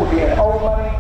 will be an old money.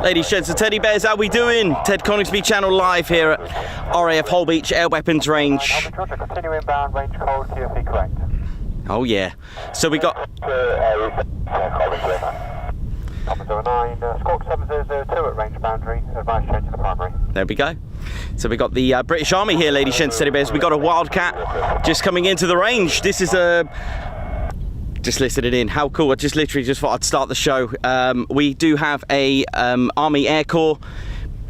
Ladies, gents and teddy bears, how we doing? Ted Coningsby channel live here at RAF Holbeach Air Weapons Range. Continue inbound, range code, TFC correct. Oh yeah. So we got... 09, Squawk 7002 at range boundary, advice change to the primary. There we go. So we got the British Army here, ladies, gents, teddy bears. We got a Wildcat just coming into the range. This is a... Just listed it in. How cool. I just literally just thought I'd start the show. We do have a Army Air Corps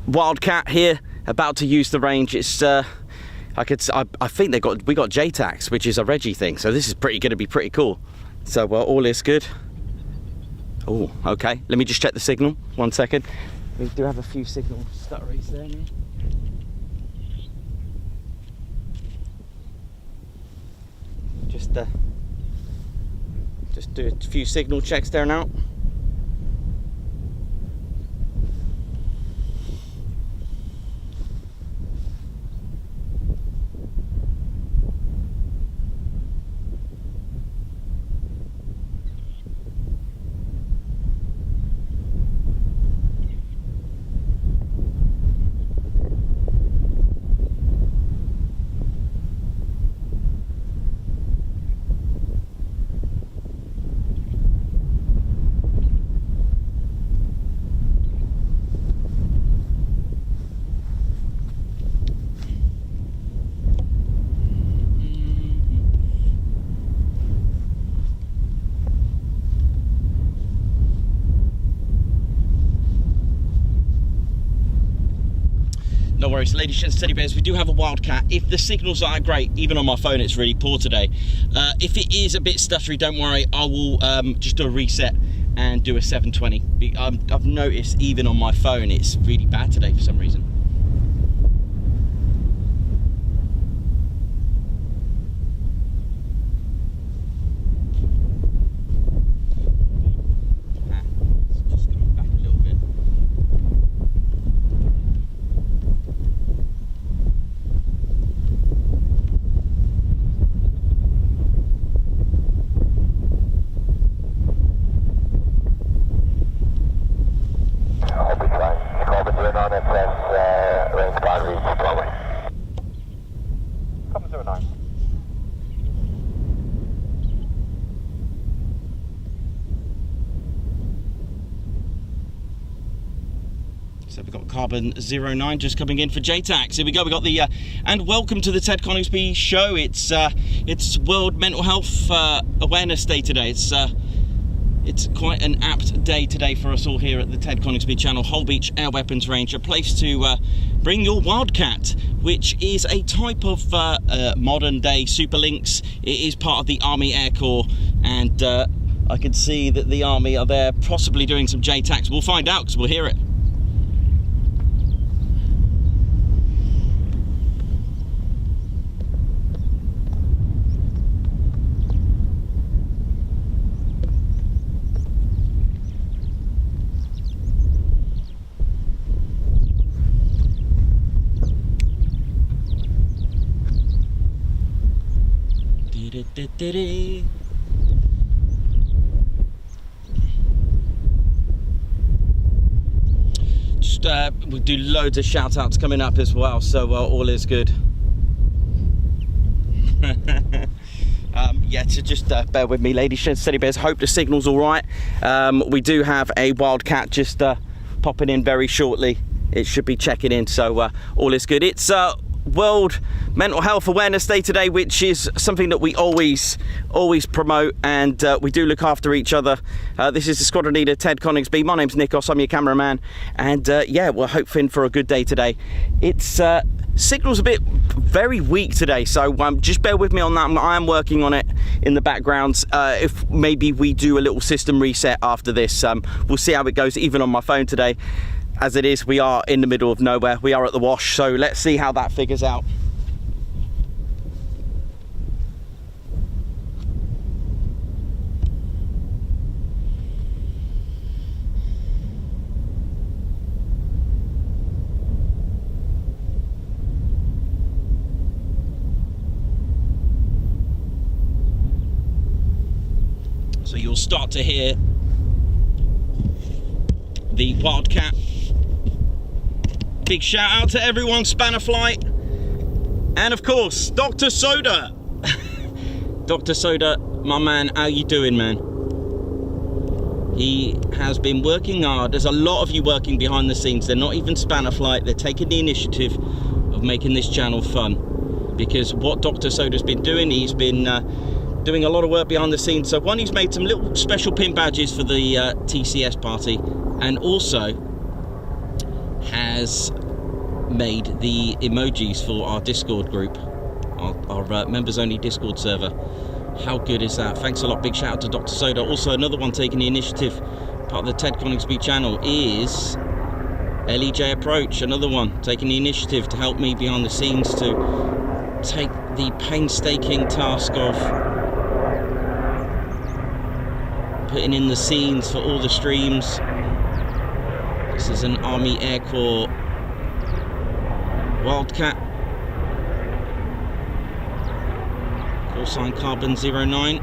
Wildcat here about to use the range. It's I think we got JTACs, which is a Reggie thing, so this is going to be pretty cool. So all is good. Oh, okay, let me just check the signal 1 second. We do have a few signal stutteries there now. Just do a few signal checks there now. No worries, ladies, gents, teddy bears, we do have a Wildcat. If the signals aren't great, even on my phone it's really poor today. If it is a bit stuttery, don't worry, I will just do a reset and do a 720. I've noticed even on my phone it's really bad today for some reason. So we've got Carbon 09 just coming in for JTACs. Here we go. We got the and welcome to the Ted Coningsby show. It's World Mental Health Awareness Day today. It's quite an apt day today for us all here at the Ted Coningsby channel, Holbeach Air Weapons Range, a place to bring your Wildcat, which is a type of modern day Super Lynx. It is part of the Army Air Corps, and I can see that the Army are there possibly doing some JTACs. We'll find out because we'll hear it. Just we do loads of shout outs coming up as well, so all is good. Yeah, so just bear with me, ladies and steady bears. Hope the signal's all right. We do have a Wildcat just popping in very shortly. It should be checking in, so all is good. It's World Mental Health Awareness Day today, which is something that we always promote, and we do look after each other. This is the squadron leader, Ted Coningsby. My name's Nikos, I'm your cameraman, and yeah, we're hoping for a good day today. It's signal's a bit very weak today, so just bear with me on that. I am working on it in the background. If maybe we do a little system reset after this, we'll see how it goes, even on my phone today. As it is, we are in the middle of nowhere. We are at the wash, so let's see how that figures out. So you'll start to hear the Wildcat. Big shout out to everyone, Spanner Flight, and of course Dr. Soda. Dr. Soda, my man, how you doing, man? He has been working hard. There's a lot of you working behind the scenes. They're not even Spanner Flight. They're taking the initiative of making this channel fun, because what Dr. Soda's been doing, he's been doing a lot of work behind the scenes. So one, he's made some little special pin badges for the TCS party, and also has made the emojis for our Discord group, our members only Discord server. How good is that? Thanks a lot. Big shout out to Dr. Soda. Also, another one taking the initiative, part of the Ted Coningsby channel, is LEJ Approach. Another one taking the initiative to help me behind the scenes to take the painstaking task of putting in the scenes for all the streams. This is an Army Air Corps Wildcat, callsign carbon 09.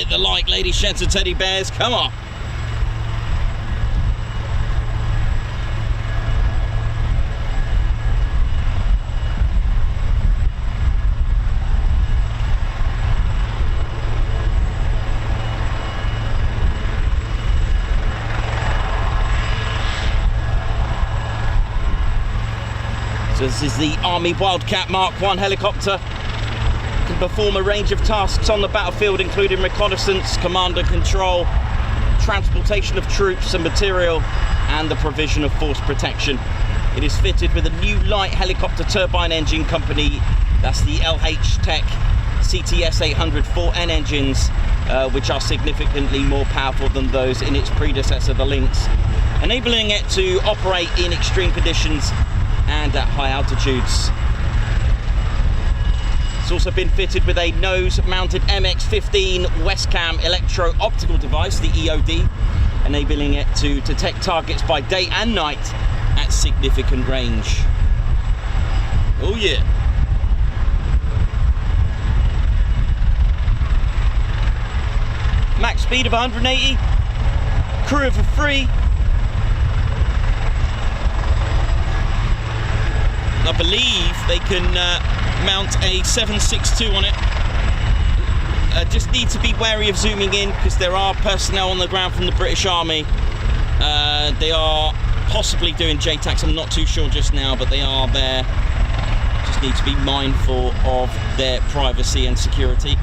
Hit the like, ladies, gents and teddy bears, come on. So this is the Army Wildcat Mk 1 helicopter. Can perform a range of tasks on the battlefield, including reconnaissance, command and control, transportation of troops and material, and the provision of force protection. It is fitted with a new light helicopter turbine engine company. That's the LH Tech CTS 800 4N engines, which are significantly more powerful than those in its predecessor, the Lynx, enabling it to operate in extreme conditions and at high altitudes. It's also been fitted with a nose-mounted MX-15 Westcam electro-optical device, the EOD, enabling it to detect targets by day and night at significant range. Oh yeah. Max speed of 180, crew of 3. I believe they can mount a 762 on it. Just need to be wary of zooming in because there are personnel on the ground from the British Army. They are possibly doing JTACs, I'm not too sure just now, but they are there. Just need to be mindful of their privacy and security.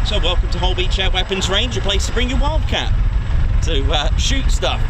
So welcome to Holbeach Air Weapons Range, a place to bring your Wildcat to shoot stuff.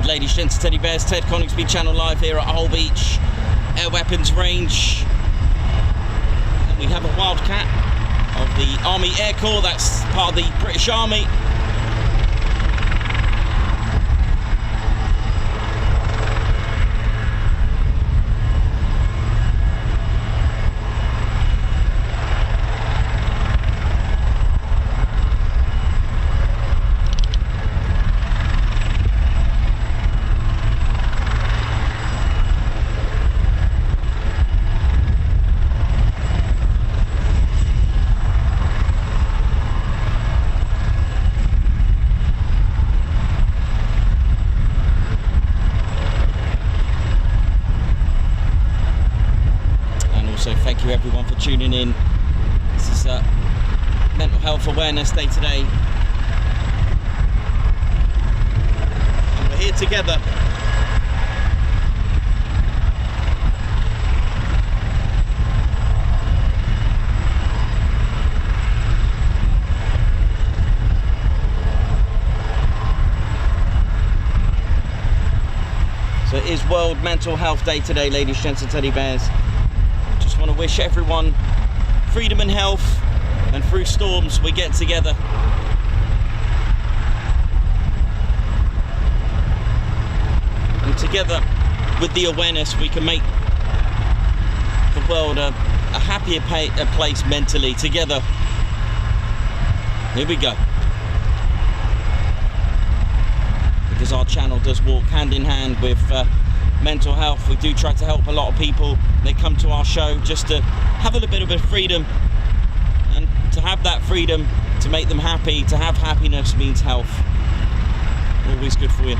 good, ladies, gents, teddy bears. Ted Coningsby Channel Live here at Holbeach Air Weapons Range. And we have a Wildcat of the Army Air Corps, that's part of the British Army. So thank you everyone for tuning in. This is Mental Health Awareness Day today. And we're here together. So it is World Mental Health Day today, ladies, gents and teddy bears. Just want to wish everyone freedom and health, and through storms we get together. And together with the awareness we can make the world a happier place mentally together. Here we go. Because our channel does walk hand in hand with mental health. We do try to help a lot of people. They come to our show just to have a little bit of freedom, and to have that freedom, to make them happy. To have happiness means health. Always good for you.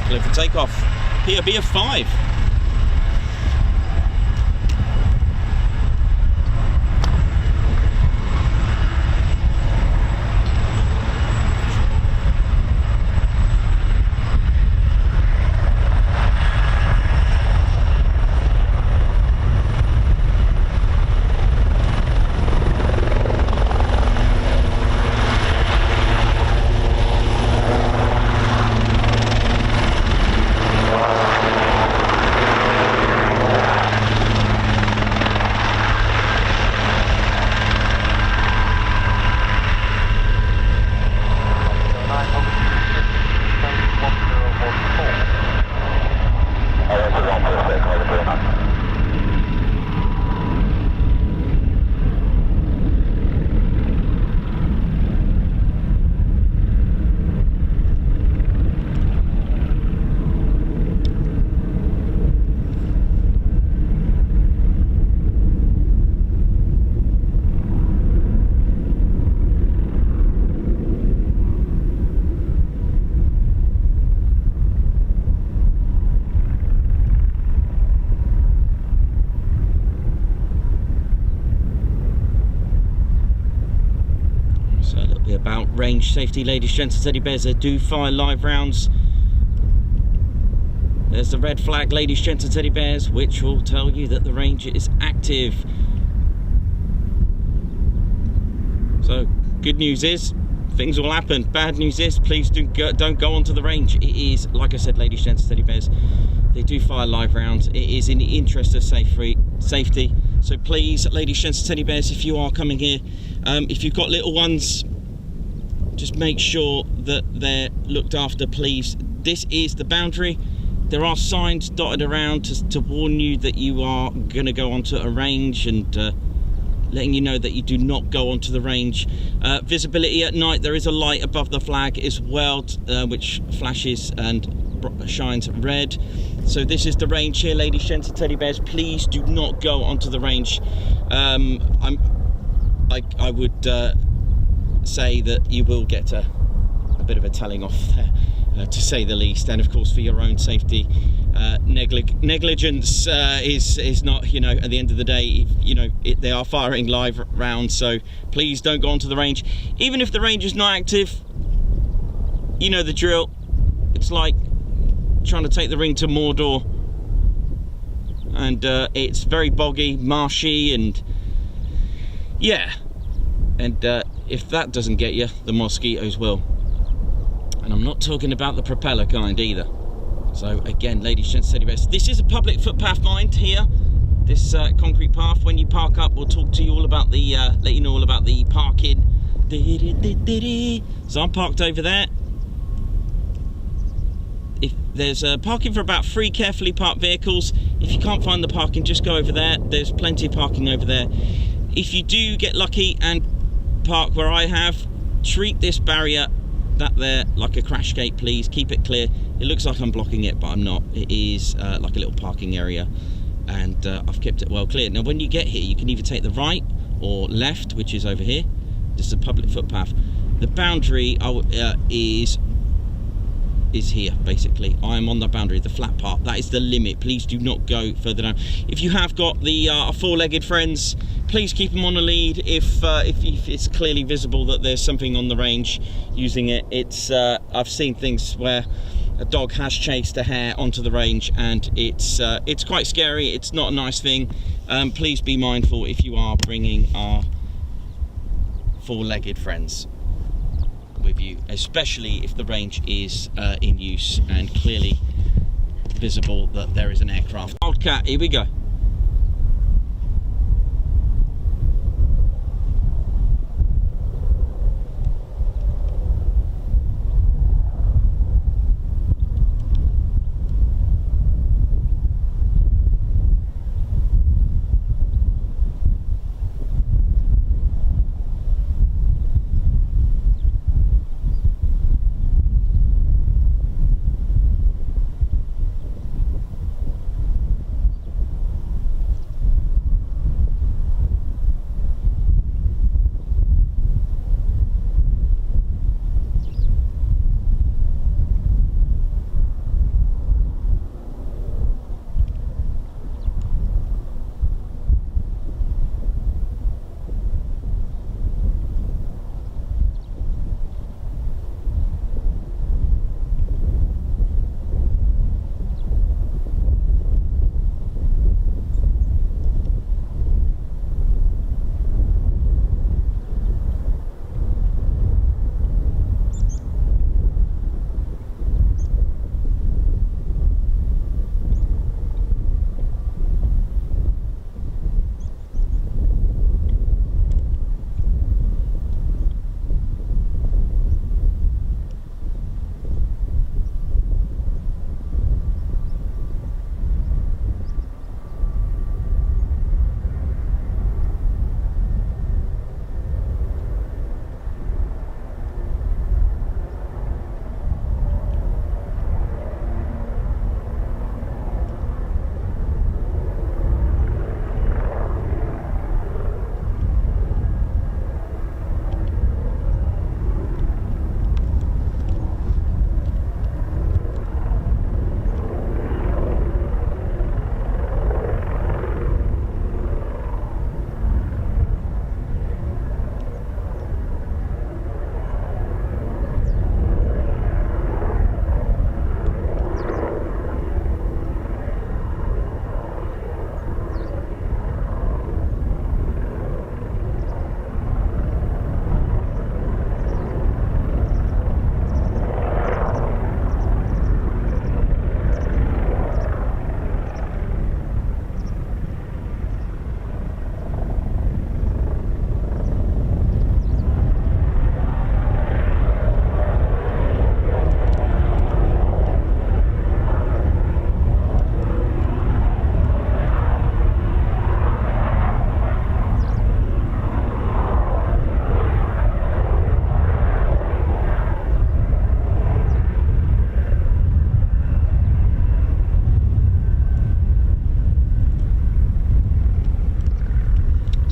Clear for takeoff. POB of 5. About range safety, ladies, gents and teddy bears. They do fire live rounds. There's the red flag, ladies, gents and teddy bears, which will tell you that the range is active. So good news is things will happen. Bad news is please don't go onto the range. It is, like I said, ladies, gents and teddy bears, they do fire live rounds. It is in the interest of safety. So please, ladies, gents, teddy bears, if you are coming here, if you've got little ones, just make sure that they're looked after, please. This is the boundary. There are signs dotted around to warn you that you are going to go onto a range, and letting you know that you do not go onto the range. Visibility at night, there is a light above the flag as well, which flashes and shines red. So this is the range here, ladies, gents, and teddy bears. Please do not go onto the range. I would say that you will get a bit of a telling off there, to say the least, and of course for your own safety. Negligence is not, you know, at the end of the day, you know, they are firing live rounds, so please don't go onto the range. Even if the range is not active, you know the drill. It's like trying to take the ring to Mordor, and it's very boggy, marshy, and yeah, and if that doesn't get you, the mosquitoes will. And I'm not talking about the propeller kind either. So again, ladies, gents, teddy bears, this is a public footpath, mind here. This concrete path. When you park up, we'll talk to you all about the, let you know all about the parking. So I'm parked over there. If there's parking for about 3 carefully parked vehicles. If you can't find the parking, just go over there. There's plenty of parking over there. If you do get lucky and park where I have, treat this barrier, that there, like a crash gate, please. Keep it clear. It looks like I'm blocking it, but I'm not. It is like a little parking area, and I've kept it well clear. Now when you get here, you can either take the right or left, which is over here. This is a public footpath. The boundary is here, basically. I am on the boundary, the flat part. That is the limit. Please do not go further down. If you have got the four-legged friends, please keep them on a lead. If it's clearly visible that there's something on the range using it, it's I've seen things where a dog has chased a hare onto the range, and it's quite scary. It's not a nice thing. Please be mindful if you are bringing our four-legged friends with you, especially if the range is in use and clearly visible that there is an aircraft. Wildcat, here we go.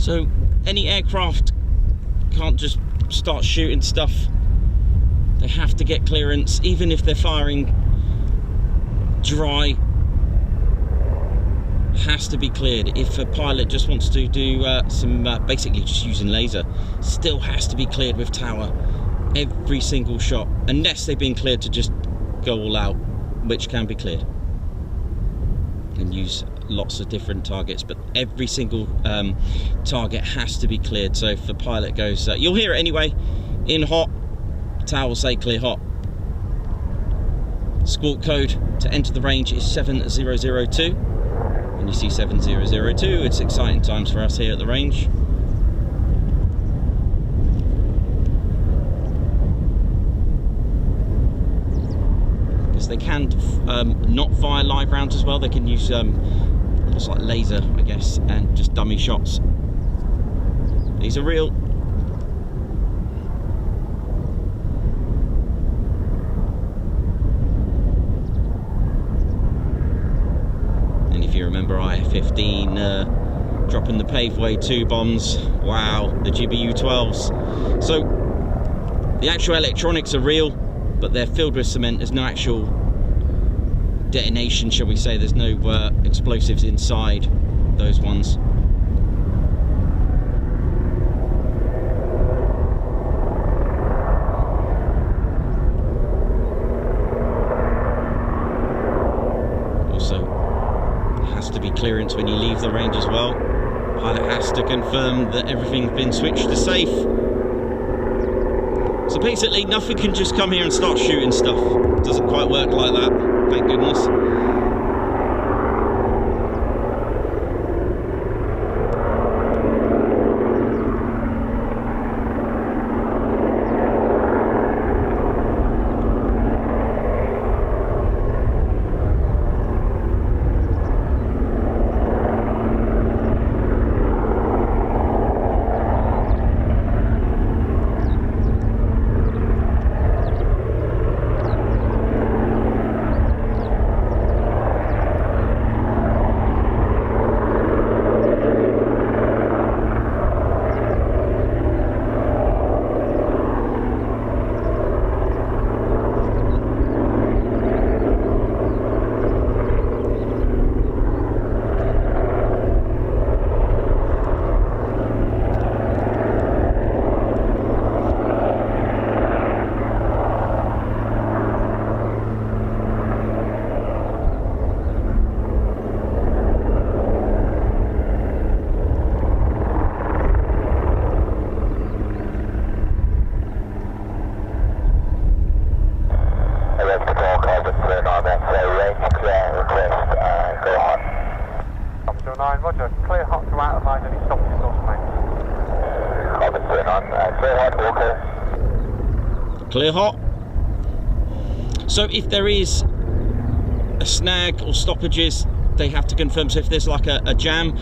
So any aircraft can't just start shooting stuff. They have to get clearance, even if they're firing dry. Has to be cleared. If a pilot just wants to do some basically just using laser, still has to be cleared with tower every single shot, unless they've been cleared to just go all out, which can be cleared and use lots of different targets, but every single target has to be cleared. So if the pilot goes, you'll hear it anyway, in hot, tower will say clear hot. Squawk code to enter the range is 7002. When you see 7002, it's exciting times for us here at the range. Because they can not fire live rounds as well. They can use almost like laser, I guess, and just dummy shots. These are real. If you remember IF-15 dropping the paveway 2 bombs, wow, the GBU-12s. So the actual electronics are real, but they're filled with cement. There's no actual detonation, shall we say. There's no explosives inside those ones. To be clearance when you leave the range as well. Pilot has to confirm that everything's been switched to safe. So basically nothing can just come here and start shooting stuff. It doesn't quite work like that, thank goodness. Roger, clear hot to outline any stoppages or swings. Clear hot, Wokka. Clear hot. So if there is a snag or stoppages, they have to confirm. So if there's like a jam,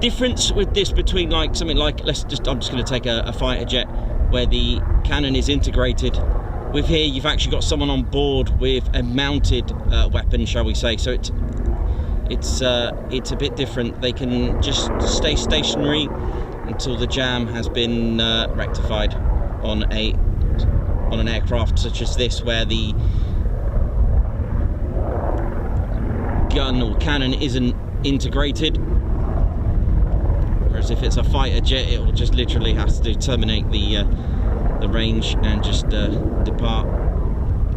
difference with this between like something like, I'm just going to take a fighter jet where the cannon is integrated. With here, you've actually got someone on board with a mounted weapon, shall we say? So it's a bit different. They can just stay stationary until the jam has been rectified on an aircraft such as this, where the gun or cannon isn't integrated. Whereas if it's a fighter jet, it will just literally have to terminate the range and just depart,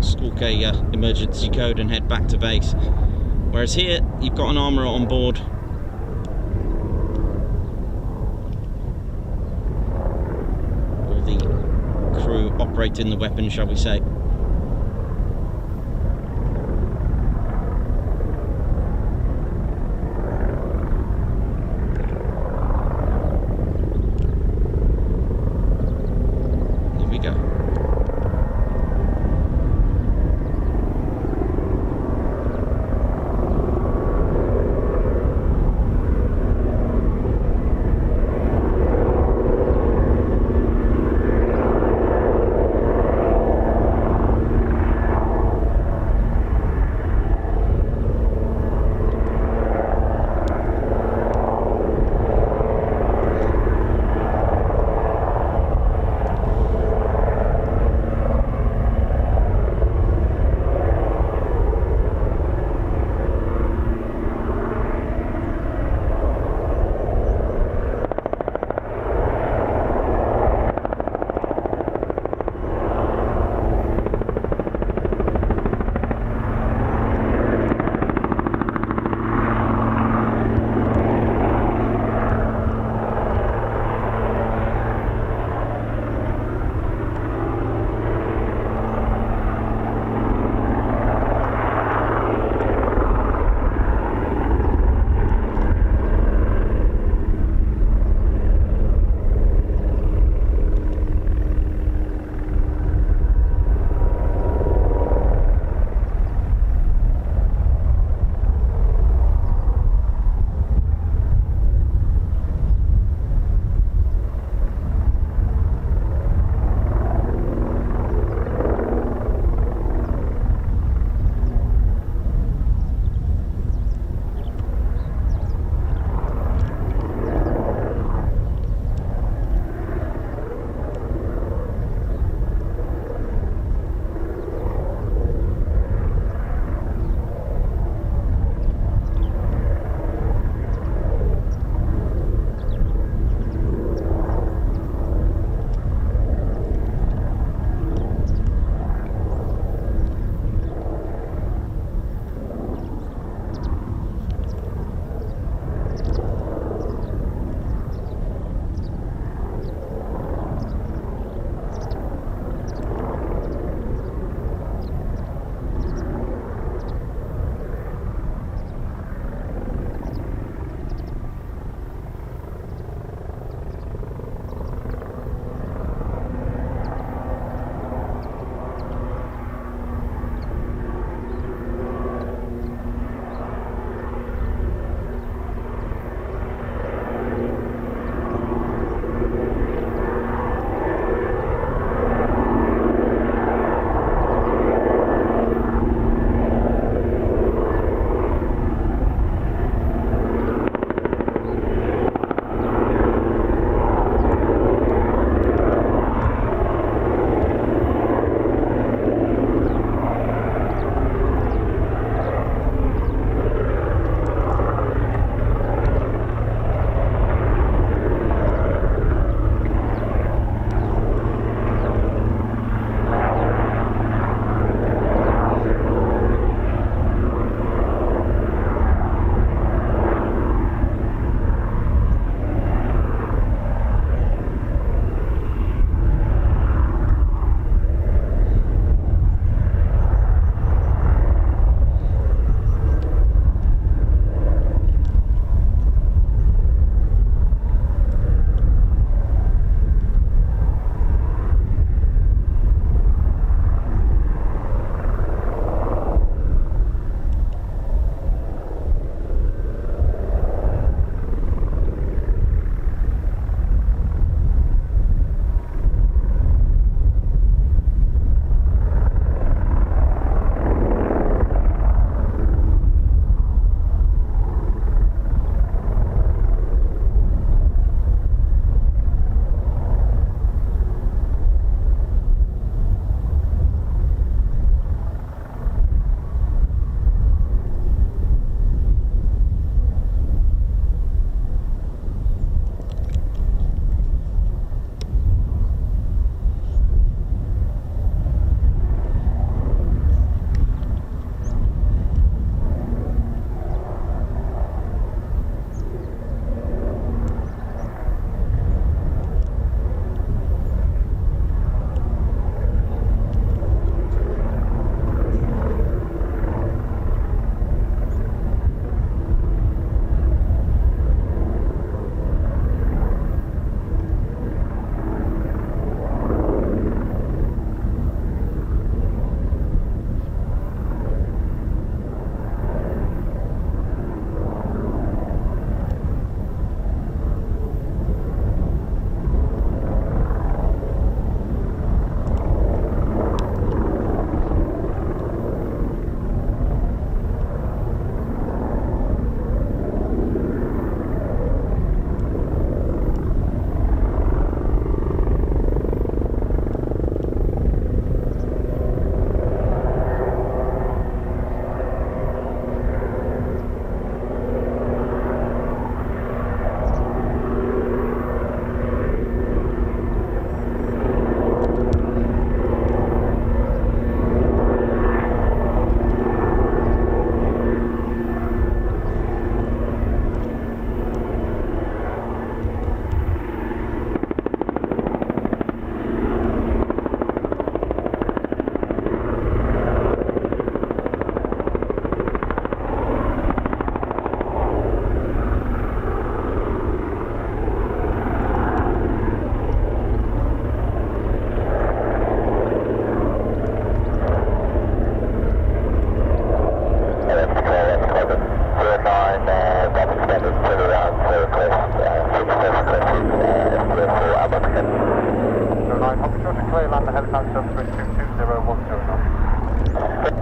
squawk a emergency code and head back to base. Whereas here, you've got an armourer on board. Or the crew operating the weapon, shall we say.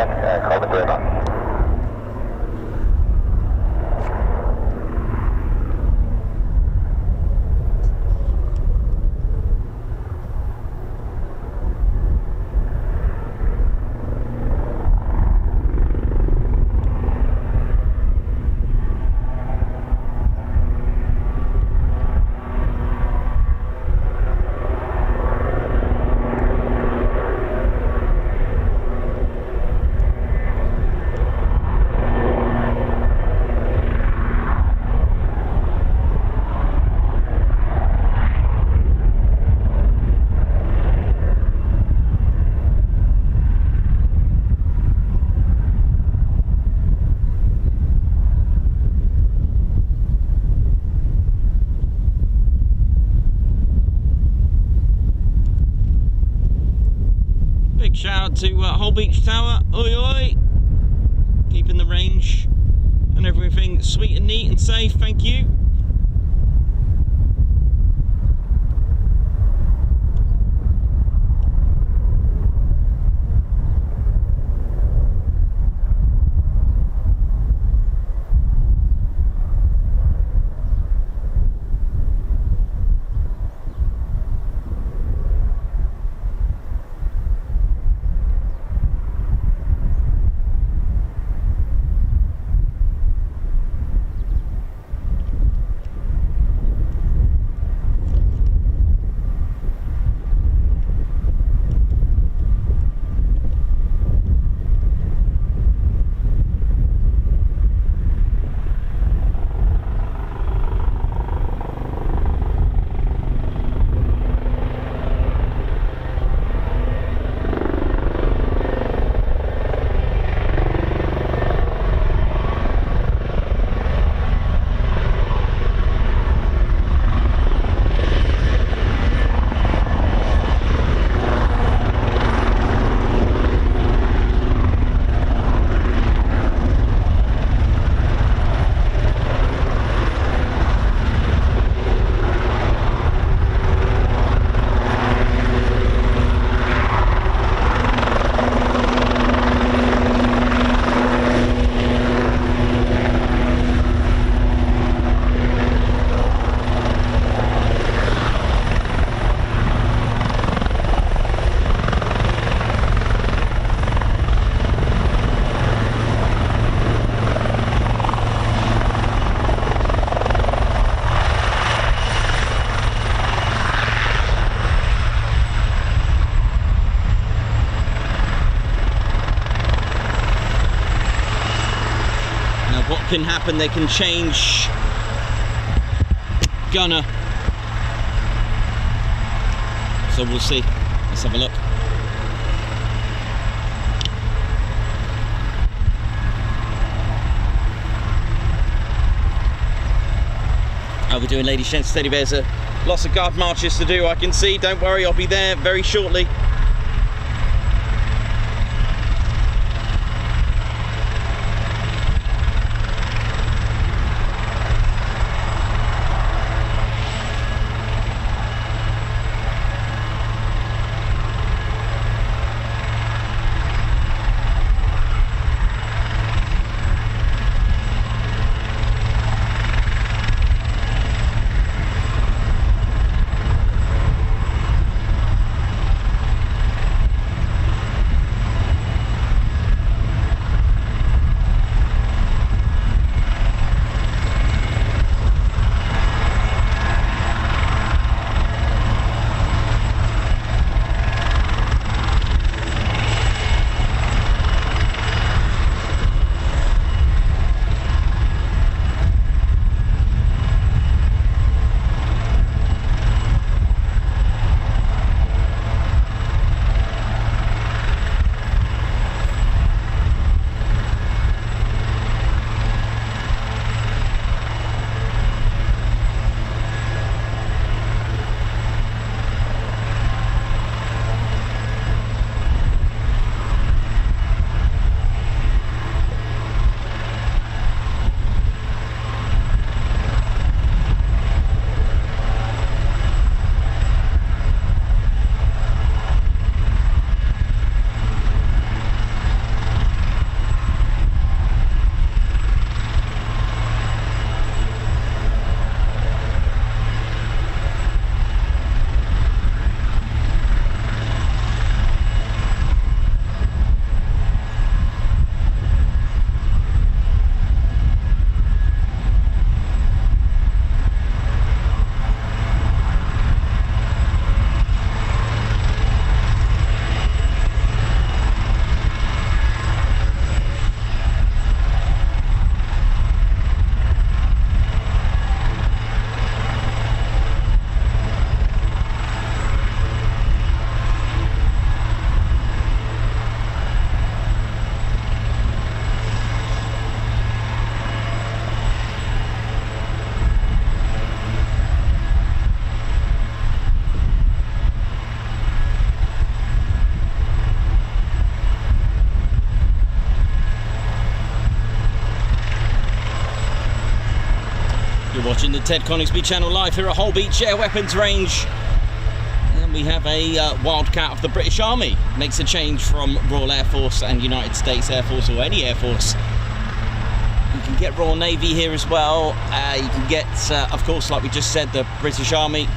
Carbon 09. Shout out to Holbeach Tower, oi oi, keeping the range and everything sweet and neat and safe, thank you. Can happen, they can change gunner, so we'll see. Let's have a look. How are we doing, ladies, gents, steady bears? Lots of guard marches to do, I can see. Don't worry, I'll be there very shortly. You're watching the Ted Coningsby channel live here at Holbeach Air Weapons Range. And we have a Wildcat of the British Army. Makes a change from Royal Air Force and United States Air Force, or any Air Force. You can get Royal Navy here as well. You can get, of course, like we just said, the British Army.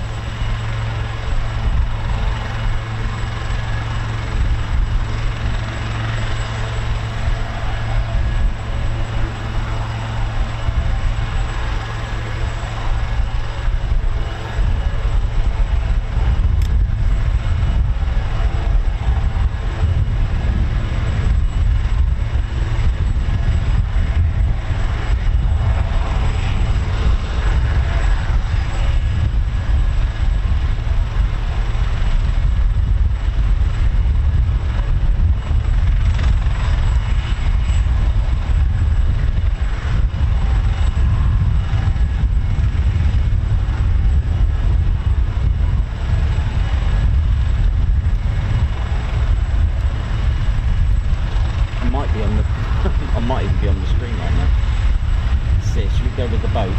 I might even be on the screen right now. Let's see, should we go with the boat?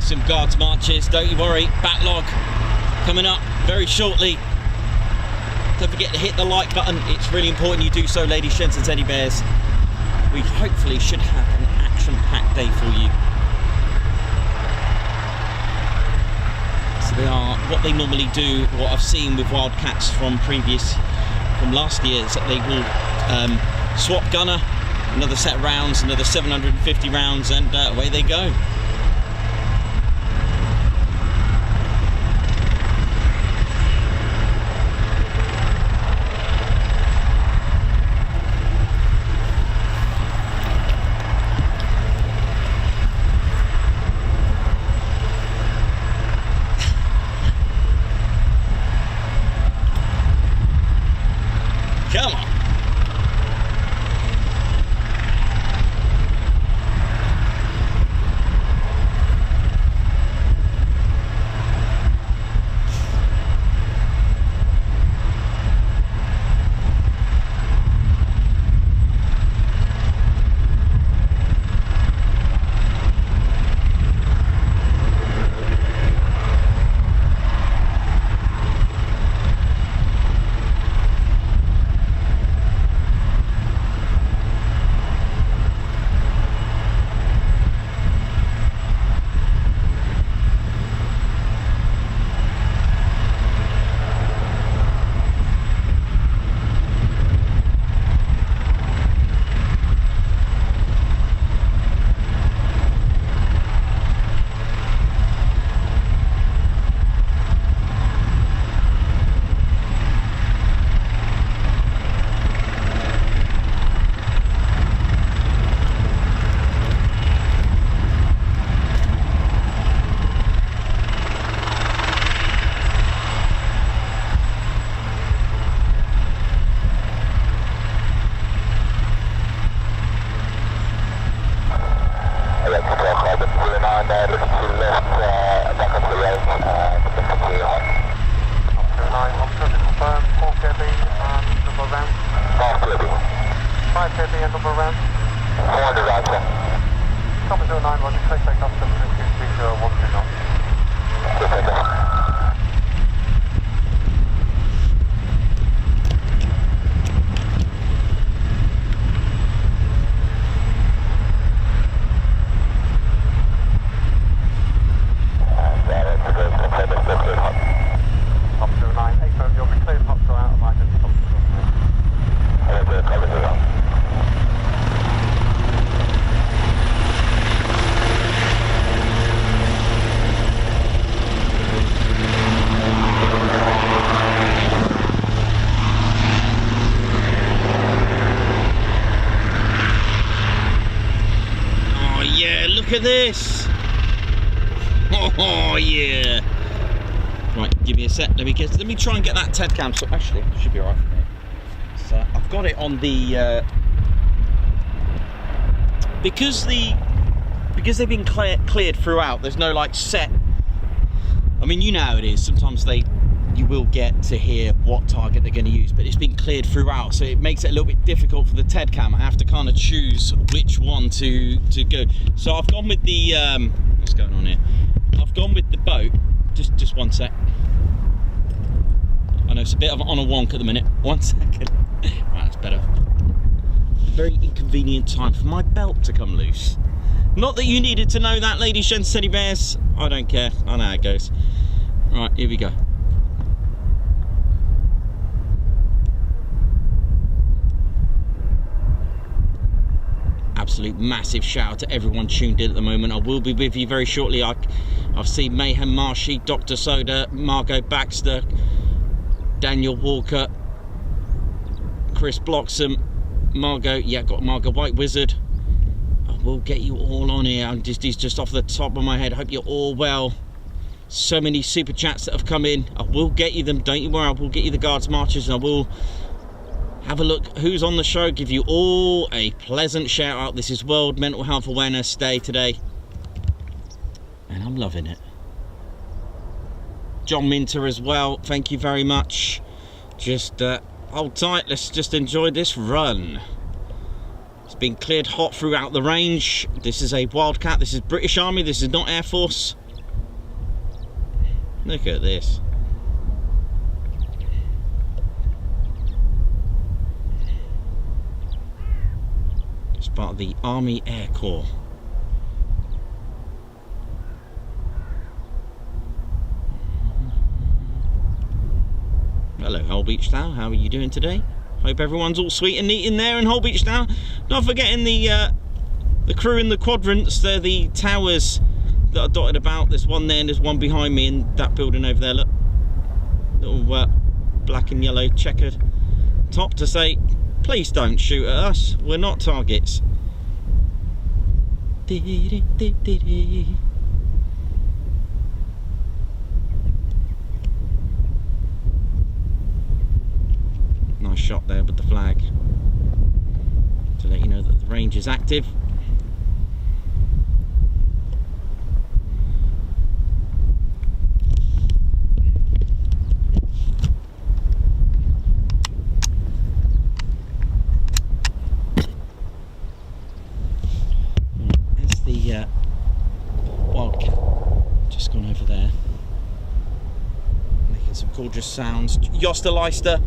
Some guards marches, don't you worry. Backlog coming up very shortly. Don't forget to hit the like button. It's really important you do so, ladies, gents and teddy bears. We hopefully should have an action-packed day for you. So they are what they normally do. What I've seen with Wildcats from last year is that they will swap gunner, another set of rounds, another 750 rounds, and away they go. Come on. look at this. Oh yeah. Right, give me a sec. Let me try and get that TED cam. So actually, it should be alright from here. So I've got it on the because they've been cleared throughout. There's no like set. I mean, you know how it is. Sometimes you will get to hear what target they're going to use, but it's been cleared throughout, so it makes it a little bit difficult for the TED cam. I have to kind of choose which one to go. So I've gone with the what's going on here? I've gone with the boat. Just one sec. I know it's a bit of on a wonk at the minute. 1 second. Right, that's better. Very inconvenient time for my belt to come loose. Not that you needed to know that, ladies, gents, teddy bears. I don't care. I know how it goes. Right, here we go. Absolute massive shout out to everyone tuned in at the moment. I will be with you very shortly. I've seen Mayhem Marshy, Dr. Soda, Margot Baxter, Daniel Walker, Chris Bloxham, Margot, yeah, got Margot White Wizard. I will get you all on here. He's just off the top of my head. I hope you're all well. So many super chats that have come in. I will get you them, don't you worry. I will get you the Guards Marchers, and I will have a look who's on the show, give you all a pleasant shout out. This is World Mental Health Awareness Day today, and I'm loving it. John Minter as well, thank you very much. Just hold tight, let's just enjoy this run. It's been cleared hot throughout the range. This is a Wildcat, this is British Army, this is not Air Force. Look at this. It's part of the Army Air Corps. Hello Holbeach Tower, how are you doing today? Hope everyone's all sweet and neat in there in Holbeach Tower. Not forgetting the crew in the quadrants. They're the towers that are dotted about. There's one there and there's one behind me in that building over there, look. Little black and yellow checkered top to say, please don't shoot at us, we're not targets. Nice shot there with the flag to let you know that the range is active. There's the Wildcat just gone over there, making some gorgeous sounds. Yoster Leister,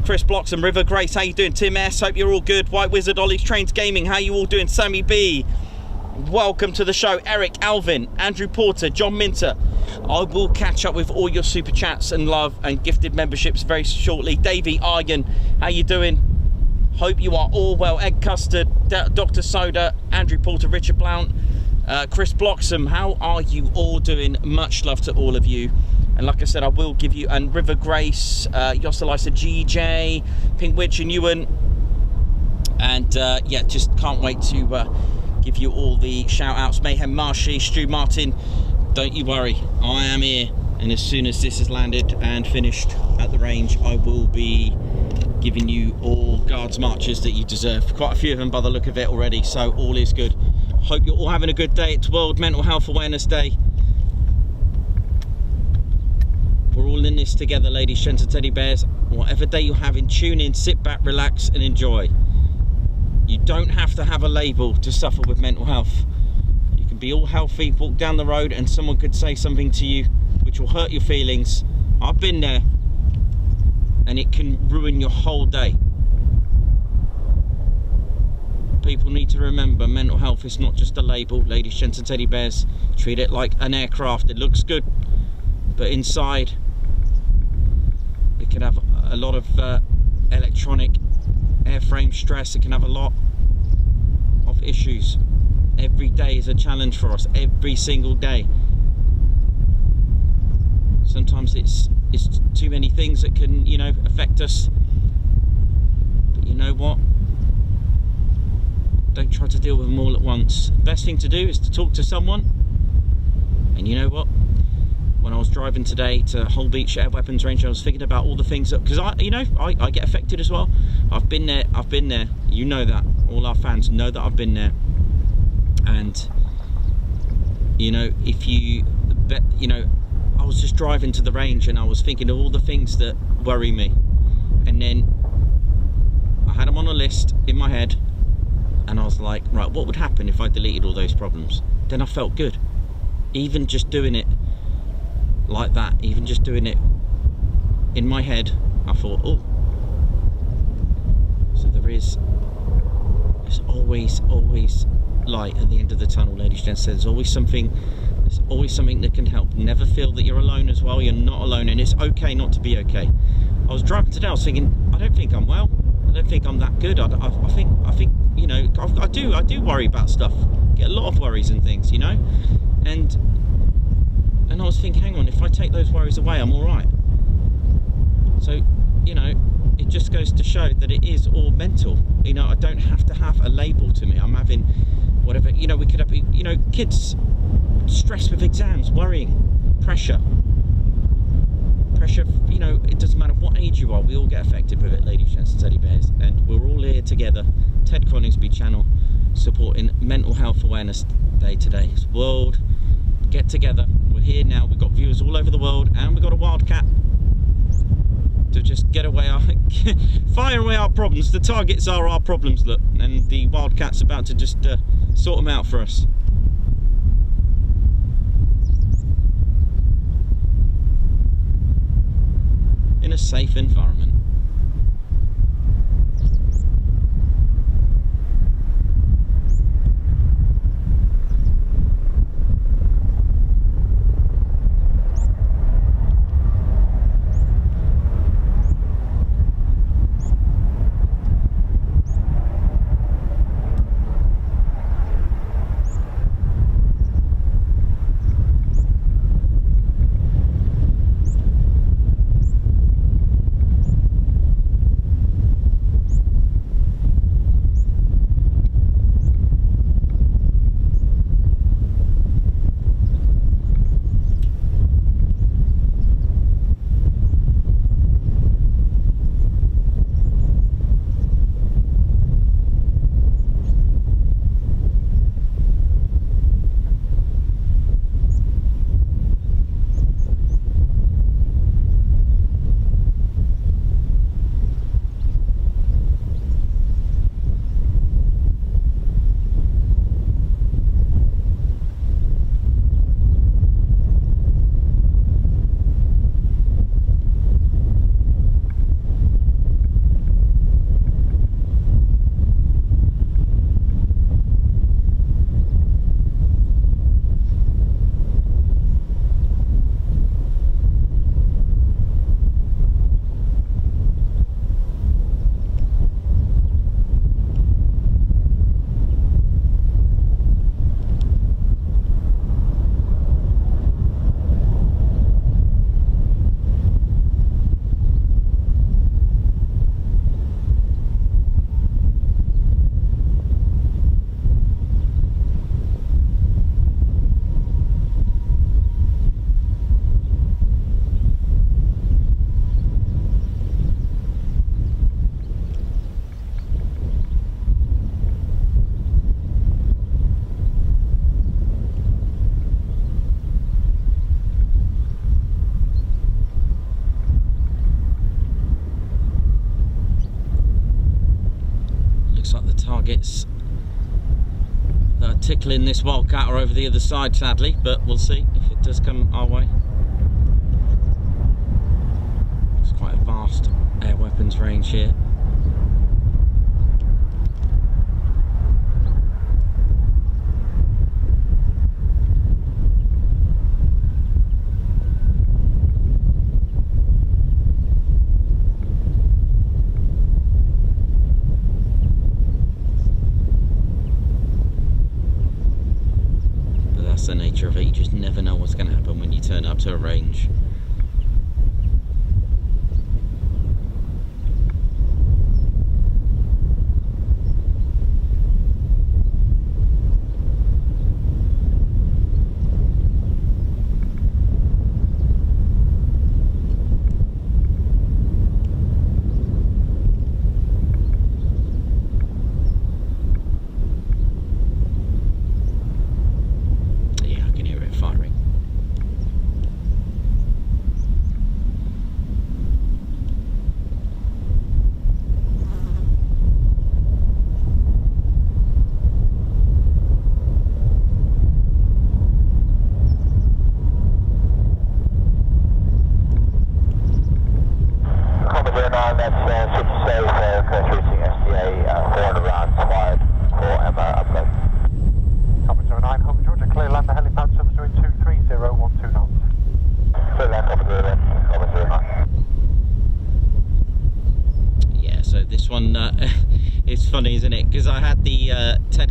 Chris Blocks and River Grace, how you doing? Tim S, hope you're all good. White Wizard, Ollie's Trains Gaming, how you all doing? Sammy B, welcome to the show. Eric, Alvin, Andrew Porter, John Minter. I will catch up with all your super chats and love and gifted memberships very shortly. Davey Argan, how you doing? Hope you are all well. Egg Custard, Dr. Soda, Andrew Porter, Richard Blount, Chris Bloxham, how are you all doing? Much love to all of you. And like I said, I will give you, and River Grace, Yoselisa GJ, Pink Witch and Ewan. And yeah, just can't wait to give you all the shout outs. Mayhem Marshy, Stu Martin, don't you worry, I am here. And as soon as this is landed and finished at the range, I will be giving you all Guards Marchers that you deserve. Quite a few of them by the look of it already, so all is good. Hope you're all having a good day. It's World Mental Health Awareness Day. We're all in this together, ladies, gents and teddy bears. Whatever day you're having, tune in, sit back, relax and enjoy. You don't have to have a label to suffer with mental health. You can be all healthy, walk down the road and someone could say something to you which will hurt your feelings. I've been there, and it can ruin your whole day. People need to remember mental health is not just a label, ladies, gents and teddy bears. Treat it like an aircraft. It looks good, but inside it can have a lot of electronic airframe stress. It can have a lot of issues. Every day is a challenge for us, every single day. Sometimes it's too many things that can, you know, affect us, but you know what, Don't try to deal with them all at once. Best thing to do is to talk to someone. And you know what? When I was driving today to Holbeach Air Weapons Range, I was thinking about all the things that, because I get affected as well. I've been there. You know that. All our fans know that I've been there. And you know, I was just driving to the range and I was thinking of all the things that worry me, and then I had them on a list in my head, and I was like, right, what would happen if I deleted all those problems? Then I felt good, even just doing it like that, even just doing it in my head. I thought, oh, so there's always light at the end of the tunnel, ladies and gents. There's always something that can help. Never feel that you're alone as well. You're not alone, and it's okay not to be okay. I was driving today, I was thinking, I don't think I'm well. I don't think I'm that good. I think you know, I do worry about stuff. Get a lot of worries and things, you know. And I was thinking, hang on, if I take those worries away, I'm all right. So, you know, it just goes to show that it is all mental. You know, I don't have to have a label to me. I'm having whatever, you know, we could have, you know, kids stressed with exams, worrying, pressure, you know, it doesn't matter what age you are, we all get affected with it, ladies and teddy bears, and we're all here together. Ted Coningsby channel supporting Mental Health Awareness Day today. It's World Get Together. We're here now, we've got viewers all over the world, and we've got a Wildcat to just get away fire away our problems. The targets are our problems, look, and the Wildcat's about to just sort them out for us. In a safe environment. Targets that are tickling this Wildcat are over the other side, sadly, but we'll see if it does come our way. It's quite a vast air weapons range here. The nature of it, you just never know what's going to happen when you turn up to a range.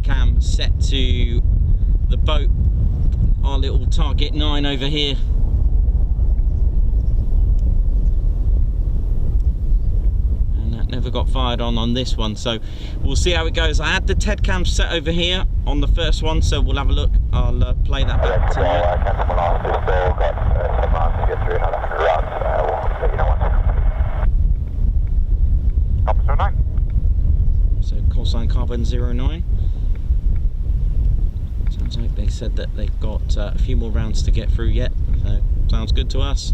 cam set to the boat, our little target 9 over here. And that never got fired on this one, so we'll see how it goes. I had the TED cam set over here on the first one, so we'll have a look. I'll play that back to you. So callsign carbon 09. Sounds like they said that they've got a few more rounds to get through yet, so sounds good to us.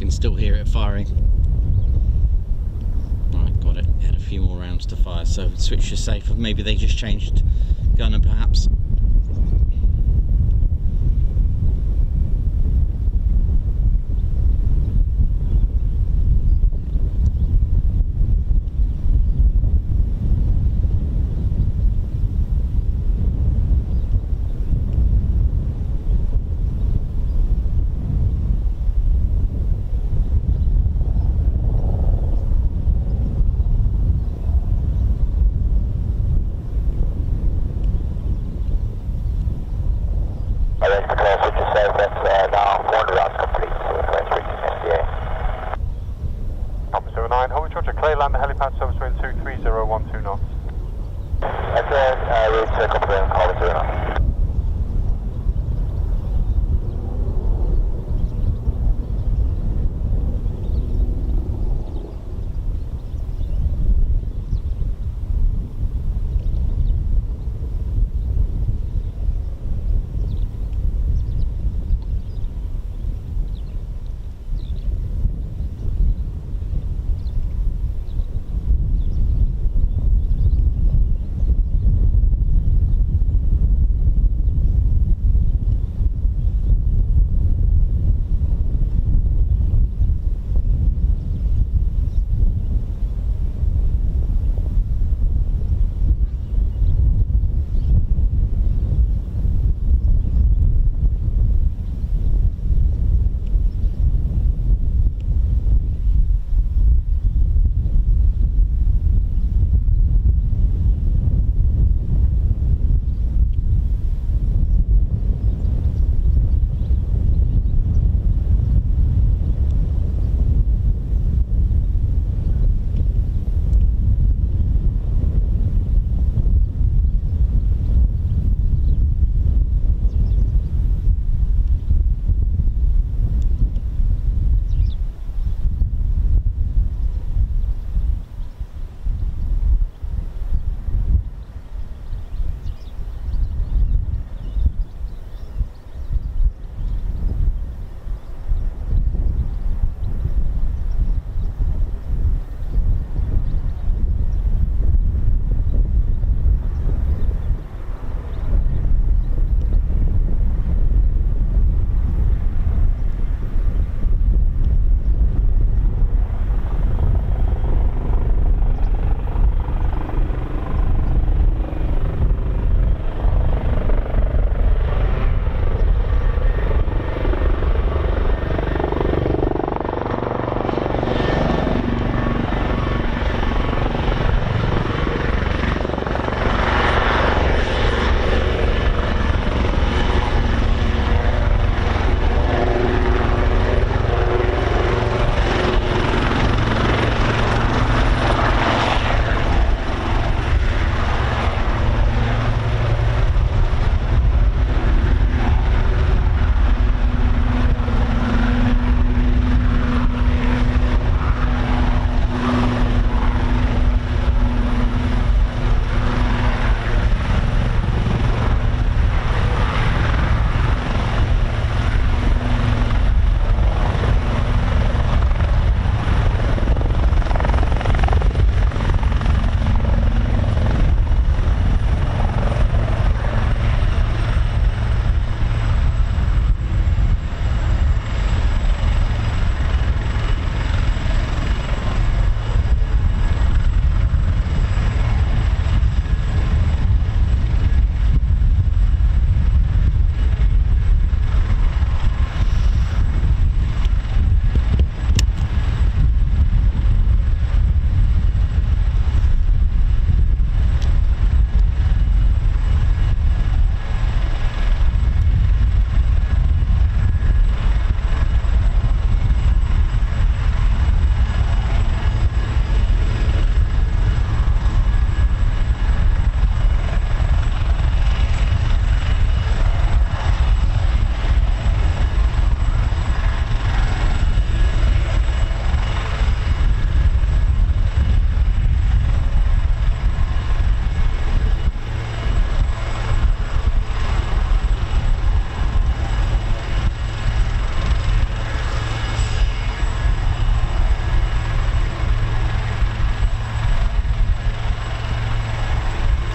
Still hear it firing. Right, got it. Had a few more rounds to fire, so switch to safe. Maybe they just changed gunner, perhaps. Holbeach, Roger. Clear land the helipad, service wind 23012 knots. Okay, route confirmed, Holbeach 0 knots.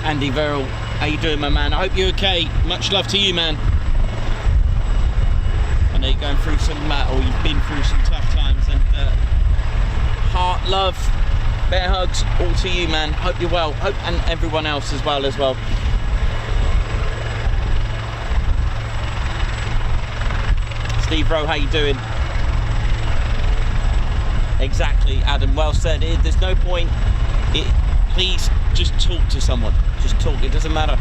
Andy Verrill, how you doing, my man? I hope you're okay. Much love to you, man. I know you're going through some, or you've been through some tough times, and heart, love, bear hugs, all to you, man. Hope you're well. Hope, and everyone else as well. Steve Rowe, how you doing? Exactly, Adam. Well said. There's no point. Please just talk to someone. Just talk. It doesn't matter.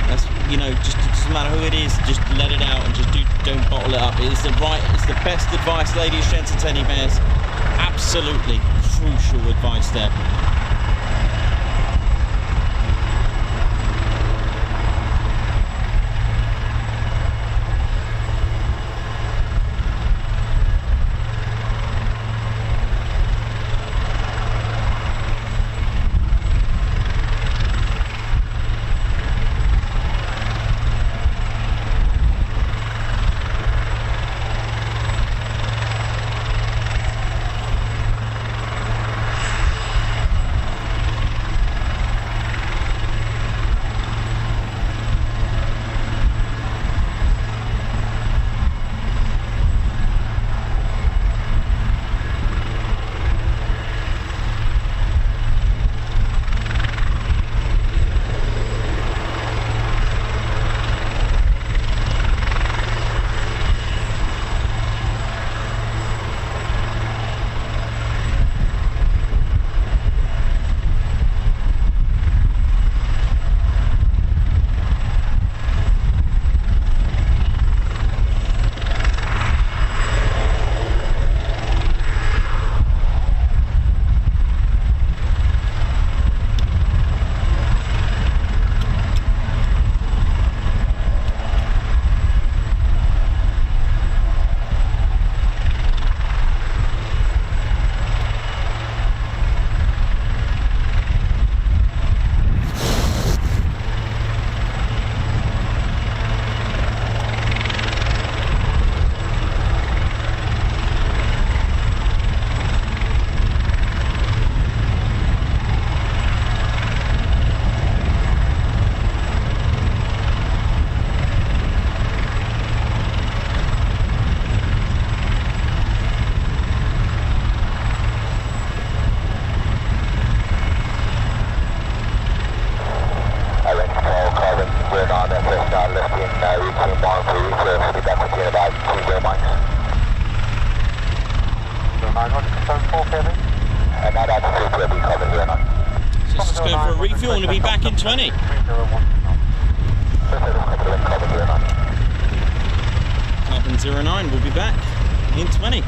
Just it doesn't matter who it is. Just let it out and just don't bottle it up. It's the best advice, ladies, gents, and teddy bears. Absolutely, crucial advice there. Refuel and we'll be back in 20. Carbon 09, we'll be back in 20.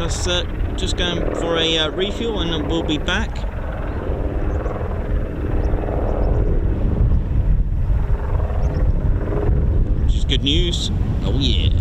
So just going for a refuel and we'll be back. Which is good news. Oh yeah.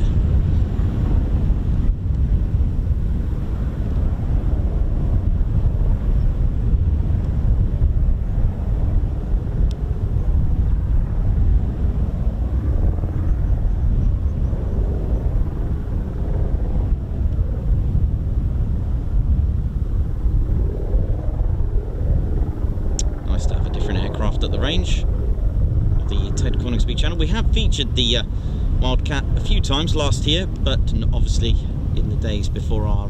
At the range of the Ted Coningsby channel. We have featured the Wildcat a few times last year, but obviously in the days before our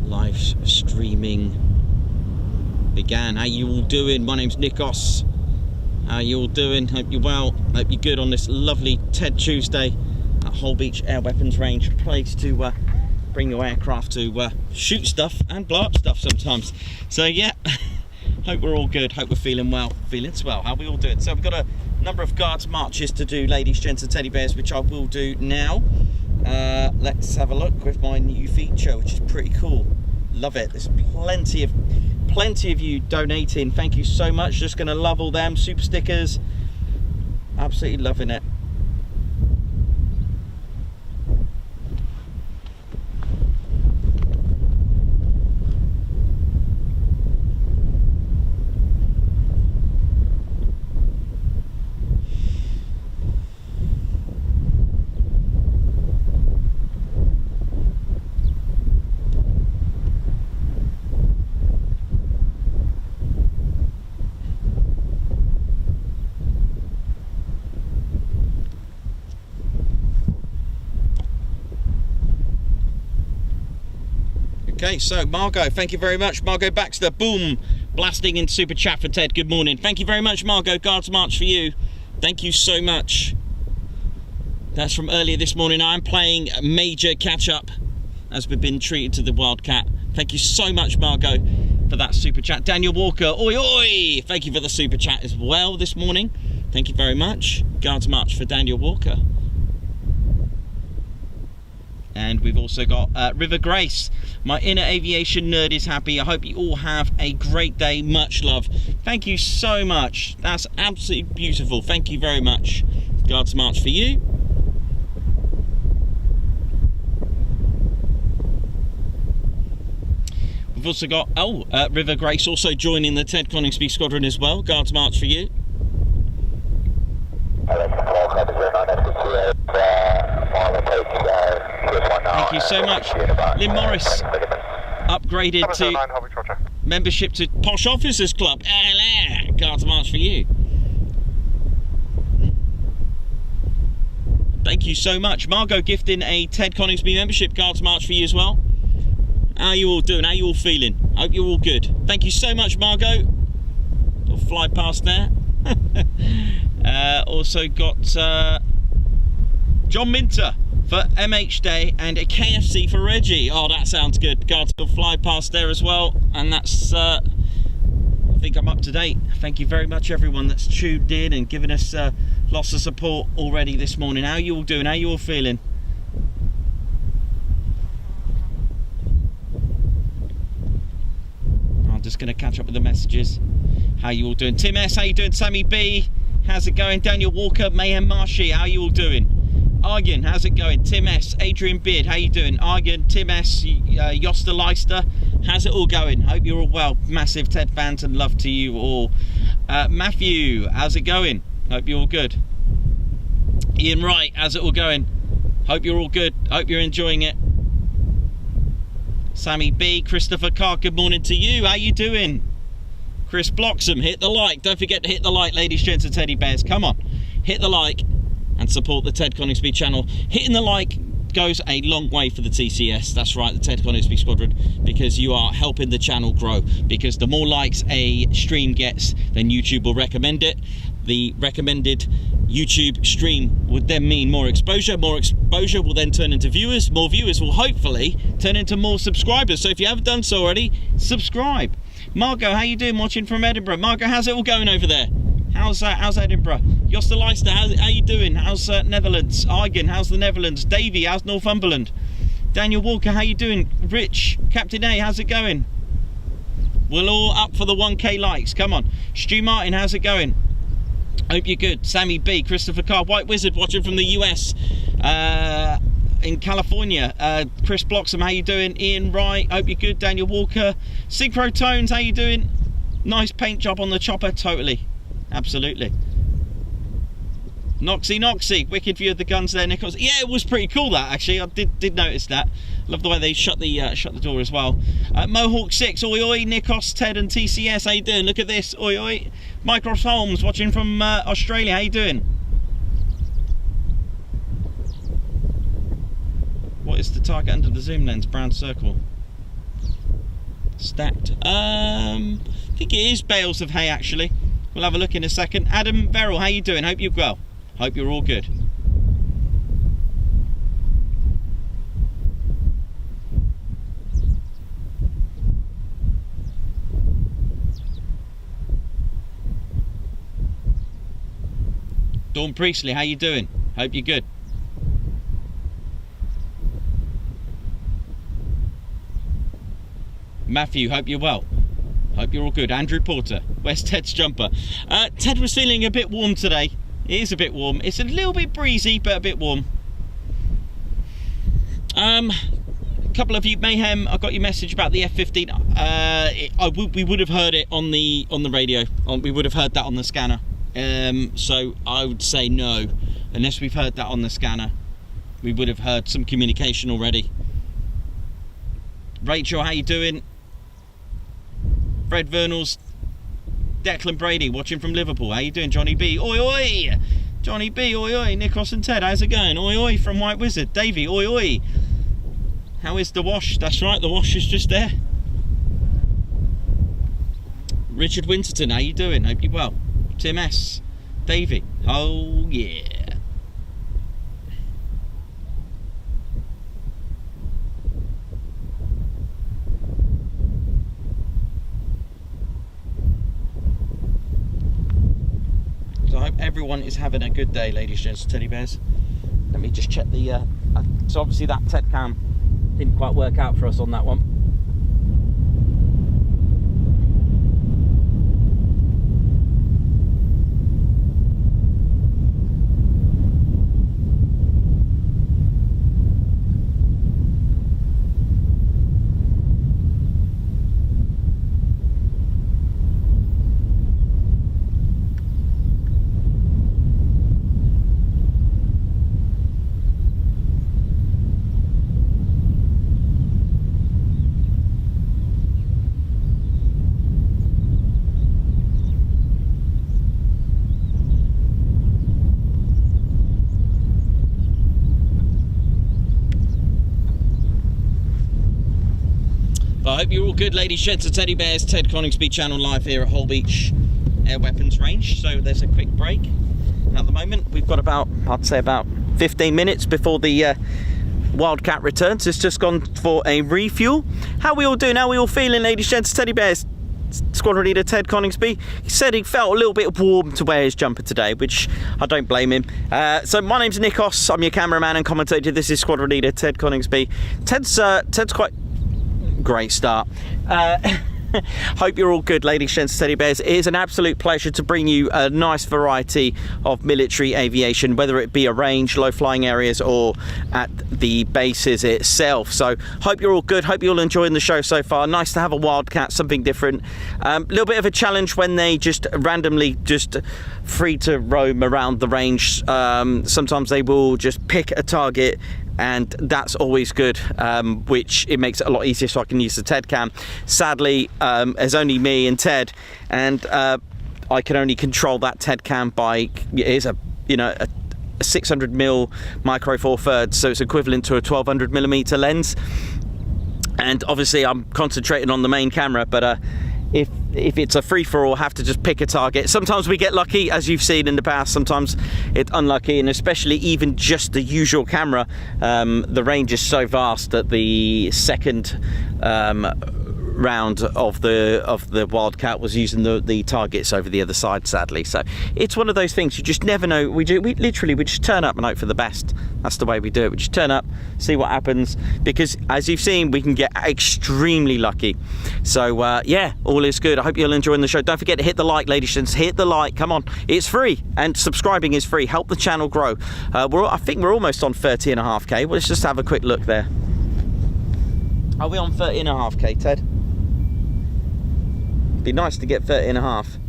live streaming began. How you all doing? My name's Nikos. How you all doing? Hope you're well. Hope you're good on this lovely Ted Tuesday at Holbeach Air Weapons Range. Place to bring your aircraft to shoot stuff and blow up stuff sometimes. So yeah, hope we're all good, hope we're feeling well, feeling swell. How we all doing? So we've got a number of guards marches to do, ladies, gents and teddy bears, which I will do now. Let's have a look with my new feature, which is pretty cool. Love it. There's plenty of you donating. Thank you so much. Just gonna love all them super stickers. Absolutely loving it. Okay, so Margot, thank you very much. Margot Baxter, boom, blasting in super chat for Ted. Good morning. Thank you very much, Margot. Guards March for you. Thank you so much. That's from earlier this morning. I'm playing major catch-up as we've been treated to the Wildcat. Thank you so much, Margot, for that super chat. Daniel Walker, oi, oi. Thank you for the super chat as well this morning. Thank you very much. Guards March for Daniel Walker. And we've also got River Grace. My inner aviation nerd is happy. I hope you all have a great day. Much love. Thank you so much. That's absolutely beautiful. Thank you very much. Guards March for you. We've also got, River Grace also joining the Ted Coningsby Squadron as well. Guards March for you. Thank you so much. Lynn Morris upgraded to membership to Posh Officers Club. Guards March for you. Thank you so much. Margot gifting a Ted Coningsby membership. Guards March for you as well. How are you all doing? How are you all feeling? Hope you're all good. Thank you so much, Margot. I'll fly past there. Also got John Minter for MH Day and a KFC for Reggie. Oh, that sounds good. Guards will fly past there as well. And that's, I think I'm up to date. Thank you very much, everyone that's tuned in and given us lots of support already this morning. How are you all doing? How are you all feeling? I'm just going to catch up with the messages. How you all doing? Tim S, how you doing? Sammy B, how's it going? Daniel Walker, Mayhem Marshy, how you all doing? Argan, how's it going? Tim S, Adrian Beard, how you doing? Argan, Tim S, Yoster Leister, how's it all going? Hope you're all well. Massive Ted fans and love to you all. Matthew, how's it going? Hope you're all good. Ian Wright, how's it all going? Hope you're all good. Hope you're enjoying it. Sammy B, Christopher Carr, good morning to you. How you doing? Chris Bloxham, hit the like. Don't forget to hit the like, ladies, gents and teddy bears. Come on, hit the like and support the Ted Coningsby channel. Hitting the like goes a long way for the TCS. That's right, the Ted Coningsby Squadron, because you are helping the channel grow. Because the more likes a stream gets, then YouTube will recommend it. The recommended YouTube stream would then mean more exposure. More exposure will then turn into viewers. More viewers will hopefully turn into more subscribers. So if you haven't done so already, subscribe. Margot, how you doing? Watching from Edinburgh. Margot, how's it all going over there? How's Edinburgh? Josta Leister, how you doing? How's Netherlands? Argan, how's the Netherlands? Davey, how's Northumberland? Daniel Walker, how you doing? Rich, Captain A, how's it going? We're all up for the 1K likes. Come on. Stu Martin, how's it going? Hope you're good. Sammy B, Christopher Carr, White Wizard watching from the US. In California. Chris Bloxham, how you doing? Ian Wright, hope you're good. Daniel Walker. Synchro Tones, how you doing? Nice paint job on the chopper, totally. Absolutely. Noxy, wicked view of the guns there, Nichols. Yeah, it was pretty cool that actually. I did notice that. Love the way they shut the door as well. Mohawk 6, oi oi, Nikos, Ted and TCS, how you doing? Look at this, oi oi. Mycroft Holmes watching from Australia, how you doing? What is the target under the zoom lens? Brown circle. Stacked. I think it is bales of hay actually. We'll have a look in a second. Adam Verrill, how you doing? Hope you're well. Hope you're all good. Dawn Priestley, how you doing? Hope you're good. Matthew, hope you're well. Hope you're all good. Andrew Porter, where's Ted's jumper? Ted was feeling a bit warm today. It is a bit warm. It's a little bit breezy, but a bit warm. A couple of you, Mayhem, I got your message about the F-15. We would have heard it on the radio. We would have heard that on the scanner. So I would say no, unless we've heard that on the scanner. We would have heard some communication already. Rachel, how you doing? Fred Vernals, Declan Brady, watching from Liverpool. How you doing, Johnny B? Oi, oi! Johnny B, oi, oi. Nikos and Ted, how's it going? Oi, oi, from White Wizard. Davey, oi, oi. How is the wash? That's right, the wash is just there. Richard Winterton, how you doing? Hope you're well. Tim S. Davey, oh yeah. So I hope everyone is having a good day, ladies and gents, teddy bears. Let me just check the so obviously that Ted cam didn't quite work out for us on that one. I hope you're all good, ladies, gents and teddy bears. Ted Coningsby channel live here at Holbeach Air Weapons Range. So there's a quick break at the moment. We've got about, I'd say about 15 minutes before the Wildcat returns. It's just gone for a refuel. How we all doing? How we all feeling, ladies, gents and teddy bears? Squadron leader Ted Coningsby, he said he felt a little bit warm to wear his jumper today, which I don't blame him. So my name's Nikos, I'm your cameraman and commentator. This is Squadron leader Ted Coningsby. Ted's quite great start. Hope you're all good, ladies, gents, teddy bears. It is an absolute pleasure to bring you a nice variety of military aviation, whether it be a range, low flying areas, or at the bases itself. So hope you're all good. Hope you're all enjoying the show so far. Nice to have a Wildcat, something different. A little bit of a challenge when they just randomly just free to roam around the range. Sometimes they will just pick a target, and that's always good, which it makes it a lot easier so I can use the Ted cam. Sadly, there's only me and Ted, and I can only control that Ted cam by, it is a 600mm micro four thirds, so it's equivalent to a 1200mm lens. And obviously I'm concentrating on the main camera, but if it's a free-for-all, have to just pick a target. Sometimes we get lucky, as you've seen in the past. Sometimes it's unlucky, and especially even just the usual camera, the range is so vast that the second round of the Wildcat was using the targets over the other side, sadly. So it's one of those things you just never know. We just turn up and hope for the best. That's the way we do it. We just turn up, see what happens, because as you've seen, we can get extremely lucky. So yeah, all is good. I hope you're enjoying the show. Don't forget to hit the like, ladies and gents. Hit the like, come on, it's free, and subscribing is free. Help the channel grow. I think we're almost on 30.5k. Well, let's just have a quick look there. Are we on 30.5k, Ted? Be nice to get 30.5.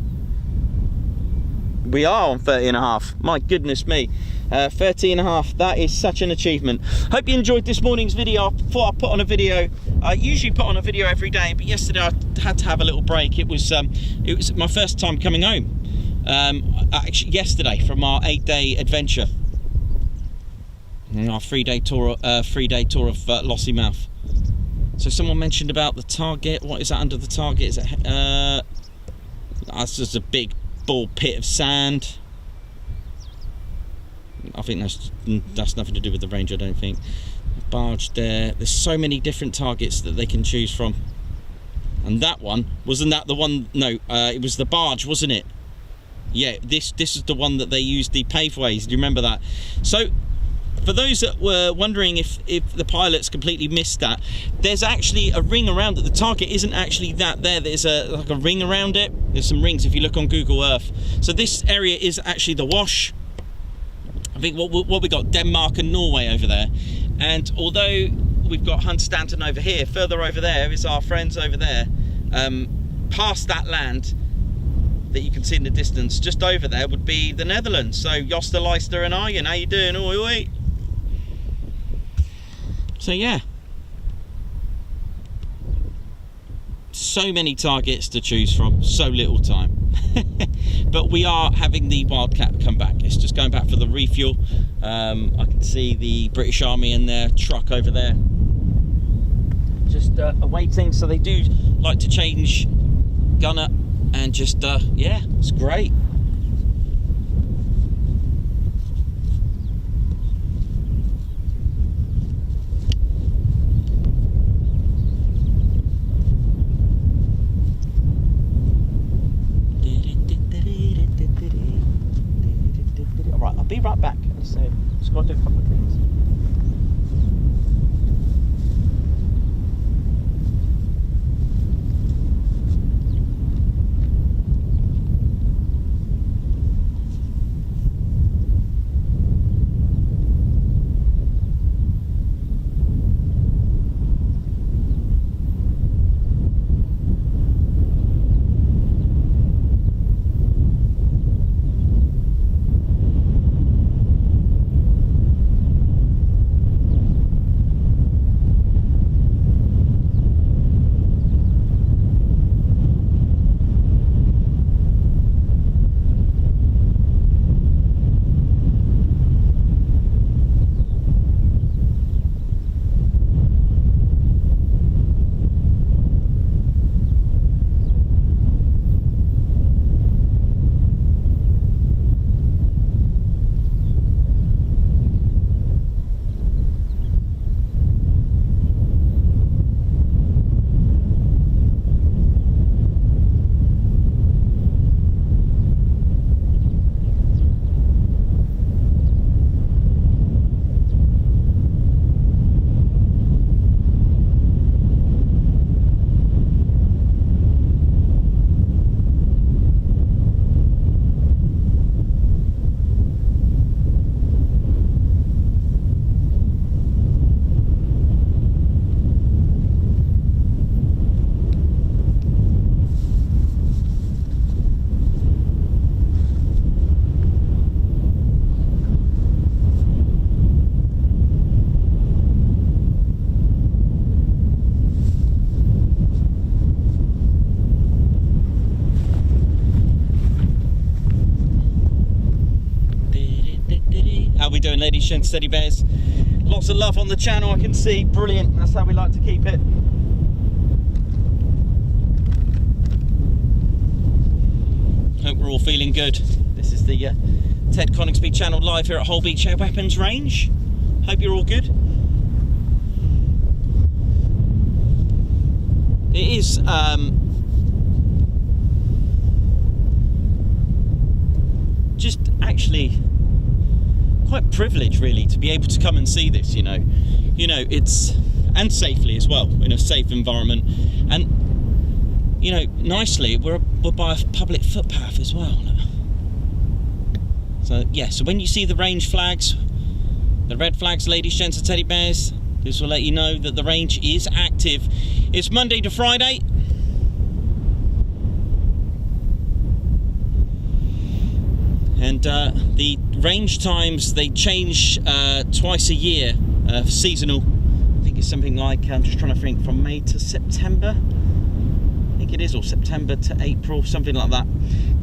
We are on 30.5. My goodness me. 30.5. That is such an achievement. Hope you enjoyed this morning's video. I thought I'd put on a video. I usually put on a video every day, but yesterday I had to have a little break. It was my first time coming home. Actually, yesterday from our 8-day adventure. Our 3-day tour of Lossiemouth. So someone mentioned about the target. What is that under the target? Is it that's just a big ball pit of sand. I think that's nothing to do with the range, I don't think. Barge there. There's so many different targets that they can choose from. And that one, wasn't that the one? No, it was the barge, wasn't it? Yeah, this is the one that they used, the paveways. Do you remember that? So for those that were wondering if the pilots completely missed that, there's actually a ring around it. The target isn't actually that there. There's like a ring around it. There's some rings if you look on Google Earth. So this area is actually the Wash. I think what we got, Denmark and Norway over there. And although we've got Hunstanton over here, further over there is our friends over there. Past that land that you can see in the distance, just over there would be the Netherlands. So Joster, Leicester and Arjen, how you doing? Oi, oi. So yeah, so many targets to choose from, so little time. But we are having the Wildcat come back. It's just going back for the refuel. I can see the British Army in their truck over there, just awaiting. So they do like to change gunner and just yeah, it's great. Alright, I'll be right back. So just got to do a couple of things. How we doing, ladies, gents, teddy bears? Lots of love on the channel, I can see. Brilliant, that's how we like to keep it. Hope we're all feeling good. This is the Ted Coningsby channel live here at Holbeach Air Weapons Range. Hope you're all good. It is just actually quite privileged, really, to be able to come and see this. You know, it's, and safely as well, in a safe environment, and you know, nicely we're by a public footpath as well. So yeah, so when you see the range flags, the red flags, ladies, gents and teddy bears, this will let you know that the range is active. It's Monday to Friday. And the range times, they change twice a year, seasonal. I think it's something like, I'm just trying to think, from May to September. I think it is, or September to April, something like that.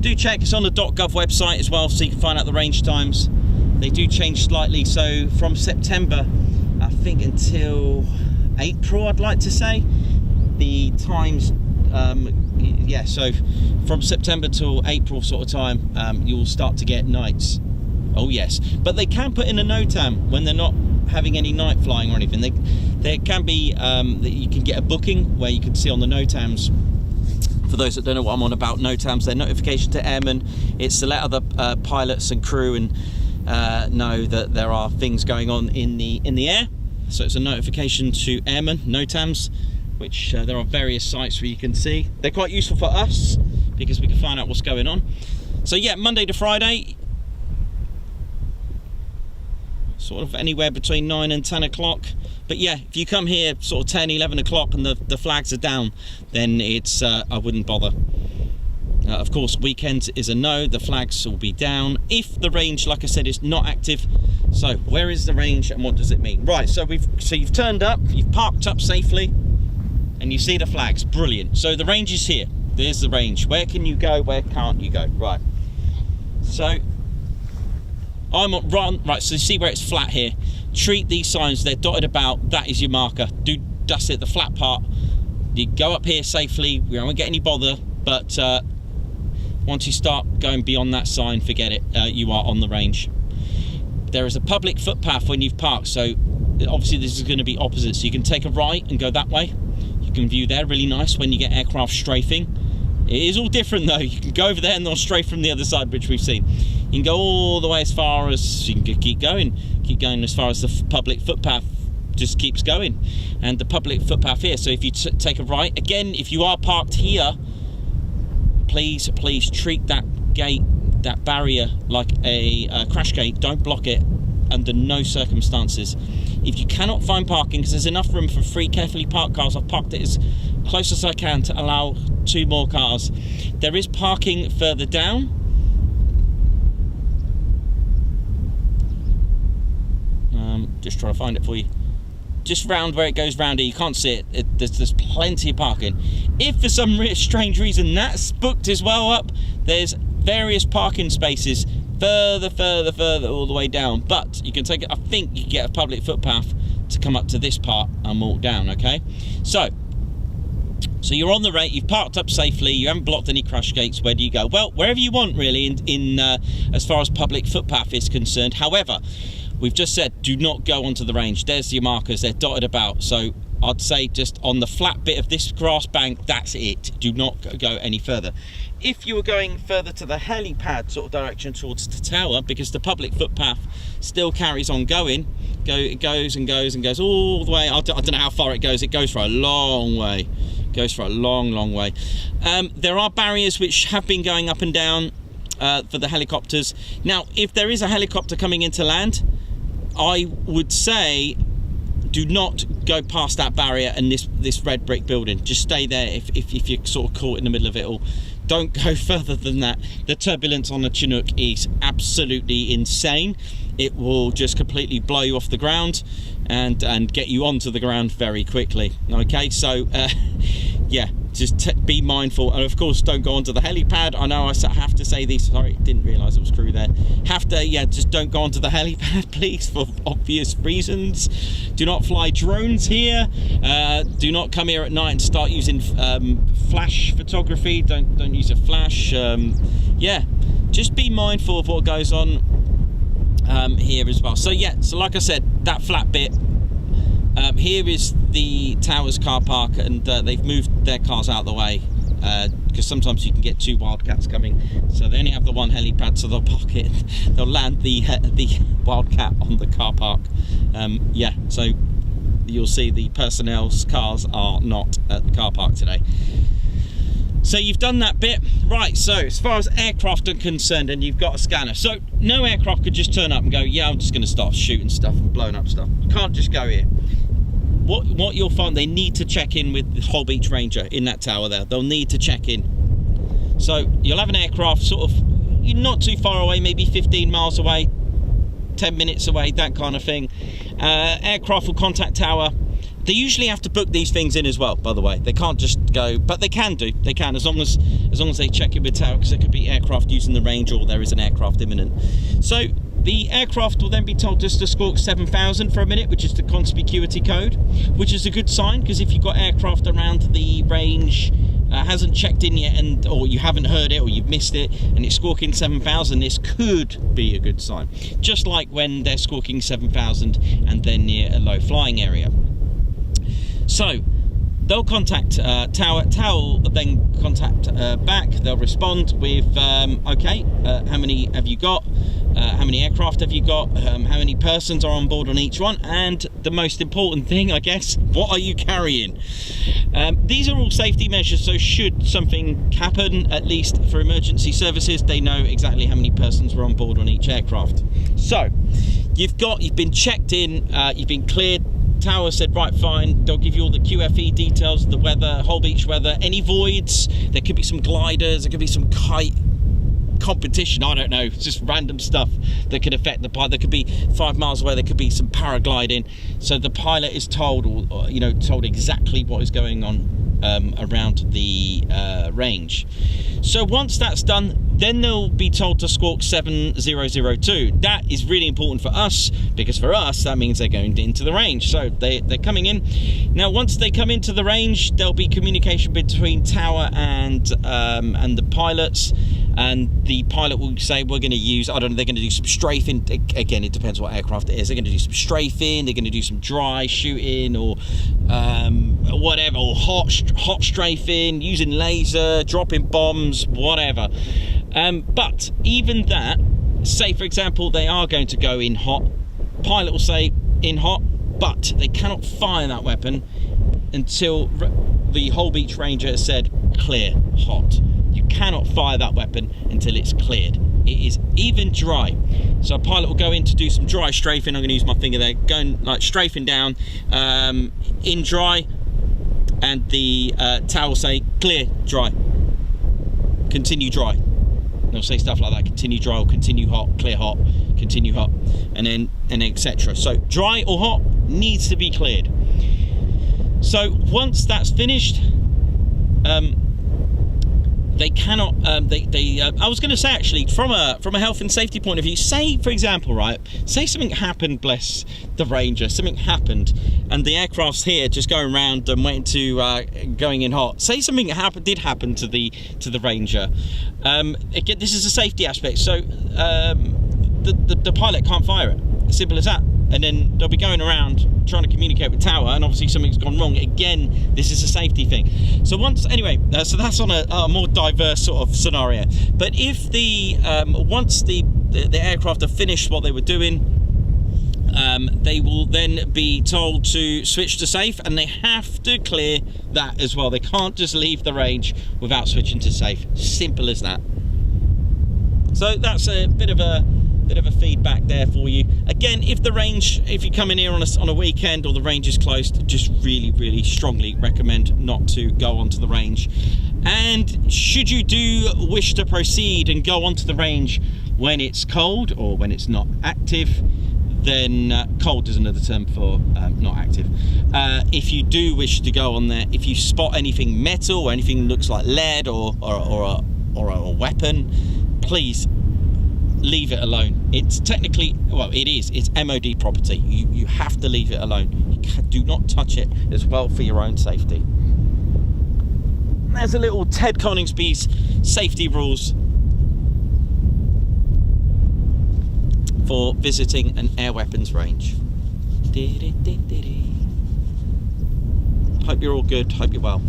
Do check, it's on the .gov website as well, so you can find out the range times. They do change slightly, so from September, I think, until April, I'd like to say, the times, yeah, so from September till April sort of time, you'll start to get nights. Oh yes, but they can put in a NOTAM when they're not having any night flying or anything. There can be that you can get a booking where you can see on the NOTAMs For those that don't know what I'm on about, NOTAMs, they're notification to airmen. It's to let other pilots and crew and know that there are things going on in the air. So it's a notification to airmen, NOTAMs, which there are various sites where you can see. They're quite useful for us because we can find out what's going on. So yeah, Monday to Friday, sort of anywhere between 9 and 10 o'clock. But yeah, if you come here sort of 10, 11 o'clock and the flags are down, then it's I wouldn't bother. Of course, weekends is a no, the flags will be down if the range, like I said, is not active. So where is the range and what does it mean? Right, so you've turned up, you've parked up safely, and you see the flags. Brilliant. So the range is here. There's the range. Where can you go? Where can't you go? Right. So I'm right. So you see where it's flat here. Treat these signs, they're dotted about, that is your marker. That's it, the flat part. You go up here safely, we won't get any bother, but once you start going beyond that sign, forget it, you are on the range. There is a public footpath when you've parked, so obviously this is going to be opposite, so you can take a right and go that way. You can view there, really nice when you get aircraft strafing. It is all different though, you can go over there and they'll strafe from the other side, which we've seen. You can go all the way as far as, you can keep going as far as the public footpath just keeps going. And the public footpath here, so if you take a right, again, if you are parked here, please treat that gate, that barrier, like a crash gate. Don't block it under no circumstances. If you cannot find parking, because there's enough room for 3 carefully parked cars, I've parked it as close as I can to allow 2 more cars. There is parking further down. Just trying to find it for you. Just round where it goes round here, you can't see it. There's plenty of parking. If for some strange reason that's booked as well up, there's various parking spaces further all the way down. But you can take it, I think you can get a public footpath to come up to this part and walk down, okay? So you're on the rate, you've parked up safely, you haven't blocked any crash gates. Where do you go? Well, wherever you want really in as far as public footpath is concerned. However, we've just said do not go onto the range. There's your markers, they're dotted about. So I'd say just on the flat bit of this grass bank, that's it. Do not go any further. If you were going further to the helipad sort of direction towards the tower, because the public footpath still carries on going, it goes and goes and goes all the way. I don't know how far it goes for a long way. It goes for a long way. There are barriers which have been going up and down for the helicopters. Now, if there is a helicopter coming into land, I would say do not go past that barrier and this red brick building. Just stay there if you're sort of caught in the middle of it all. Don't go further than that. The turbulence on the Chinook is absolutely insane. It will just completely blow you off the ground and get you onto the ground very quickly. Okay, so yeah, just be mindful, and of course don't go onto the helipad. I know I have to say these, sorry, didn't realise it was crew there. Just don't go onto the helipad, please, for obvious reasons. Do not fly drones here. Do not come here at night and start using flash photography. Don't use a flash. Yeah, just be mindful of what goes on here as well. So yeah, so like I said, that flat bit, here is the tower's car park, and they've moved their cars out of the way because sometimes you can get 2 Wildcats coming, so they only have the 1 helipad, so they'll park it, they'll land the Wildcat on the car park. Yeah, so you'll see the personnel's cars are not at the car park today. So you've done that bit. Right, so as far as aircraft are concerned, and you've got a scanner, so no aircraft could just turn up and go, yeah, I'm just going to start shooting stuff and blowing up stuff. You can't just go here. What you'll find, they need to check in with the Holbeach Ranger in that tower there. They'll need to check in. So you'll have an aircraft sort of, you're not too far away, maybe 15 miles away, 10 minutes away, that kind of thing. Aircraft will contact tower. They usually have to book these things in as well, by the way. They can't just go, but they can do. They can, as long as they check in with tower, because there could be aircraft using the range, or there is an aircraft imminent. So the aircraft will then be told just to squawk 7000 for a minute, which is the conspicuity code, which is a good sign, because if you've got aircraft around the range, hasn't checked in yet, or you haven't heard it, or you've missed it, and it's squawking 7000, this could be a good sign. Just like when they're squawking 7000 and they're near a low flying area. So they'll contact tower will then contact back, they'll respond with okay, how many have you got, how many aircraft have you got, how many persons are on board on each one, and the most important thing, I guess, what are you carrying? These are all safety measures, so should something happen, at least for emergency services, they know exactly how many persons were on board on each aircraft. So you've been checked in, you've been cleared. Tower said right, fine, they'll give you all the QFE details, the weather, Holbeach weather, any voids, there could be some gliders, there could be some kite competition, I don't know, it's just random stuff that could affect the pilot. There could be 5 miles away, there could be some paragliding, so the pilot is told, or you know, told exactly what is going on around the range. So once that's done, then they'll be told to squawk 7002. That is really important for us, because for us that means they're going into the range. So they're coming in. Now once they come into the range, there'll be communication between tower and the pilots, and the pilot will say, we're going to use, I don't know, they're going to do some strafing. Again, it depends what aircraft it is. They're going to do some strafing, they're going to do some dry shooting, or whatever, or hot strafing, using laser, dropping bombs, whatever. But even that, say for example they are going to go in hot, pilot will say in hot, but they cannot fire that weapon until the Holbeach Ranger has said clear hot. You cannot fire that weapon until it's cleared. It is even dry. So a pilot will go in to do some dry strafing. I'm going to use my finger there, going like strafing down in dry, and the tower will say clear dry, continue dry. They'll say stuff like that: continue dry, or continue hot, clear hot, continue hot, and then etc. So dry or hot needs to be cleared. So once that's finished, they cannot. I was going to say, actually, from a health and safety point of view, say for example, right? Say something happened, bless the Ranger. Something happened, and the aircraft's here, just going around and waiting to going in hot. Say something did happen to the Ranger. Again, this is a safety aspect. So the pilot can't fire it. Simple as that. And then they'll be going around trying to communicate with tower, and obviously something's gone wrong. Again, this is a safety thing. So anyway, so that's on a more diverse sort of scenario. But if once the aircraft have finished what they were doing, they will then be told to switch to safe, and they have to clear that as well. They can't just leave the range without switching to safe. Simple as that. So that's a bit of a feedback there for you. Again, if you come in here on a weekend, or the range is closed, just really strongly recommend not to go onto the range. And should you do wish to proceed and go onto the range when it's cold, or when it's not active, then cold is another term for not active. If you do wish to go on there, if you spot anything metal or anything that looks like lead or a weapon, please leave it alone. It's technically, well, it's MOD property. You have to leave it alone. Do not touch it, as well, for your own safety. There's a little Ted Coningsby's safety rules for visiting an air weapons range. Hope you're all good, hope you're well.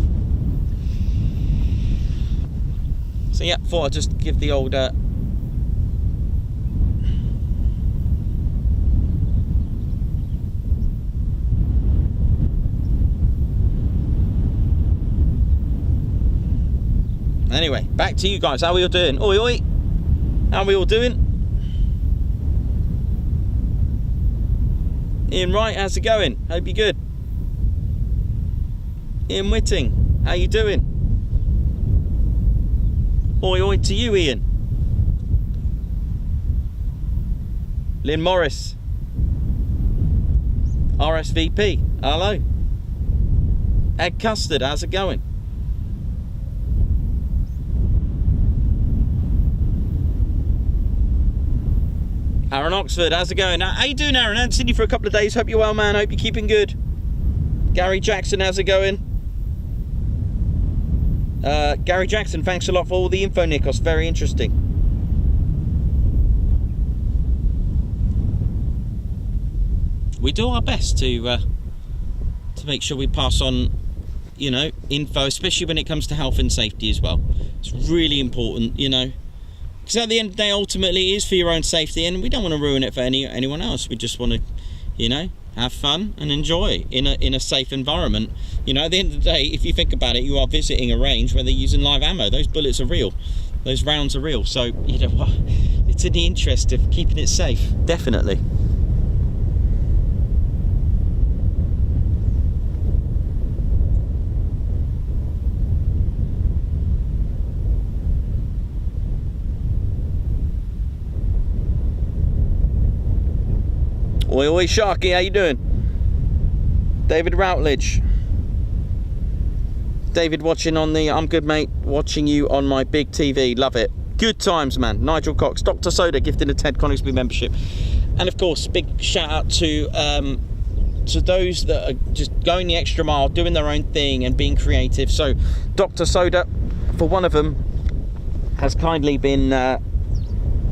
So yeah, thought I'd just give the old anyway, back to you guys. How are we all doing? Oi oi! How are we all doing? Ian Wright, how's it going? Hope you're good. Ian Whitting, how you doing? Oi oi to you, Ian. Lynn Morris, RSVP, hello. Ed Custard, how's it going? Aaron Oxford, how's it going? How you doing, Aaron? I haven't seen you for a couple of days. Hope you're well, man. Hope you're keeping good. Gary Jackson, how's it going? Gary Jackson, thanks a lot for all the info, Nikos. Very interesting. We do our best to make sure we pass on you know, info, especially when it comes to health and safety as well. It's really important, you know, because at the end of the day, ultimately, it is for your own safety, and we don't want to ruin it for anyone else. We just want to, you know, have fun and enjoy in a safe environment. You know, at the end of the day, if you think about it, you are visiting a range where they're using live ammo. Those bullets are real. Those rounds are real. So, you know what? It's in the interest of keeping it safe. Definitely. Oi, oi, Sharky, how you doing? David Routledge. David watching on the, I'm good mate, watching you on my big TV, love it. Good times, man. Nigel Cox, Dr. Soda gifting a Ted Coningsby membership. And of course, big shout out to those that are just going the extra mile, doing their own thing and being creative. So Dr. Soda, for one of them, has kindly been,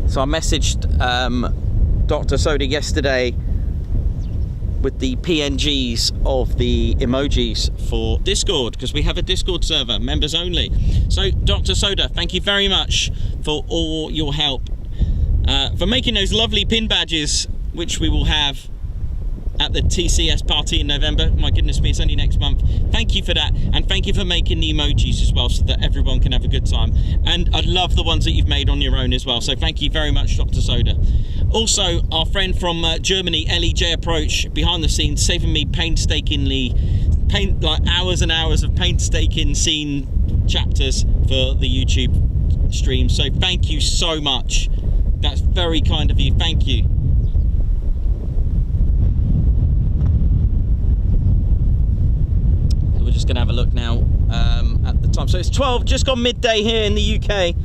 so I messaged Dr. Soda yesterday with the PNGs of the emojis for Discord, because we have a Discord server, members only. So Dr. Soda, thank you very much for all your help, for making those lovely pin badges, which we will have at the TCS party in November. My goodness me, it's only next month. Thank you for that, and thank you for making the emojis as well, so that everyone can have a good time. And I love the ones that you've made on your own as well, so thank you very much, Dr. Soda. Also, our friend from Germany, LEJ Approach, behind the scenes, saving me painstakingly, like hours and hours of painstaking scene chapters for the YouTube stream. So thank you so much. That's very kind of you. Thank you. We're just going to have a look now at the time. So it's 12, just gone midday here in the UK.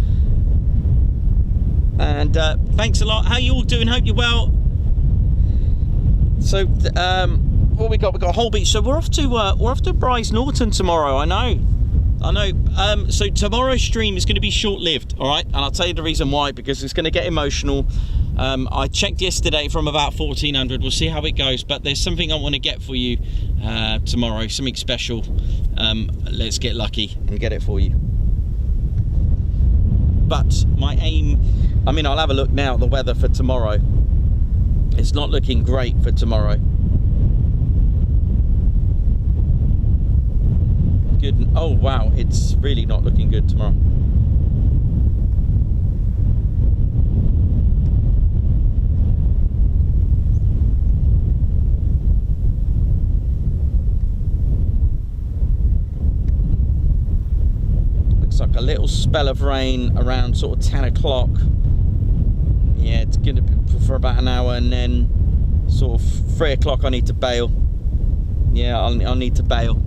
And thanks a lot. How you all doing? Hope you're well. So what we got? We got Holbeach. So we're off to Bryce Norton tomorrow. I know. So tomorrow's stream is going to be short-lived. All right, and I'll tell you the reason why, because it's going to get emotional. I checked yesterday from about 1400. We'll see how it goes. But there's something I want to get for you tomorrow. Something special. Let's get lucky and get it for you. But my aim, I mean, I'll have a look now at the weather for tomorrow. It's not looking great for tomorrow. Good. Oh wow, it's really not looking good tomorrow. Like a little spell of rain around sort of 10 o'clock. Yeah, it's going to be for about an hour, and then sort of 3 o'clock I need to bail. Yeah, I'll need to bail.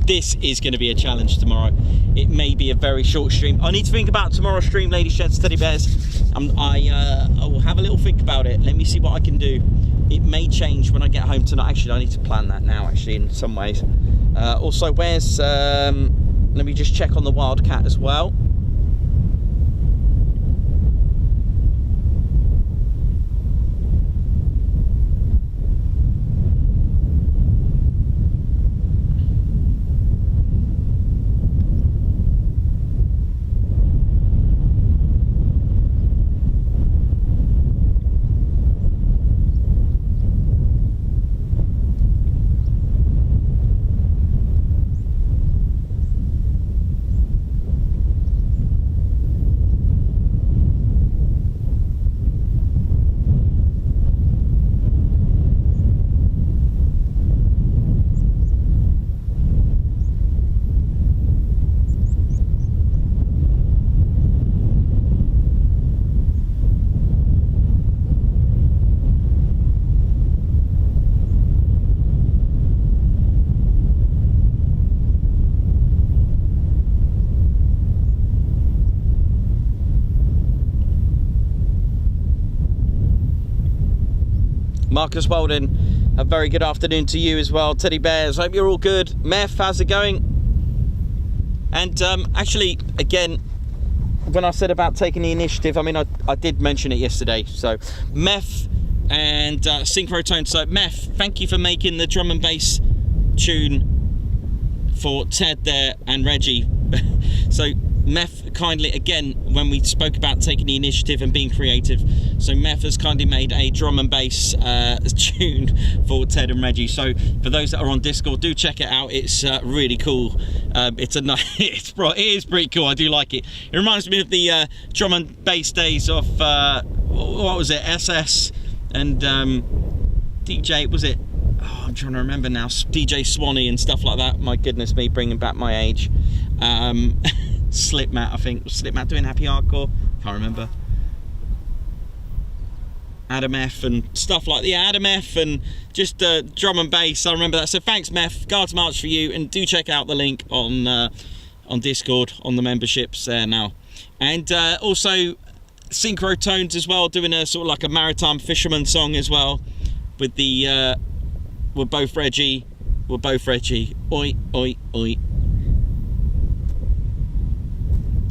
This is going to be a challenge tomorrow. It may be a very short stream. I need to think about tomorrow's stream, ladies, gents, teddy bears. I will have a little think about it. Let me see what I can do. It may change when I get home tonight. Actually, I need to plan that now, actually, in some ways. Also, where's... let me just check on the Wildcat as well. Marcus Walden, a very good afternoon to you as well. Teddy bears, hope you're all good. Meth, how's it going? And actually, again, when I said about taking the initiative, I mean, I did mention it yesterday. So Meth and Synchrotone. So Meth, thank you for making the drum and bass tune for Ted there and Reggie. So Meth kindly, again, when we spoke about taking the initiative and being creative, so Meth has kindly made a drum and bass tune for Ted and Reggie. So for those that are on Discord, do check it out. It's really cool. It is pretty cool. I do like it. It reminds me of the drum and bass days of what was it, SS and DJ, was it? Oh, I'm trying to remember now. DJ Swanee and stuff like that. My goodness me, bringing back my age. Slipmat, I think. Was Slipmat doing Happy Hardcore? Can't remember. Adam F and stuff like the Adam F and just drum and bass. I remember that. So thanks, Meth. Guards March for you, and do check out the link on Discord on the memberships there now. And also Synchro Tones as well, doing a sort of like a maritime fisherman song as well with the we're both Reggie. Oi, oi, oi.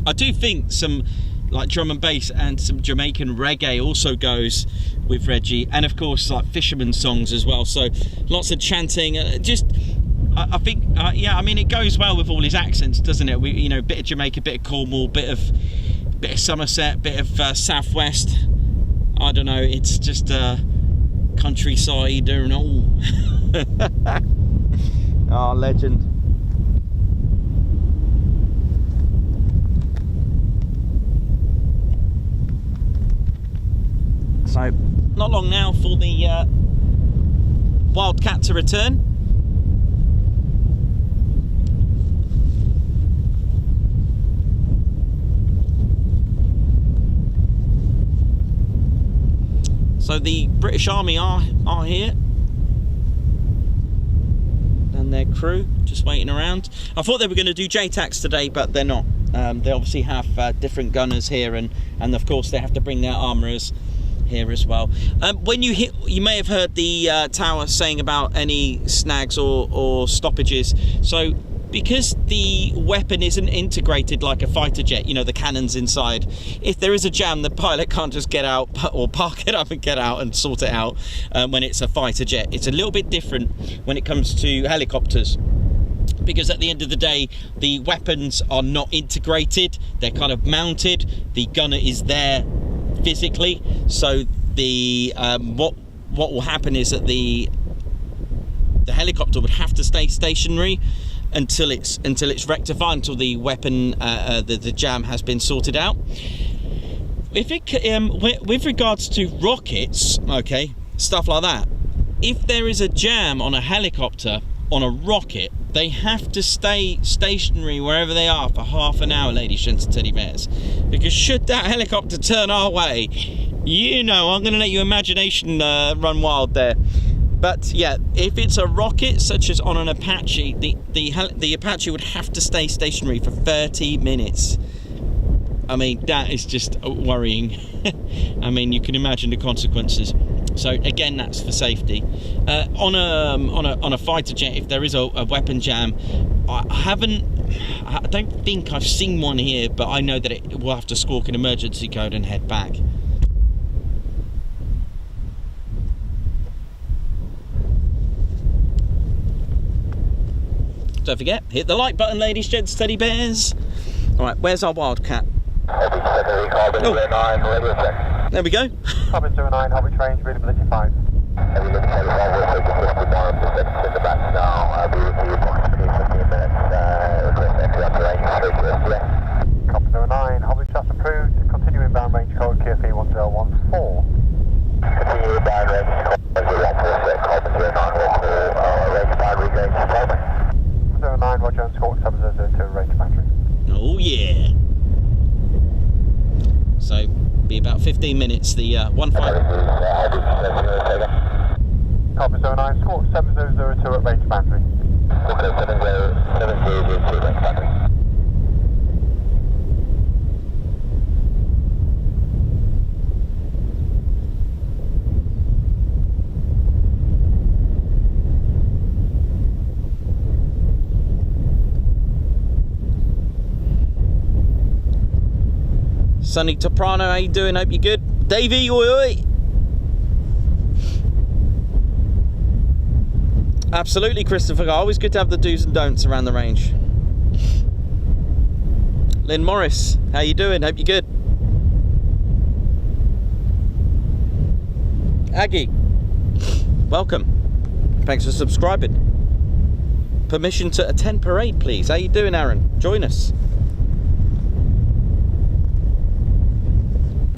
I do think some like drum and bass and some Jamaican reggae also goes with Reggie, and of course like fisherman songs as well. So lots of chanting. I think yeah, I mean it goes well with all his accents, doesn't it? We, bit of Jamaica, bit of Cornwall, bit of Somerset, bit of Southwest. I don't know. It's just countryside and all. Oh, legend. So, not long now for the Wildcat to return. So the British Army are here. And their crew, just waiting around. I thought they were going to do JTACs today, but they're not. They obviously have different gunners here, and of course they have to bring their armourers here as well. When you hit, you may have heard the tower saying about any snags or stoppages. So because the weapon isn't integrated like a fighter jet, the cannons inside, if there is a jam, the pilot can't just get out or park it up and get out and sort it out when it's a fighter jet. It's a little bit different when it comes to helicopters, because at the end of the day the weapons are not integrated, they're kind of mounted, the gunner is there physically, so the what will happen is that the helicopter would have to stay stationary until it's rectified, until the weapon the jam has been sorted out. If it with regards to rockets, okay, stuff like that, if there is a jam on a helicopter, on a rocket, they have to stay stationary wherever they are for half an hour, ladies and teddy bears, because should that helicopter turn our way, I'm going to let your imagination run wild there. But yeah, if it's a rocket such as on an Apache, the Apache would have to stay stationary for 30 minutes. I mean, that is just worrying. I mean, you can imagine the consequences. So again, that's for safety. On a fighter jet, if there is a weapon jam, I don't think I've seen one here, but I know that it will have to squawk an emergency code and head back. Don't forget, hit the like button, ladies, gents, teddy bears. All right, where's our Wildcat? Oh. There we go. Carbon 09, Holbeach range, readability 5. Heavy lift headed onward, take the 51 in the back now. I'll be with you approximately 15 minutes. Request entry up to range, straight to us left. Carbon 09, Holbeach that's approved. Continue inbound range code QFE 1014. Continue inbound range code 1014, Carbon 09 will call range boundary going to Holbeach. 09, Roger, and Squawk 7002, range battery. Oh yeah. So be about 15 minutes. The 15. Carbon 09, Squawk 7002 at range battery. Wokka 7002 range battery. Sonny Toprano, how you doing? Hope you're good. Davey, oi oi. Absolutely, Christopher. Always good to have the do's and don'ts around the range. Lynn Morris, how you doing? Hope you're good. Aggie, welcome. Thanks for subscribing. Permission to attend parade, please. How you doing, Aaron? Join us.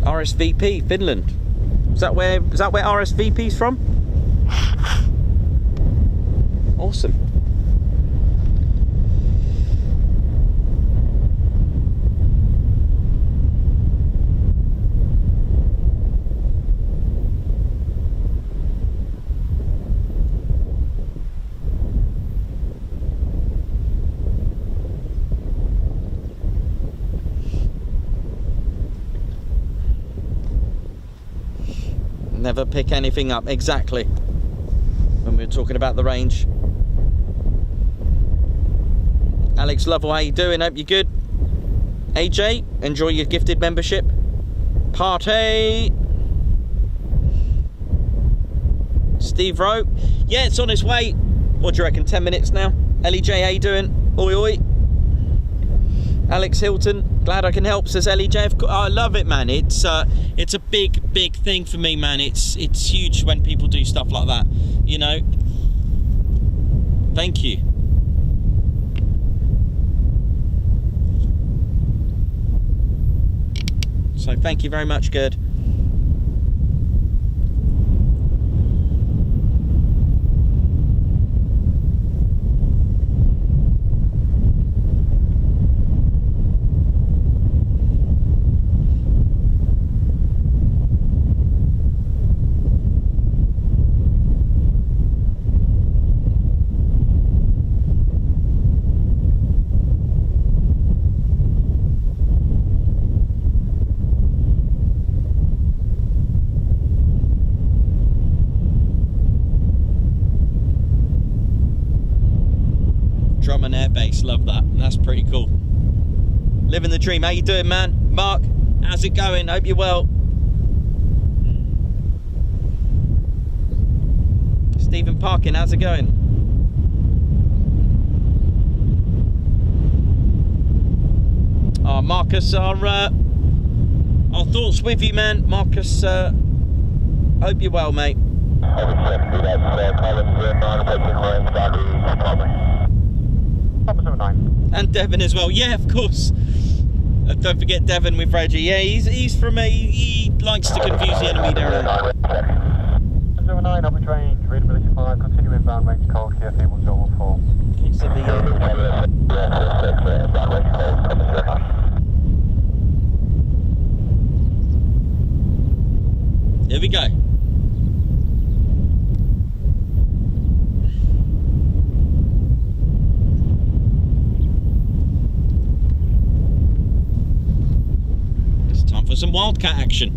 RSVP, Finland. Is that where RSVP's from? Awesome. Never pick anything up, exactly, when we were talking about the range. Alex Lovell, how you doing? Hope you're good. AJ, enjoy your gifted membership. Party. Steve Rowe, yeah, it's on its way. What do you reckon, 10 minutes now? Ellie J, how you doing? Oi oi. Alex Hilton, glad I can help, says Ellie J. I love it, man. It's a big thing for me, man. It's huge when people do stuff like that, you know. Thank you. So thank you very much, Gerd. Drummond Air Base, love that. That's pretty cool. Living the dream. How you doing, man? Mark, how's it going? Hope you're well. Stephen Parkin, how's it going? Oh, Marcus, our thoughts with you, man. Marcus, hope you're well, mate. And Devon as well, yeah, of course. Don't forget Devon with Reggie. Yeah, he's from he likes to confuse the enemy down there. 09, upper range, readability 5, continue inbound range cold, KFA 1014. Okay, so here we go. For some Wildcat action.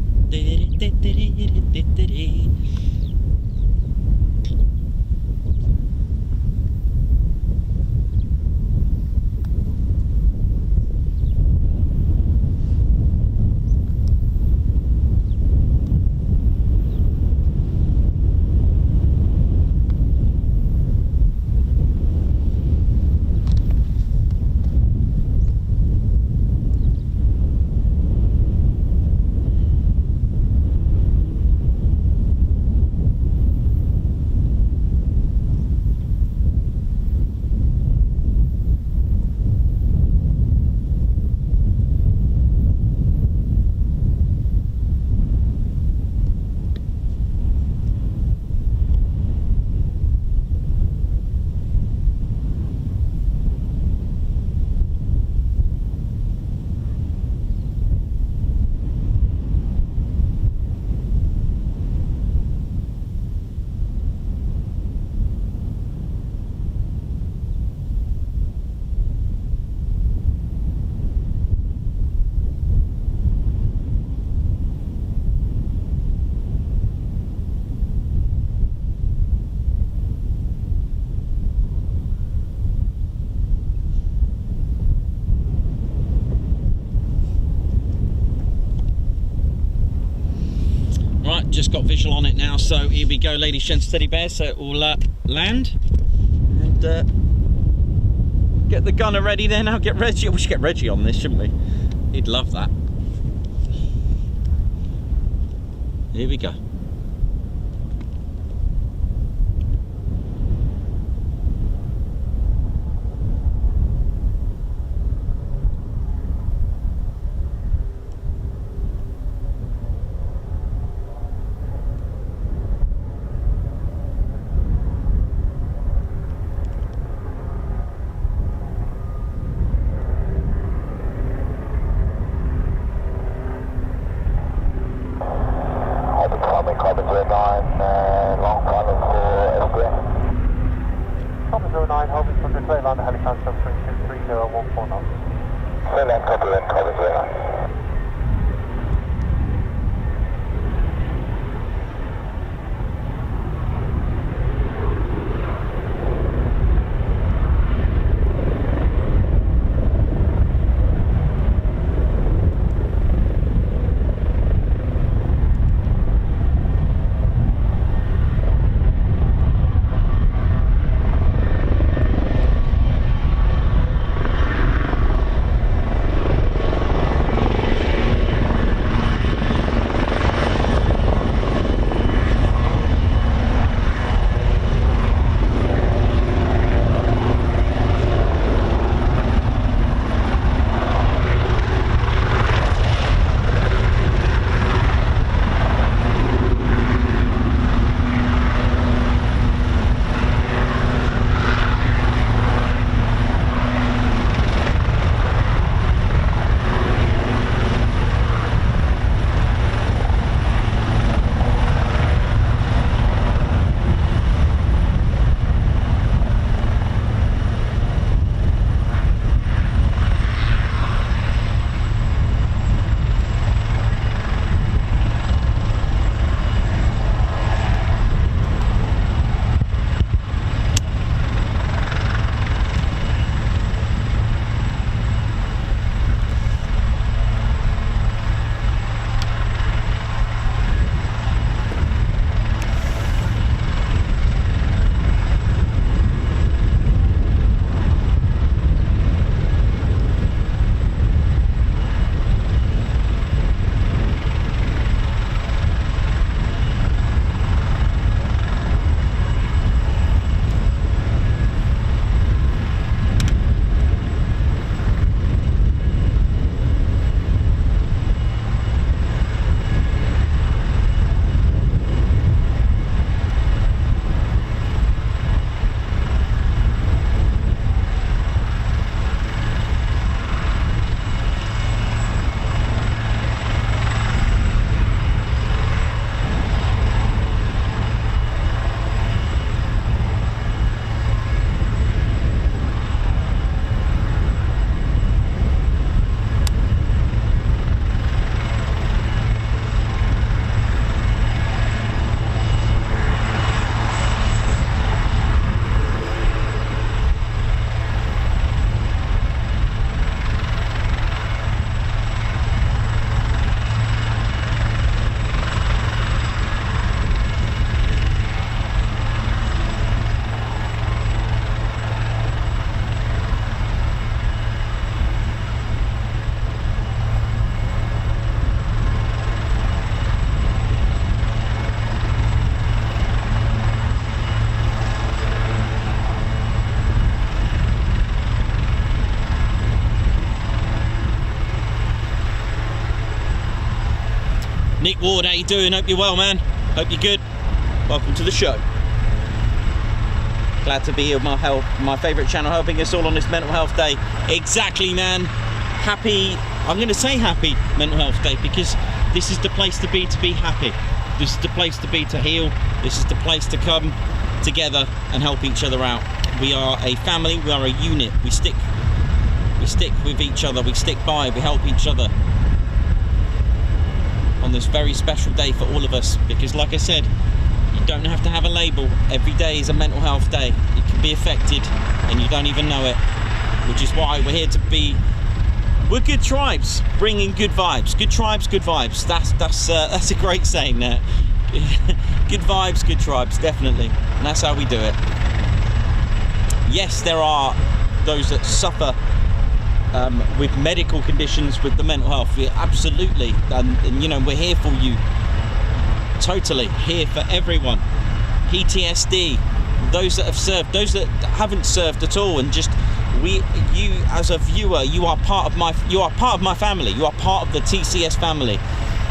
Just got visual on it now, so here we go, ladies, gents, teddy bears. So it will land. get the gunner ready there now. Get Reggie. We should get Reggie on this, shouldn't we? He'd love that. Here we go. Carbon 09, long climbing for SDA. Carbon 09, Holbeach on the clear line, the helipad 7323014 knots. Clear line, carbon 09. Nick Ward, how you doing? Hope you're well, man. Hope you're good. Welcome to the show. Glad to be here with my favourite channel, helping us all on this mental health day. Exactly, man. Happy, I'm going to say happy mental health day, because this is the place to be happy. This is the place to be to heal. This is the place to come together and help each other out. We are a family, we are a unit. We stick with each other, we stick by, we help each other on this very special day for all of us, because like I said, you don't have to have a label. Every day is a mental health day. You can be affected and you don't even know it, which is why we're here to be. We're good tribes, bringing good vibes. Good tribes, good vibes. That's a great saying there. Good vibes, good tribes, definitely. And that's how we do it. Yes, there are those that suffer with medical conditions with the mental health. Yeah, absolutely, and you know, we're here for you. Totally here for everyone. PTSD, those that have served, those that haven't served at all, and just you as a viewer, you are part of my family. You are part of the TCS family.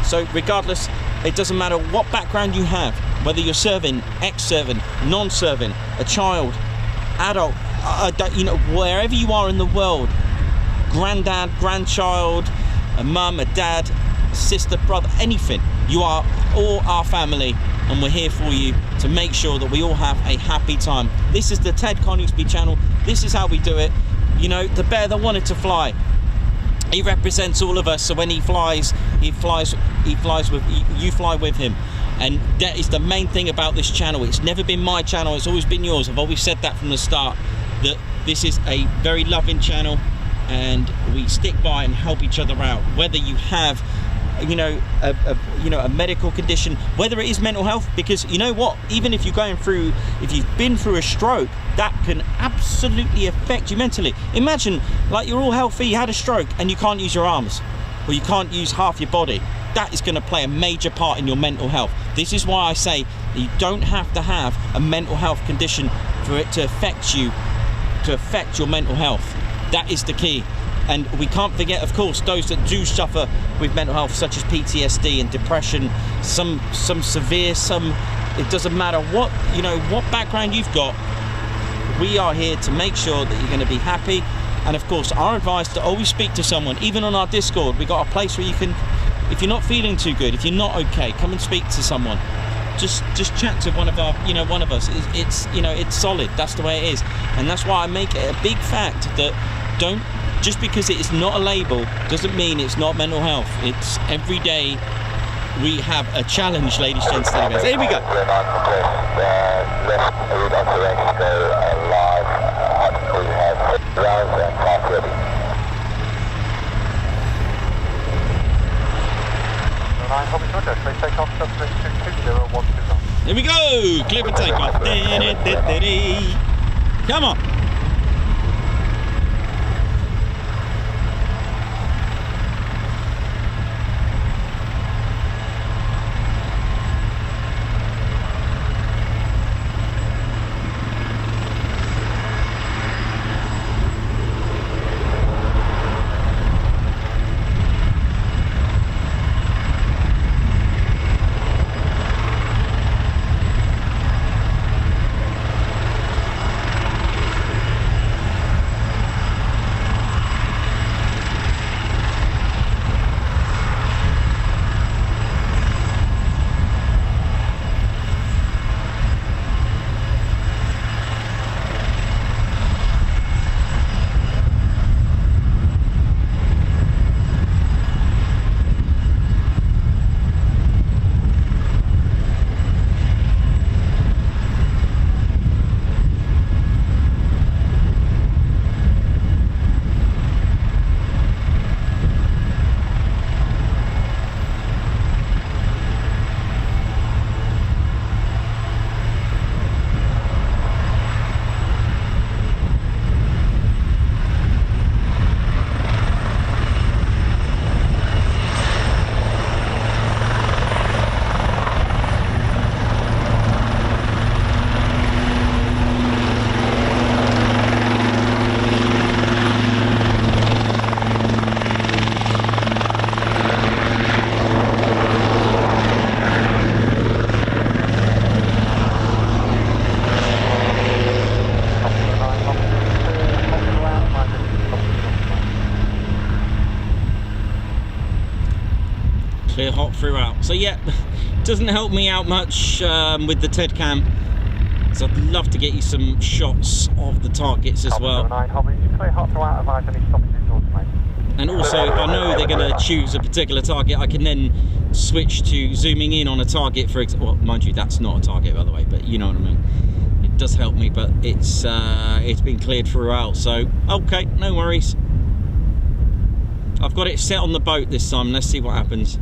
So regardless, it doesn't matter what background you have, whether you're serving, ex-serving, non-serving, a child, adult, you know, wherever you are in the world, granddad, grandchild, a mum, a dad, sister, brother, anything, you are all our family, and we're here for you to make sure that we all have a happy time. This is the Ted Coningsby channel. This is how we do it. You know, the bear that wanted to fly, he represents all of us. So when he flies with you, fly with him. And that is the main thing about this channel. It's never been my channel, it's always been yours. I've always said that from the start, that this is a very loving channel, and we stick by and help each other out. Whether you have, you know, a medical condition, whether it is mental health, because you know what, even if you've been through a stroke, that can absolutely affect you mentally. Imagine, like, you're all healthy, you had a stroke and you can't use your arms, or you can't use half your body. That is going to play a major part in your mental health. This is why I say you don't have to have a mental health condition for it to affect you, to affect your mental health. That is the key. And we can't forget, of course, those that do suffer with mental health, such as PTSD and depression, some severe, some, it doesn't matter what, you know, what background you've got. We are here to make sure that you're going to be happy. And of course, our advice to always speak to someone. Even on our Discord, we got a place where you can, if you're not feeling too good, if you're not okay, come and speak to someone. Just chat to one of our, you know, one of us. It's you know, it's solid. That's the way it is. And that's why I make it a big fact that don't, just because it is not a label doesn't mean it's not mental health. It's every day we have a challenge, ladies and gentlemen. Here we go. Here we go, clear for takeoff. Come on. Clear hot throughout. So yeah, doesn't help me out much with the Ted Cam. So I'd love to get you some shots of the targets as well. And also, if I know they're going to choose a particular target, I can then switch to zooming in on a target. For example, well, mind you, that's not a target, by the way, but you know what I mean. It does help me, but it's been cleared throughout. So okay, no worries. I've got it set on the boat this time. Let's see what happens.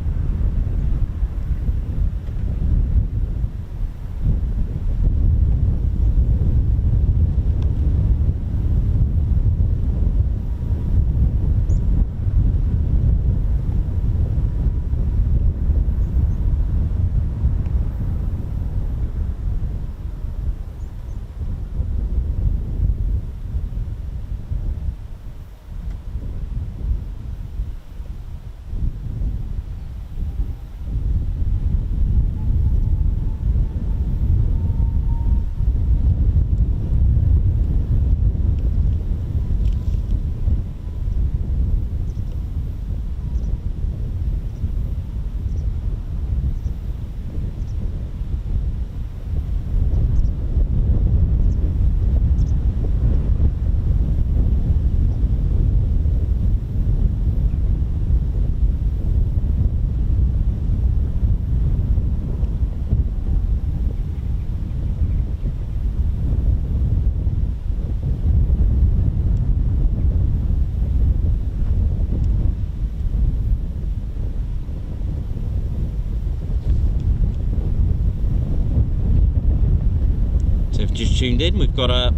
you've just tuned in, we've got a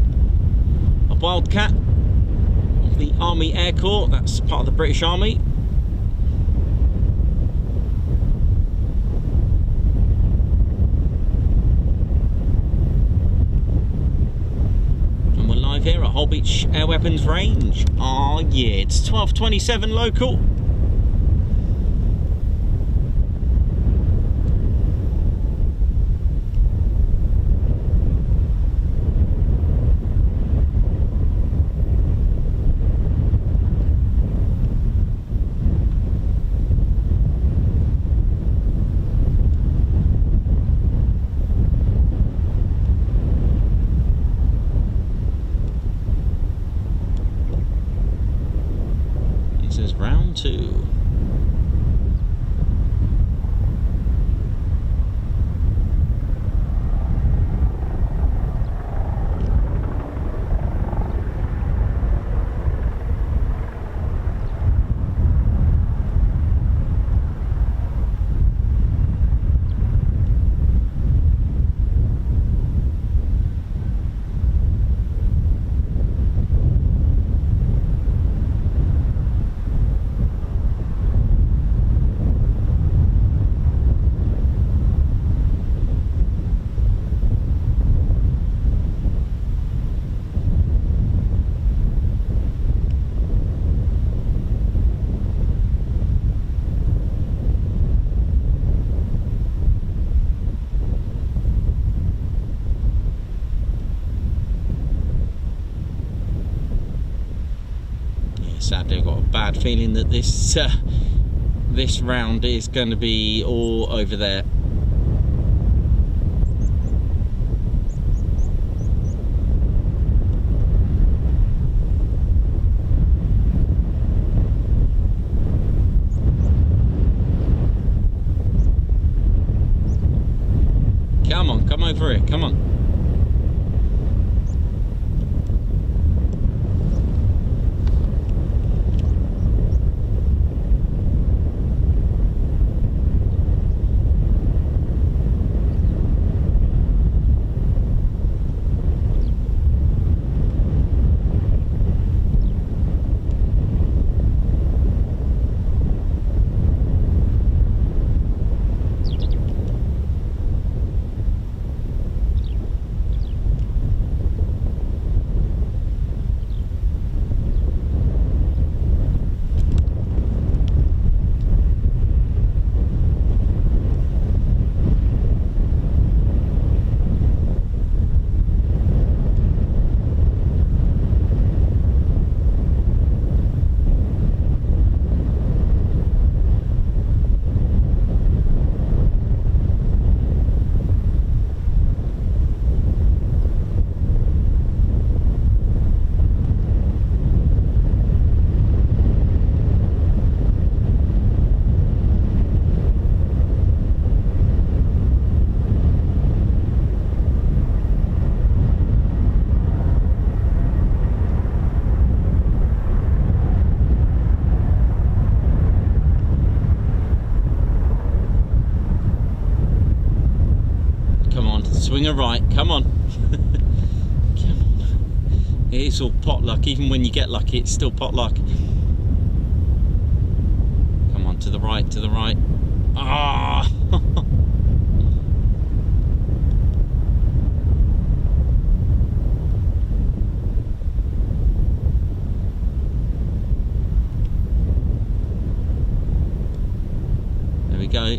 Wildcat of the Army Air Corps. That's part of the British Army. And we're live here at Holbeach Air Weapons Range. Oh yeah, it's 12:27 local. Round 2. Sadly, I've got a bad feeling that this round is going to be all over there. Come on, come over here, come on. Swing a right, come on. Come on. It's all pot luck, even when you get lucky, it's still pot luck. Come on, to the right, to the right. Ah! There we go.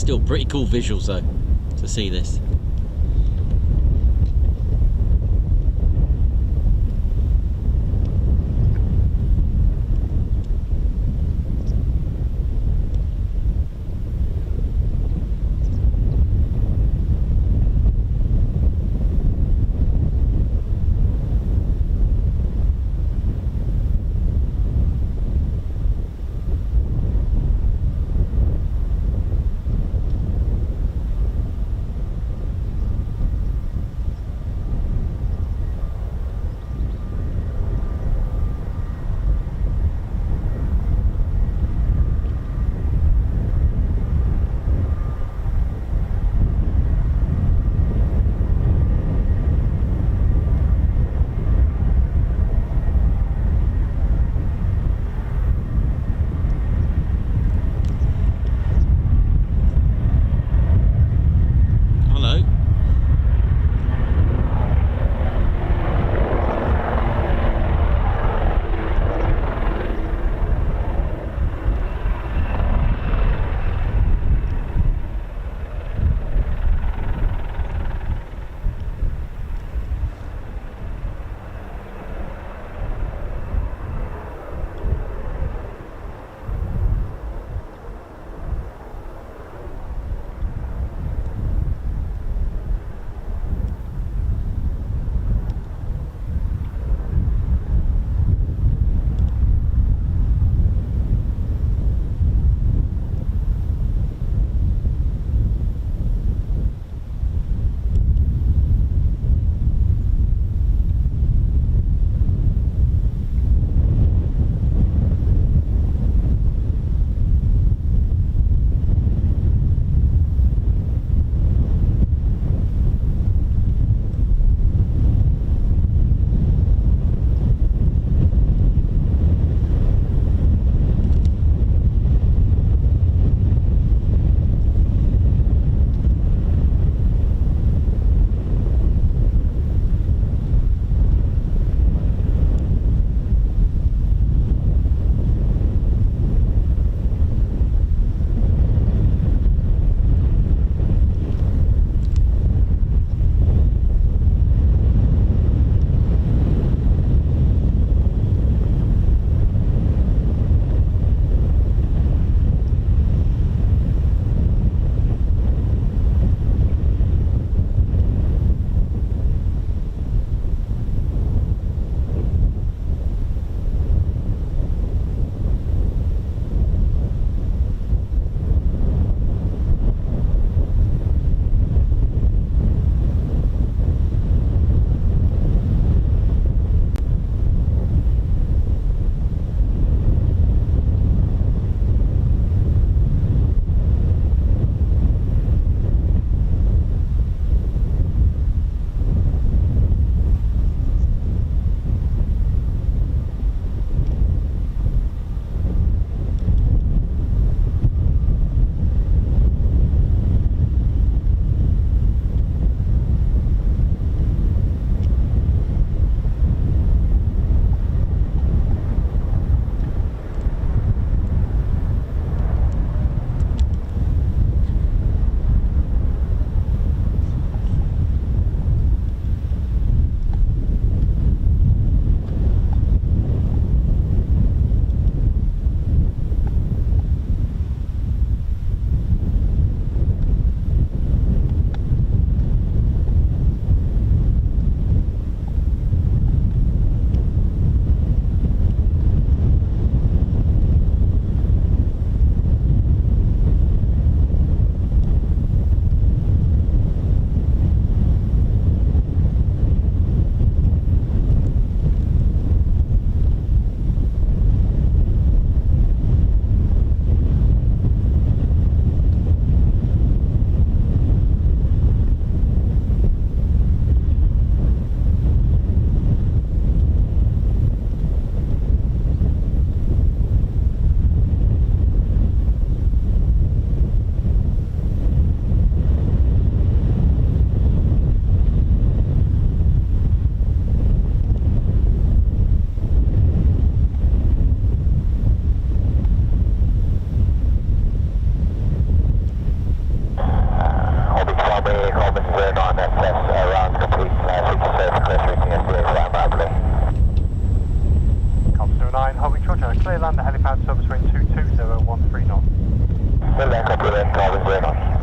Still pretty cool visuals though to see this. clear land the helipad so between 220 13 knots. Clear land, copy then, carbon 09.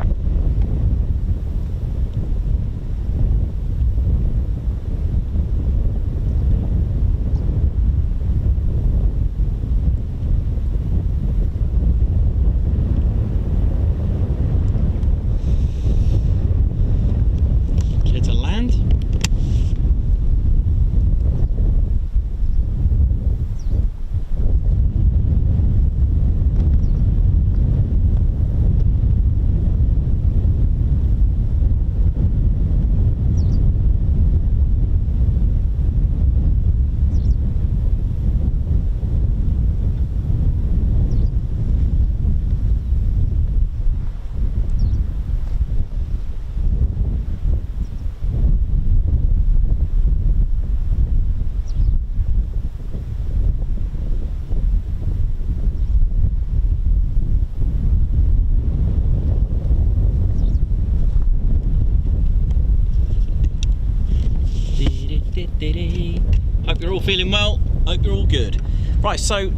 Hope you're all feeling well, hope you're all good. Right, so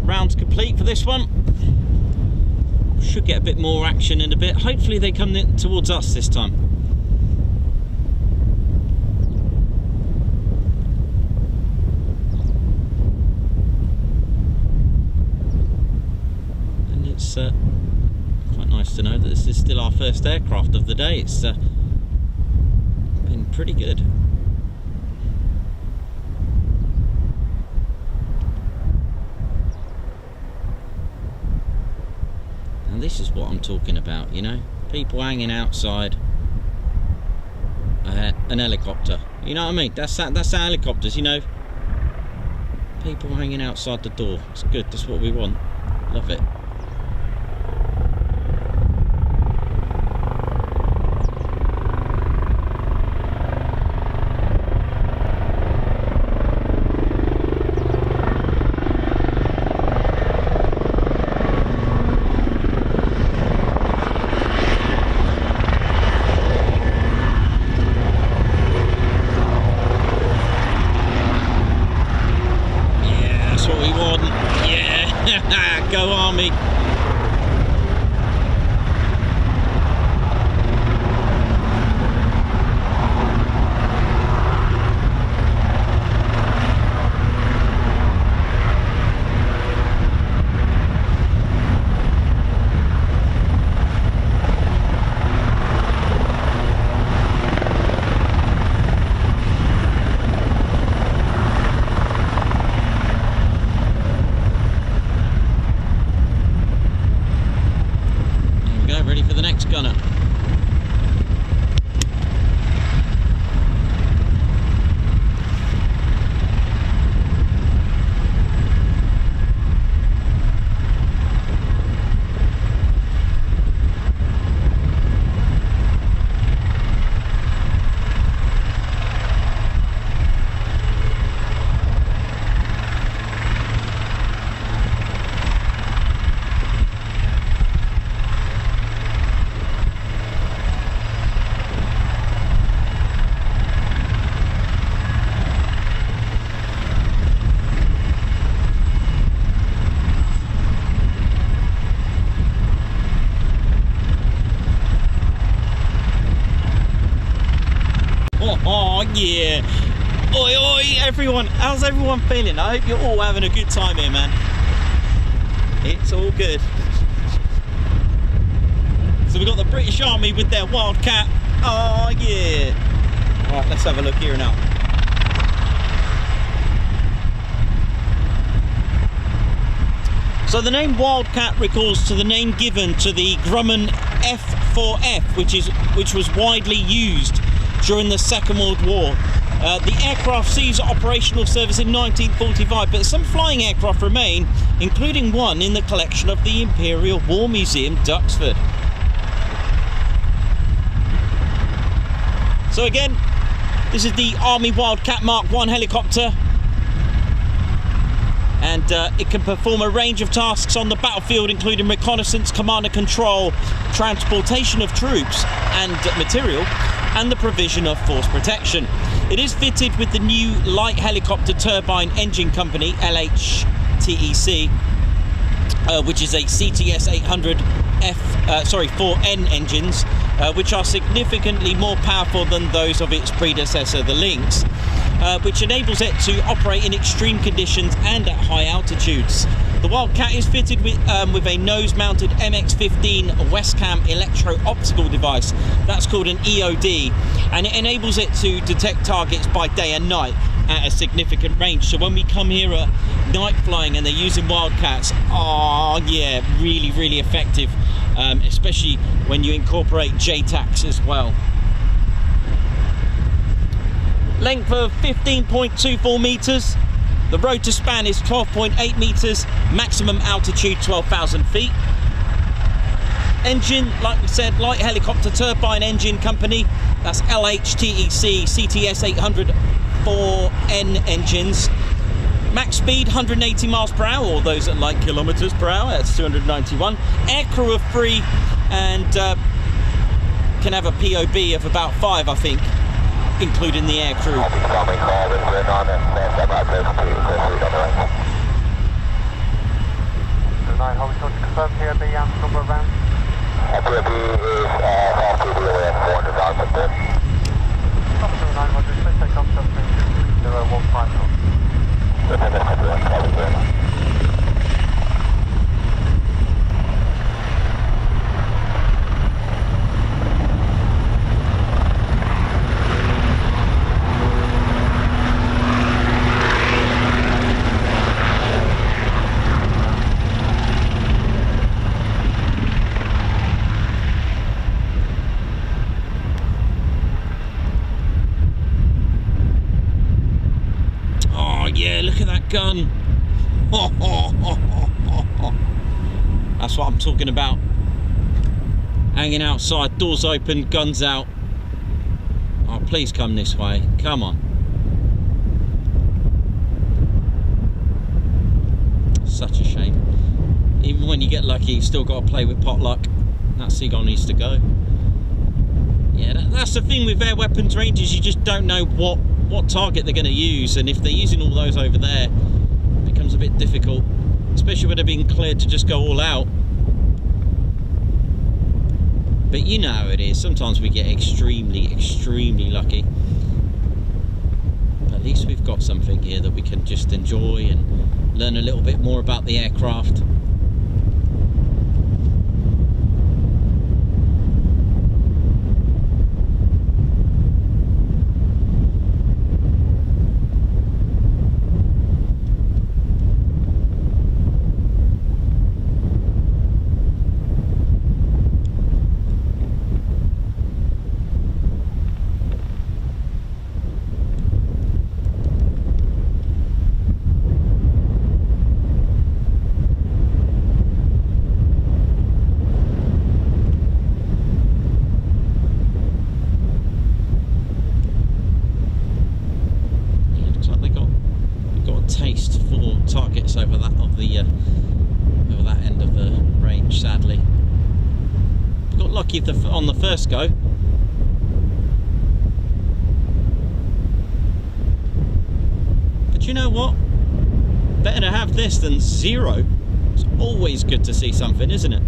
round's complete for this one. Should get a bit more action in a bit. Hopefully they come towards us this time. And it's quite nice to know that this is still our first aircraft of the day. It's been pretty good. And this is what I'm talking about, you know, people hanging outside an helicopter. You know what I mean? That's our helicopters, you know. People hanging outside the door. It's good. That's what we want. Love it. Go Army! Ready for the next gunner. Oh yeah! Oi oi everyone! How's everyone feeling? I hope you're all having a good time here, man. It's all good. So we've got the British Army with their Wildcat. Oh yeah! Alright, let's have a look here now. So the name Wildcat recalls to the name given to the Grumman F4F, which was widely used during the Second World War. The aircraft ceased operational service in 1945, but some flying aircraft remain, including one in the collection of the Imperial War Museum, Duxford. So again, this is the Army Wildcat Mk 1 helicopter, and it can perform a range of tasks on the battlefield, including reconnaissance, command and control, transportation of troops and material, and the provision of force protection. It is fitted with the new Light Helicopter Turbine Engine Company, LH TEC, which is a CTS 800 4N engines, which are significantly more powerful than those of its predecessor, the Lynx, which enables it to operate in extreme conditions and at high altitudes. The Wildcat is fitted with a nose-mounted MX-15 Westcam electro-optical device. That's called an EOD, and it enables it to detect targets by day and night at a significant range. So when we come here at night flying and they're using Wildcats, oh yeah, really, really effective, especially when you incorporate JTACs as well. Length of 15.24 meters. The rotor span is 12.8 meters. Maximum altitude 12,000 feet. Engine, like we said, light helicopter turbine engine company. That's LHTEC CTS 800 4N engines. Max speed 180 miles per hour, or those that like kilometers per hour, that's 291. Air crew of 3 and can have a POB of about 5, I think, including the air crew. Gun. That's what I'm talking about. Hanging outside, doors open, guns out. Oh, please come this way. Come on. Such a shame. Even when you get lucky, you still got to play with potluck. That seagull needs to go. Yeah, that's the thing with air weapons ranges. You just don't know what target they're going to use, and if they're using all those over there, it becomes a bit difficult, especially when they're being cleared to just go all out. But you know how it is, sometimes we get extremely lucky. But at least we've got something here that we can just enjoy and learn a little bit more about the aircraft. Targets over that end of the range, sadly. We got lucky on the first go. But you know what? Better to have this than zero. It's always good to see something, isn't it?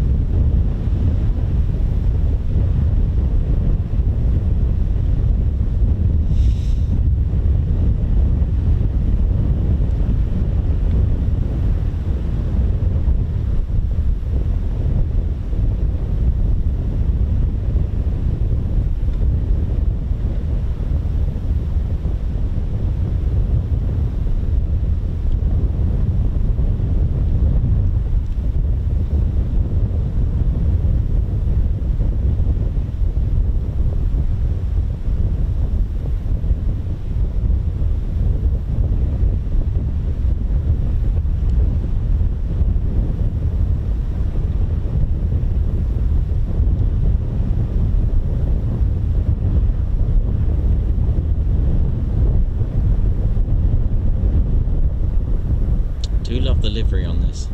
Do love the livery on this.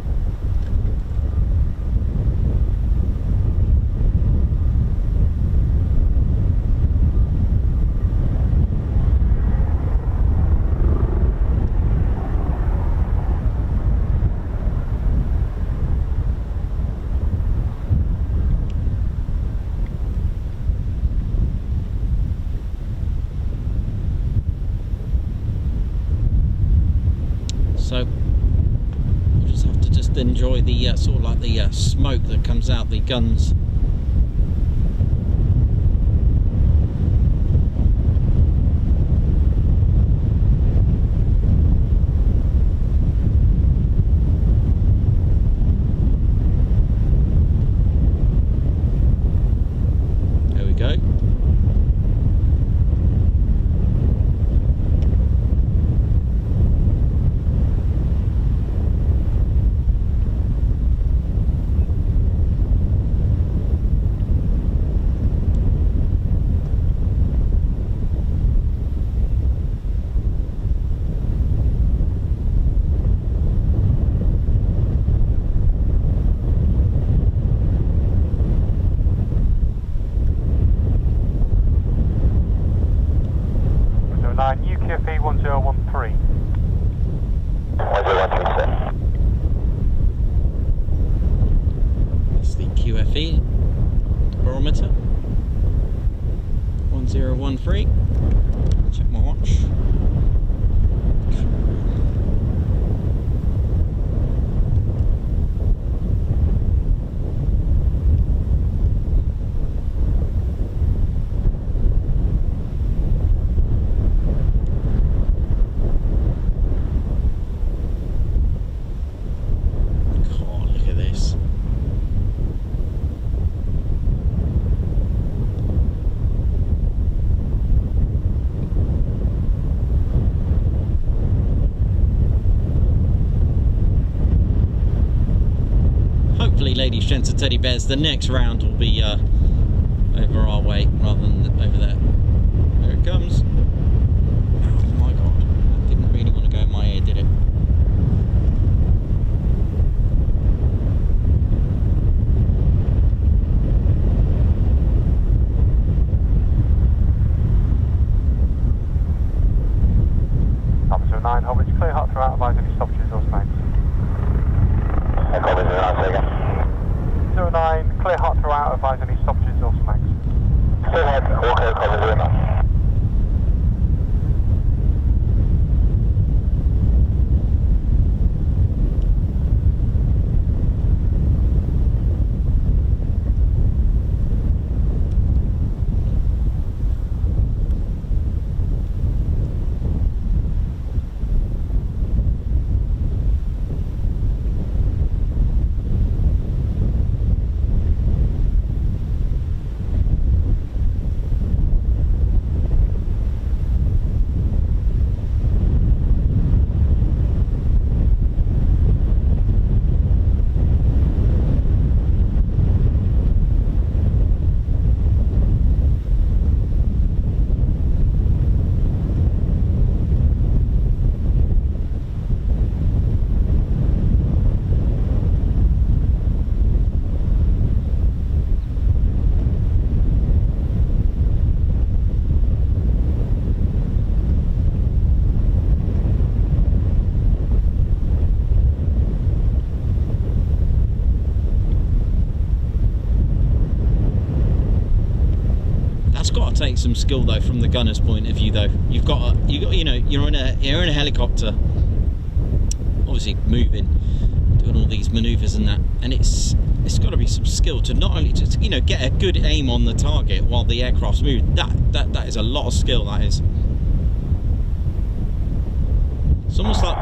enjoy the sort of like the smoke that comes out the guns. There we go. UQFE 1013. 1013, sir. That's the QFE barometer. 1013. Check my watch. Ladies, gents and teddy bears, the next round will be over our way rather than over there. There it comes. Oh my god, that didn't really want to go in my ear, did it? Officer 9, Holbeach, clear hot throughout, advise any stoppages or snags. Copy, 09, say again. 09, clear hot throughout, advise any stoppages or snags. Clear hot, Wokka, copy, 09. Take some skill though from the gunner's point of view though. You've got you know, you're in a helicopter, obviously moving, doing all these maneuvers and that, and it's got to be some skill to not only to, you know, get a good aim on the target while the aircraft's moving. That is a lot of skill, that is. It's almost like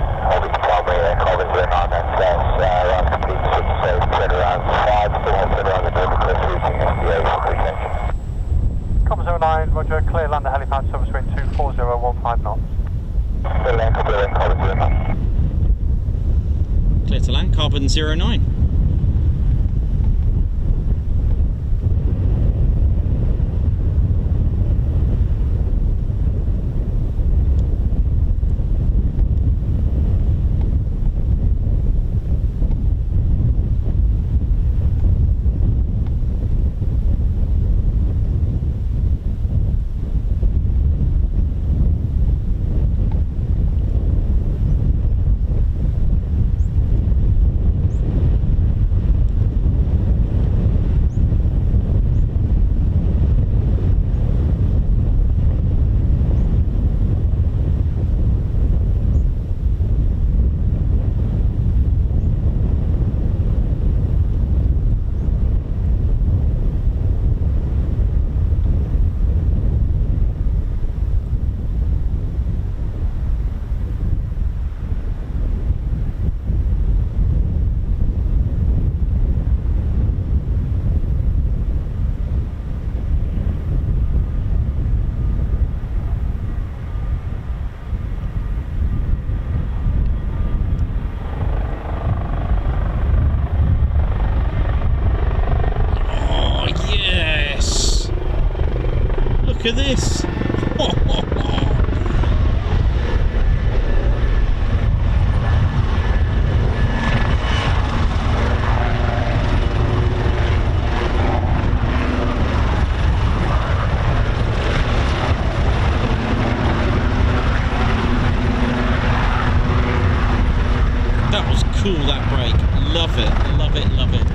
Comms 09, Roger, clear land at helipad, service wind 24015 knots. Clear land, carbon 09. Clear to land, carbon 09. Look at this. That was cool, that brake. Love it, love it, love it.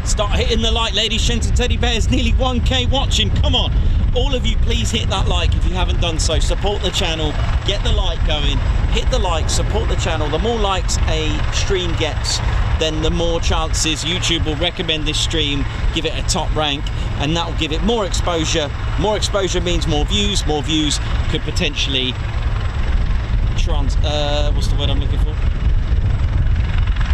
Start hitting the like, ladies, gents and teddy bears. Nearly 1k watching. Come on, all of you, please hit that like if you haven't done so. Support the channel, get the like going, hit the like, support the channel. The more likes a stream gets, then the more chances YouTube will recommend this stream, give it a top rank, and that will give it more exposure. More exposure means more views. More views could potentially what's the word I'm looking for?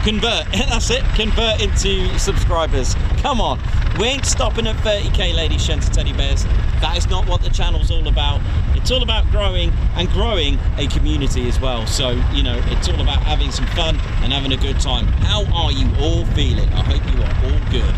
Convert. That's it. Convert into subscribers. Come on, we ain't stopping at 30k, ladies, gents and teddy bears. That is not what the channel's all about. It's all about growing and growing a community as well. So, you know, it's all about having some fun and having a good time. How are you all feeling? I hope you are all good.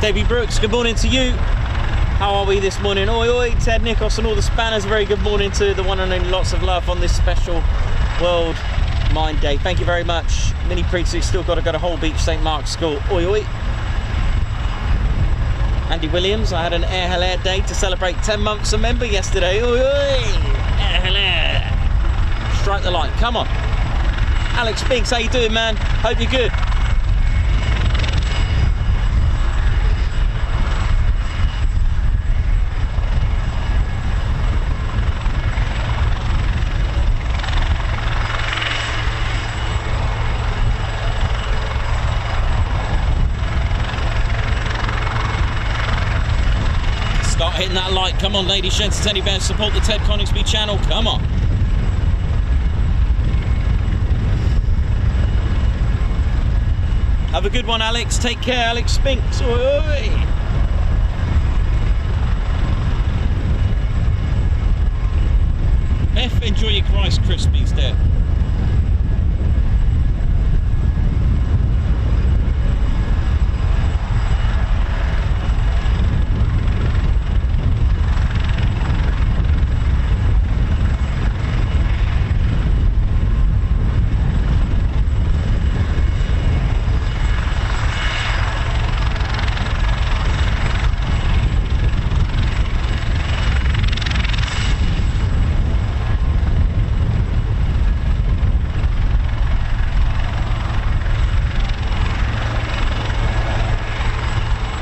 Davey Brooks, good morning to you. How are we this morning? Oi oi, Ted Nikos and all the spanners, very good morning to the one and only. Lots of love on this special World Mind Day. Thank you very much. Mini Preet's still got to go to Holbeach St Mark's School. Oi oi. Andy Williams, I had an Air Helipad day to celebrate 10 months a member yesterday. Oi oi. Air Helipad. Strike the light, come on. Alex Binks, how you doing, man? Hope you're good. Start hitting that like. Come on, ladies, gents, and teddy bears. Support the Ted Coningsby channel. Come on. Have a good one, Alex. Take care, Alex Spinks. Oi, oi. Enjoy your Rice Krispies there.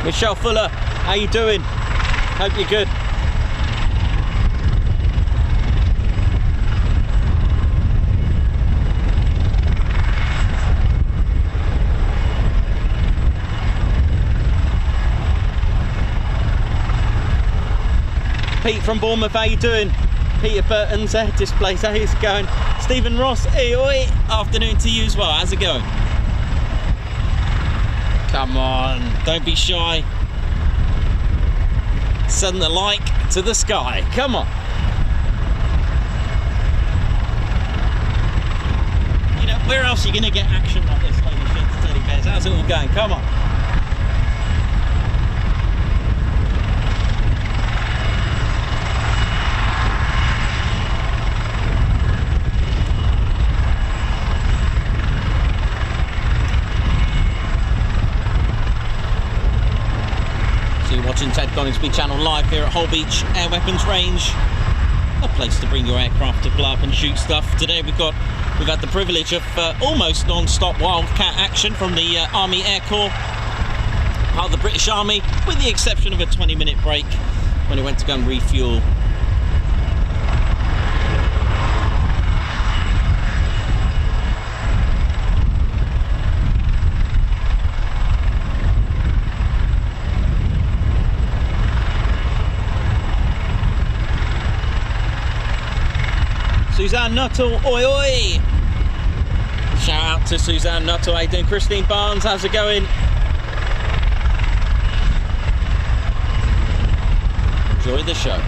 Michelle Fuller, how you doing? Hope you're good. Pete from Bournemouth, how you doing? Peter Burton's displays, how's it going? Stephen Ross, hey, oi. Afternoon to you as well, how's it going? Come on, don't be shy. Send the like to the sky. Come on. You know, where else are you going to get action like this, holy shit, teddy bears? How's it all going? Come on. Watching Ted Coningsby channel live here at Holbeach Air Weapons Range, a place to bring your aircraft to blow up and shoot stuff. Today we've had the privilege of almost non-stop Wildcat action from the Army Air Corps, part of the British Army, with the exception of a 20-minute break when it went to go and refuel. Suzanne Nuttall, oi oi! Shout out to Suzanne Nuttall, how you doing? Christine Barnes, how's it going? Enjoy the show.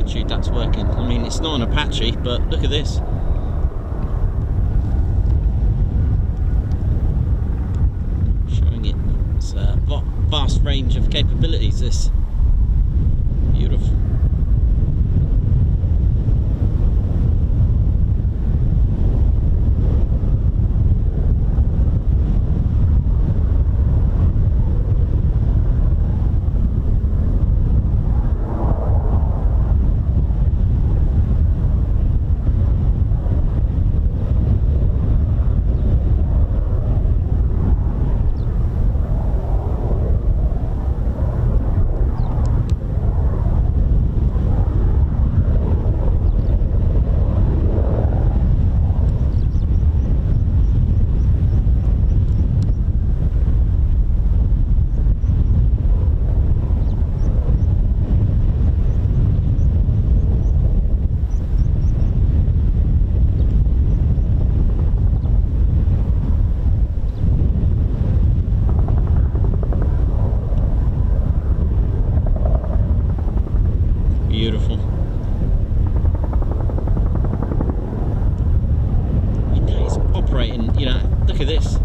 altitude that's working. I mean, it's not an Apache, but look at this. Showing it. It's a vast range of capabilities, this. Beautiful. Beautiful. You know, it's operating, you know, look at this.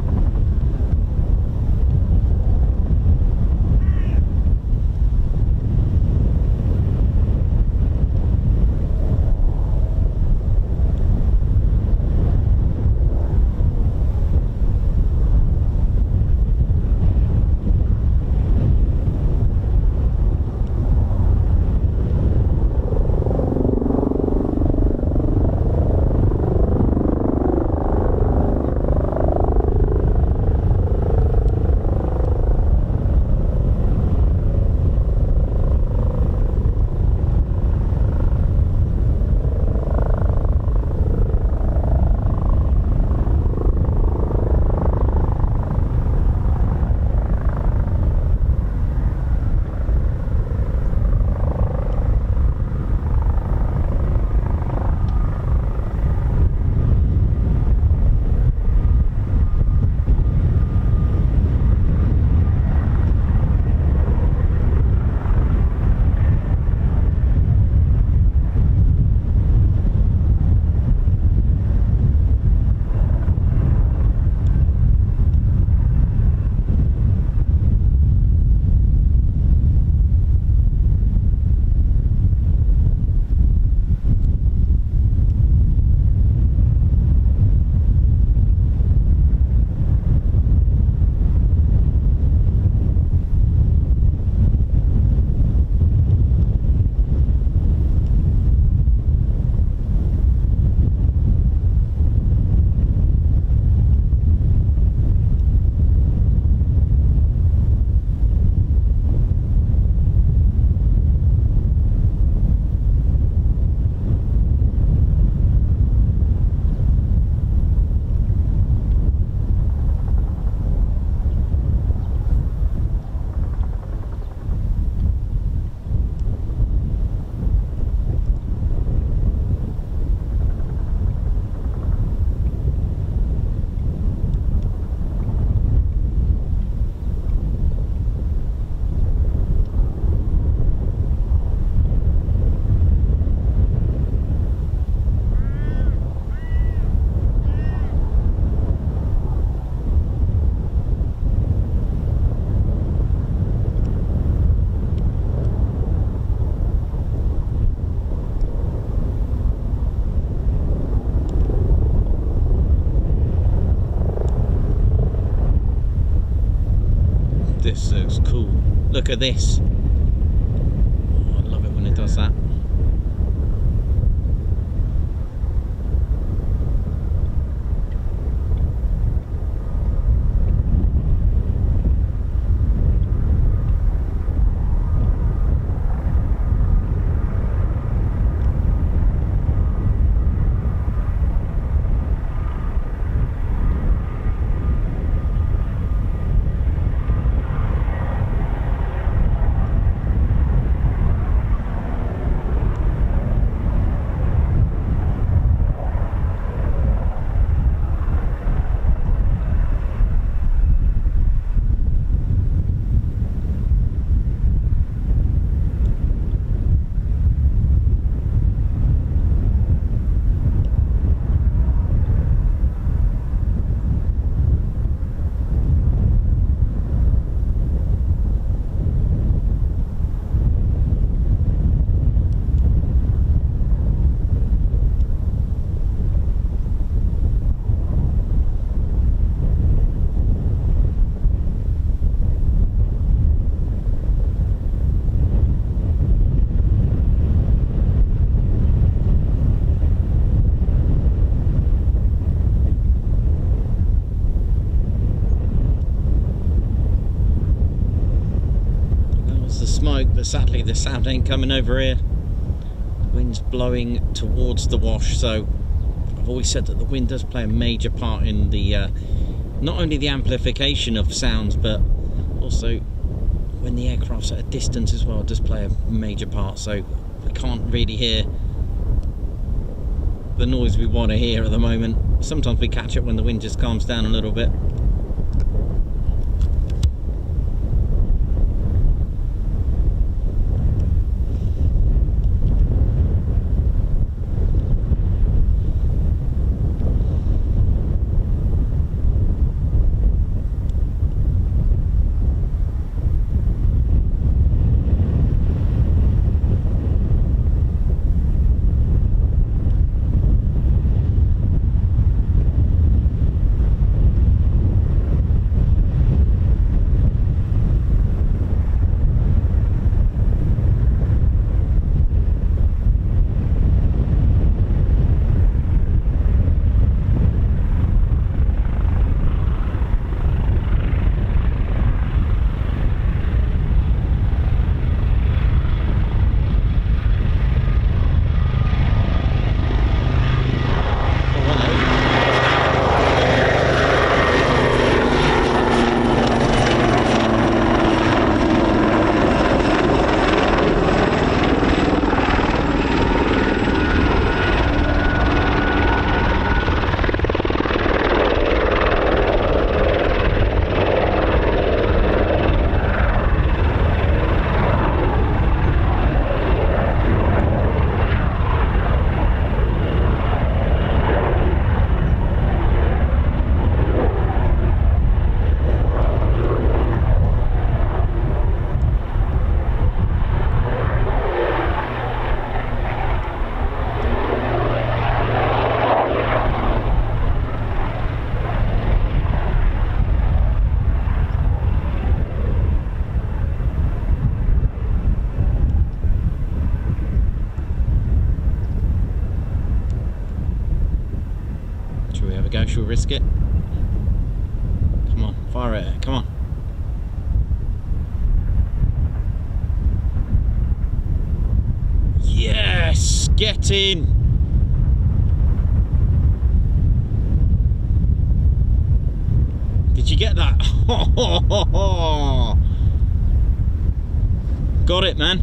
This looks cool. Look at this. Oh, I love it when it does that. sadly the sound ain't coming over here. Wind's blowing towards the wash, so I've always said that the wind does play a major part in the not only the amplification of sounds, but also when the aircraft's at a distance as well, it does play a major part, so we can't really hear the noise we want to hear at the moment. Sometimes we catch it when the wind just calms down a little bit. Go, should we risk it? Come on, fire it, come on. Yes, get in. Did you get that? Got it, man.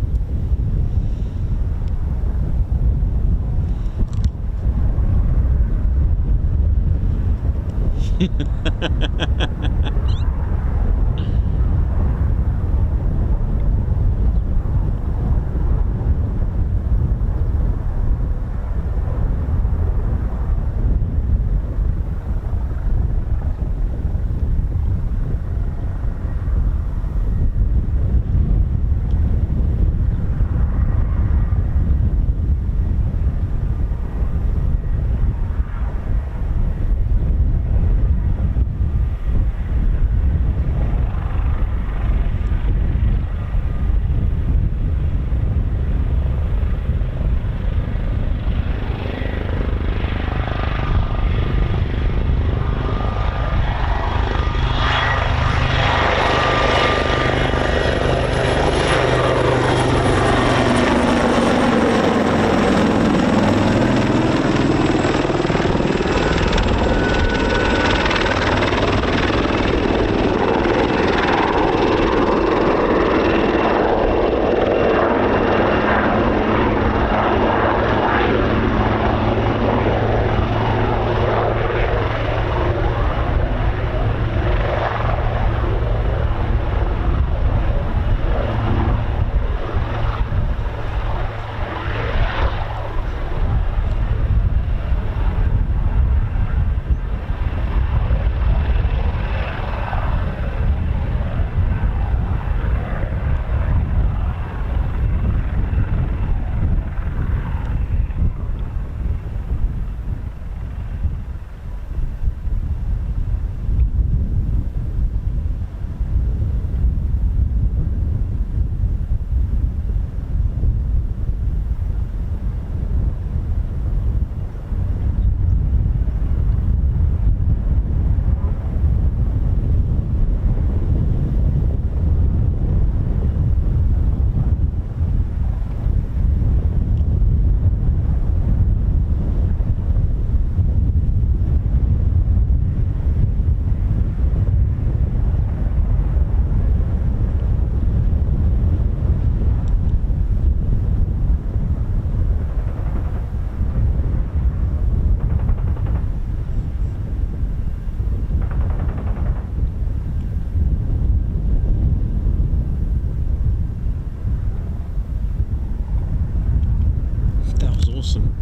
awesome.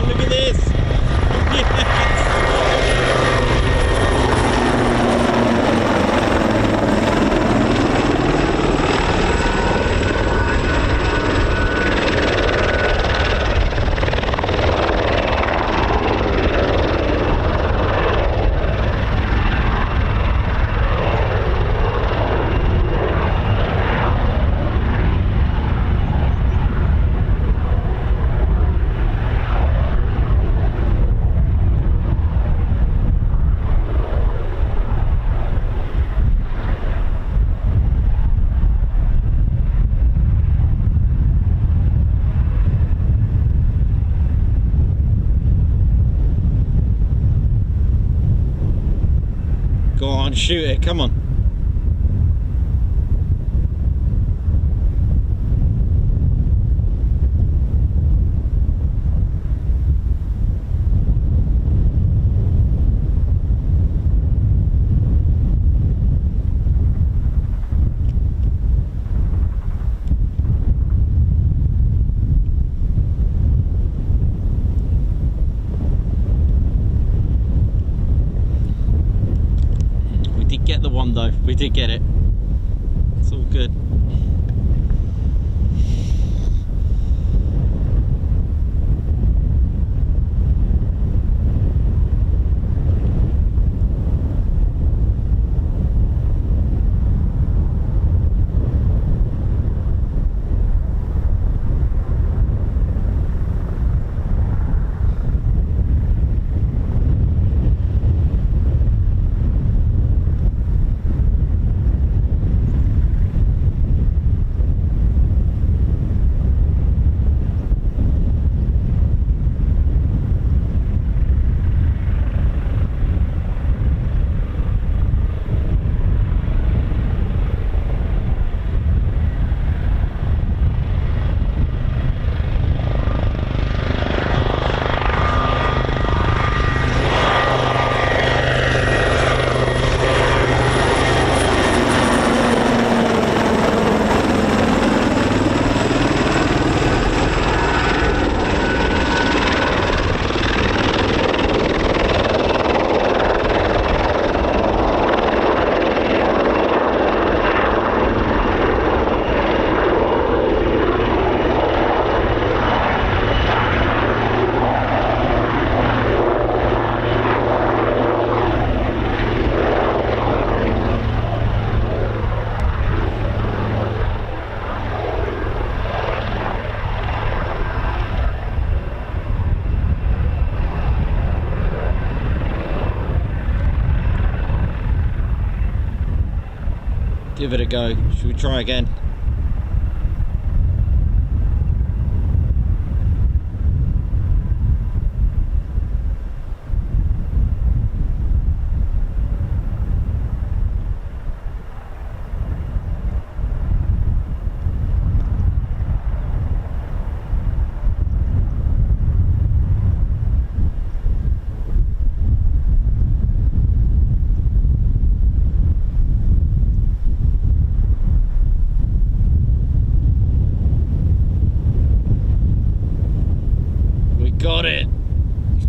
Look at this! Yes! Go on, shoot it, come on. Get the one though, we did get it. It's all good. Give it a go. Should we try again? got it.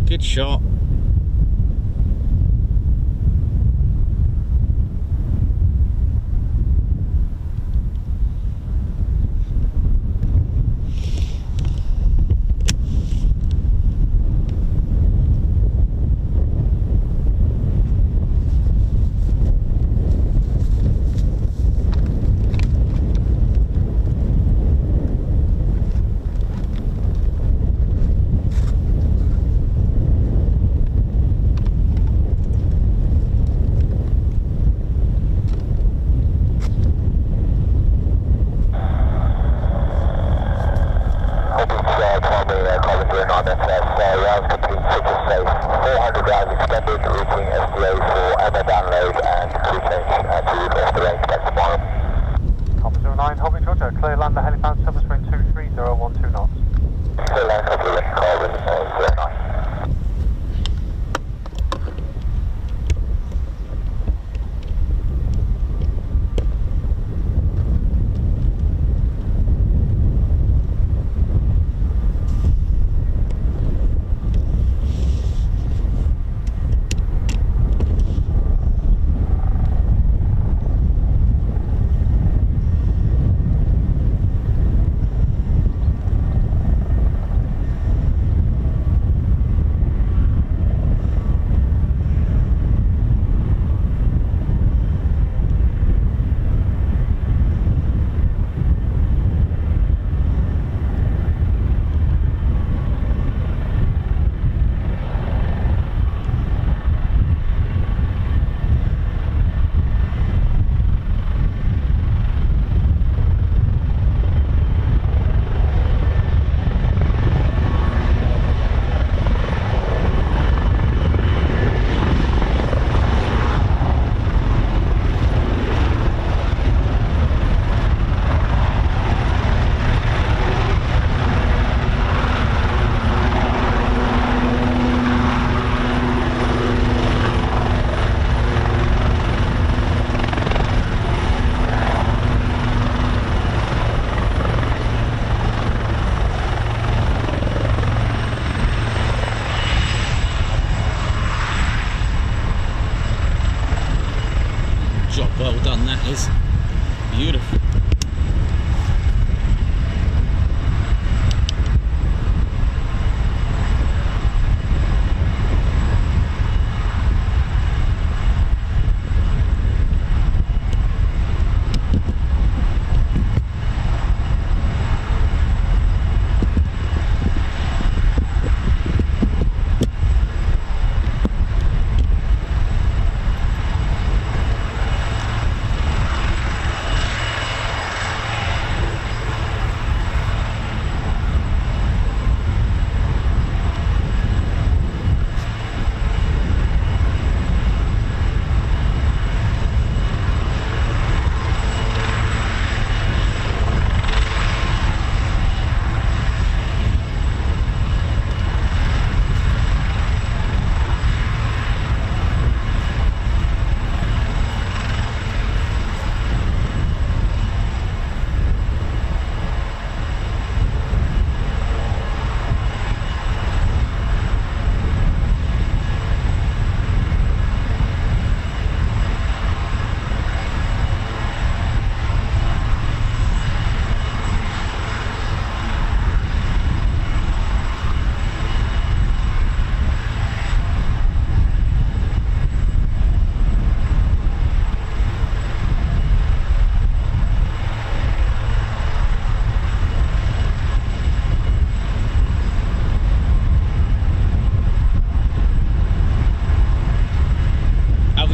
Good shot. Clear land the helipad, service wind 23012 knots. Clear land, copy, Reggie, Carlin, 09. Well done, that is beautiful.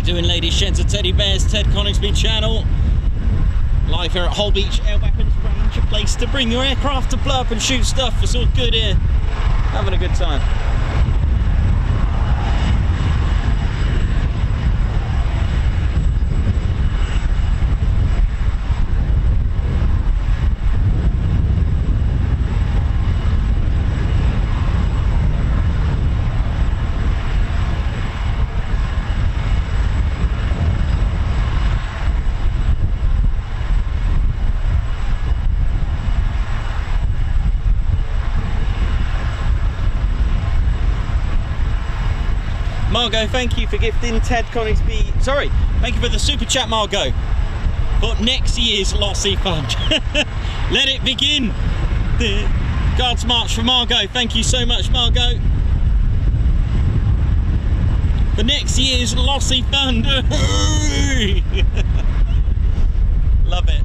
Doing, ladies, sheds of teddy bears, Ted Coningsby channel, live here at Holbeach Air Weapons Range, a place to bring your aircraft to blow up and shoot stuff. It's all good here, having a good time. Margot, thank you for gifting Ted Coningsby. Sorry, thank you for the super chat, Margot. But next year's Lossy Fund. Let it begin. The Guards March for Margot. Thank you so much, Margot. For next year's Lossy Fund. Love it.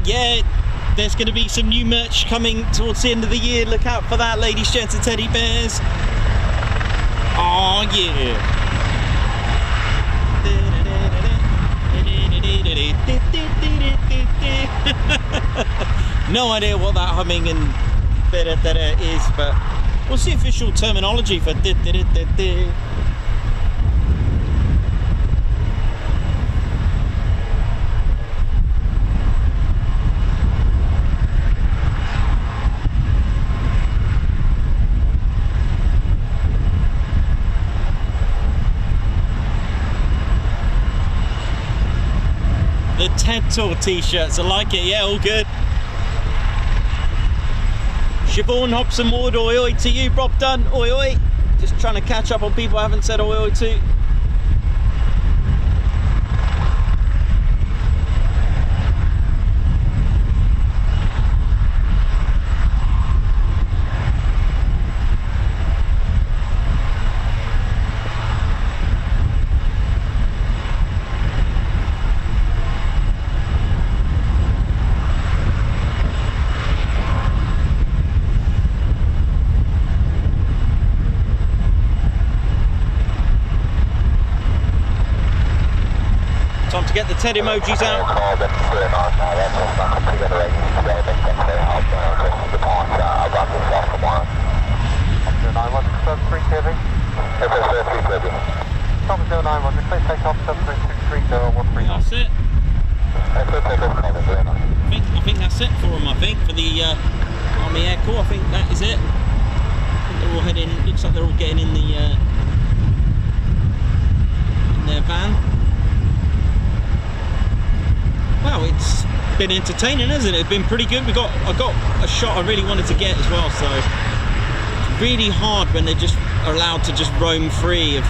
Yeah, there's going to be some new merch coming towards the end of the year. Look out for that, ladies, gents and teddy bears. Oh yeah. No idea what that humming and da-da-da-da is, but what's the official terminology for da-da-da-da-da? The TED Tour t-shirts, I like it, yeah, all good. Siobhan Hobson Ward, oi oi to you, Rob Dunn, oi oi. Just trying to catch up on people I haven't said oi oi to. Time to get the TED emojis out. That's it. I think that's it for them, I think, for the Army Air Corps. I think that is it. I think they're all heading, looks like they're all getting in the in their van. Wow, it's been entertaining, hasn't it? It's been pretty good. I got a shot I really wanted to get as well, so it's really hard when they're just allowed to just roam free of.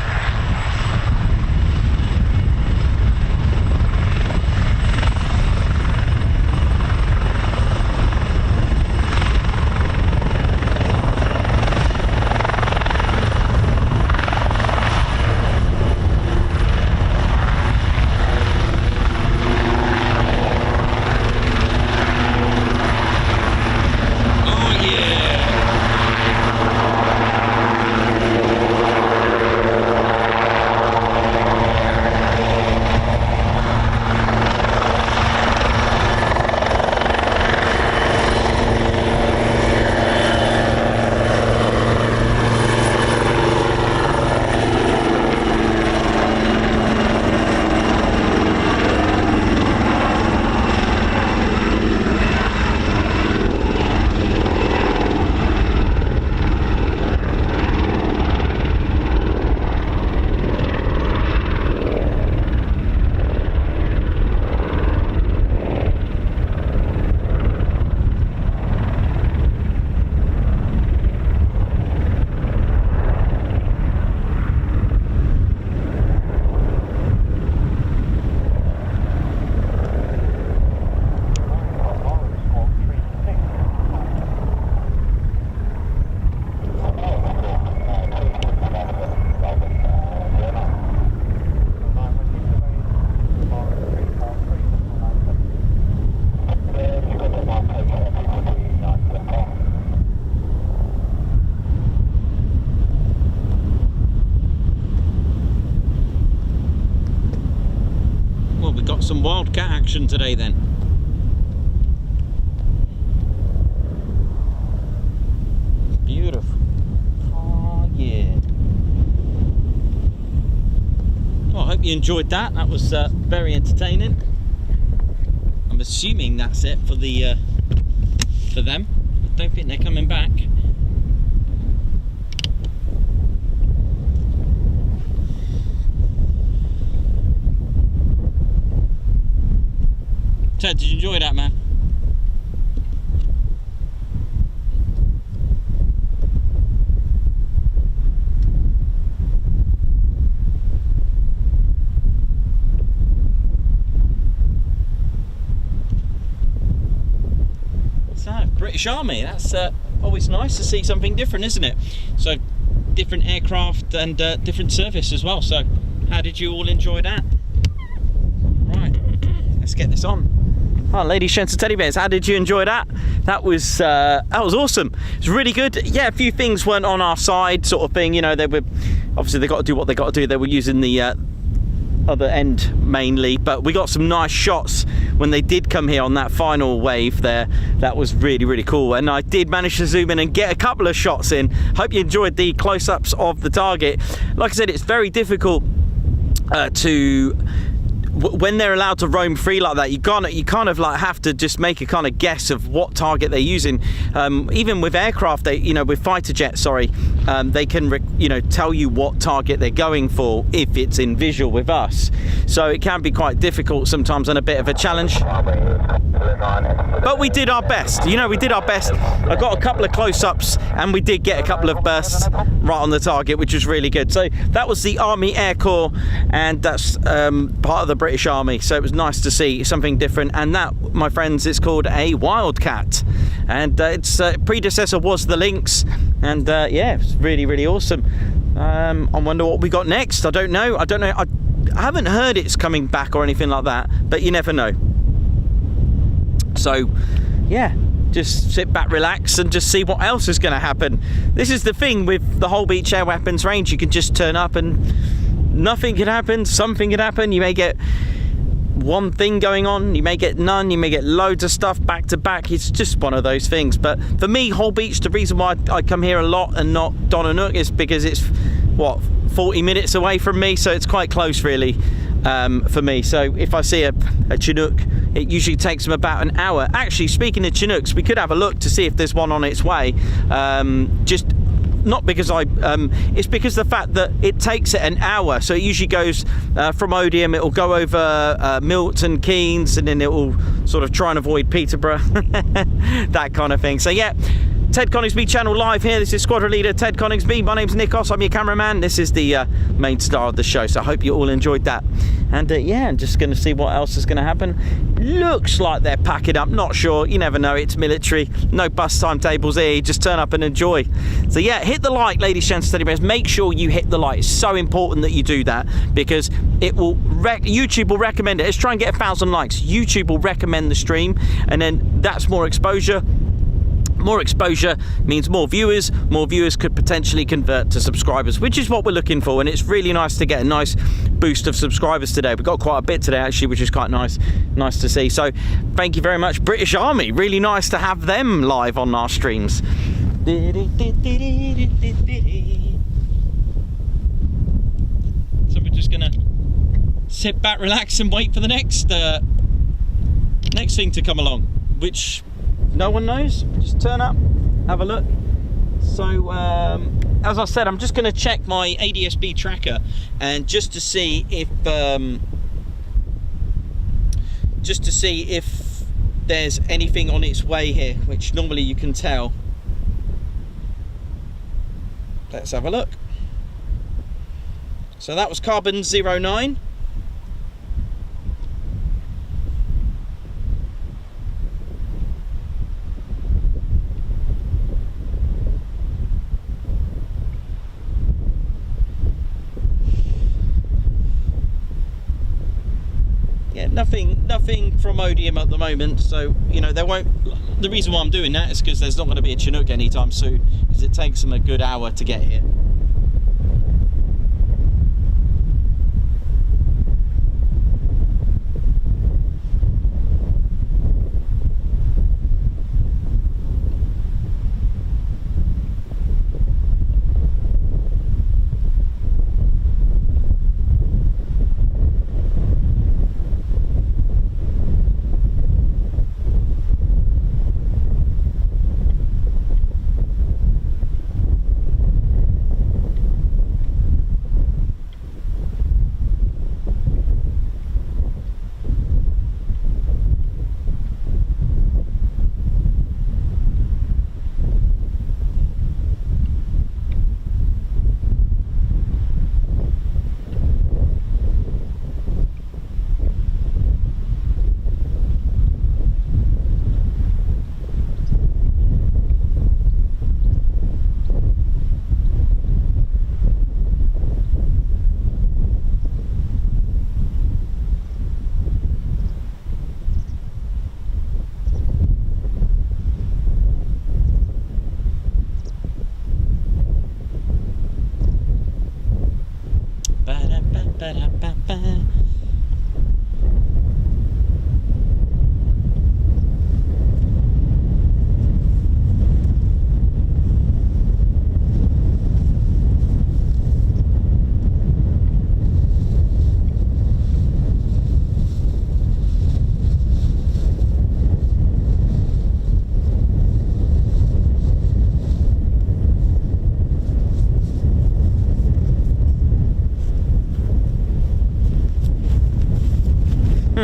action today then. Beautiful. Oh yeah. Well, I hope you enjoyed that. That was very entertaining. I'm assuming that's it for the for them. I don't think they're coming back. Ted, did you enjoy that, man? So, British Army, that's always nice to see something different, isn't it? So, different aircraft and different service as well. So, how did you all enjoy that? Right, let's get this on. Oh, ladies, gents and teddy bears, how did you enjoy that? That was awesome. It was really good. Yeah, a few things weren't on our side, sort of thing. You know, they were obviously they got to do what they got to do. They were using the other end mainly, but we got some nice shots when they did come here on that final wave there. That was really, really cool, and I did manage to zoom in and get a couple of shots in. Hope you enjoyed the close-ups of the target. Like I said, it's very difficult when they're allowed to roam free like that. You kind of like have to just make a kind of guess of what target they're using. Even with aircraft, with fighter jets, they can tell you what target they're going for if it's in visual with us. So it can be quite difficult sometimes and a bit of a challenge. But we did our best. We did our best. I got a couple of close-ups and we did get a couple of bursts right on the target, which was really good. So that was the Army Air Corps, and that's part of the British Army. So it was nice to see something different. And that, my friends, is called a Wildcat, and its predecessor was the Lynx. And yeah, it's really, really awesome. I wonder what we got next. I don't know. I haven't heard it's coming back or anything like that, but you never know. So yeah, just sit back, relax, and just see what else is going to happen. This is the thing with the Holbeach Air Weapons Range. You can just turn up and nothing can happen, something can happen. You may get one thing going on, you may get none, you may get loads of stuff back to back. It's just one of those things. But for me, Holbeach, the reason why I come here a lot and not Donanook is because it's 40 minutes away from me, so it's quite close really for me. So if I see a Chinook, it usually takes them about an hour. Actually, speaking of Chinooks, we could have a look to see if there's one on its way. Just not because it's because the fact that it takes it an hour. So it usually goes from Odium, it'll go over Milton Keynes, and then it will sort of try and avoid Peterborough, that kind of thing. So yeah, Ted Coningsby channel live here. This is Squadron Leader Ted Coningsby. My name's Nikos, I'm your cameraman. This is the main star of the show, so I hope you all enjoyed that. And yeah, I'm just going to see what else is going to happen. Looks like they're packing up, not sure, you never know, it's military. No bus timetables here, you just turn up and enjoy. So yeah, hit the like, ladies, gents, teddy bears. Make sure you hit the like. It's so important that you do that, because it will YouTube will recommend it. Let's try and get 1,000 likes. YouTube will recommend the stream, and then that's more exposure. More exposure means more viewers. More viewers could potentially convert to subscribers, which is what we're looking for. And it's really nice to get a nice boost of subscribers today. We've got quite a bit today actually, which is quite nice to see. So thank you very much, British Army. Really nice to have them live on our streams. So we're just gonna sit back, relax, and wait for the next thing to come along, which no one knows. Just turn up, have a look. So as I said, I'm just going to check my ADSB tracker, and just to see if there's anything on its way here, which normally you can tell. Let's have a look. So that was carbon 09. Nothing from Odium at the moment, so there won't. The reason why I'm doing that is because there's not going to be a Chinook anytime soon, because it takes them a good hour to get here.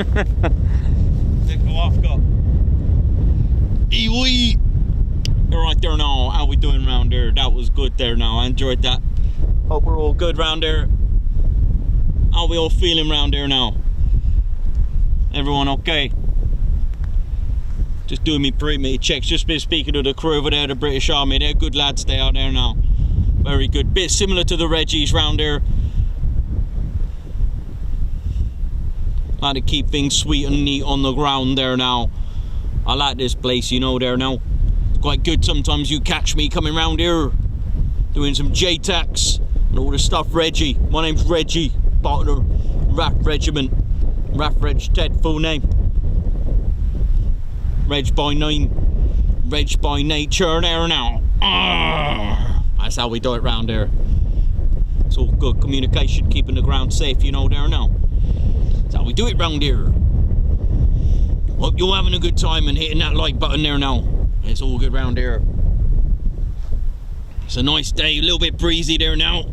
I've got. Ewee! Alright there now, how we doing round there? That was good there now, I enjoyed that. Hope we're all good round there. How we all feeling round there now? Everyone okay? Just doing me pre-meet checks, just been speaking to the crew over there, the British Army. They're good lads, they are there now. Very good, bit similar to the Reggies round there. Like to keep things sweet and neat on the ground there now. I like this place, you know, there now. It's quite good sometimes you catch me coming round here doing some JTACs and all the stuff. Reggie, my name's Reggie, part of the RAF Regiment. RAF Reg Ted, full name. Reg by name, Reg by nature there now. That's how we do it round here. It's all good communication, keeping the ground safe, you know, there now. That's how we do it round here. Hope you're having a good time and hitting that like button there now. It's all good round here. It's a nice day, a little bit breezy there now.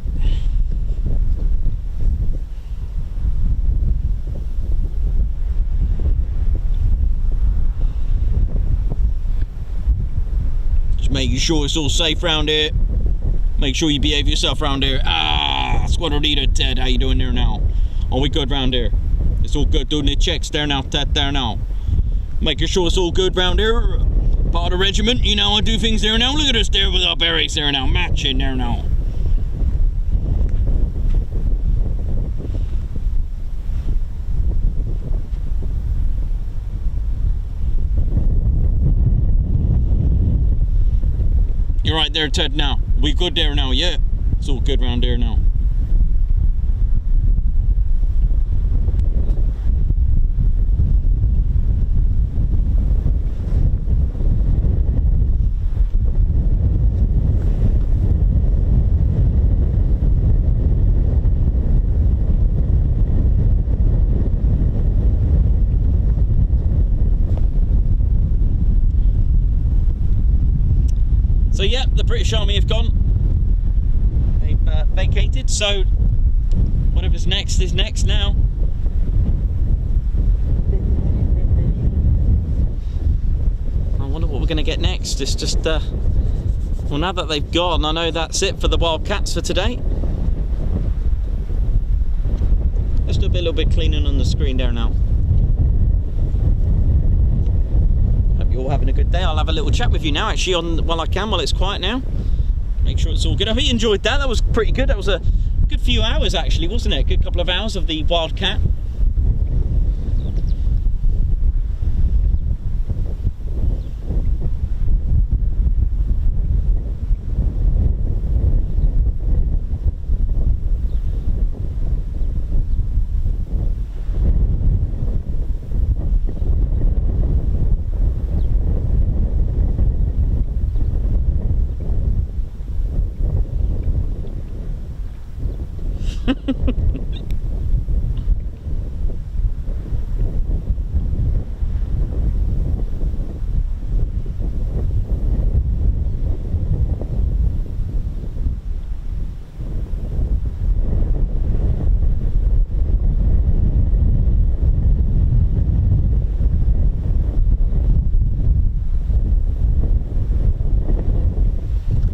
Just making sure it's all safe round here. Make sure you behave yourself round here. Squadron Leader Ted, how you doing there now? Are we good round here? It's all good, doing the checks there now, Ted there now. Making sure it's all good round here. Part of the regiment, you know I do things there now. Look at us there with our berets there now, matching there now. You're right there, Ted now. We good there now, yeah? It's all good round there now. So yeah, the British Army have gone. They've vacated, so whatever's next is next now. I wonder what we're going to get next. It's just, well, now that they've gone, I know that's it for the Wildcats for today. Let's do a little bit cleaning on the screen there now. All having a good day. I'll have a little chat with you now actually while I can, while it's quiet now. Make sure it's all good. I hope you enjoyed that. That was pretty good. That was a good few hours actually, wasn't it? A good couple of hours of the Wildcat.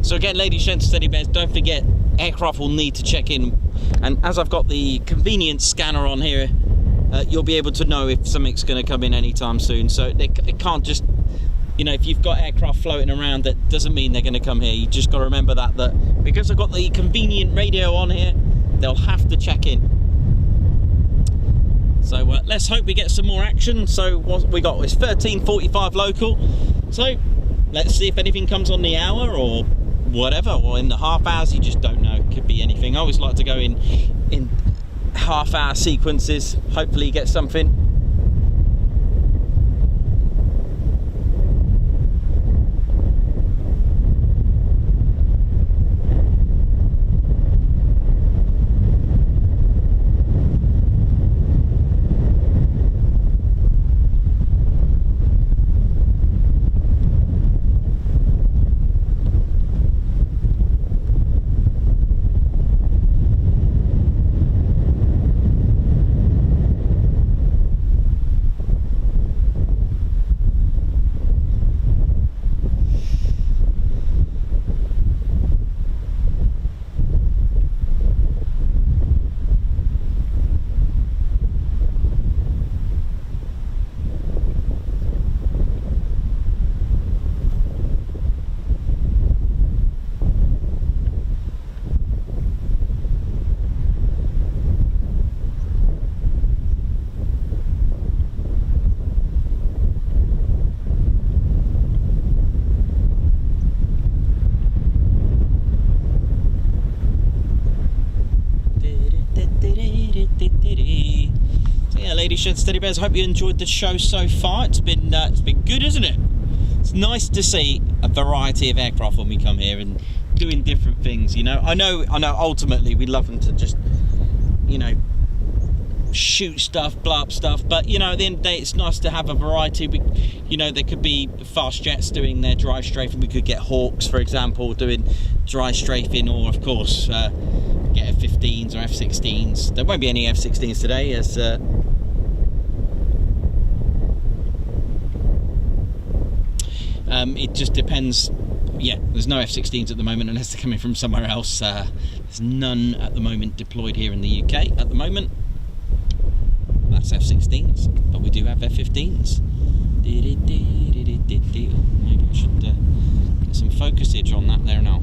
So again, ladies, gents, teddy bears, don't forget, aircraft will need to check in. And as I've got the convenience scanner on here, you'll be able to know if something's going to come in anytime soon. So it can't just, you know, if you've got aircraft floating around, that doesn't mean they're going to come here. You just got to remember that because I've got the convenient radio on here, they'll have to check in. So let's hope we get some more action. So what we got is 13:45 local. So let's see if anything comes on the hour or whatever, or in the half hours. You just don't know. It could be anything. I always like to go in half-hour sequences. Hopefully, you get something. Shed Steady Bears. I hope you enjoyed the show so far. It's been good, isn't it? It's nice to see a variety of aircraft when we come here and doing different things. You know, I know. Ultimately, we love them to just, you know, shoot stuff, blow up stuff. But you know, at the end of the day, it's nice to have a variety. You know, there could be fast jets doing their dry strafing. We could get Hawks, for example, doing dry strafing, or of course, get F-15s or F-16s. There won't be any F-16s today, as it just depends. Yeah, there's no F-16s at the moment unless they're coming from somewhere else. There's none at the moment deployed here in the UK at the moment. That's F-16s, but we do have F-15s. Maybe I should get some focusage on that there now.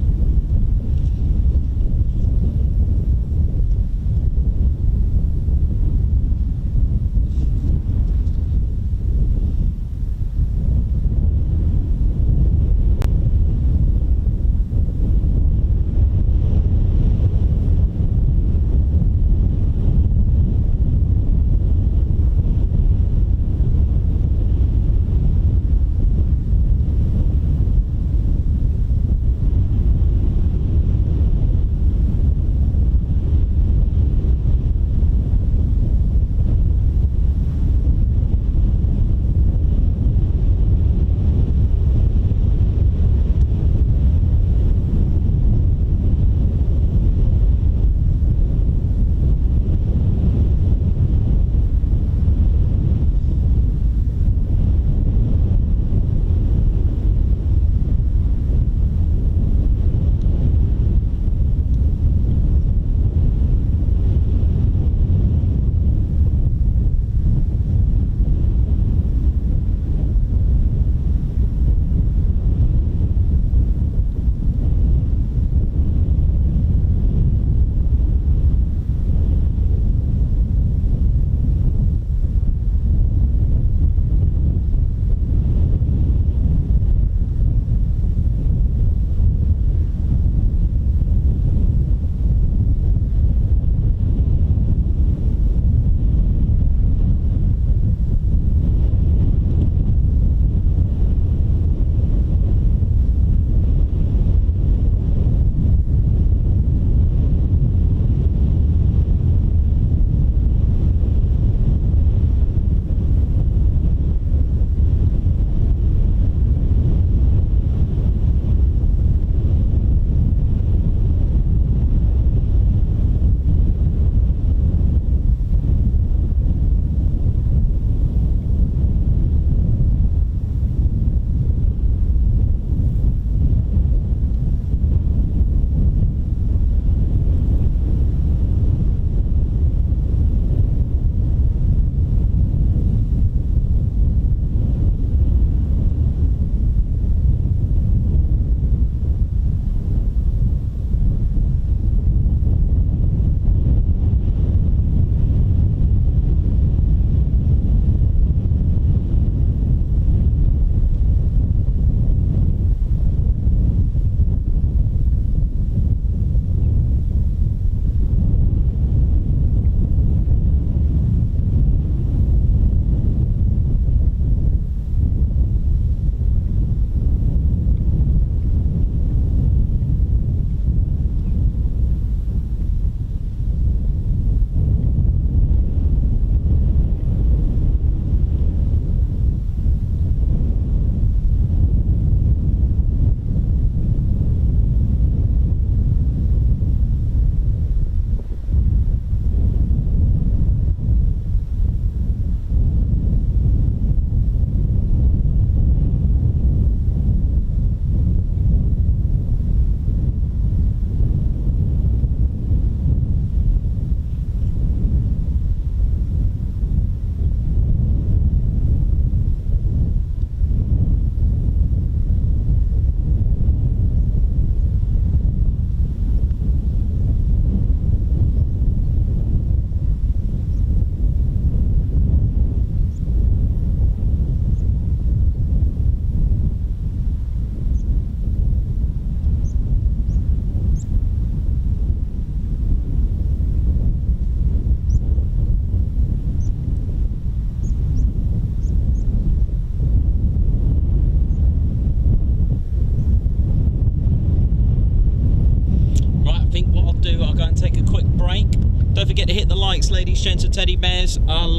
forget to hit the likes, ladies, gents, and teddy bears. I'll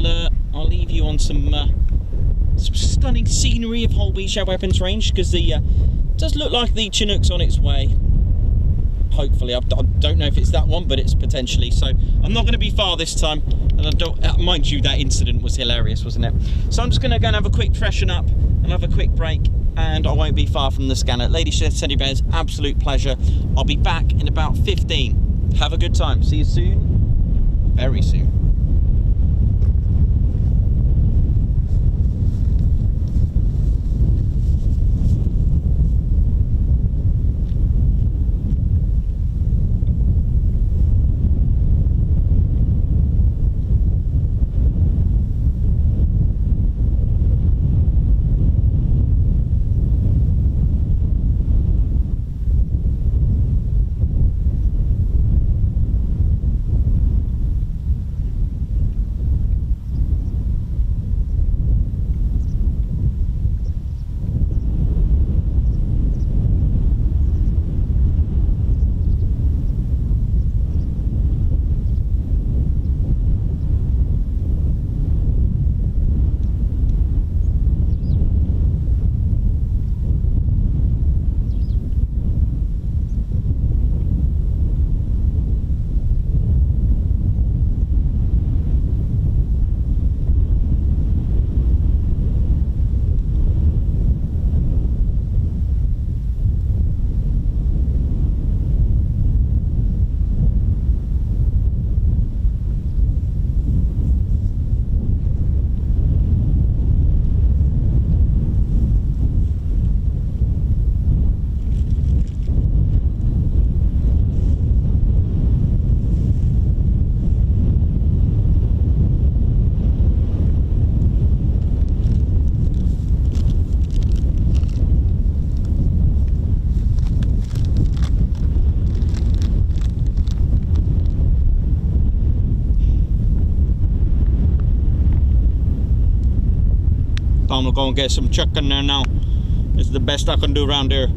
leave you on some stunning scenery of Holbeach Air Weapons Range, because the does look like the Chinook's on its way. Hopefully, I don't know if it's that one, but it's potentially. So I'm not going to be far this time, and I don't. Mind you, that incident was hilarious, wasn't it? So I'm just going to go and have a quick freshen up and have a quick break, and I won't be far from the scanner. Ladies, gents, teddy bears, absolute pleasure. I'll be back in about 15. Have a good time. See you soon. Very soon. I'm gonna go and get some chicken there now. It's the best I can do around here.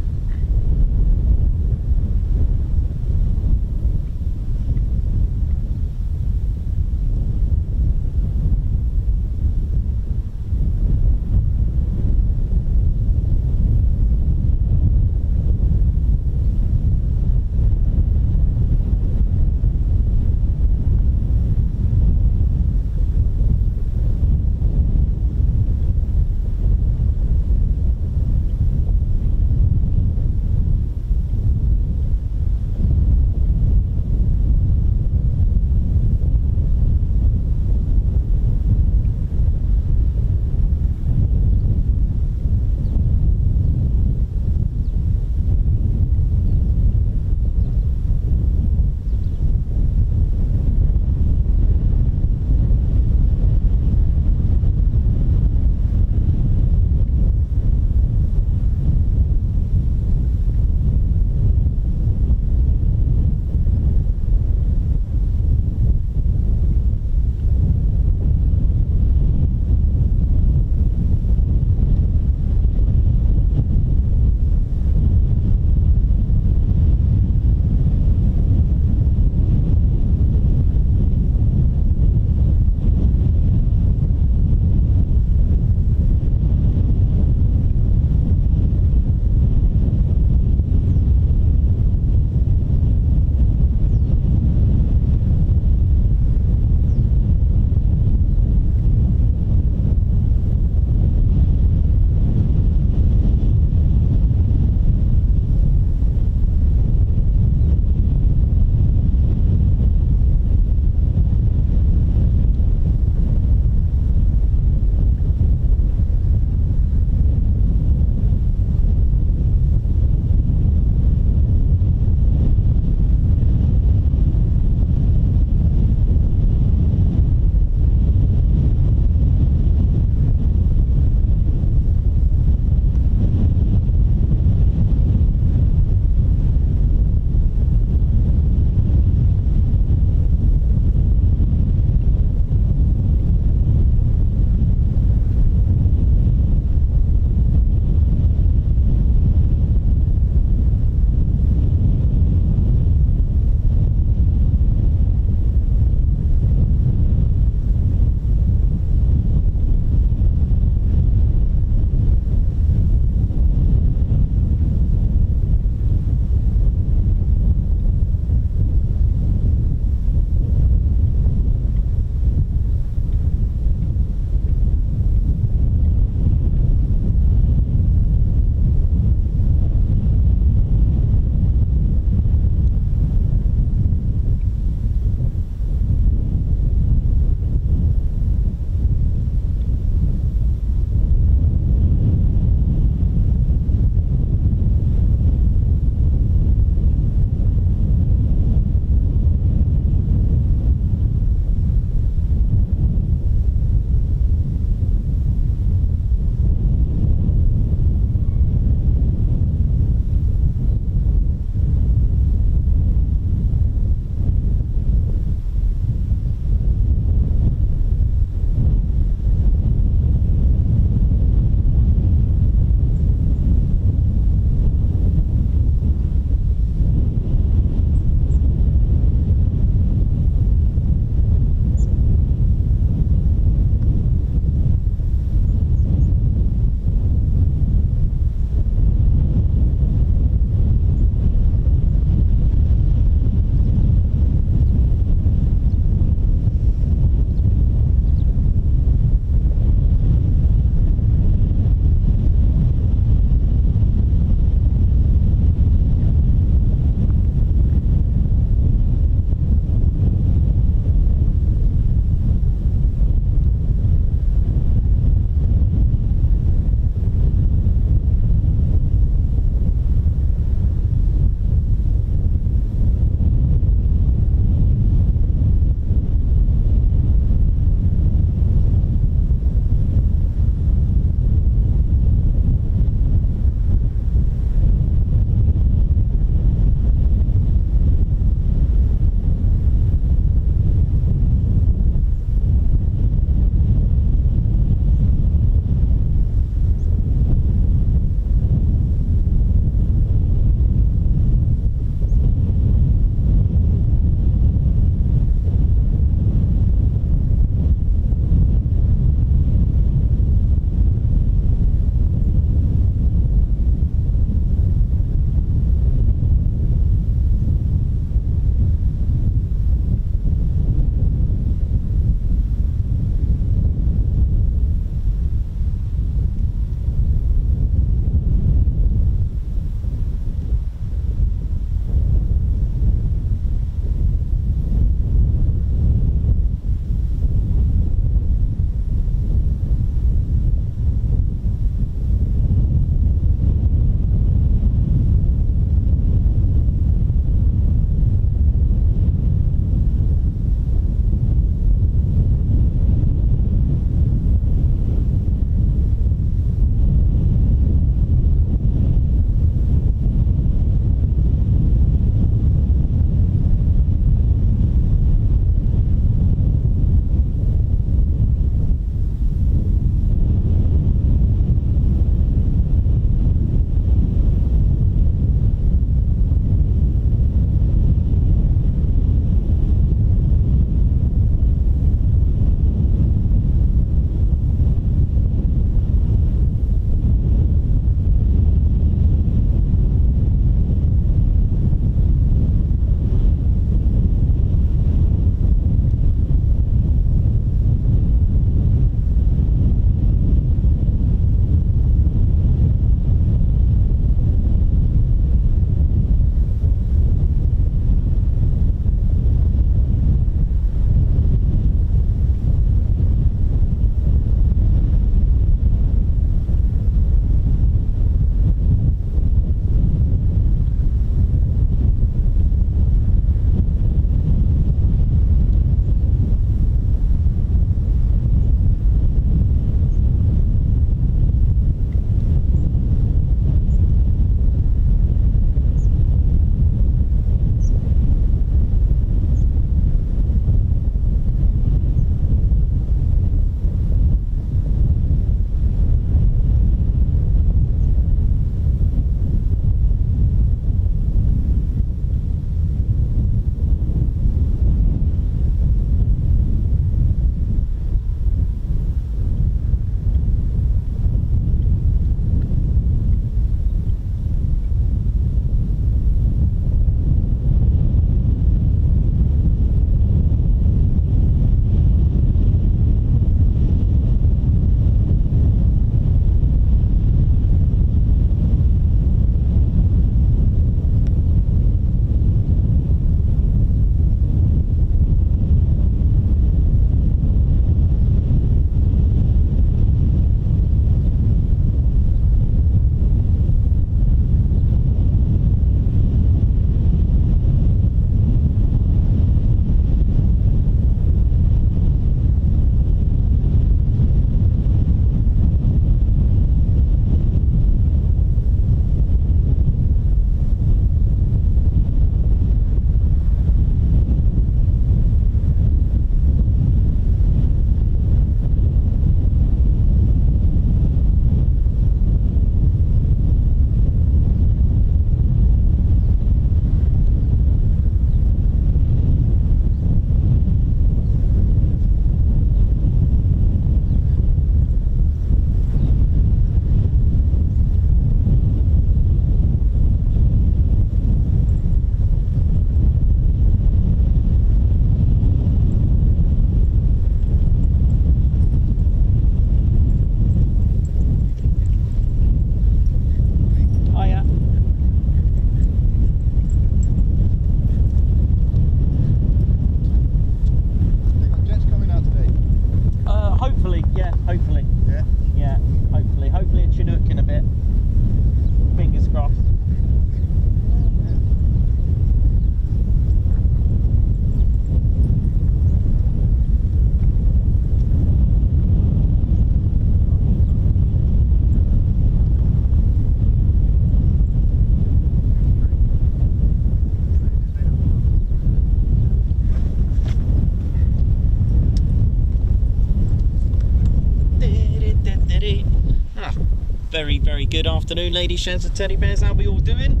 very, very good afternoon, ladies, gents and teddy bears. How are we all doing?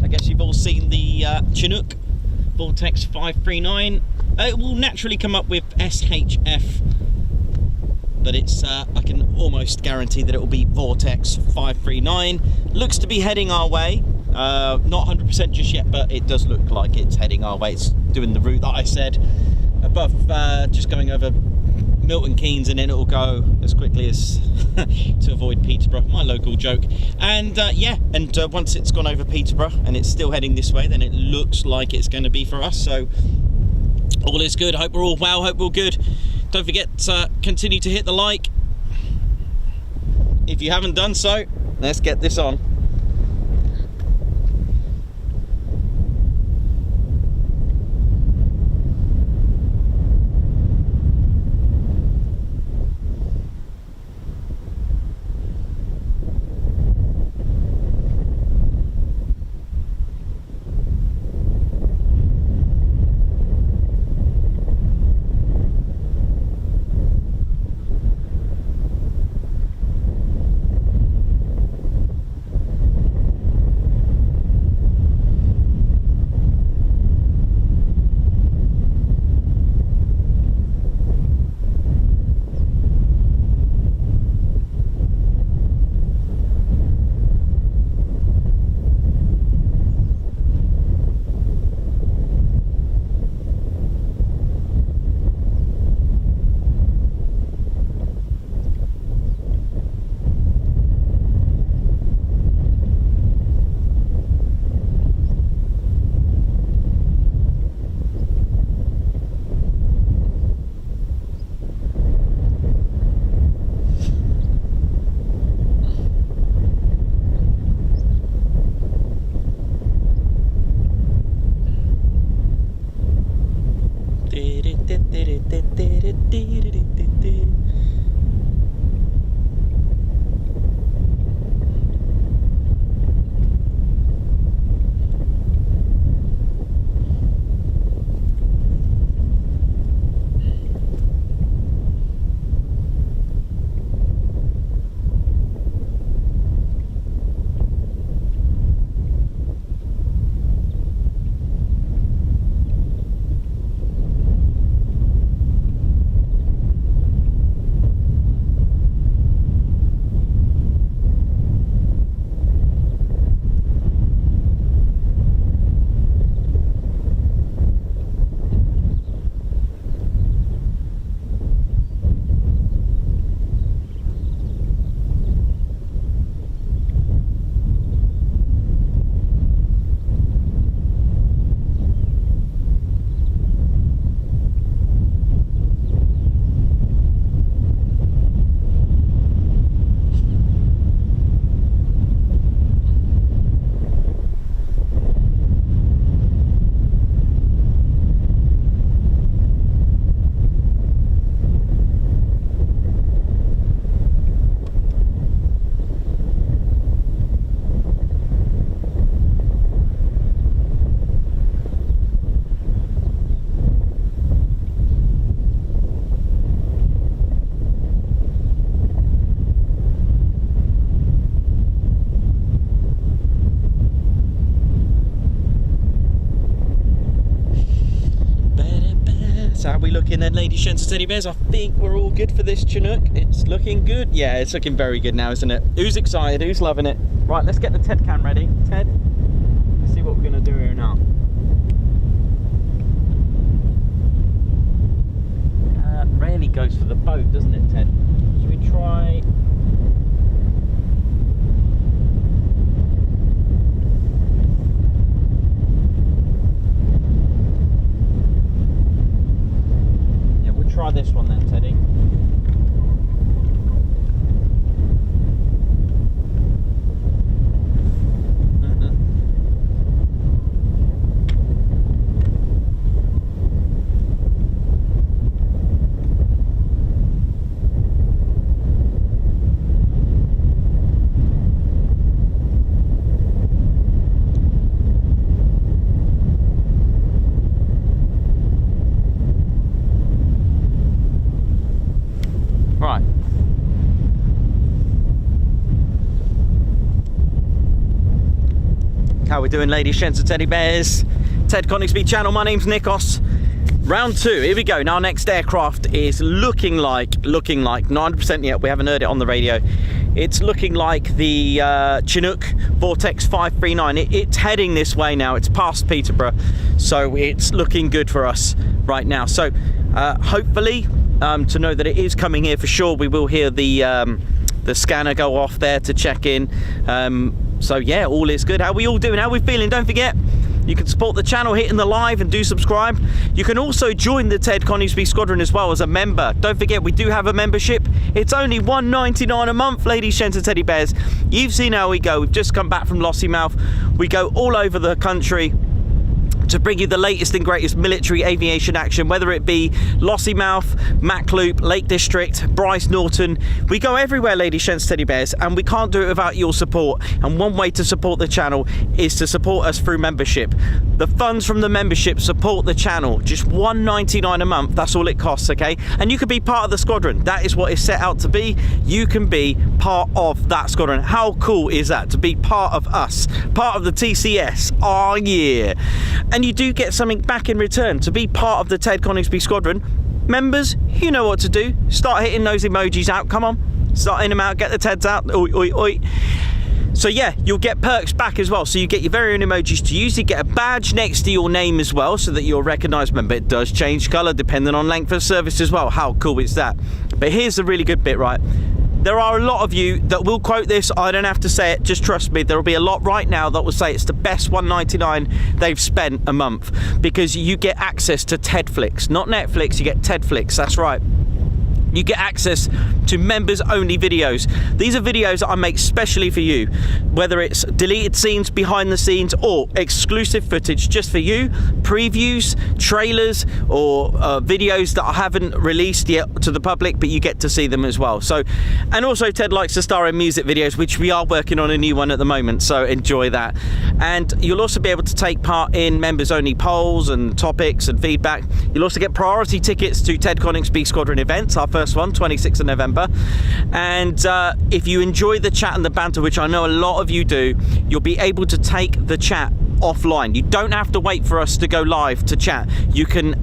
I guess you've all seen the Chinook Vortex 539. It will naturally come up with SHF, but it's I can almost guarantee that it will be Vortex 539. Looks to be heading our way. Not 100% just yet, but it does look like it's heading our way. It's doing the route that I said above, just going over Milton Keynes, and then it will go as quickly as to avoid Peterborough, my local joke. And yeah, and once it's gone over Peterborough and it's still heading this way, then it looks like it's going to be for us. So all is good. Hope we're all well, hope we're all good. Don't forget to continue to hit the like if you haven't done so. Let's get this on. How are we looking then, ladies, gents and teddy bears? I think we're all good for this Chinook. It's looking good. Yeah, it's looking very good now, isn't it? Who's excited? Who's loving it? Right, let's get the Ted cam ready. Ted, let's see what we're going to do here now. Rarely goes for the boat, doesn't it, Ted? Should we try... Try this one then, Teddy. How we doing, ladies, gents and teddy bears? Ted Coningsby channel, my name's Nikos. Round 2, here we go. Now, our next aircraft is looking like, not 100% yet, we haven't heard it on the radio. It's looking like the Chinook Vortex 539. It's heading this way now. It's past Peterborough, so it's looking good for us right now. So hopefully, to know that it is coming here for sure, we will hear the scanner go off there to check in. So yeah, all is good. How we all doing? How we feeling? Don't forget, you can support the channel hitting the live and do subscribe. You can also join the Ted Coningsby Squadron as well as a member. Don't forget, we do have a membership. It's only $1.99 a month, ladies, gents and teddy bears. You've seen how we go. We've just come back from Lossiemouth. We go all over the country to bring you the latest and greatest military aviation action, whether it be Lossiemouth, Mackloop, Lake District, Bryce Norton. We go everywhere, ladies, gents, teddy bears, and we can't do it without your support. And one way to support the channel is to support us through membership. The funds from the membership support the channel. Just $1.99 a month, that's all it costs, okay? And you can be part of the squadron. That is what it's set out to be. You can be part of that squadron. How cool is that, to be part of us, part of the TCS? Oh yeah. And you do get something back in return. To be part of the Ted Coningsby Squadron, members, you know what to do. Start hitting those emojis out. Come on, start hitting them out. Get the Teds out. Oi, oi, oi. So yeah, you'll get perks back as well. So you get your very own emojis to use. You get a badge next to your name as well, so that you're a recognised member. It does change colour depending on length of service as well. How cool is that? But here's the really good bit, right? There are a lot of you that will quote this. I don't have to say it, just trust me. There will be a lot right now that will say it's the best $1.99 they've spent a month, because you get access to Tedflix, not Netflix. You get Tedflix, that's right. You get access to members only videos. These are videos that I make specially for you, whether it's deleted scenes, behind the scenes, or exclusive footage just for you, previews, trailers, or videos that I haven't released yet to the public, but you get to see them as well. So, and also Ted likes to star in music videos, which we are working on a new one at the moment, so enjoy that. And you'll also be able to take part in members only polls and topics and feedback. You'll also get priority tickets to Ted Coningsby Squadron events, our first one, 26th of November. And if you enjoy the chat and the banter, which I know a lot of you do, you'll be able to take the chat offline. You don't have to wait for us to go live to chat. You can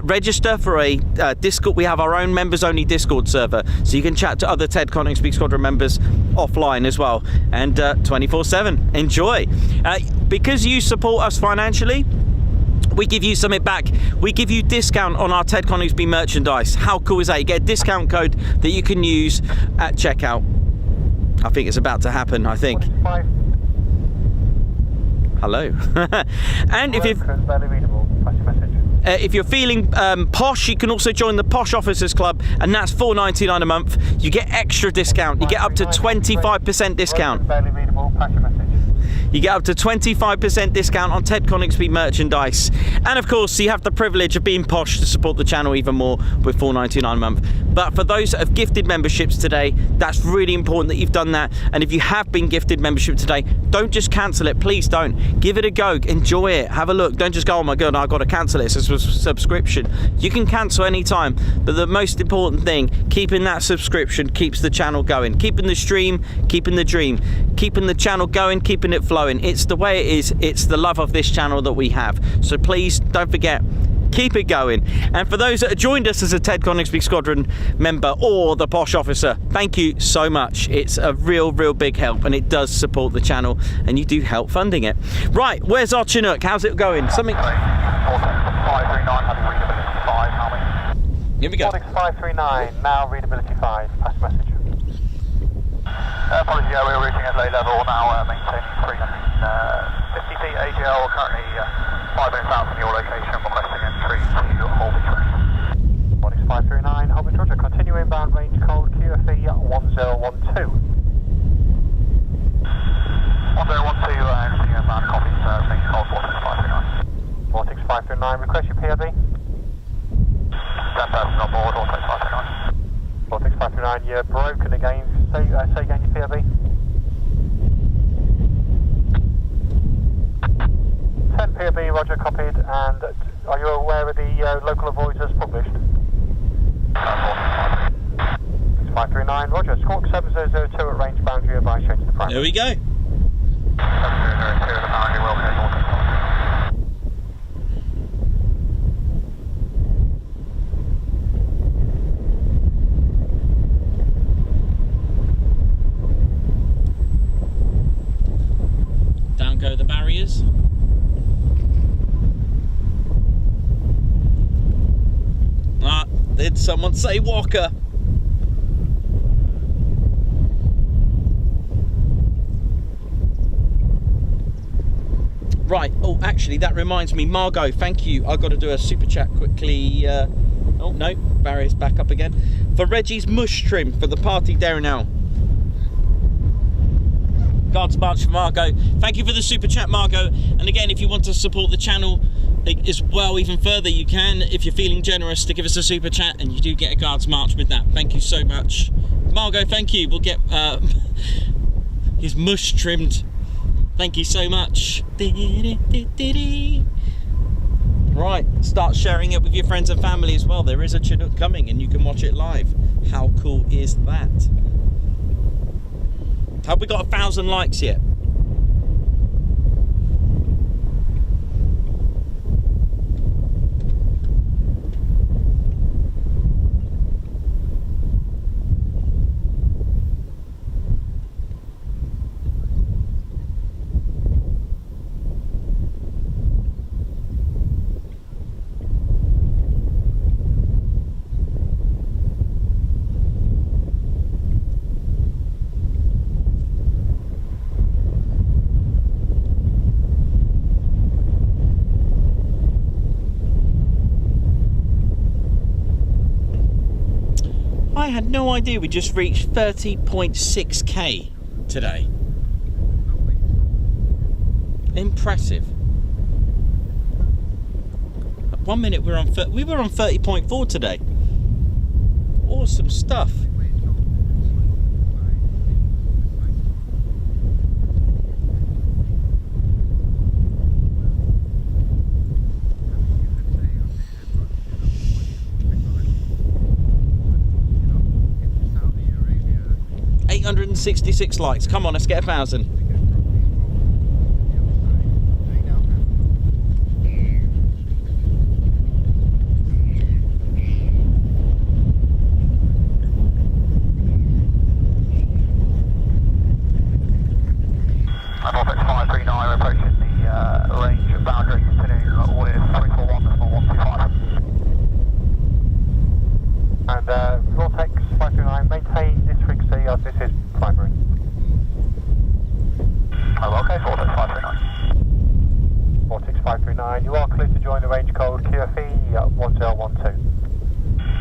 register for a Discord. We have our own members only Discord server, so you can chat to other Ted Coningsby Squadron members offline as well, and 24/7. Enjoy. Because you support us financially, we give you something back. We give you discount on our Ted Coningsby merchandise. How cool is that? You get a discount code that you can use at checkout. I think it's about to happen, I think. Hello. And if you're feeling posh, you can also join the Posh Officers Club, and that's $4.99 a month. You get extra discount. You get up to 25% discount. You get up to 25% discount on Ted Coningsby merchandise. And of course, you have the privilege of being posh to support the channel even more with $4.99 a month. But for those that have gifted memberships today, that's really important that you've done that. And if you have been gifted membership today, don't just cancel it. Please don't. Give it a go. Enjoy it. Have a look. Don't just go, oh my God, I've got to cancel it. It's a subscription. You can cancel anytime. But the most important thing, keeping that subscription keeps the channel going. Keeping the stream, keeping the dream. Keeping the channel going, keeping it flowing. It's the way it is. It's the love of this channel that we have. So please don't forget, keep it going. And for those that have joined us as a Ted Coningsby Squadron member or the Posh Officer, thank you so much. It's a real big help, and it does support the channel, and you do help funding it. Right, where's our Chinook? How's it going? Something. 539, having readability 5, how many? Here we go. 539, now readability 5, pass message. Apologies, yeah, we're routing at low level now, maintaining 350 feet AGL, currently 5 minutes out from your location, requesting entry to Holbeach. 539, Holbeach Roger, continue inbound range code QFE 1012. 1012, entering inbound, copy, range code 46539. 46539, request your PRB. 10 persons on board, 46539. 46539, you're broken again. Say again your PRB. 10 PRB, Roger, copied. And are you aware of the local avoiders published? 539, Roger. Squawk 7002 at range boundary, advice change to prime. There we go. 7002, the boundary will head north. Down go the barriers. Ah, did someone say Wokka? Right, oh actually that reminds me, Margot, thank you. I've got to do a super chat quickly. Oh no, barriers back up again. For Reggie's mush trim for the party there now. God's March for Margot. Thank you for the super chat, Margot. And again, if you want to support the channel as well even further, you can, if you're feeling generous, to give us a super chat, and you do get a Guards March with that. Thank you so much. Margot, thank you. We'll get his mush trimmed. Thank you so much. Right, start sharing it with your friends and family as well. There is a Chinook coming and you can watch it live. How cool is that? Have we got 1,000 likes yet? I had no idea we just reached 30.6k today. Impressive. At 1 minute we were on 30.4 today. Awesome stuff. .66 likes. Come on, let's get 1,000. Norfolk 539, approaching the range of boundary, continuing with 341, decimal 125. And Vortex 539, maintain this frequency as this is primary. Oh, okay, Vortex 539. Vortex 539, you are clear to join the range code QFE 1012.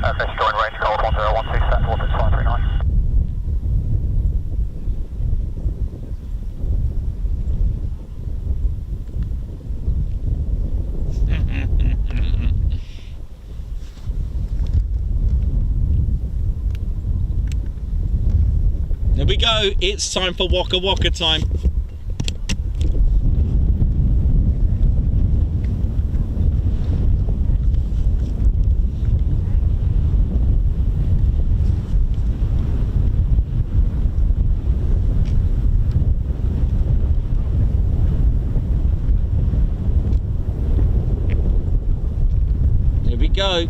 Let's join range code 1012, set Vortex 539. There we go, it's time for Wokka Wokka time. Here we go.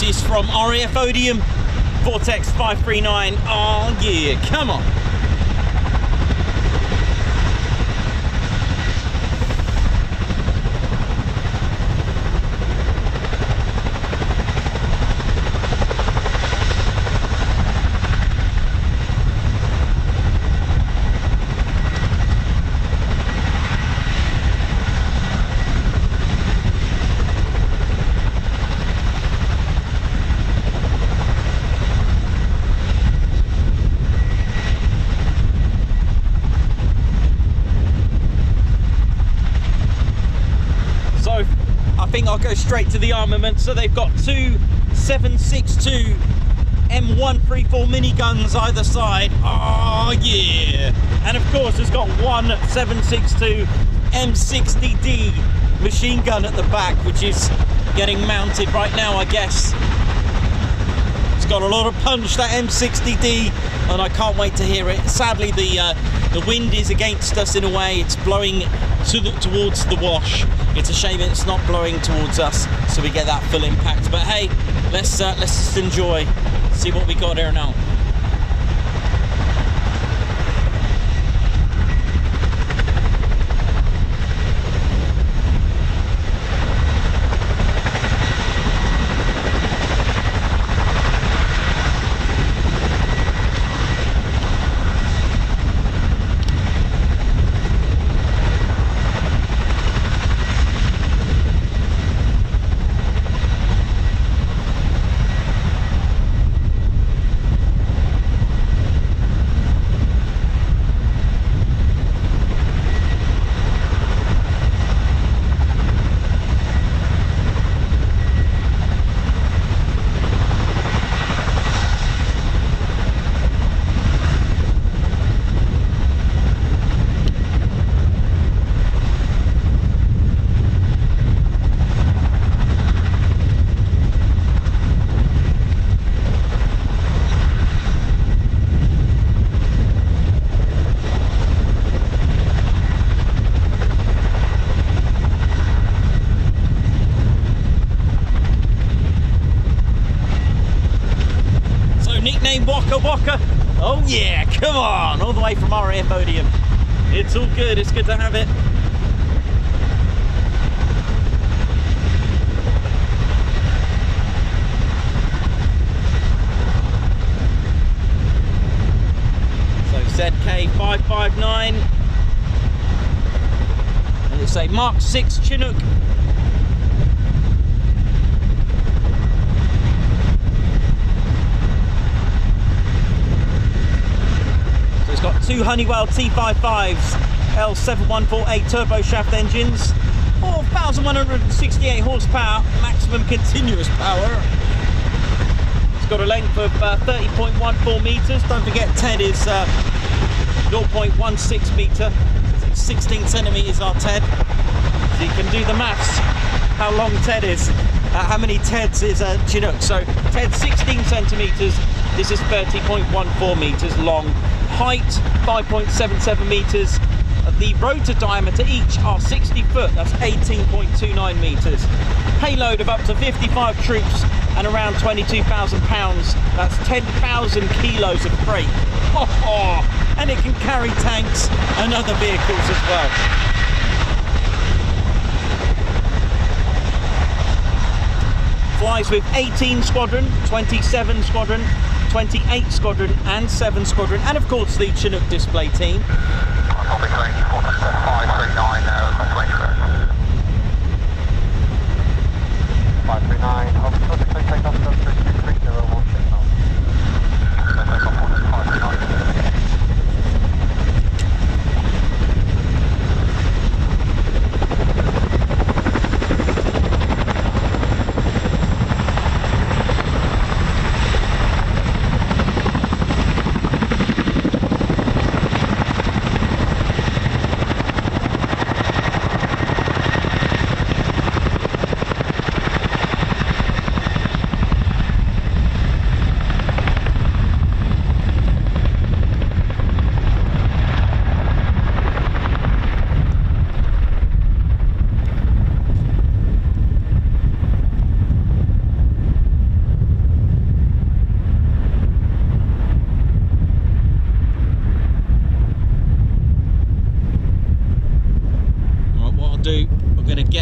This is from RAF Odium, Vortex 539. Oh yeah, come on. I think I'll go straight to the armament. So they've got two 7.62 M134 miniguns either side. Oh yeah! And of course it's got one 7.62 M60D machine gun at the back, which is getting mounted right now, I guess. It's got a lot of punch, that M60D, and I can't wait to hear it. Sadly, the wind is against us in a way. It's blowing towards the wash. It's a shame it's not blowing towards us, so we get that full impact. But hey, let's just enjoy, see what we got here now. Wokka. Oh yeah, come on, all the way from RAF Odium. It's all good, it's good to have it. So ZK559, and it's a Mark 6 Chinook. It's got two Honeywell T55s L7148 turboshaft engines, 4,168 horsepower, maximum continuous power. It's got a length of 30.14 metres. Don't forget TED is 0.16 metre. 16 centimetres our TED. So you can do the maths, how long TED is. How many TEDs is a Chinook? So TED 16 centimetres. This is 30.14 metres long. Height 5.77 metres. The rotor diameter each are 60 foot, that's 18.29 metres. Payload of up to 55 troops and around 22,000 pounds, that's 10,000 kilos of freight. And it can carry tanks and other vehicles as well. Flies with 18 Squadron, 27 Squadron, 28 Squadron and 7 Squadron, and of course the Chinook display team. 539, Holbeach, take off 330,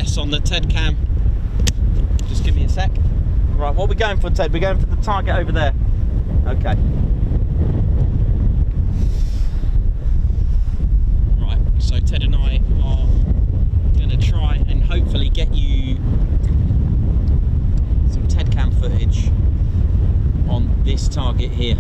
GPS on the TED cam. Just give me a sec. Right, what are we going for, Ted? We're going for the target over there. Okay. Right, so Ted and I are going to try and hopefully get you some TED cam footage on this target here.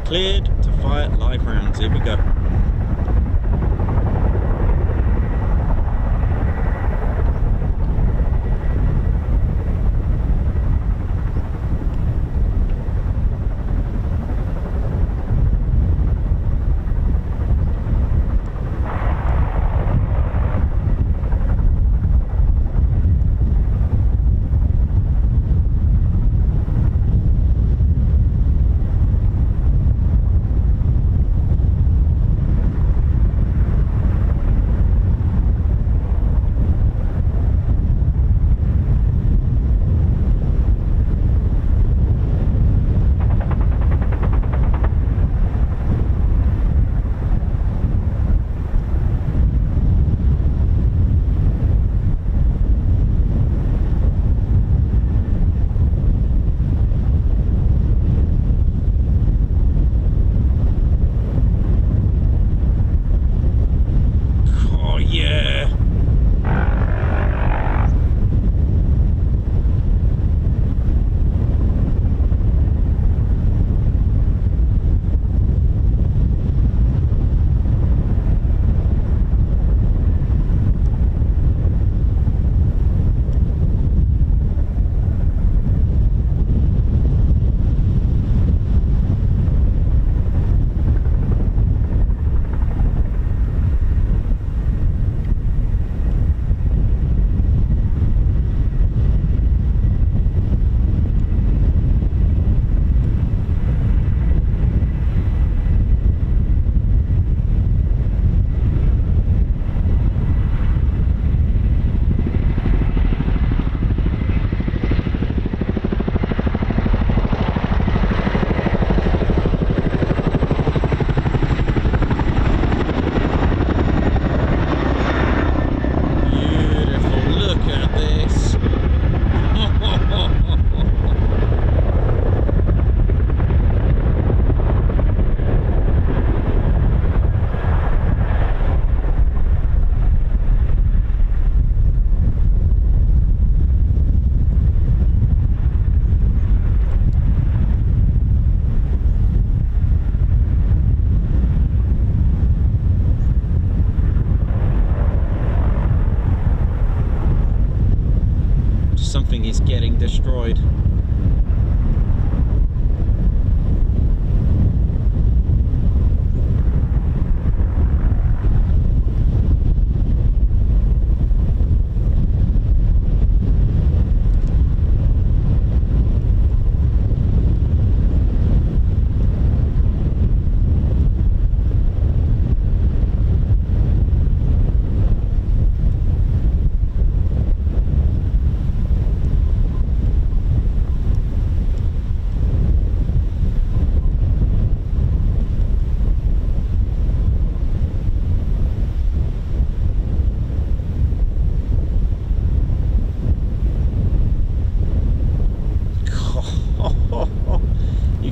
cleared to fire live rounds. Here we go. Something is getting destroyed.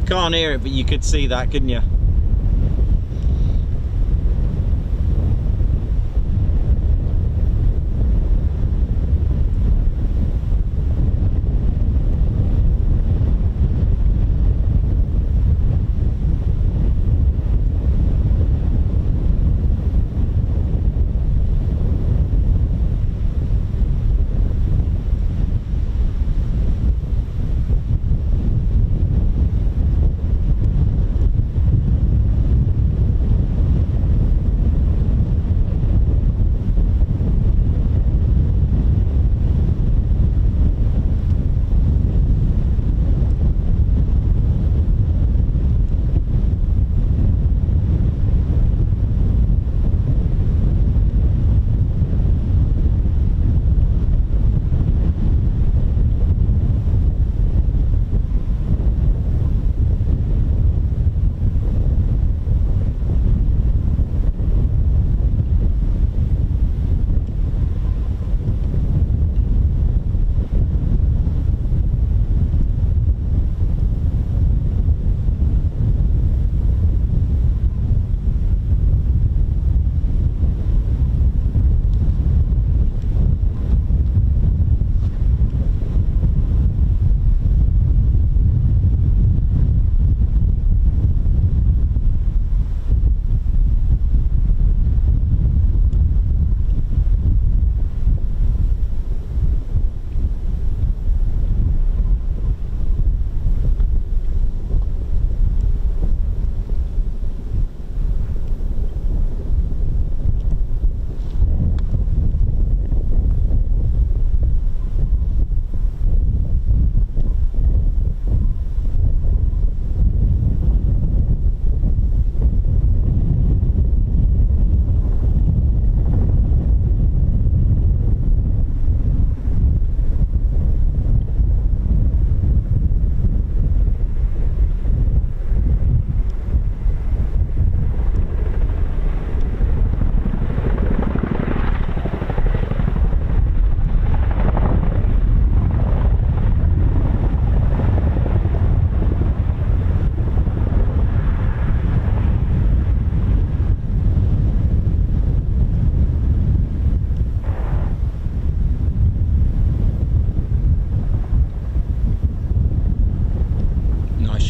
Can't hear it, but you could see that, couldn't you?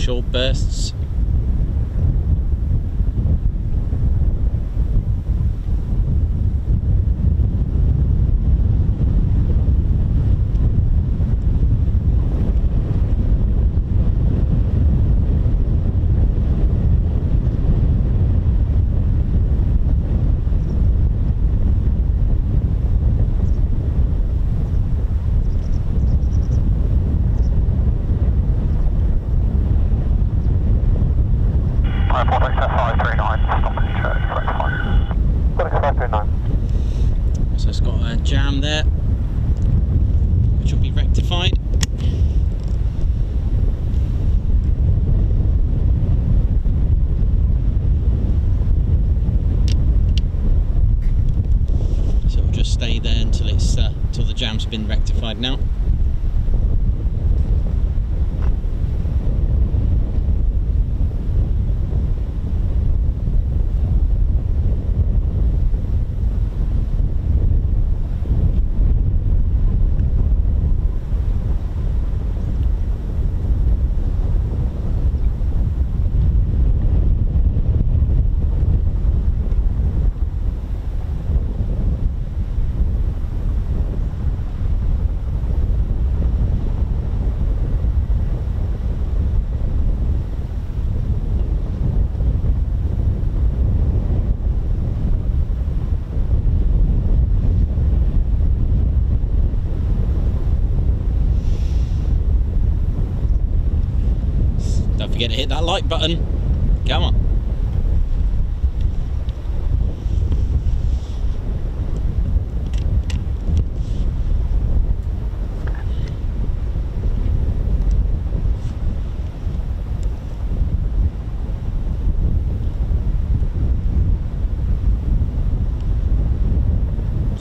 short bursts. So it's got a jam there, which will be rectified. So it'll just stay there until it's till the jam's been rectified now. Don't forget to hit that like button. Come on.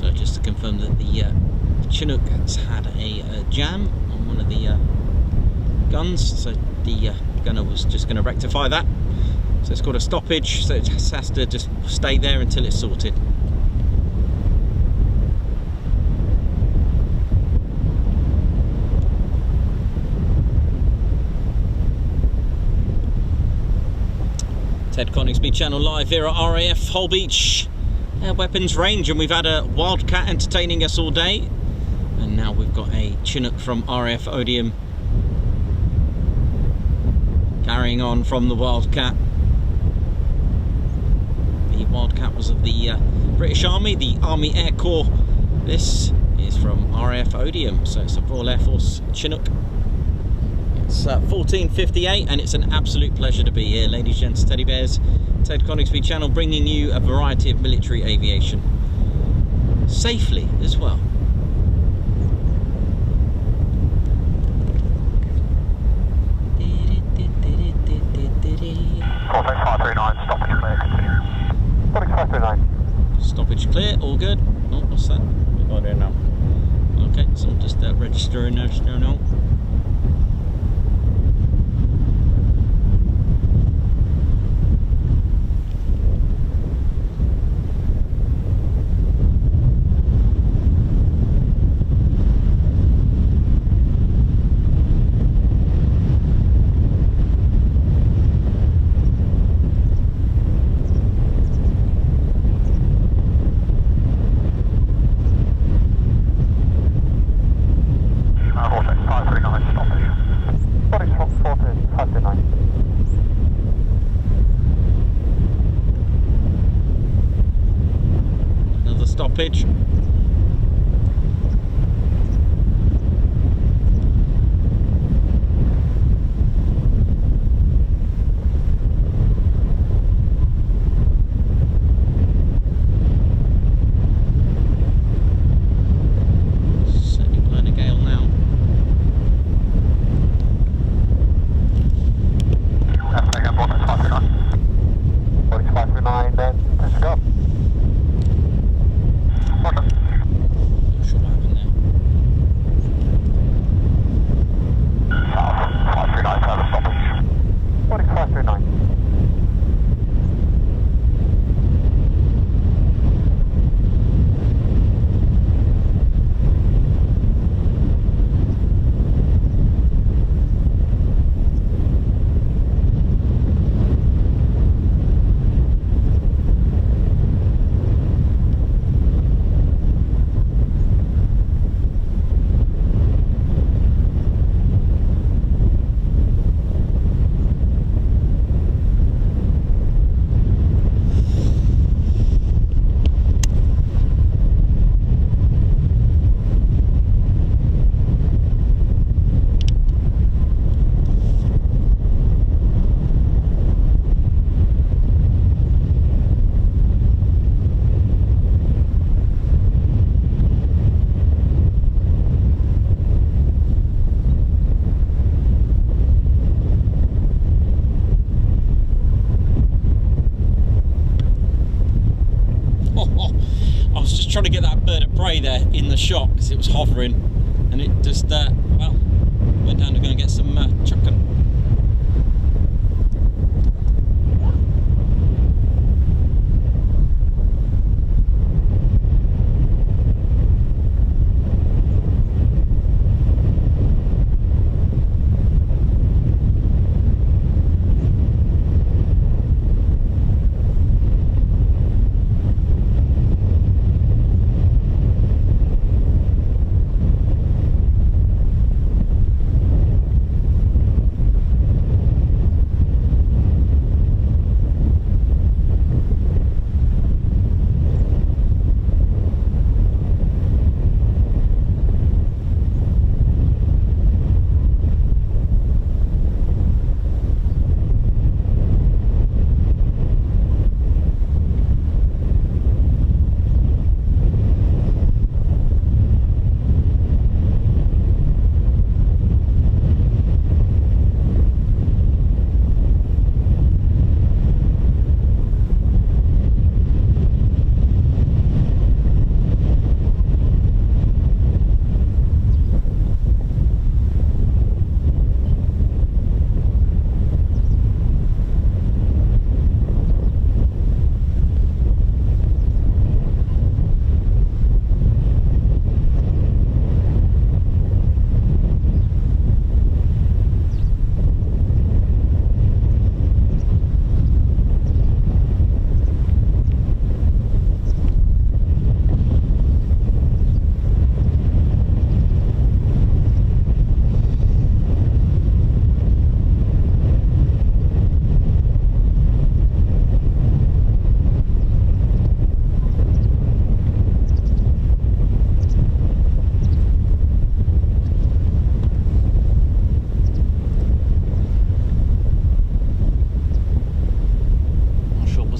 So just to confirm that the Chinook has had a jam on one of the guns, so the gunner was just going to rectify that. So it's got a stoppage, so it just has to just stay there until it's sorted. Ted Coningsby channel live here at RAF Holbeach Air Weapons Range, and we've had a Wildcat entertaining us all day, and now we've got a Chinook from RAF Odium carrying on from the Wildcat. The Wildcat was of the British Army, the Army Air Corps. This is from RAF Odium, so it's a Royal Air Force Chinook. It's 14:58 and it's an absolute pleasure to be here, ladies, gents, teddy bears. Ted Coningsby channel bringing you a variety of military aviation. Safely as well. Stoppage clear, all good. Oh, what's that? What do I do now? Okay, so I'm just registering now. Another stoppage. bird of prey there in the shot because it was hovering, and it just well, went down to go and get some chucking.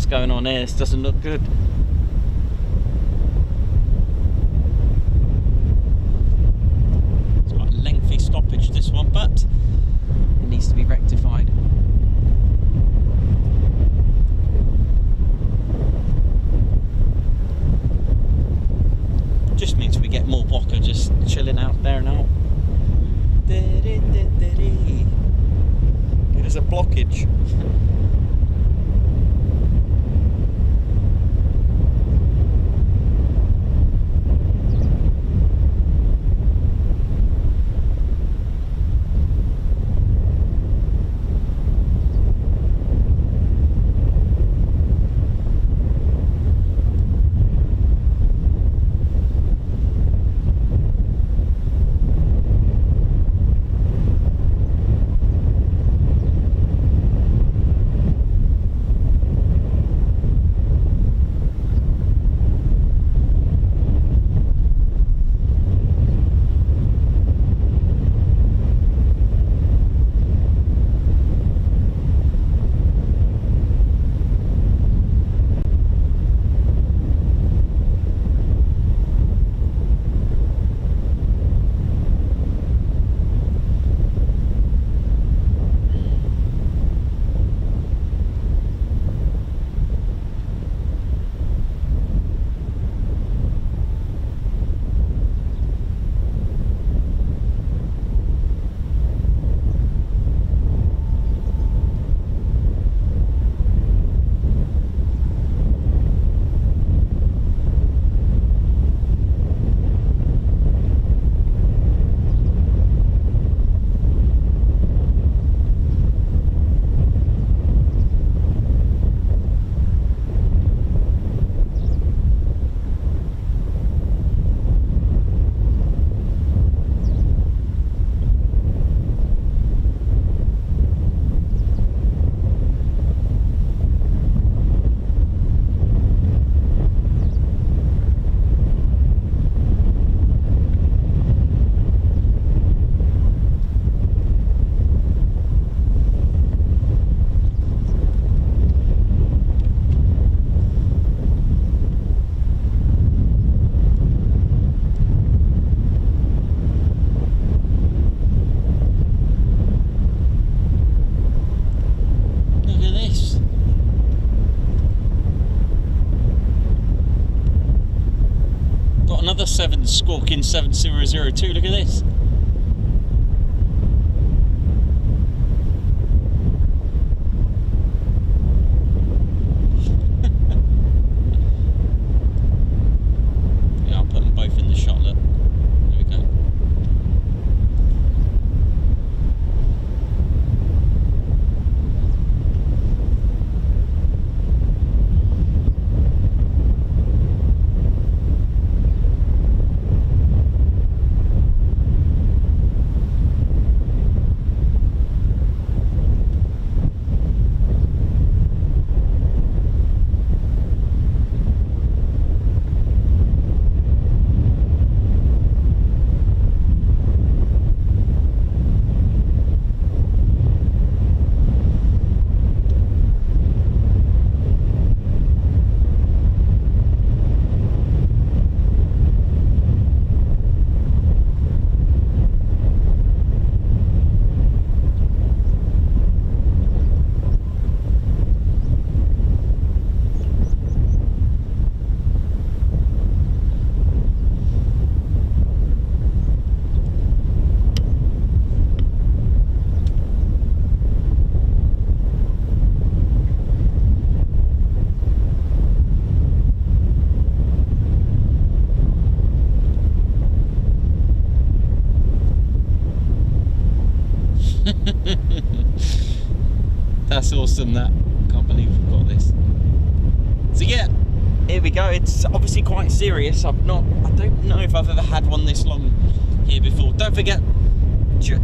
Going on here, this doesn't look good. It's quite a lengthy stoppage, this one, but it needs to be rectified. Just means we get more Wokka just chilling out there now. It is a blockage. squawking 7002. Look at this. Yeah, I'll put them both in the shot, look. There we go. That's awesome, that. Can't believe we've got this. So yeah, here we go. It's obviously quite serious. I don't know if I've ever had one this long here before. Don't forget,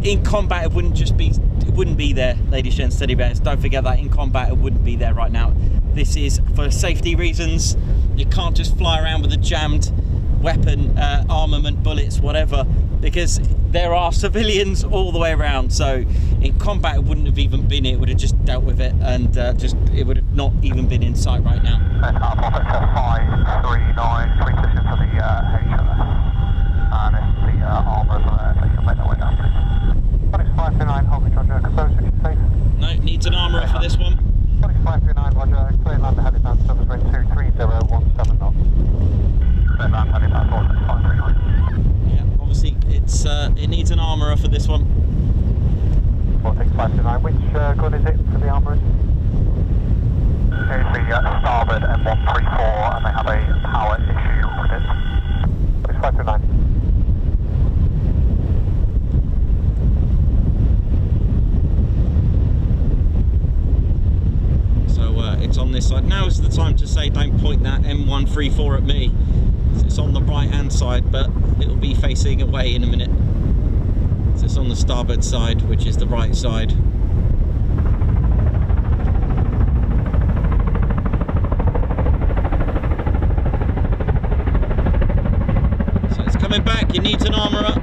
in combat it wouldn't be there, ladies, gents, teddy bears. Don't forget that in combat it wouldn't be there right now. This is for safety reasons. You can't just fly around with a jammed weapon, armament, bullets, whatever, because there are civilians all the way around. So in combat it wouldn't have even been, it would have just dealt with it, and it would have not even been in sight right now. 539, free position for the HMS, and it's the armour so you can make that way down. 539, Holbeach, roger, close, if you're safe. No, needs an armourer for this one. 539, roger, clear land the helipad, surface wind 23017 knots. Clear land helipad, 46539. Yeah, obviously it needs an armourer for this one. 46529, which gun is it for the armourers? Here's the starboard M134, and they have a power issue with it. 529. It's on this side. Now is the time to say don't point that M134 at me. It's on the right hand side, but it'll be facing away in a minute. So it's on the starboard side, which is the right side. So it's coming back, it needs an armourer.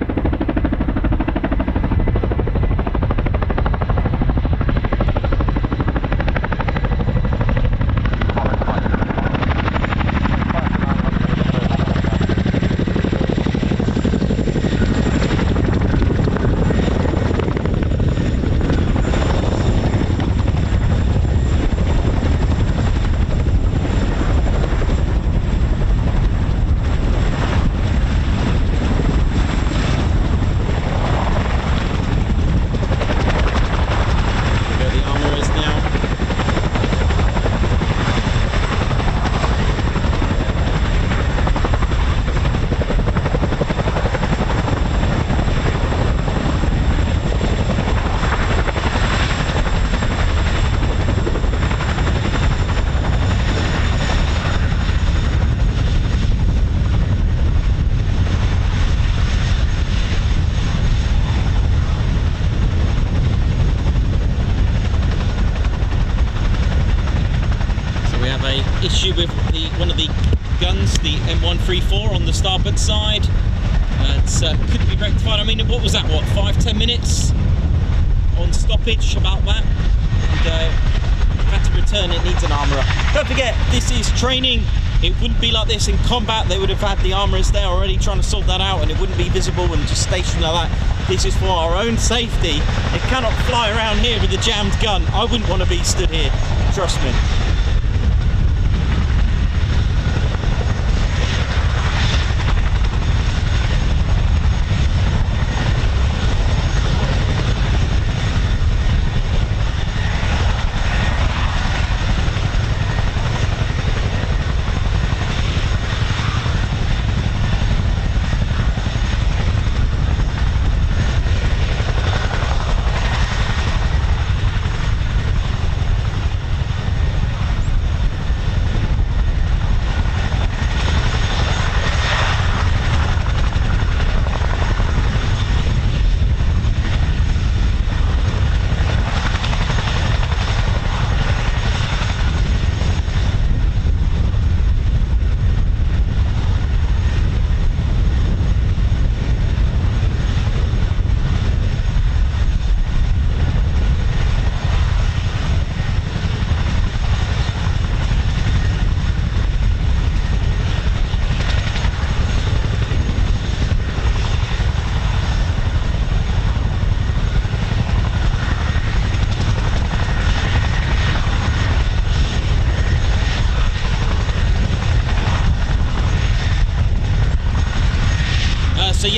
Issue with one of the guns, the M134 on the starboard side. It could be rectified. I mean, what was that, 5-10 minutes on stoppage, about that, and I've had to return. It needs an armourer. Don't forget, this is training. It wouldn't be like this in combat. They would have had the armourers there already trying to sort that out, and it wouldn't be visible and just stationed like that. This is for our own safety. It cannot fly around here with a jammed gun. I wouldn't want to be stood here, trust me.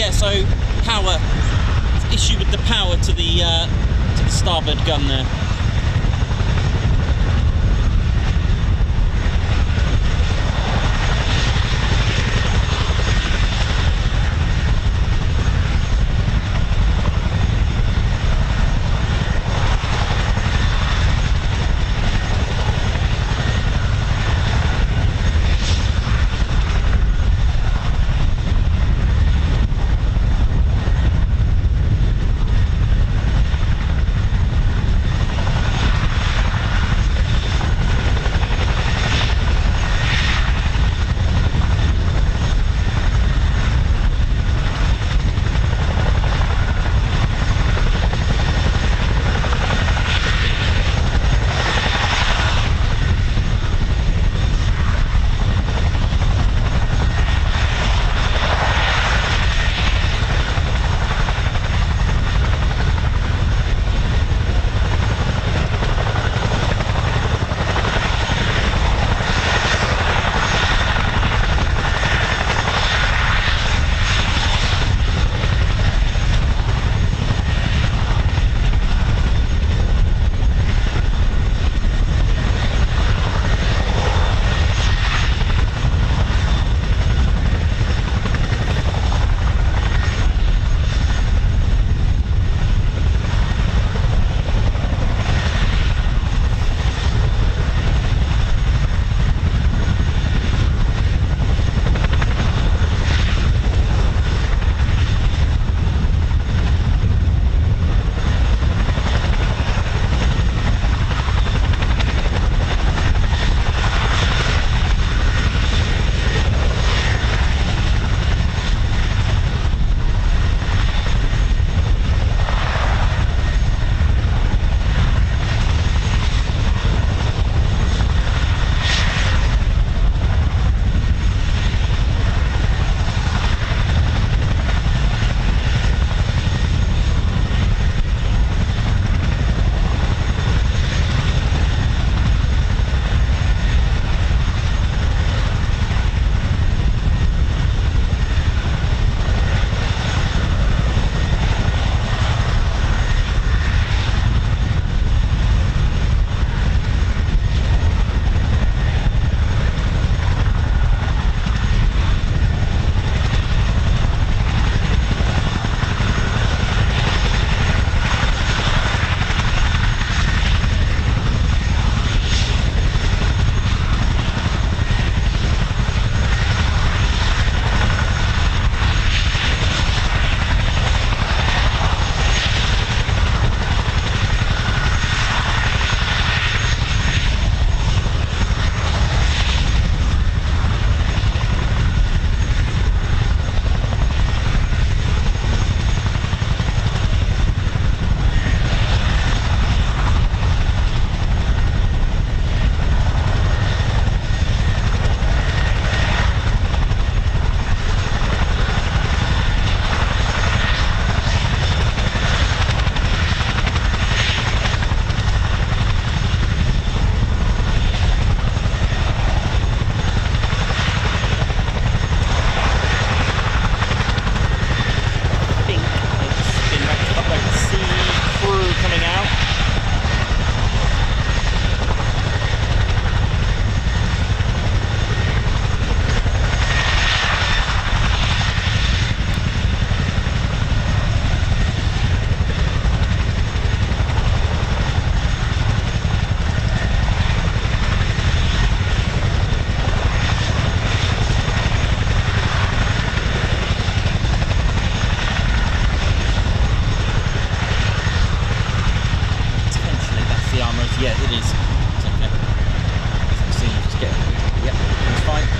Yeah, so power, issue with the power to the starboard gun there.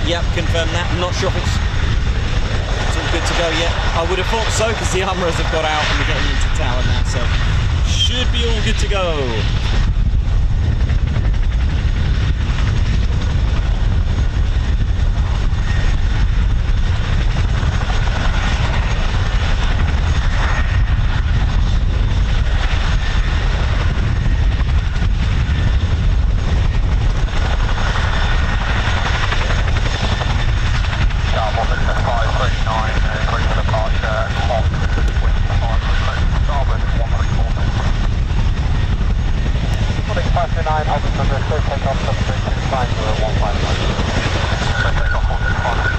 Yep, confirm that. I'm not sure if it's all good to go yet. I would have thought so, because the armourers have got out and we're getting into tower now, so should be all good to go. Departure 539, Holbeach under, clear takeoff, 7325015. Clear takeoff, 465.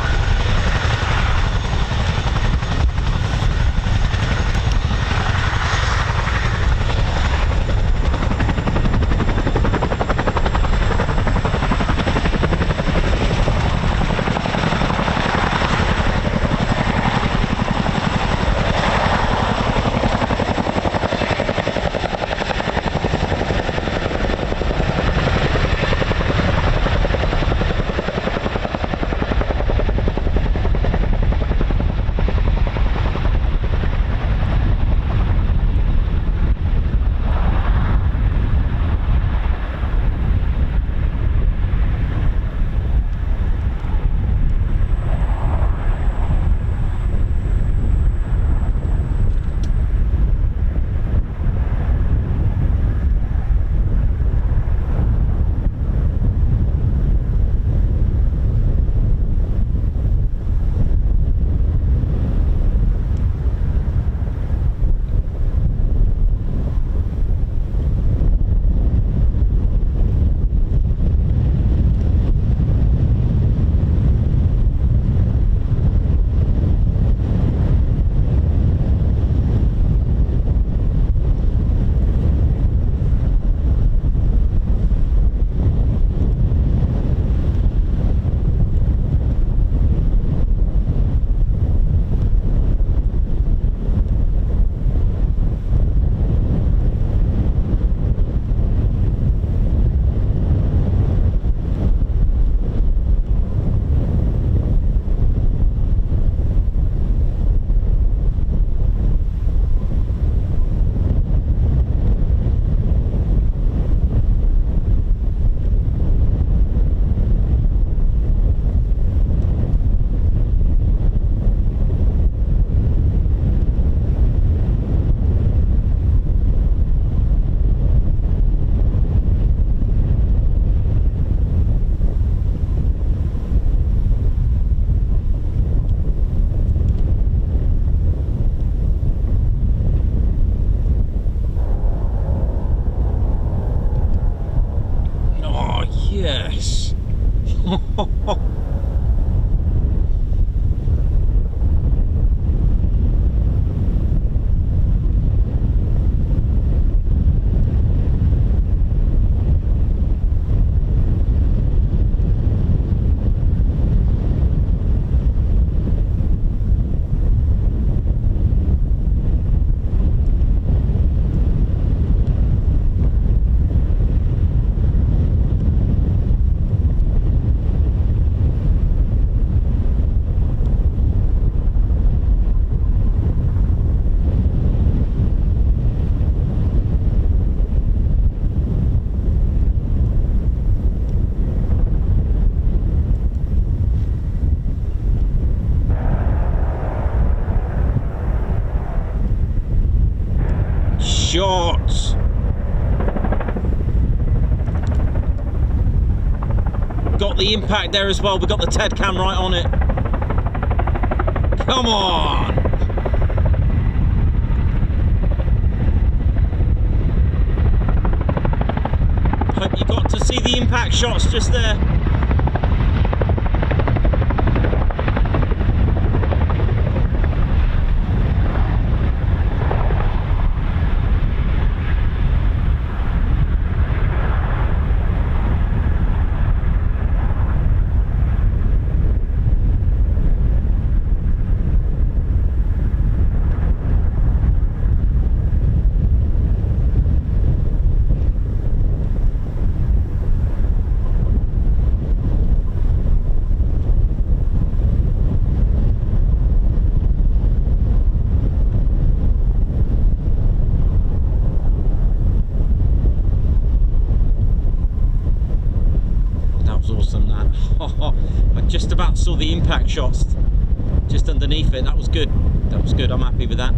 Shots. Got the impact there as well. We've got the TED cam right on it. Come on. Hope you got to see the impact shots just there. I just about saw the impact shots just underneath it. That was good. That was good. I'm happy with that.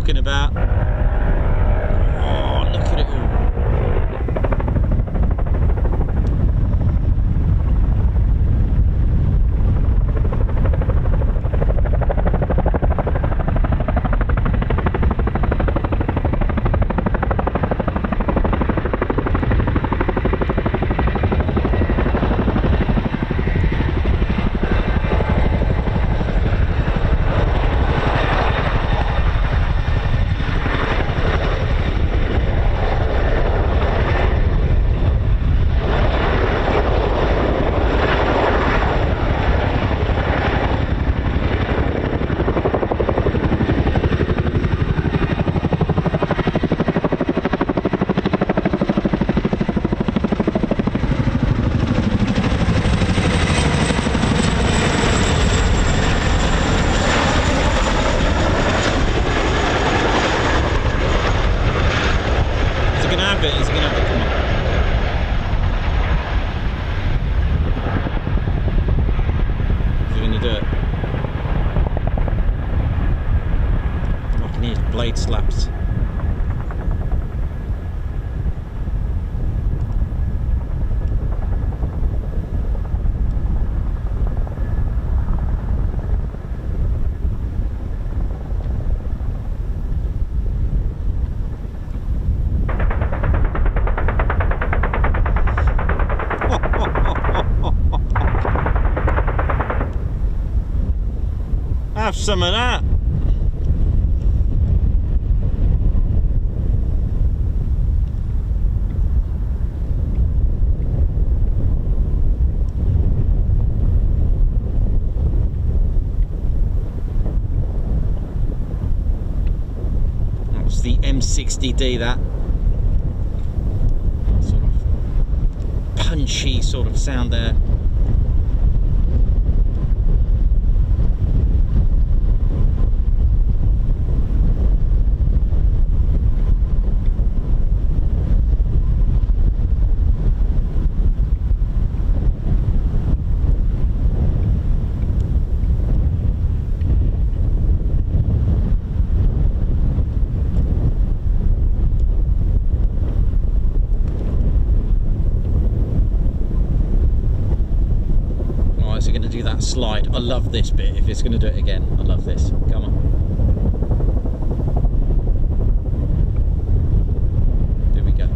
talking about. Oh, look at it all. Blade slaps. Have some of that. The M60D, that sort of punchy sort of sound there. Slide. I love this bit. If it's going to do it again, I love this. Come on. There we go.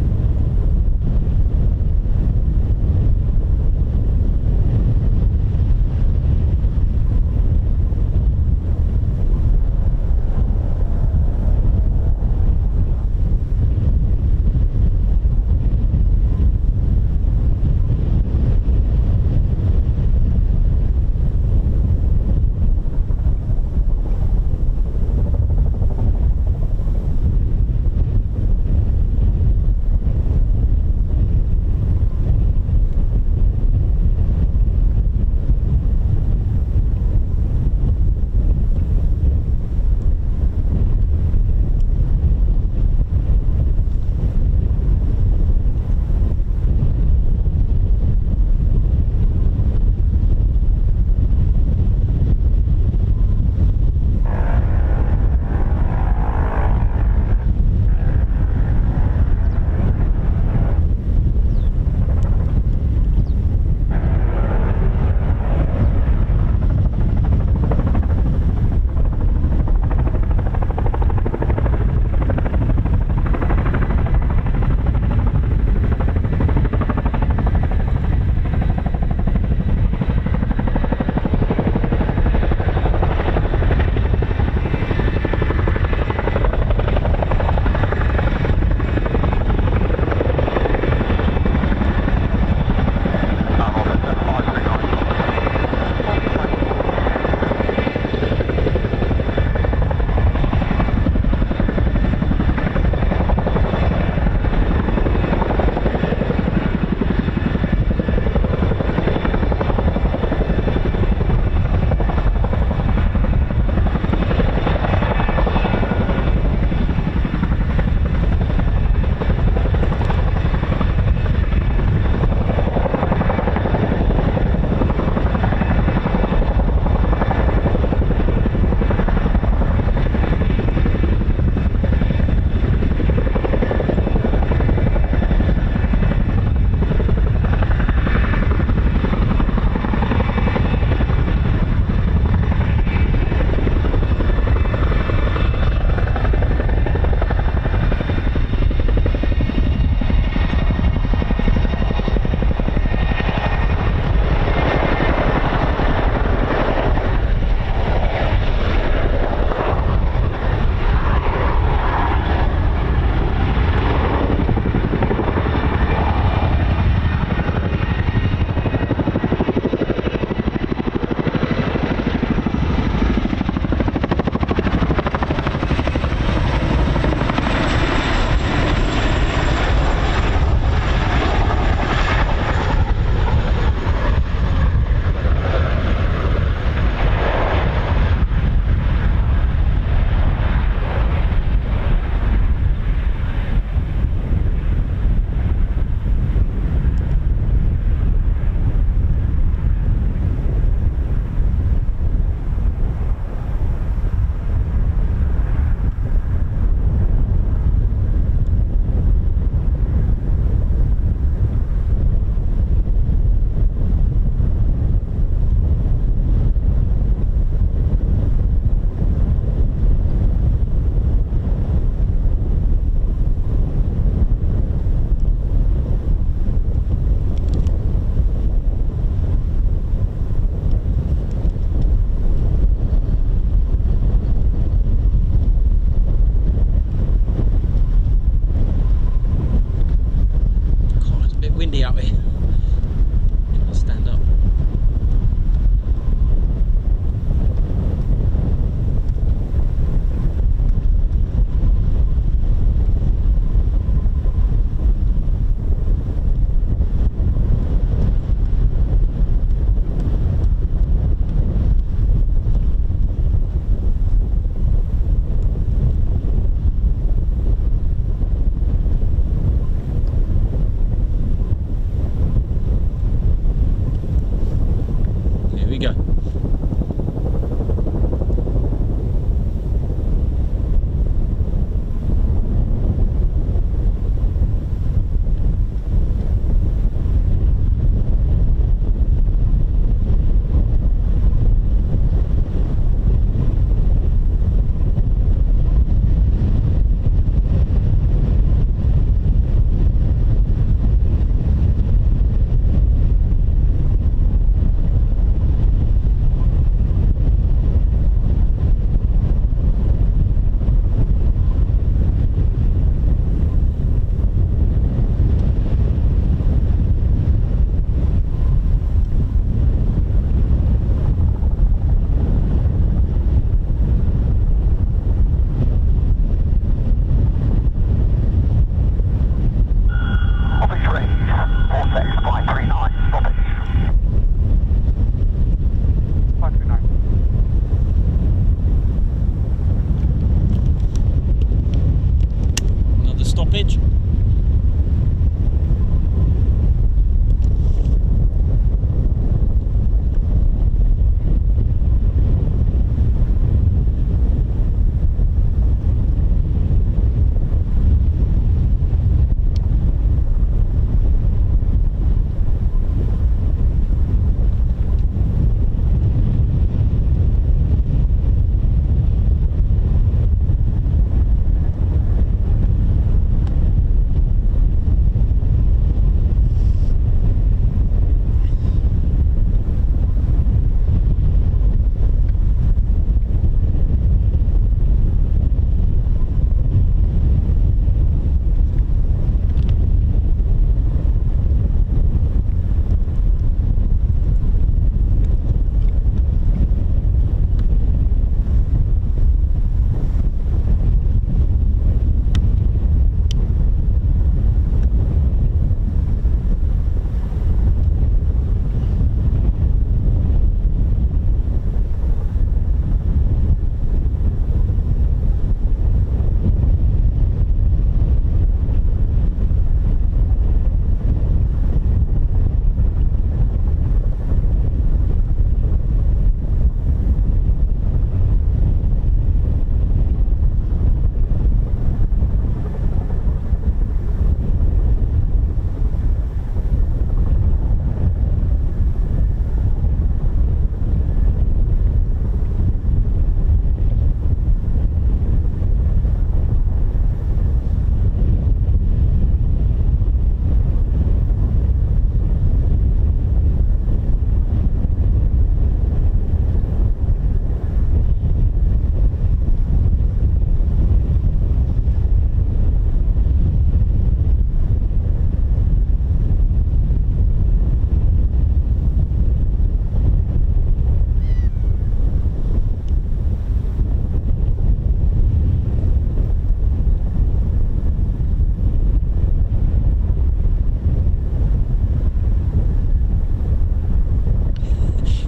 pitch.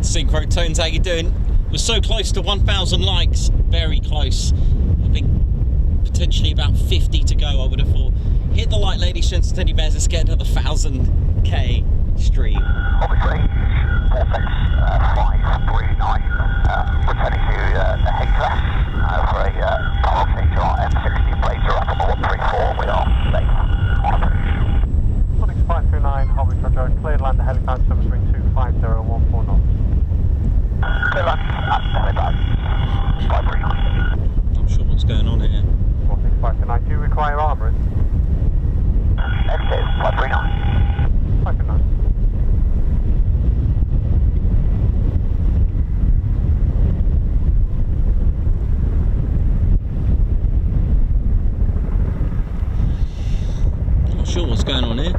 Synchro Tones, how you doing? We're so close to 1,000 likes, very close. I think potentially about 50 to go, I would have thought. Hit the like, ladies, gents, and teddy bears. Let's get to the 1,000k stream. Holbeach range, vortex 539, returning to the HLS for a power HR M60 blazer up on the 134 with our safe on approach. Holbeach 539, Holbeach Roger, cleared land the helipad, so between 250 and 14 knots. Clear land at the helipad, 539. Not sure what's going on here. Vortex 539, do you require armourers? Negative, 539. 539. Not sure what's going on here.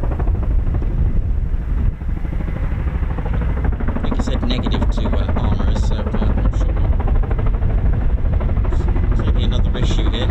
I think he said negative to armourers, so I'm not sure. Clearly another issue here.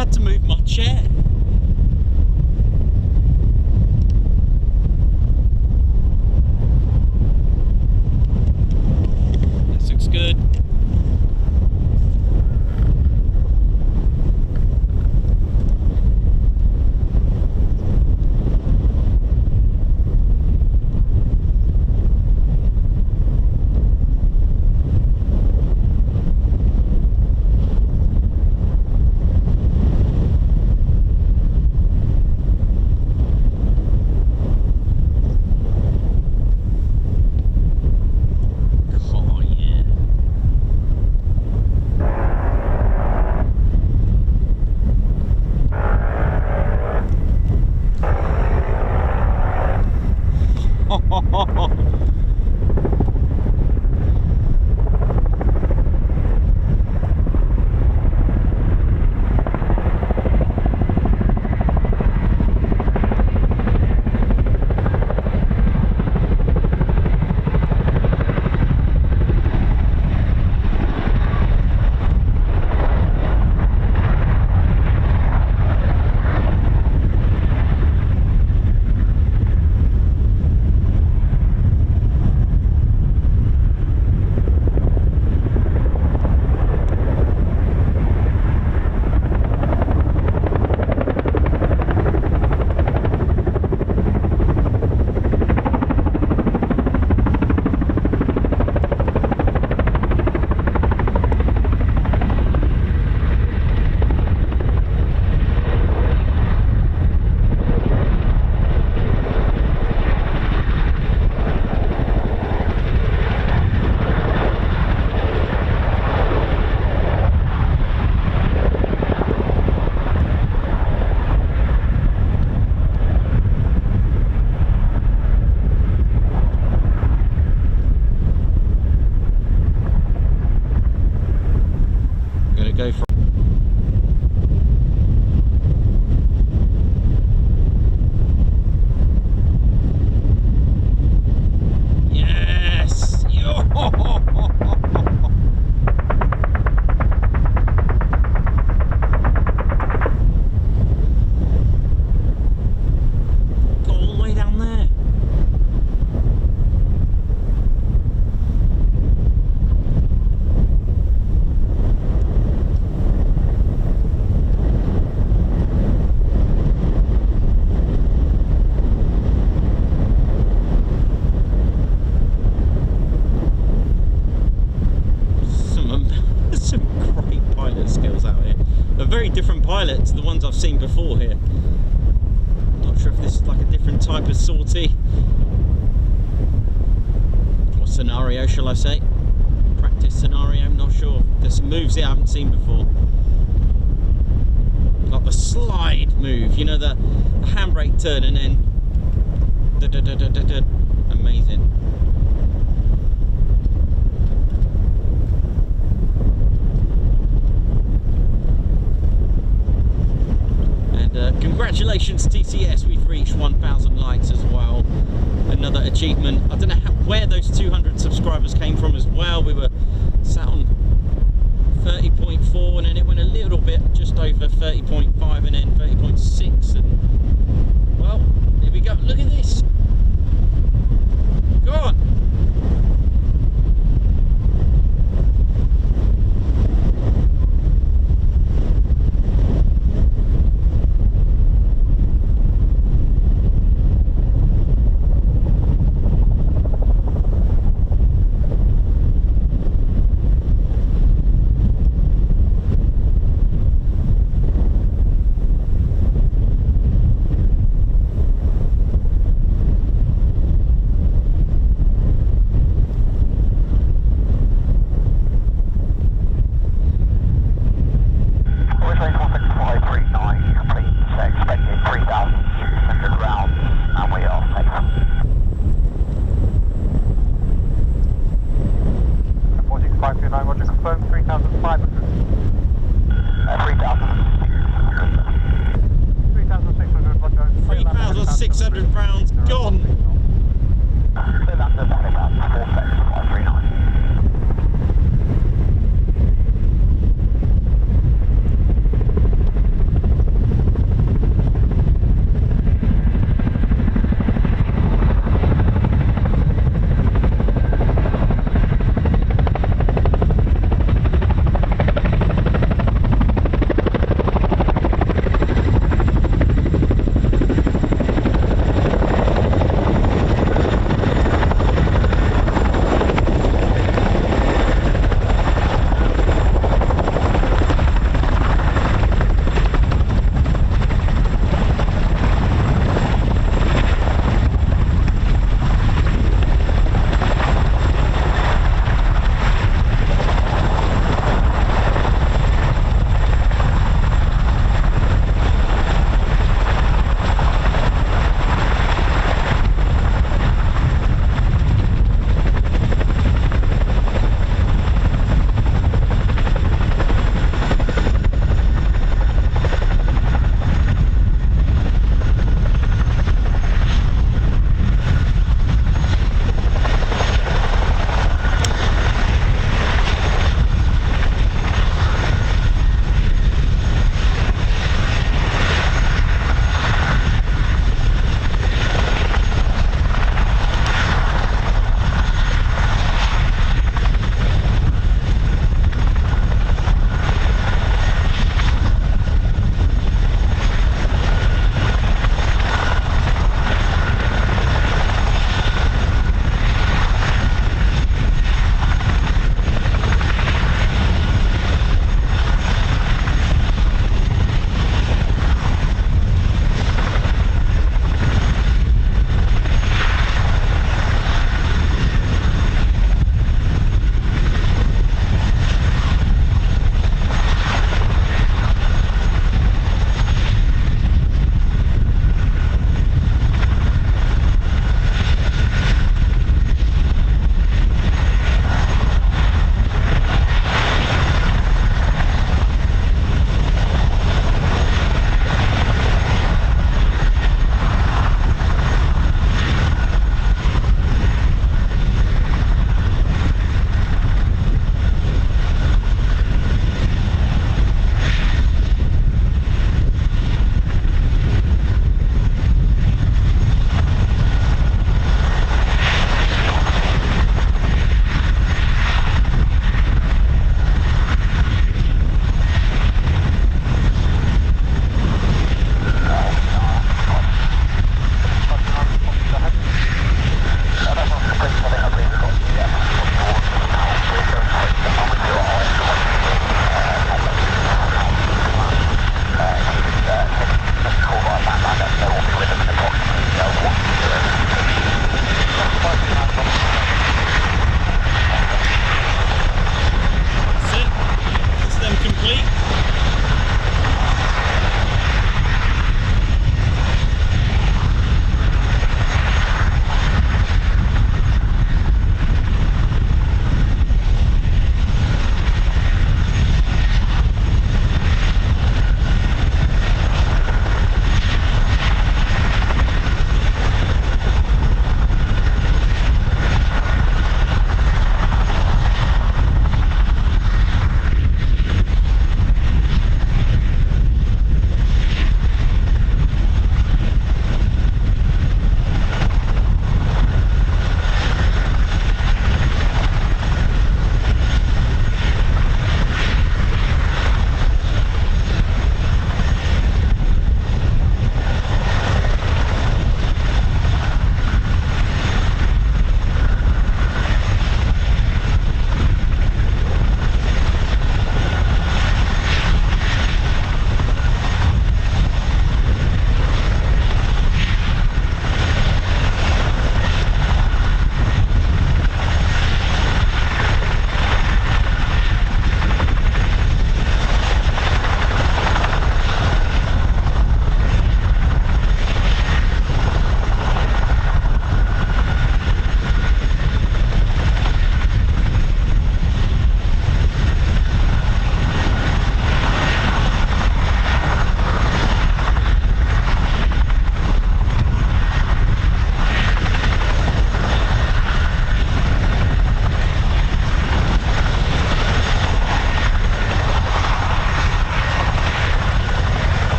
had to move my chair. This looks good. Different pilot to the ones I've seen before here. Not sure if this is like a different type of sortie or scenario, shall I say. Practice scenario, I'm not sure. There's some moves here I haven't seen before. Like the slide move, you know, the handbrake turn and then amazing. Congratulations TCS, we've reached 1,000 likes as well. Another achievement. I don't know where those 200 subscribers came from as well. We were sat on 30.4 and then it went a little bit just over 30.5 and then 30.6 and well, here we go. Look at this. Go on.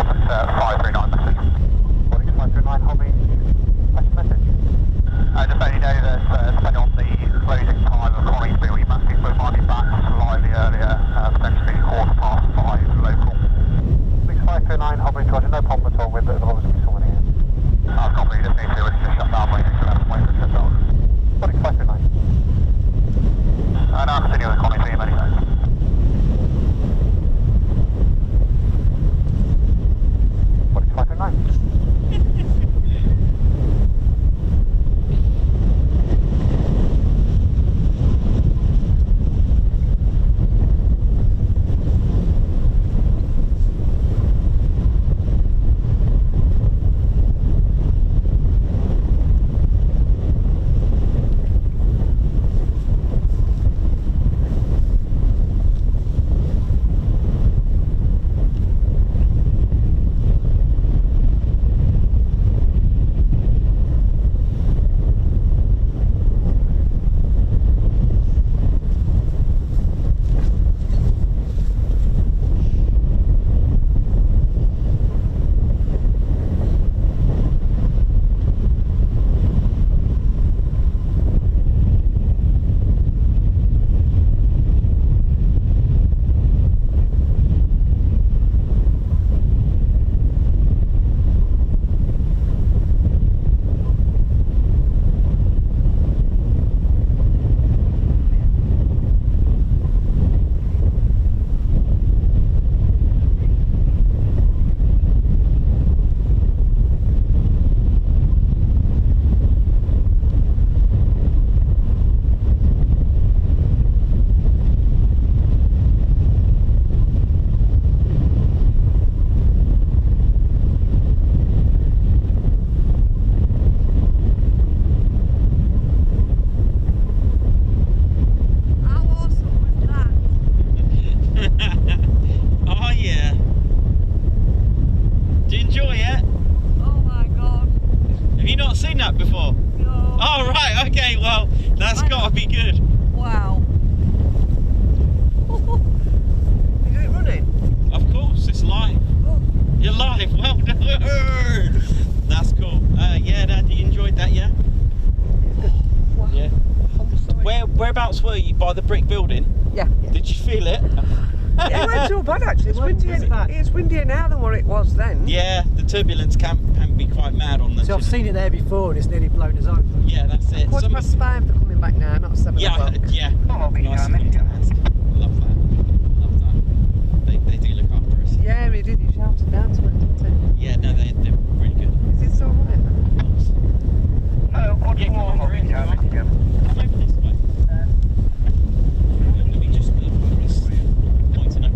539 message. Holbeach 539 Holbeach, flash message. Just letting you know that depending on the closing time of Coningsby, we might be back slightly earlier, potentially 5:15 local. Holbeach 539 Holbeach, Roger, no problem at all with it, there'll obviously be someone here. I've got me, just need to shut down my shut down. Holbeach 539. And I'll continue with Coningsby in many days. Holbeach 539. That's got to be good. Wow. Is it running? Of course, it's live. Oh. You're live. Well done. That's cool. Yeah, Dad, you enjoyed that, yeah? Wow. Yeah. I'm sorry. Whereabouts were you? By the brick building? Yeah. Did you feel it? It went too bad actually. It's windier now than what it was then. Yeah, the turbulence can be quite mad on the. So I've seen it there before and it's nearly blown us over. Yeah, that's it. 5:15 for coming back now, not 7 o'clock. Yeah. Oh, Nice of him to ask. Love that. Love that. They do look after us. Yeah, he did. He shouted down to it, didn't Yeah, no, they're really good. he? Is it so right? No, what's Yeah, more? come over this way. Let me just pointing over.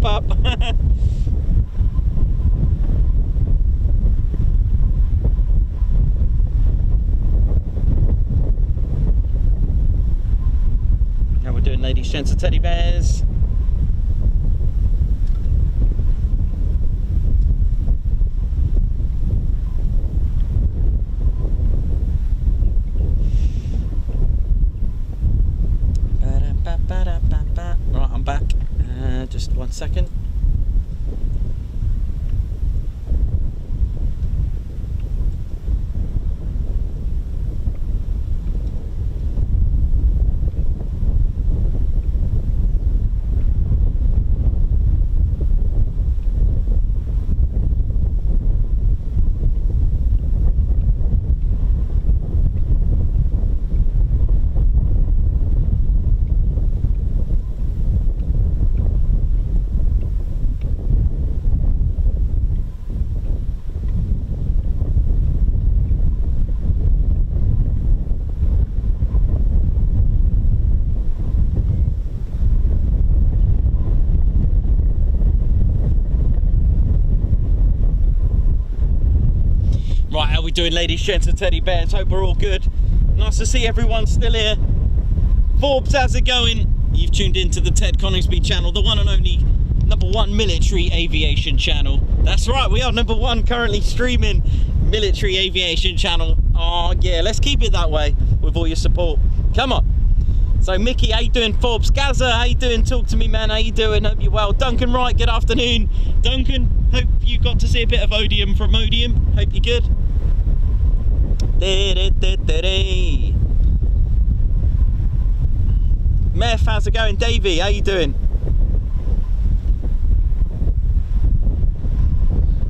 wrap up. Now we're doing ladies, gents and teddy bears. Right, I'm back. Just 1 second. Right, how we doing, ladies, gents and teddy bears? Hope we're all good. Nice to see everyone still here. Forbes, how's it going? You've tuned into the Ted Coningsby channel, the one and only #1 military aviation channel. That's right, we are #1 currently streaming military aviation channel. Oh yeah, let's keep it that way with all your support. Come on. So Mickey, how you doing? Forbes, Gaza, how you doing? Talk to me, man. How you doing? Hope you're well. Duncan Wright, good afternoon. Duncan, hope you got to see a bit of Odium from Odium. Hope you're good. Meth, how's it going? Davey, how you doing?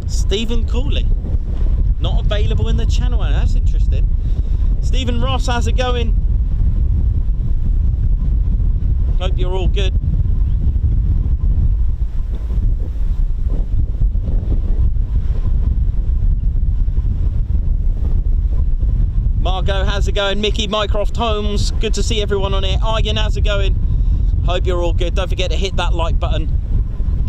Stephen Cooley, not available in the channel. That's interesting. Stephen Ross, how's it going? Hope you're all good. Margot, how's it going? Mickey, Mycroft Holmes, good to see everyone on here. Aryan, how's it going? Hope you're all good. Don't forget to hit that like button.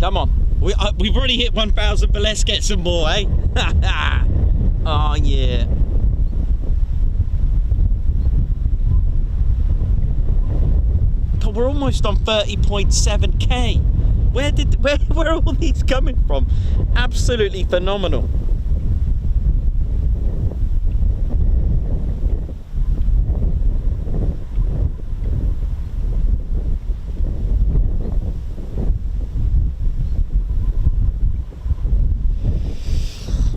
Come on. We've already hit 1,000, but let's get some more, eh? Oh, yeah. God, we're almost on 30.7k. Where are all these coming from? Absolutely phenomenal.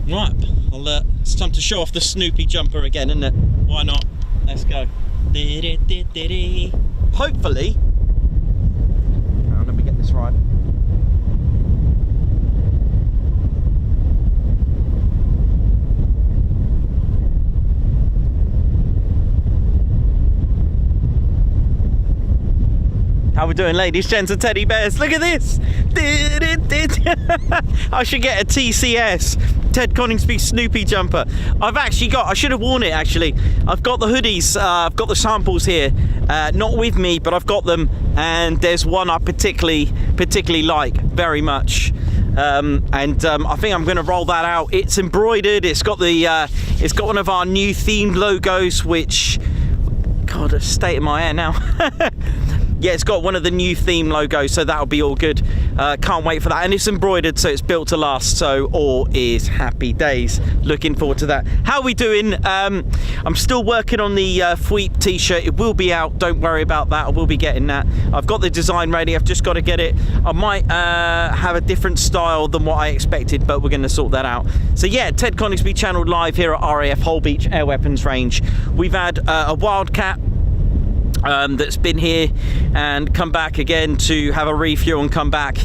Right, it's time to show off the Snoopy jumper again, isn't it? Why not? Let's go. Hopefully, let me get this right. How we doing, ladies, gents and teddy bears? Look at this! I should get a TCS, Ted Coningsby Snoopy jumper. I should have worn it actually. I've got the hoodies, I've got the samples here, not with me, but I've got them, and there's one I particularly like very much. I think I'm going to roll that out. It's embroidered. It's got one of our new themed logos, which, God, a state of my hair now. Yeah, it's got one of the new theme logos, so that'll be all good. Can't wait for that. And it's embroidered, so it's built to last, so all is happy days. Looking forward to that. How are we doing? I'm still working on the Fweep t-shirt. It will be out, don't worry about that. I will be getting that. I've got the design ready, I've just got to get it. I might have a different style than what I expected, but we're going to sort that out. So yeah, Ted Coningsby channel live here at RAF Holbeach Air Weapons Range. We've had a Wildcat that's been here and come back again to have a refuel and come back.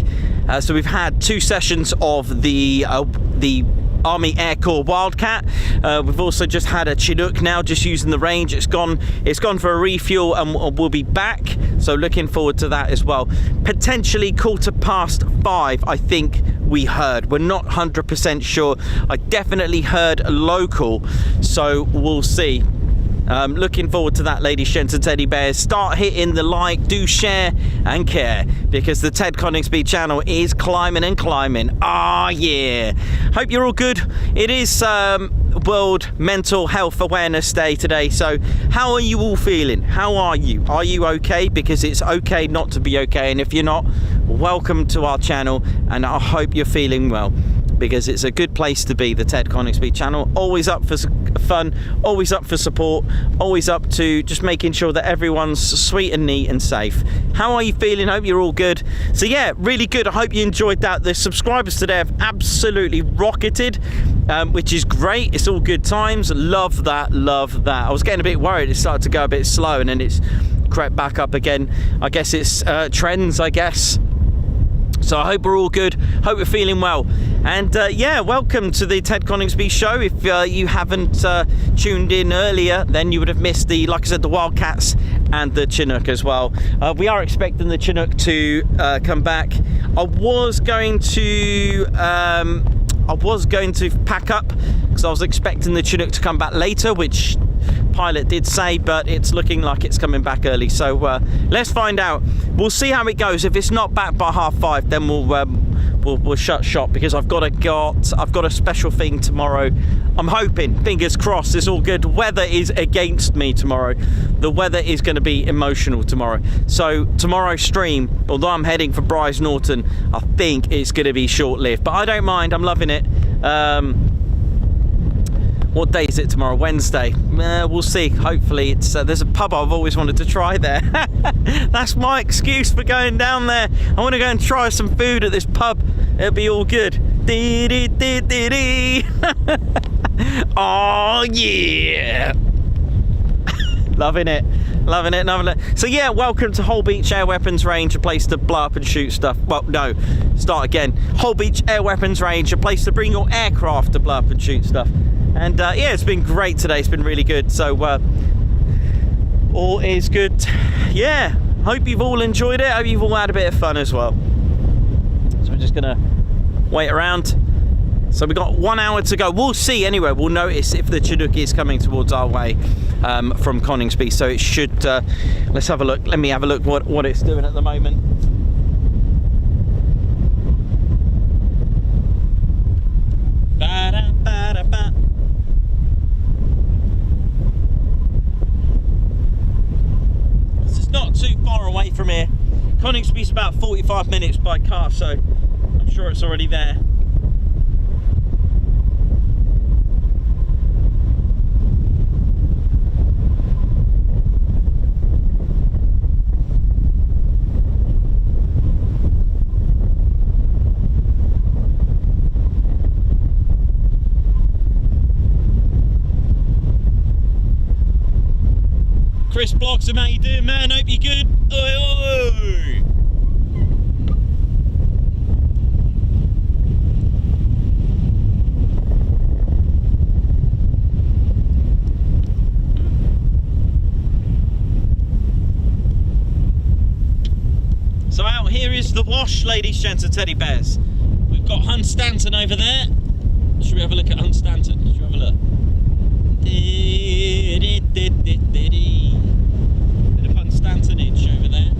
So we've had 2 sessions of the Army Air Corps Wildcat. We've also just had a Chinook now, just using the range. It's gone for a refuel and we'll be back. So looking forward to that as well. Potentially 5:15, I think we heard. We're not 100% sure. I definitely heard local, so we'll see. Looking forward to that, ladies, gents and teddy bears. Start hitting the like, do share and care, because the Ted Coningsby channel is climbing and climbing. Ah, yeah. Hope you're all good. It is World Mental Health Awareness Day today, so how are you all feeling? How are you? Are you okay? Because it's okay not to be okay, and if you're not, welcome to our channel, and I hope you're feeling well, because it's a good place to be. The Ted Coningsby channel, always up for fun, always up for support, always up to just making sure that everyone's sweet and neat and safe. How are you feeling? Hope you're all good. So yeah, really good. I hope you enjoyed that. The subscribers today have absolutely rocketed, which is great. It's all good times. Love that, love that. I was getting a bit worried it started to go a bit slow, and then it's crept back up again. I guess it's trends, I guess. So I hope we're all good, hope we're feeling well, and yeah, welcome to the Ted Coningsby show. If you haven't tuned in earlier, then you would have missed the, like I said, the Wildcats and the Chinook as well. We are expecting the Chinook to come back. I was going to pack up because I was expecting the Chinook to come back later, which pilot did say, but it's looking like it's coming back early, so let's find out. We'll see how it goes. If it's not back by 5:30, then we'll shut shop, because I've got a special thing tomorrow. I'm hoping, fingers crossed, it's all good. Weather is against me tomorrow. The weather is going to be emotional tomorrow, so tomorrow's stream, although I'm heading for Bryce Norton, I think it's going to be short-lived, but I don't mind. I'm loving it. What day is it tomorrow? Wednesday. We'll see. Hopefully it's there's a pub I've always wanted to try there. That's my excuse for going down there. I want to go and try some food at this pub. It'll be all good. Oh yeah. Loving it. Loving it, loving it. So yeah, welcome to Holbeach Air Weapons Range, a place to blow up and shoot stuff. Well, no, start again. Holbeach Air Weapons Range, a place to bring your aircraft to blow up and shoot stuff. And yeah, it's been great today. It's been really good. So all is good. Yeah, hope you've all enjoyed it. Hope you've all had a bit of fun as well. So we're just gonna wait around. So we've got 1 hour to go. We'll see anyway. We'll notice if the Chinook is coming towards our way from Coningsby. So it should. Let's have a look. Let me have a look what it's doing at the moment. Ba-da-ba-da-ba. It's not too far away from here. Coningsby's about 45 minutes by car, so I'm sure it's already there. Chris Bloxham, how you doing, man? Hope you're good. Oi, oi. So out here is the wash, ladies, gents and teddy bears. We've got Hunstanton over there. Should we have a look at Hunstanton? Should we have a look? Bit of Hunstantonage over there.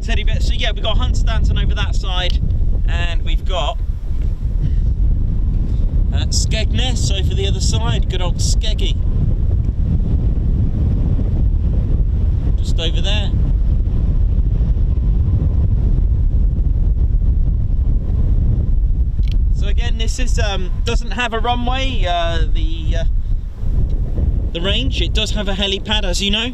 teddy bear. So yeah, we've got Hunstanton over that side, and we've got Skegness over the other side. Good old Skeggy. Just over there. So again, this is doesn't have a runway. The range, it does have a helipad, as you know.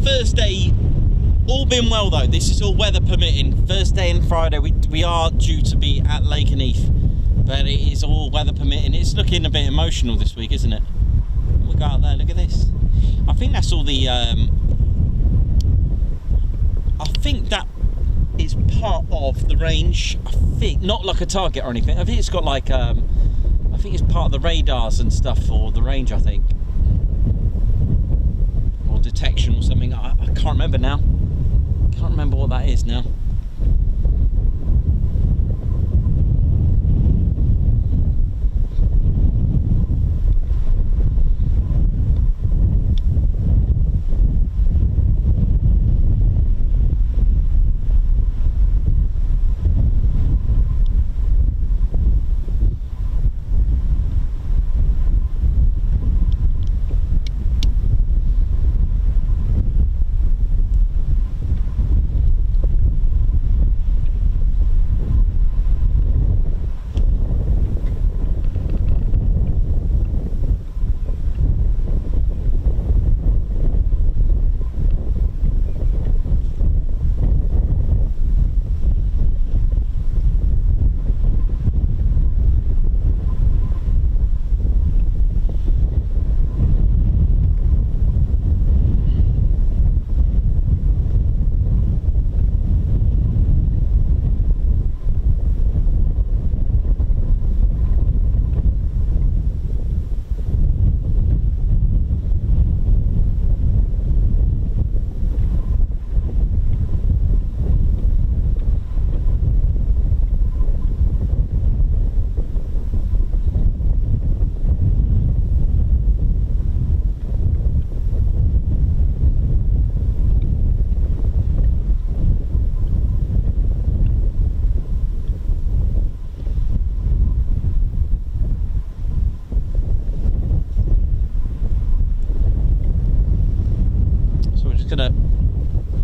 Thursday, all been well though, this is all weather permitting. Thursday and Friday we are due to be at Lakenheath, but it is all weather permitting. It's looking a bit emotional this week, isn't it? We go out there, look at this. I think that's all the I think that is part of the range. I think, not like a target or anything, I think it's got like I think it's part of the radars and stuff for the range, I think. Detection or something. I can't remember now. Can't remember what that is now.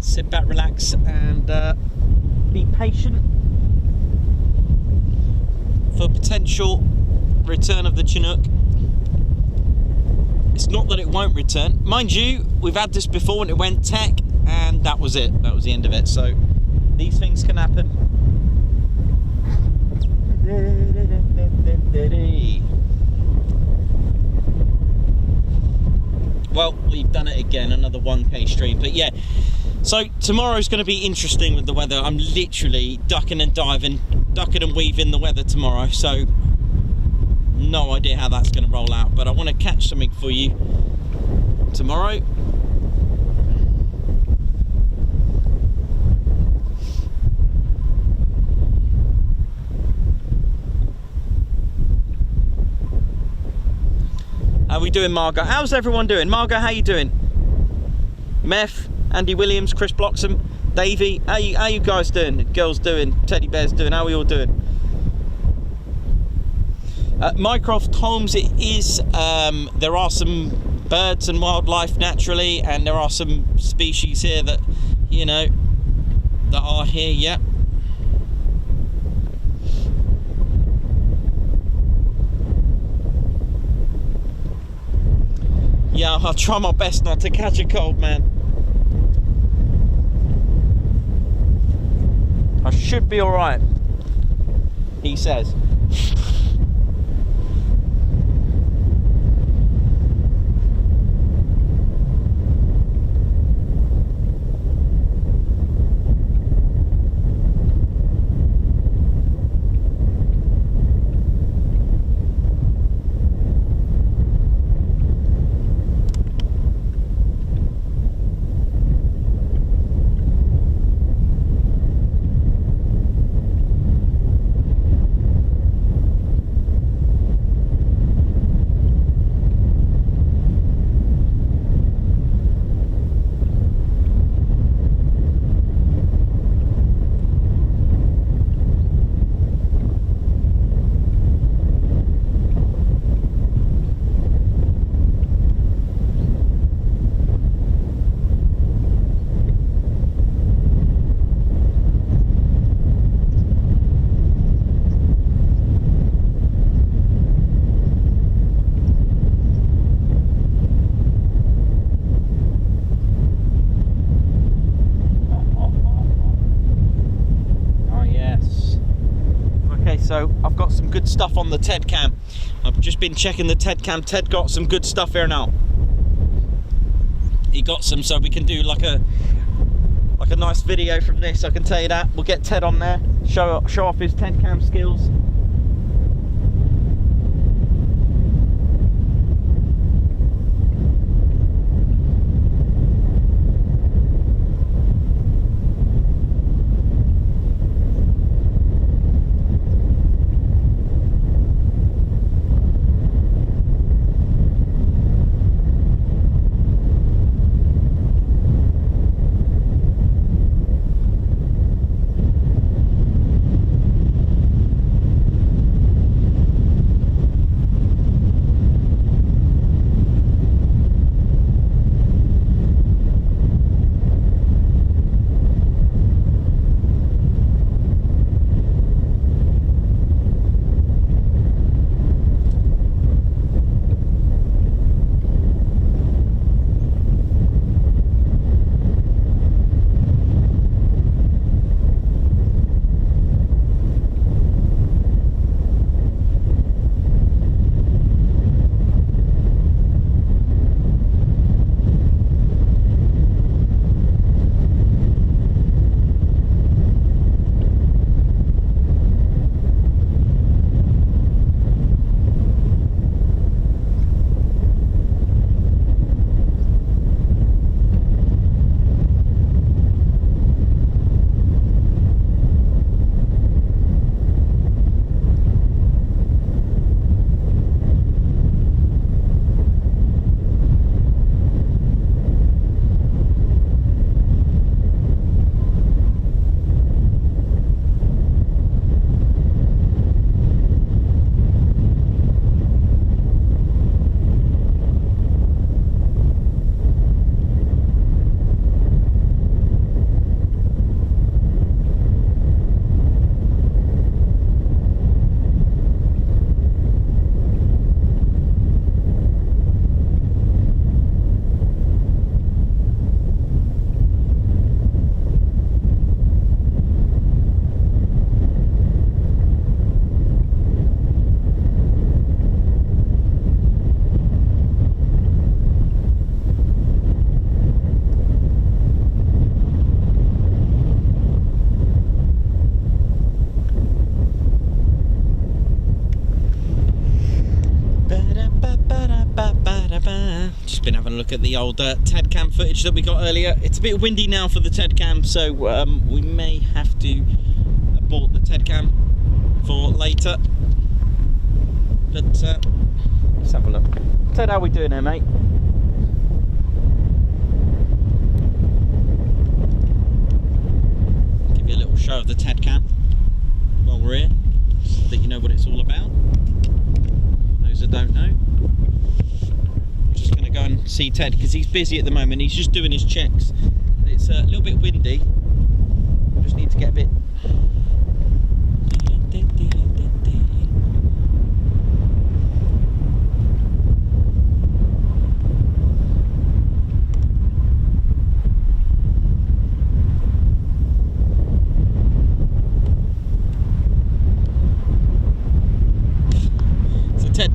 Sit back, relax, and be patient for potential return of the Chinook. It's not that it won't return. Mind you, we've had this before when it went tech, and that was it. That was the end of it. So these things can happen. Well, we've done it again, another 1K stream. But yeah, so tomorrow's going to be interesting with the weather. I'm literally ducking and diving, ducking and weaving the weather tomorrow. So no idea how that's going to roll out, but I want to catch something for you tomorrow. How we doing, Margot? How's everyone doing? Margot, how you doing? Meth, Andy Williams, Chris Bloxham, Davey, how you guys doing? Girls doing? Teddy bears doing? How are we all doing? Mycroft Holmes, it is, there are some birds and wildlife naturally, and there are some species here that, you know, that are here, yeah. Yeah, I'll try my best not to catch a cold, man. I should be alright. he says. So I've got some good stuff on the TED cam. I've just been checking the TED cam. Ted got some good stuff here now. He got some, so we can do like a nice video from this. I can tell you that. We'll get Ted on there, show off his TED cam skills. Just been having a look at the old TED cam footage that we got earlier. It's a bit windy now for the TED cam, so we may have to abort the TED cam for later. But let's have a look. Ted, how we doing there, mate? Give you a little show of the TED cam while we're here, so that you know what it's all about. For those that don't know. Going to go and see Ted because he's busy at the moment. He's just doing his checks. It's a little bit windy. Just need to get a bit.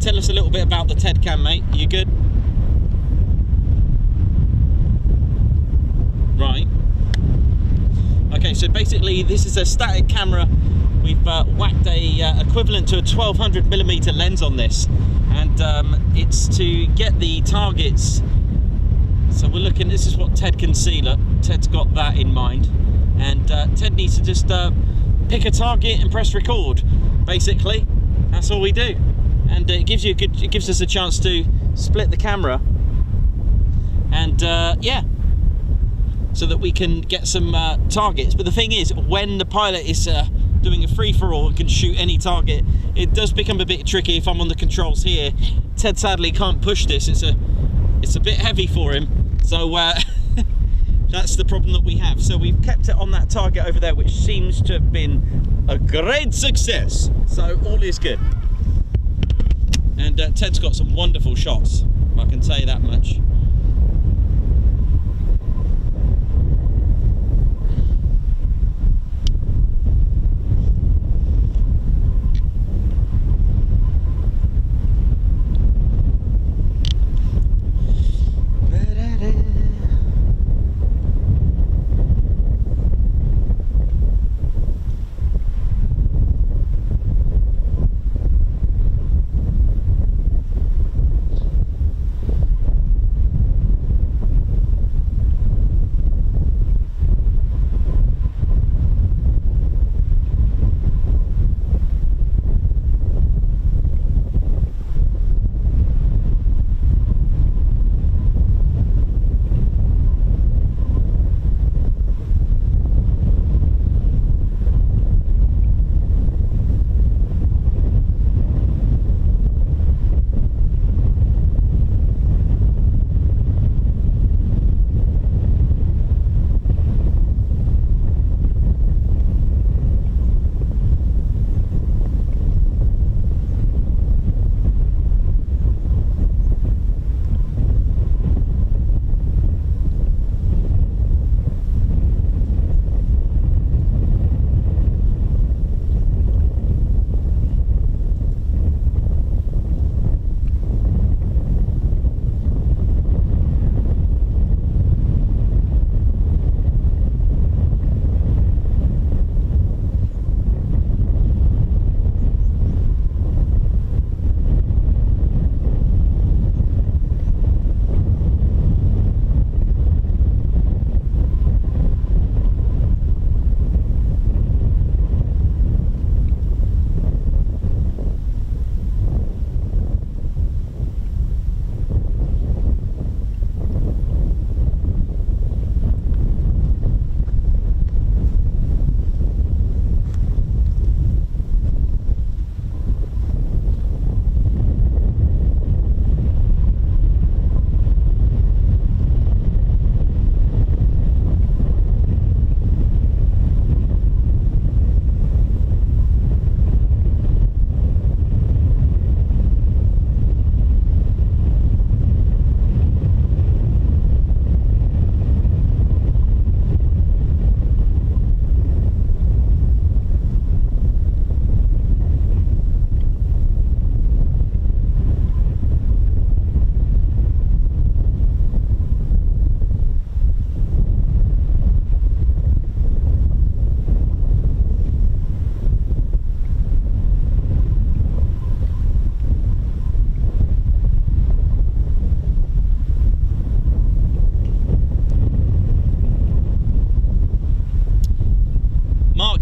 tell us a little bit about the TED cam, mate. You good? Right. Okay, so basically this is a static camera. We've whacked a equivalent to a 1200mm lens on this, and it's to get the targets. So we're looking, this is what Ted can see. Look, Ted's got that in mind, and Ted needs to just pick a target and press record. Basically, that's all we do, and it gives us a chance to split the camera, and yeah, so that we can get some targets. But the thing is, when the pilot is doing a free-for-all and can shoot any target, it does become a bit tricky if I'm on the controls here. Ted sadly can't push this. It's a bit heavy for him, so that's the problem that we have. So we've kept it on that target over there, which seems to have been a great success. So all is good. And Ted's got some wonderful shots, I can tell you that much.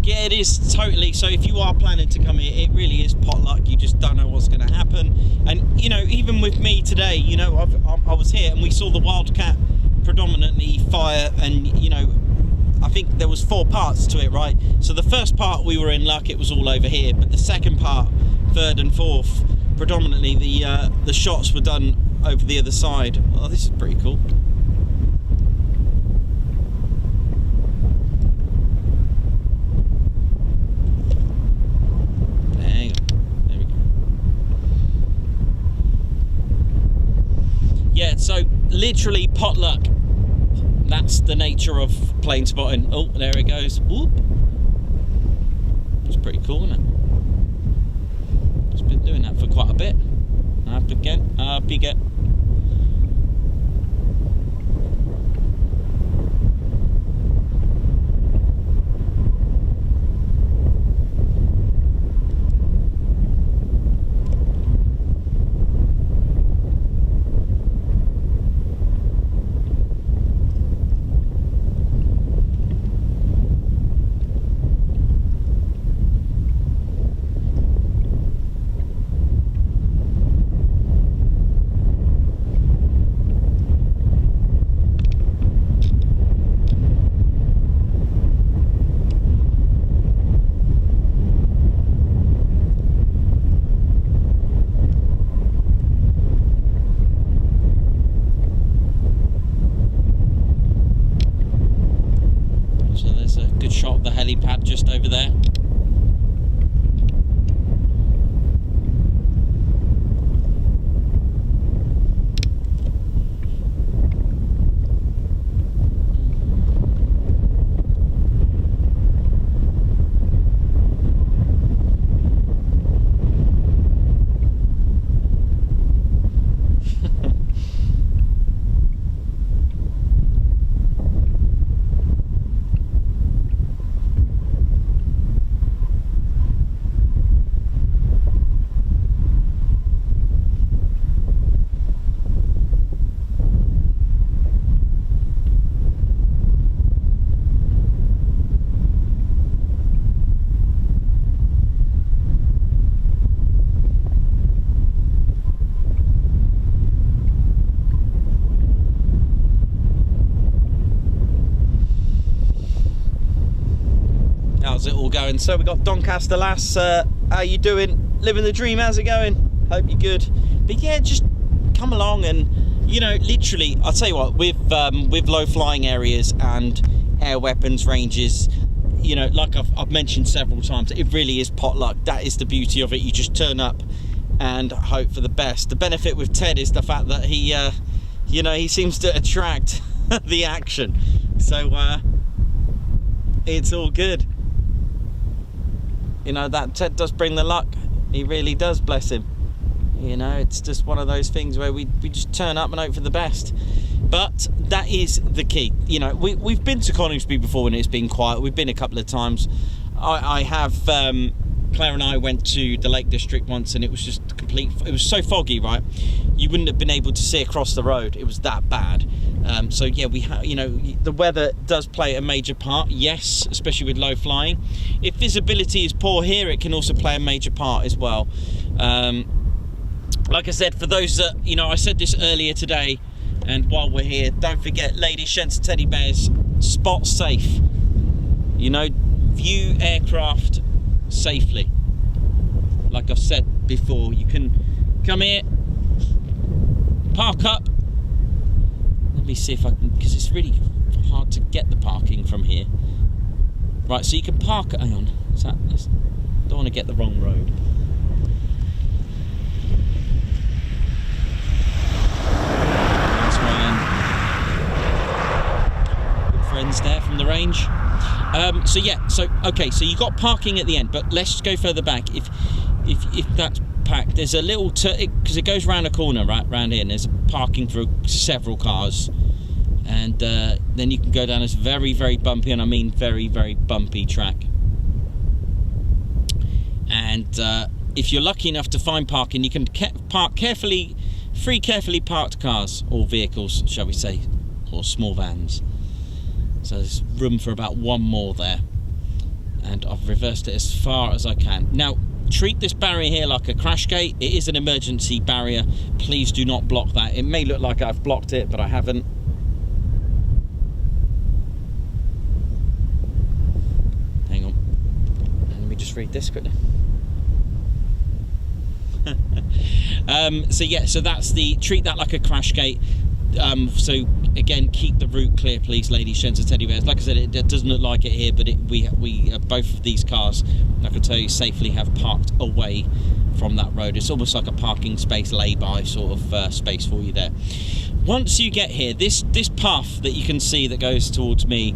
Yeah, it is totally. So if you are planning to come here, it really is potluck. You just don't know what's going to happen. And you know, even with me today, you know, I was here and we saw the Wildcat predominantly fire, and you know, I think there was 4 parts to it, right? So the first part we were in luck, it was all over here, but the second part, 3rd and 4th, predominantly the shots were done over the other side. Oh, this is pretty cool. Yeah, so literally potluck. That's the nature of plane spotting. Oh, there it goes. Whoop. It's pretty cool, isn't it? It's been doing that for quite a bit. Up again, up you get. Shot of the helipad just over there. How's it all going? So we got Doncaster lass. How you doing? Living the dream. How's it going? Hope you're good. But yeah, just come along and, you know, literally, I'll tell you what, with low flying areas and air weapons ranges, you know, like I've mentioned several times, it really is potluck. That is the beauty of it. You just turn up and hope for the best. The benefit with Ted is the fact that he, you know, he seems to attract the action. So it's all good. You know, that Ted does bring the luck. He really does, bless him. You know, it's just one of those things where we just turn up and hope for the best. But that is the key. You know, we've been to Coningsby before when it's been quiet. We've been a couple of times. I have, Claire and I went to the Lake District once, and it was just complete, it was so foggy, right? You wouldn't have been able to see across the road. It was that bad. So yeah, you know, the weather does play a major part, yes, especially with low flying. If visibility is poor here, it can also play a major part as well. Like I said, for those that, you know, I said this earlier today, and while we're here, don't forget, ladies, gents and teddy bears, spot safe. You know, view aircraft safely. Like I've said before, you can come here, park up. Let me see if I can, because it's really hard to get the parking from here. Right, so you can park, hang on, don't want to get the wrong road. Nice one. Good friends there from the range. So yeah, so okay, so you got parking at the end, but let's just go further back. If that's packed, there's a little because it goes round a corner right round here, and there's parking for several cars, and then you can go down this very, very bumpy, and I mean very, very bumpy track. And if you're lucky enough to find parking, you can park carefully, three carefully parked cars or vehicles, shall we say, or small vans. So there's room for about one more there, and I've reversed it as far as I can. Now, treat this barrier here like a crash gate. It is an emergency barrier. Please do not block that. It may look like I've blocked it, but I haven't. Hang on. Let me just read this quickly. So yeah, so that's the, treat that like a crash gate. So again, keep the route clear, please, ladies, gents and teddy bears. Like I said, it doesn't look like it here, but we both of these cars, I can tell you safely, have parked away from that road. It's almost like a parking space lay-by sort of space for you there. Once you get here, this path that you can see that goes towards me,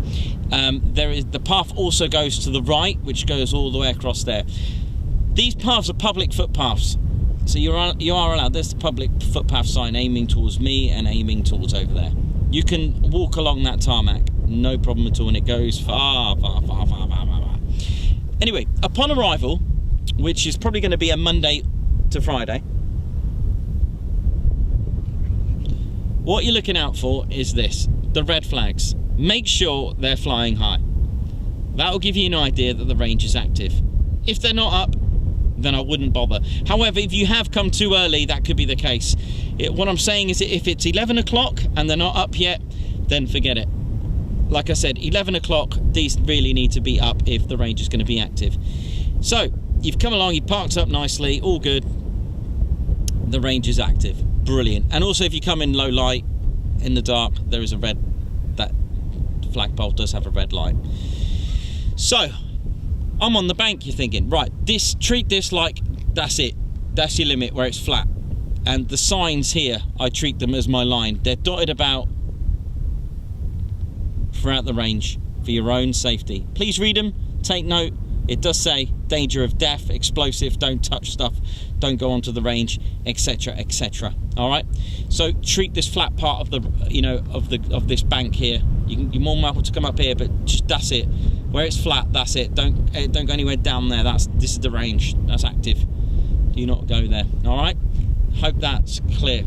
the path also goes to the right, which goes all the way across there. These paths are public footpaths. So you are allowed. There's the public footpath sign aiming towards me and aiming towards over there. You can walk along that tarmac, no problem at all, and it goes far, far, far, far, far, far, far. Anyway, upon arrival, which is probably going to be a Monday to Friday, what you're looking out for is this, the red flags. Make sure they're flying high. That'll give you an idea that the range is active. If they're not up, then I wouldn't bother. However, if you have come too early, that could be the case. What I'm saying is that if it's 11 o'clock and they're not up yet, then forget it. Like I said, 11 o'clock, these really need to be up if the range is going to be active. So, you've come along, you've parked up nicely, all good. The range is active. Brilliant. And also, if you come in low light, in the dark, there is a red, that flagpole does have a red light. So, I'm on the bank, you're thinking, right, treat this like that's it. That's your limit where it's flat. And the signs here, I treat them as my line. They're dotted about throughout the range for your own safety. Please read them, take note. It does say danger of death, explosive, don't touch stuff, don't go onto the range, etc., etc. All right. So treat this flat part of the, of this bank here. You're more than welcome to come up here, but just that's it. Where it's flat, that's it. Don't go anywhere down there. This is the range. That's active. Do not go there. All right. Hope that's clear.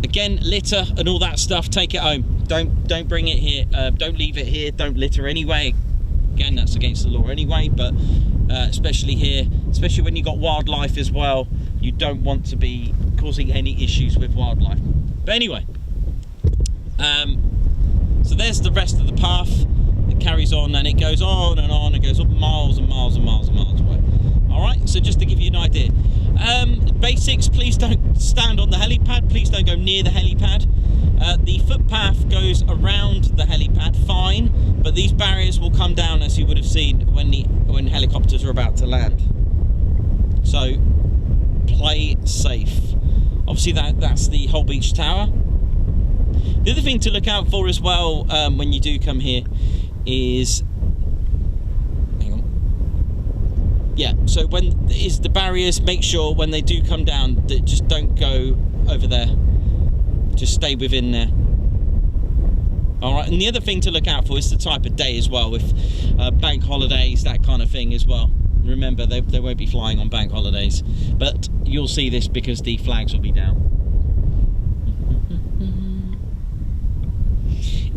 Again, litter and all that stuff, take it home. Don't bring it here. Don't leave it here. Don't litter anyway. Again, that's against the law anyway, but especially here, especially when you've got wildlife as well, you don't want to be causing any issues with wildlife. But anyway, so there's the rest of the path. It carries on and it goes on and on. It goes up miles and miles and miles and miles away. All right, so just to give you an idea. Basics, please don't stand on the helipad. Please don't go near the helipad. The footpath goes around the helipad, fine, but these barriers will come down, as you would have seen when helicopters are about to land. So play safe. Obviously that's the Holbeach Tower. The other thing to look out for as well when you do come here is, hang on, yeah, so when is the barriers, make sure when they do come down that just don't go over there, just stay within there. All right, and the other thing to look out for is the type of day as well, with bank holidays, that kind of thing as well. Remember, they won't be flying on bank holidays, but you'll see this because the flags will be down.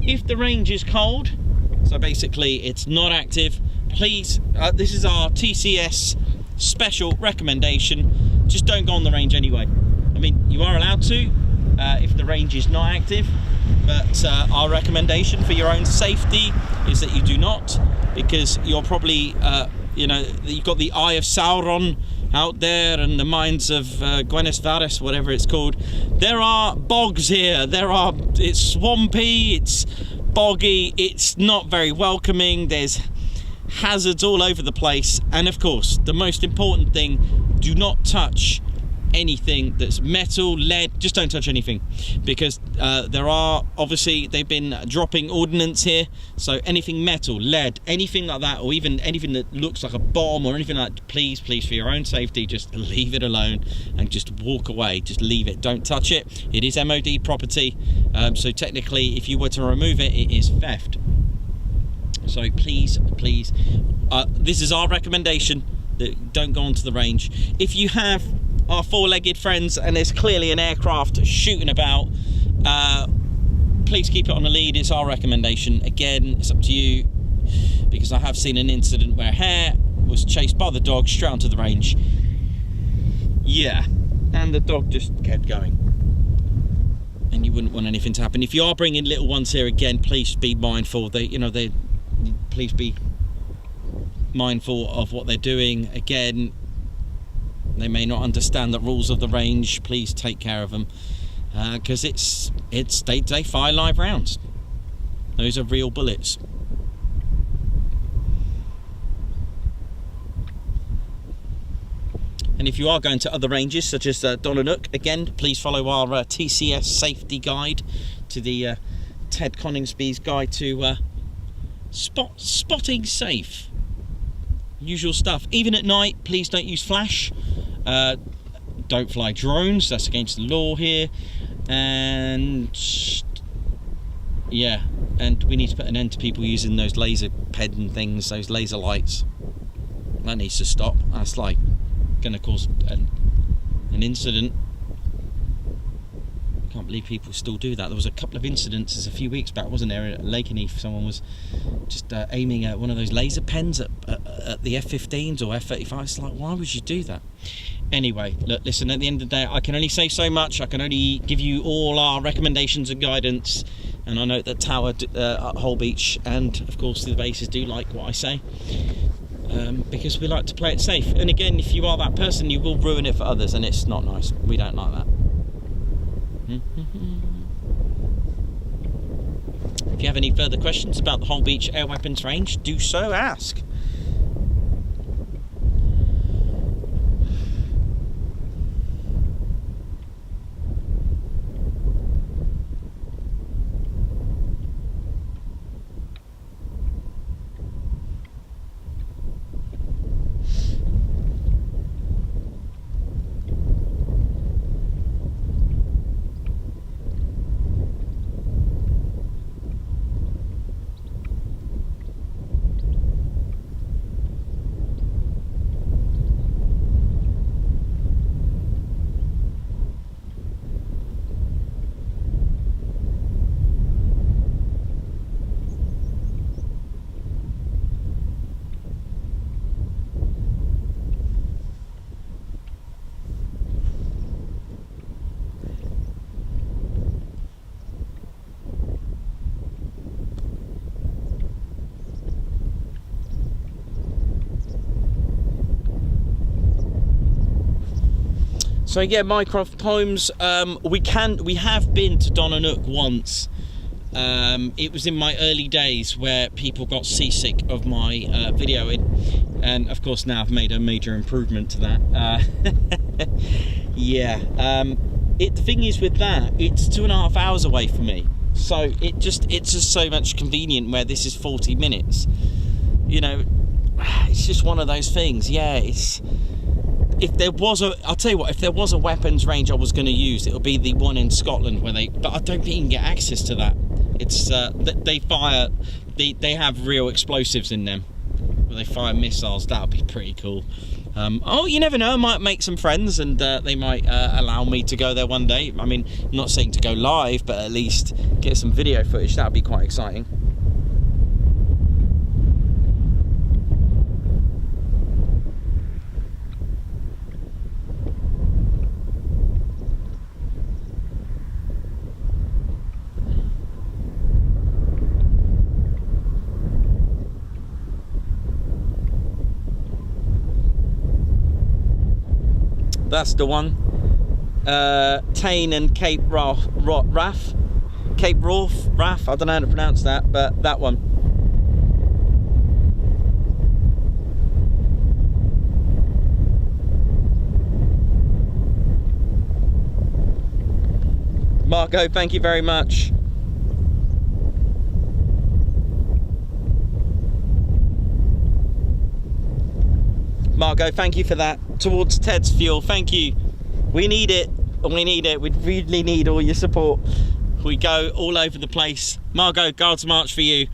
If the range is cold, so basically it's not active, please, this is our TCS special recommendation, just don't go on the range anyway. I mean, you are allowed to if the range is not active, but our recommendation for your own safety is that you do not, because you're probably, you've got the Eye of Sauron out there and the mines of Gwenes, whatever it's called. There are bogs here, it's swampy, it's boggy, it's not very welcoming, there's hazards all over the place, and of course, the most important thing, do not touch anything that's metal, lead, just don't touch anything, because there are, obviously, they've been dropping ordnance here, so anything metal, lead, anything like that, or even anything that looks like a bomb or anything like that, please, for your own safety, just leave it alone and just walk away, just leave it, don't touch it. It is MOD property, so technically, if you were to remove it, it is theft. So please, this is our recommendation, that don't go onto the range. If you have our four-legged friends and there's clearly an aircraft shooting about, please keep it on the lead. It's our recommendation. Again, it's up to you, because I have seen an incident where a hare was chased by the dog straight onto the range. Yeah, and the dog just kept going, and you wouldn't want anything to happen. If you are bringing little ones here, again, please be mindful. Please be mindful of what they're doing. Again, they may not understand the rules of the range. Please take care of them, because they fire live rounds. Those are real bullets. And if you are going to other ranges such as Chinook, again, please follow our TCS safety guide to the Ted Coningsby's guide to spotting safe. Usual stuff. Even at night, please don't use flash. Don't fly drones, that's against the law here. And yeah, and we need to put an end to people using those laser pen things, those laser lights. That needs to stop. That's like going to cause an incident. I can't believe people still do that. There was a couple of incidences a few weeks back, wasn't there, at Lakenheath? Someone was just aiming at one of those laser pens at the F-15s or F-35. It's like, why would you do that? Anyway, look, listen, at the end of the day, I can only say so much. I can only give you all our recommendations and guidance. And I know that Tower at Holbeach and, of course, the bases do like what I say. Because we like to play it safe. And again, if you are that person, you will ruin it for others, and it's not nice. We don't like that. If you have any further questions about the Holbeach air weapons range, do so ask. So yeah, Mycroft Poems, we have been to Donanook once. It was in my early days where people got seasick of my videoing, and of course now I've made a major improvement to that. Yeah, the thing is with that, it's 2.5 hours away from me, so it's just so much convenient where this is 40 minutes. You know, it's just one of those things. Yeah, I'll tell you what, if there was a weapons range I was going to use, it would be the one in Scotland but I don't think you can get access to that. It's they have real explosives in them, where they fire missiles. That would be pretty cool. Oh, you never know, I might make some friends, and they might allow me to go there one day. I mean, I'm not saying to go live, but at least get some video footage. That would be quite exciting. That's the one. Tain and Cape RAF. Cape RAF, I don't know how to pronounce that, but that one. Marco, thank you very much. Margot, thank you for that. Towards Ted's fuel, thank you. We need it. We need it. We really need all your support. We go all over the place. Margot, Guards March for you.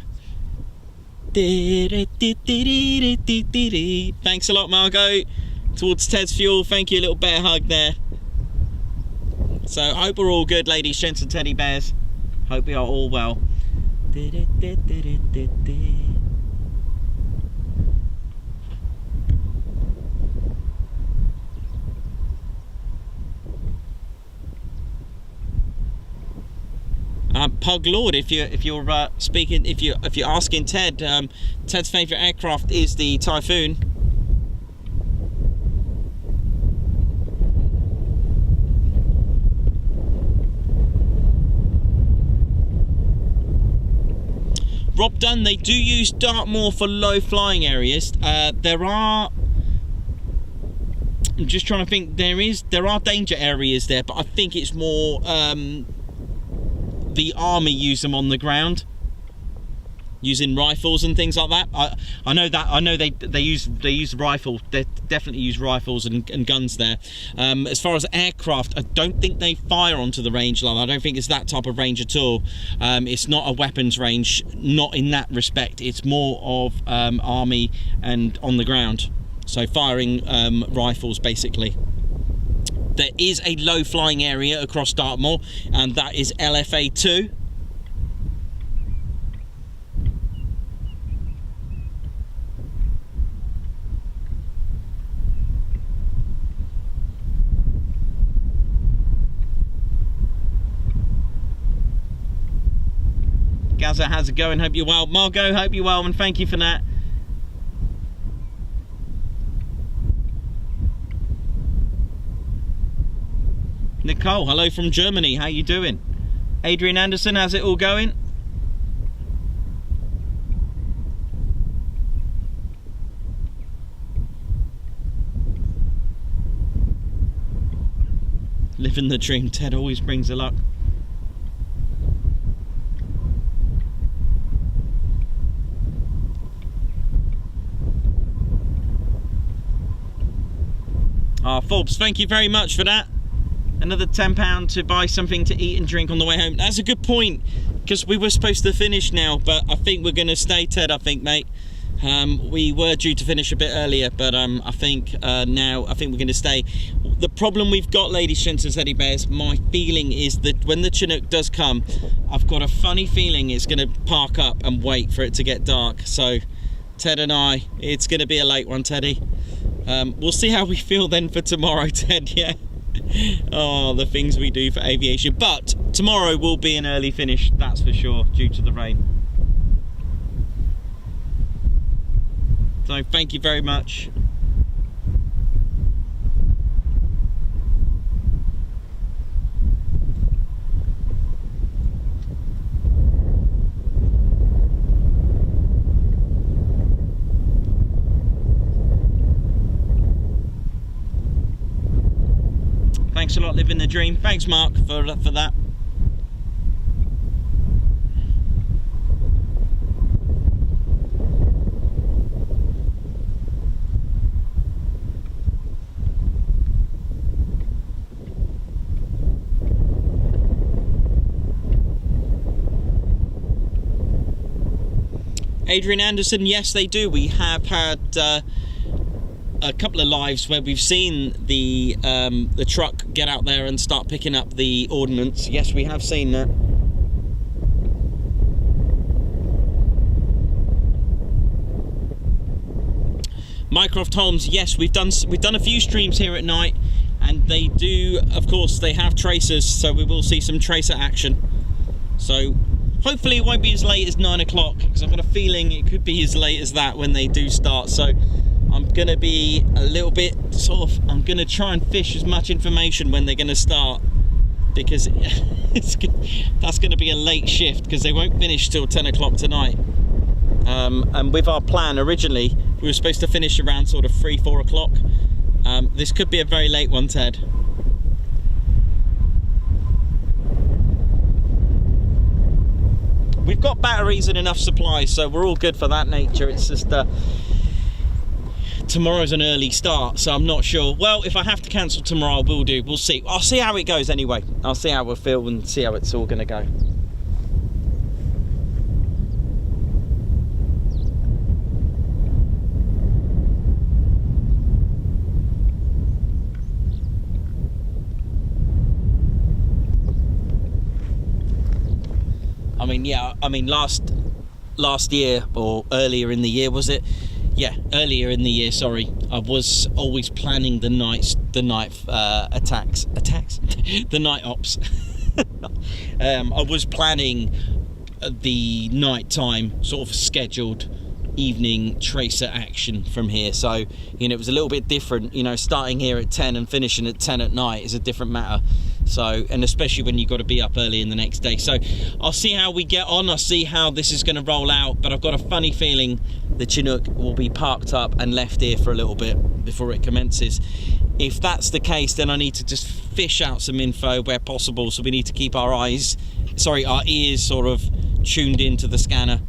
Thanks a lot, Margot. Towards Ted's fuel, thank you. A little bear hug there. So I hope we're all good, ladies, gents and teddy bears. Hope we are all well. Pug Lord, if you're asking Ted, Ted's favourite aircraft is the Typhoon. Rob Dunn, they do use Dartmoor for low flying areas. There are, I'm just trying to think, there are danger areas there, but I think it's more the army use them on the ground. using rifles and things like that. I know they use rifle. They definitely use rifles and guns there. As far as aircraft, I don't think they fire onto the range line. I don't think it's that type of range at all. It's not a weapons range, not in that respect. It's more of army and on the ground, so firing rifles basically. There is a low flying area across Dartmoor, and that is LFA 2. Gaza, how's it going? Hope you're well. Margot, hope you're well, and thank you for that. Nicole, hello from Germany. How you doing? Adrian Anderson, how's it all going? Living the dream. Ted always brings the luck. Forbes, thank you very much for that. Another £10 to buy something to eat and drink on the way home. That's a good point, because we were supposed to finish now, but I think we're going to stay, Ted, I think, mate. We were due to finish a bit earlier, but I think now we're going to stay. The problem we've got, ladies, gents and teddy bears, my feeling is that when the Chinook does come, I've got a funny feeling it's going to park up and wait for it to get dark. So Ted and I, it's going to be a late one, Teddy. We'll see how we feel then for tomorrow, Ted, yeah? Oh, the things we do for aviation. But tomorrow will be an early finish, that's for sure, due to the rain. So thank you very much. Thanks a lot, living the dream. Thanks, Mark, for that. Adrian Anderson, yes, they do. We have had a couple of lives where we've seen the truck get out there and start picking up the ordnance. Yes, we have seen that. Mycroft Holmes, yes, we've done a few streams here at night, and they do, of course, they have tracers, so we will see some tracer action. So hopefully it won't be as late as 9 o'clock, because I've got a feeling it could be as late as that when they do start. So I'm going to be a little bit I'm going to try and fish as much information when they're going to start, because that's going to be a late shift, because they won't finish till 10 o'clock tonight. And with our plan originally, we were supposed to finish around sort of 3-4 o'clock. This could be a very late one, Ted. We've got batteries and enough supplies, so we're all good for that nature. It's just tomorrow's an early start, so I'm not sure. Well, if I have to cancel tomorrow, I will do. We'll see. I'll see how it goes anyway. I'll see how we feel and see how it's all going to go. I mean, yeah, I mean, last year, or earlier in the year, was it? Yeah, earlier in the year, sorry, I was always planning the night attacks, the night ops. I was planning the nighttime sort of scheduled evening tracer action from here, so you know, it was a little bit different. You know, starting here at 10 and finishing at 10 at night is a different matter. So, and especially when you've got to be up early in the next day. So I'll see how we get on. I'll see how this is going to roll out, but I've got a funny feeling the Chinook will be parked up and left here for a little bit before it commences. If that's the case, then I need to just fish out some info where possible. So we need to keep our ears sort of tuned into the scanner.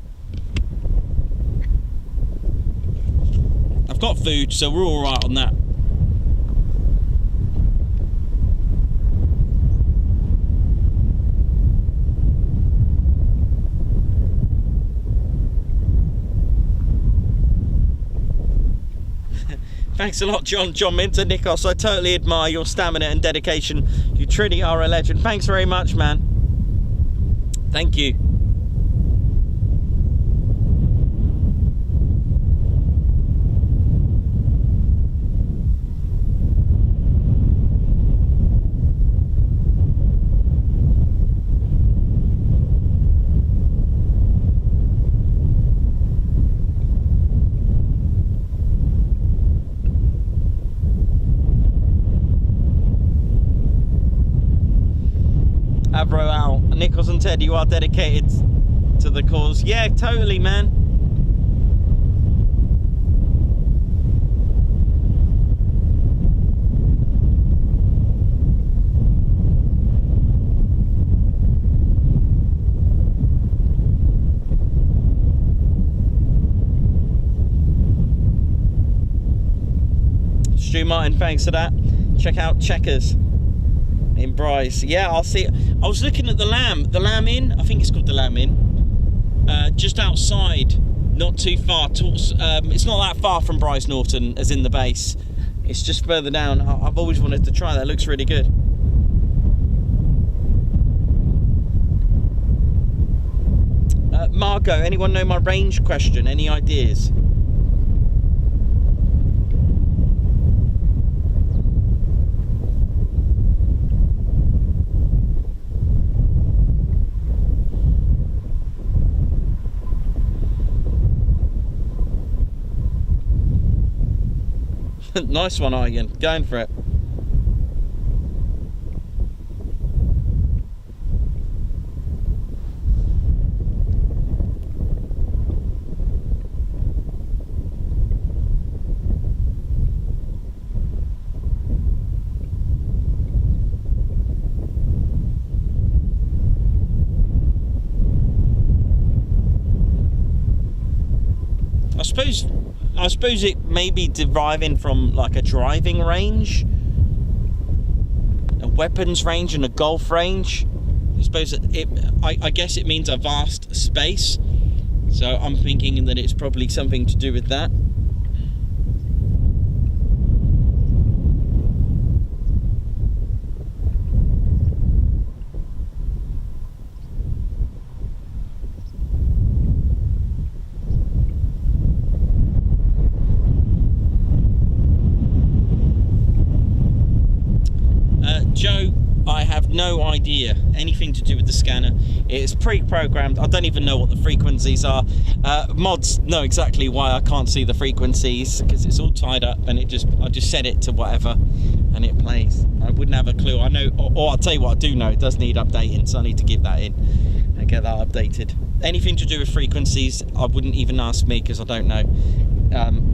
I've got food, so we're all right on that. Thanks a lot, John Minter. Nikos, I totally admire your stamina and dedication. You truly are a legend. Thanks very much, man. Thank you. Avro Al, Nichols and Ted, you are dedicated to the cause. Yeah, totally, man. Stu Martin, thanks for that. Check out Checkers in Bryce. Yeah, I'll see. I was looking at the Lamb Inn. I think it's called the Lamb Inn. Just outside, not too far. It's not that far from Bryce Norton, as in the base. It's just further down. I've always wanted to try that. It looks really good. Margot, anyone know my range question? Any ideas? Nice one, Ian. Going for it. I suppose it may be deriving from like a driving range, a weapons range and a golf range. I suppose I guess it means a vast space, so I'm thinking that it's probably something to do with that. Joe, I have no idea. Anything to do with the scanner. It's pre-programmed. I don't even know what the frequencies are. Mods know exactly why I can't see the frequencies, because it's all tied up, and I just set it to whatever and it plays. I wouldn't have a clue. I know, or I'll tell you what I do know, it does need updating, so I need to give that in and get that updated. Anything to do with frequencies, I wouldn't even ask me, because I don't know.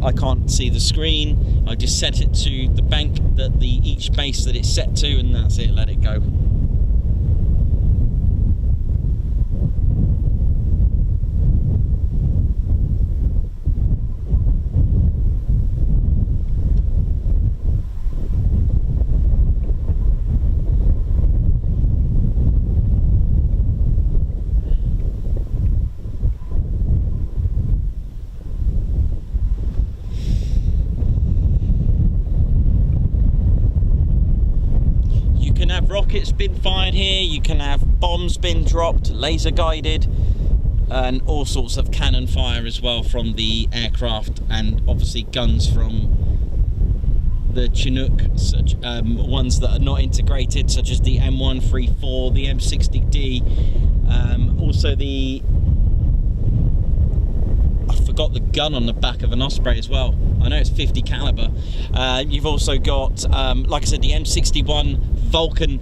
I can't see the screen. I just set it to the bank that each base that it's set to, and that's it. Let it go. Rockets been fired here, you can have bombs been dropped, laser guided, and all sorts of cannon fire as well from the aircraft, and obviously guns from the Chinook, such ones that are not integrated, such as the M134, the M60D, also I forgot the gun on the back of an Osprey as well. I know it's 50 caliber. You've also got, like I said, the M61 Vulcan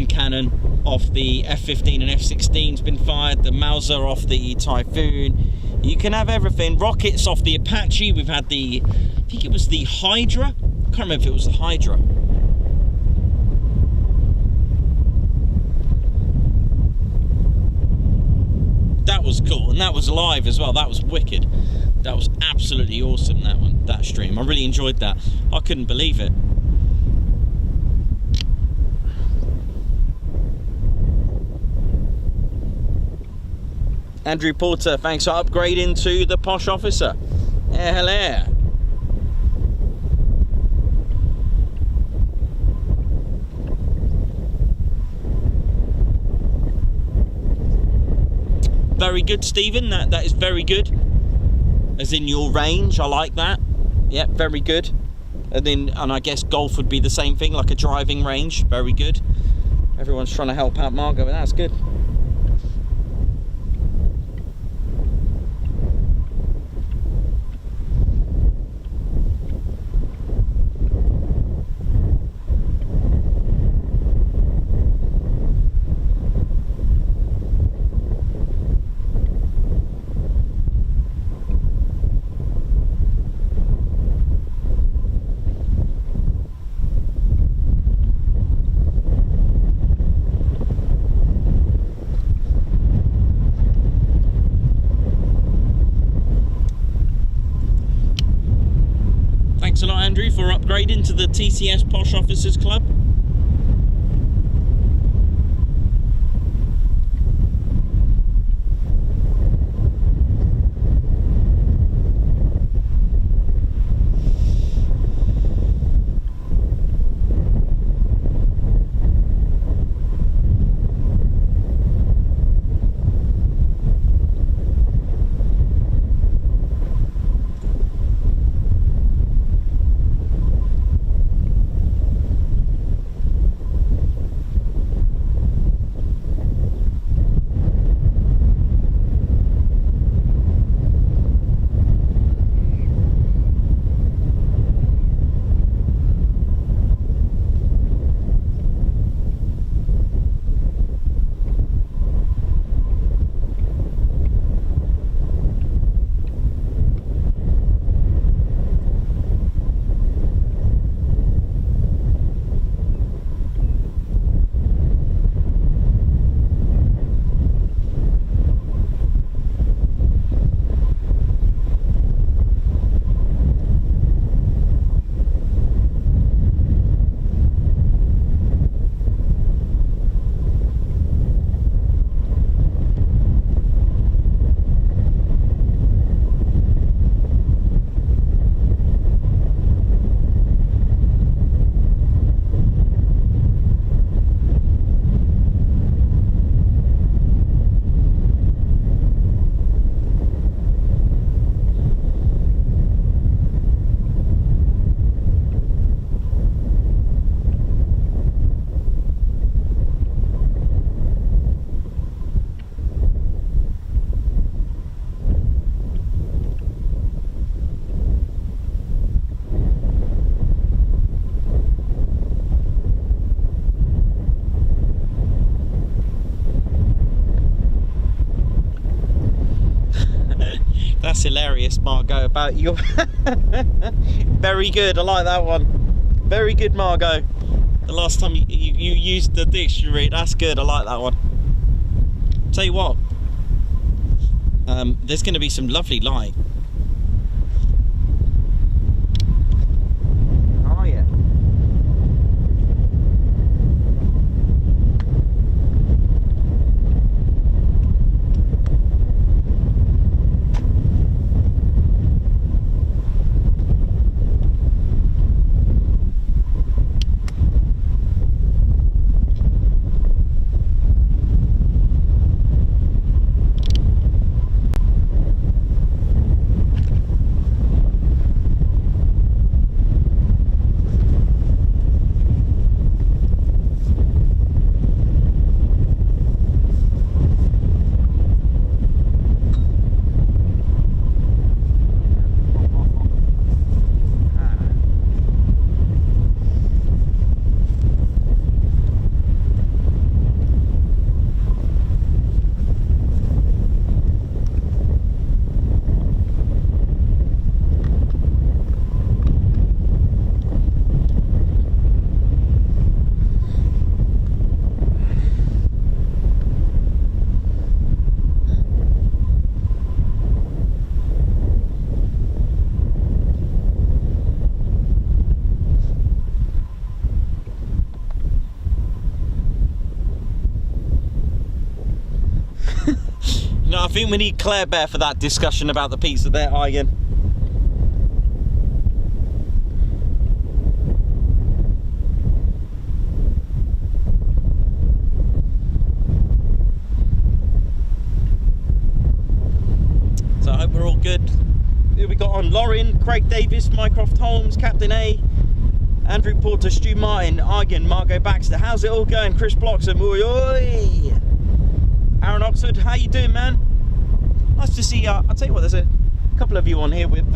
cannon off the F-15 and F-16's been fired. The Mauser off the Typhoon. You can have everything. Rockets off the Apache. We've had I think it was the Hydra. I can't remember if it was the Hydra. That was cool, and that was live as well. That was wicked. That was absolutely awesome, that stream. I really enjoyed that. I couldn't believe it. Andrew Porter, thanks for upgrading to the posh officer. Hello. Very good, Stephen. That is very good. As in your range, I like that. Yep, very good. And I guess golf would be the same thing, like a driving range. Very good. Everyone's trying to help out Margot, but that's good. Thanks a lot, Andrew, for upgrading to the TCS Posh Officers Club. That's hilarious, Margot, about your... Very good, I like that one. Very good, Margot. The last time you used the dictionary, that's good, I like that one. Tell you what, there's going to be some lovely light. Oh yeah. think we need Claire Bear for that discussion about the pizza there, Ian. So I hope we're all good. Who we got on? Lauren, Craig Davis, Mycroft Holmes, Captain A, Andrew Porter, Stu Martin, Argan, Margot Baxter. How's it all going? Chris Bloxham, oi oi! Aaron Oxford, how you doing, man? Nice to see you. I'll tell you what, there's a couple of you on here with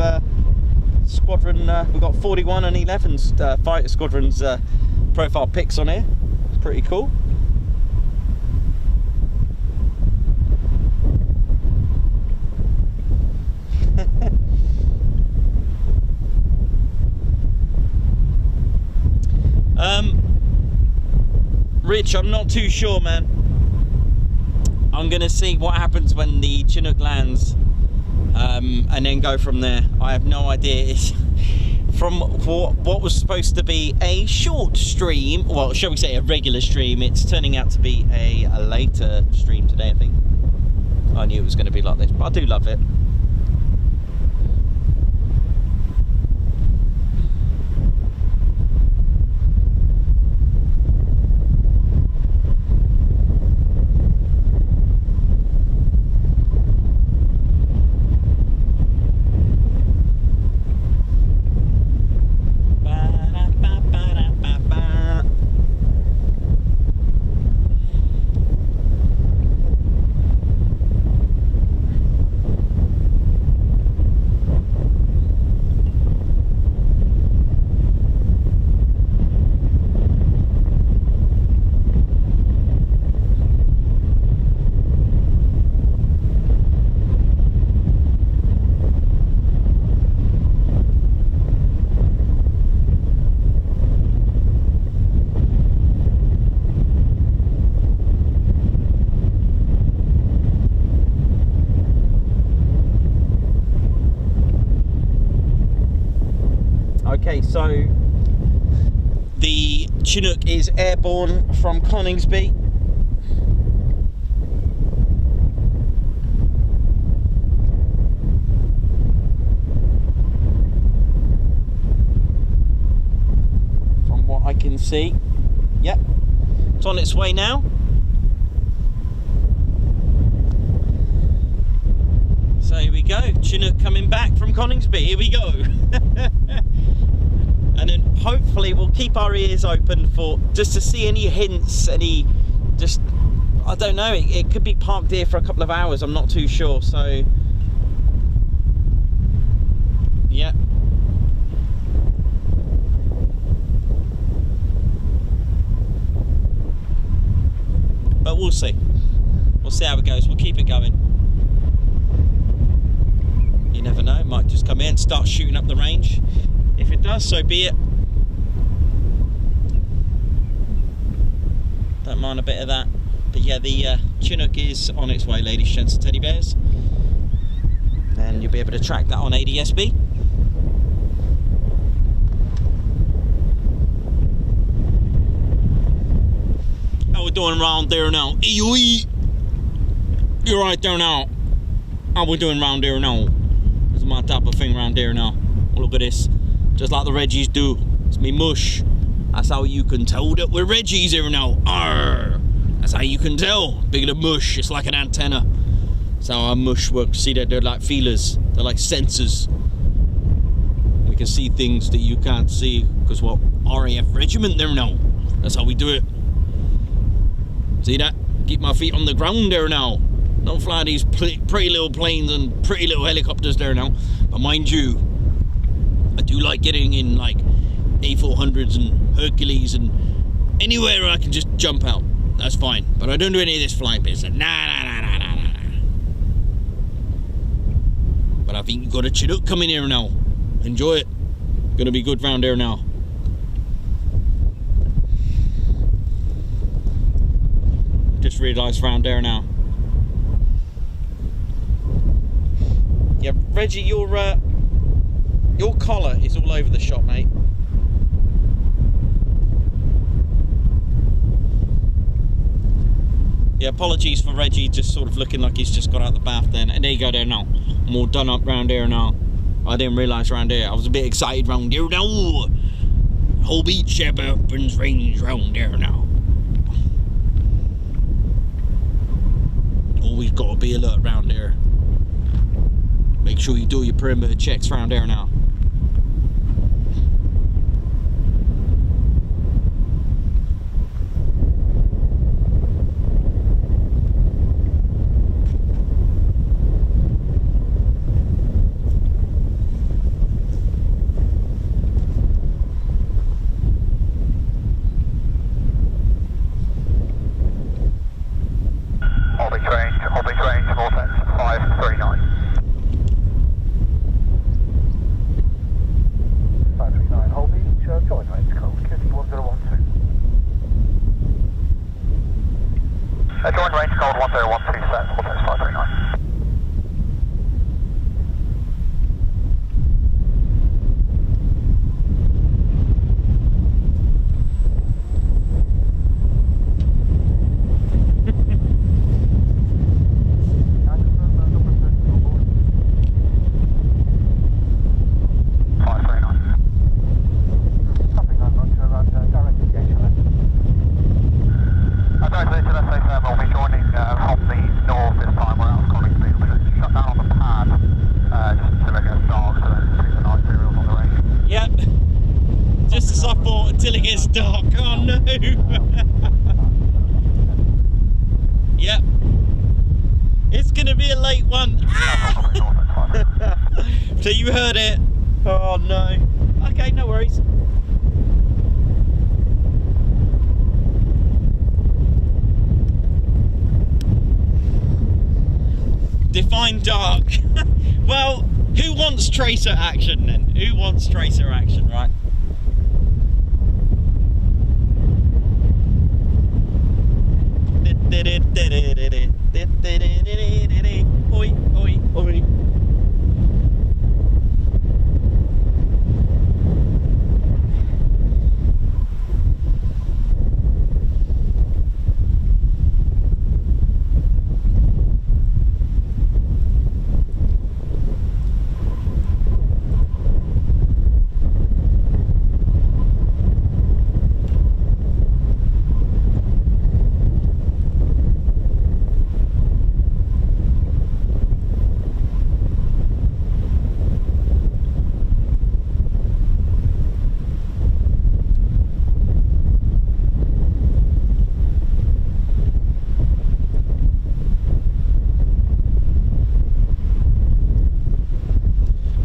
Squadron. We've got 41 and 11's Fighter Squadron's profile pics on here. Pretty cool. Rich, I'm not too sure, man. I'm gonna see what happens when the Chinook lands, and then go from there. I have no idea. It's from what was supposed to be a short stream, well, shall we say a regular stream, it's turning out to be a later stream today, I think. I knew it was going to be like this, but I do love it. Okay, so the Chinook is airborne from Coningsby. From what I can see, yep, it's on its way now. So here we go, Chinook coming back from Coningsby, here we go. And then hopefully we'll keep our ears open for just to see any hints, any just, I don't know, it could be parked here for a couple of hours, I'm not too sure, so yeah. But we'll see how it goes, we'll keep it going. You never know, it might just come in and start shooting up the range. If it does, so be it. Don't mind a bit of that. But yeah, the Chinook is on its way, ladies, gents and teddy bears. And you'll be able to track that on ADSB. How we doing round there now? You're right there now. How we doing round there now? This is my type of thing round there now. Look at this. Just like the Reggies do. It's me mush. That's how you can tell that we're Reggies here now. Arr! That's how you can tell. Big of the mush. It's like an antenna. That's how our mush works. See that they're like feelers. They're like sensors. We can see things that you can't see because what RAF regiment there now. That's how we do it. See that? Keep my feet on the ground there now. Don't fly these pretty little planes and pretty little helicopters there now. But mind you, I do like getting in like A400s and Hercules and anywhere I can just jump out. That's fine. But I don't do any of this flying business. Nah. But I think you've got a Chinook coming here now. Enjoy it. Gonna be good round there now. Just realised round there now. Yeah, Reggie, your collar is all over the shop, mate. Yeah, apologies for Reggie just sort of looking like he's just got out the bath then. And there you go there now. I'm all done up round here now. I didn't realise round here. I was a bit excited round here now. Holbeach AWR range round here now. Always got to be alert round here. Make sure you do your perimeter checks round here now. Holbeach range, vortex 539. 539, Holbeach, join range call, QT 1012. Join range call 1012, set, vortex 539. Until it gets dark. Oh no! Yep. It's gonna be a late one. So you heard it. Oh no. Okay, no worries. Define dark. Well, who wants tracer action then? Who wants tracer action, right? Oi, oi, oi.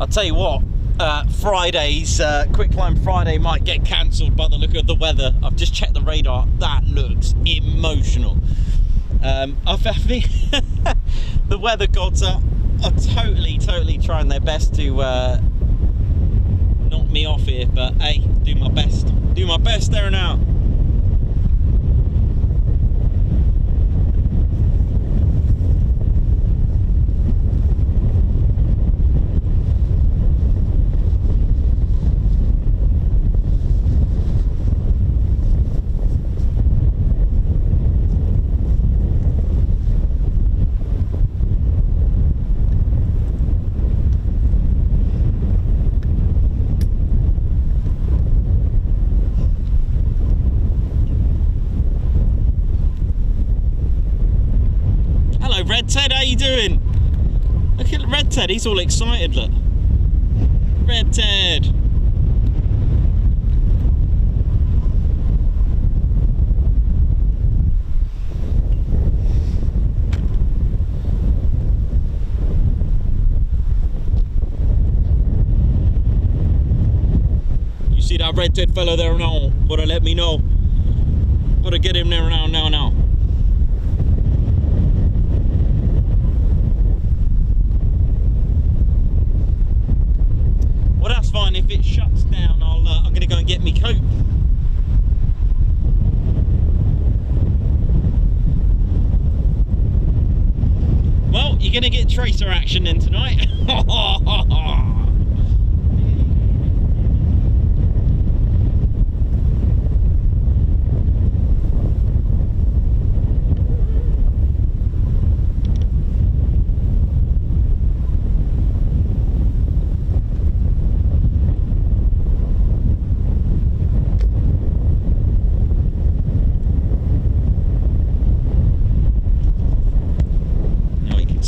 I'll tell you what, Friday's Quick Climb Friday might get cancelled by the look of the weather. I've just checked the radar. That looks emotional. I think the weather gods are totally trying their best to knock me off here, but hey, do my best there now. Red Ted, how you doing? Look at Red Ted, he's all excited, look. Red Ted. You see that Red Ted fellow there now? Gotta let me know. Gotta get him there now. Well, that's fine. If it shuts down, I'm going to go and get me coat. Well, you're going to get tracer action then tonight.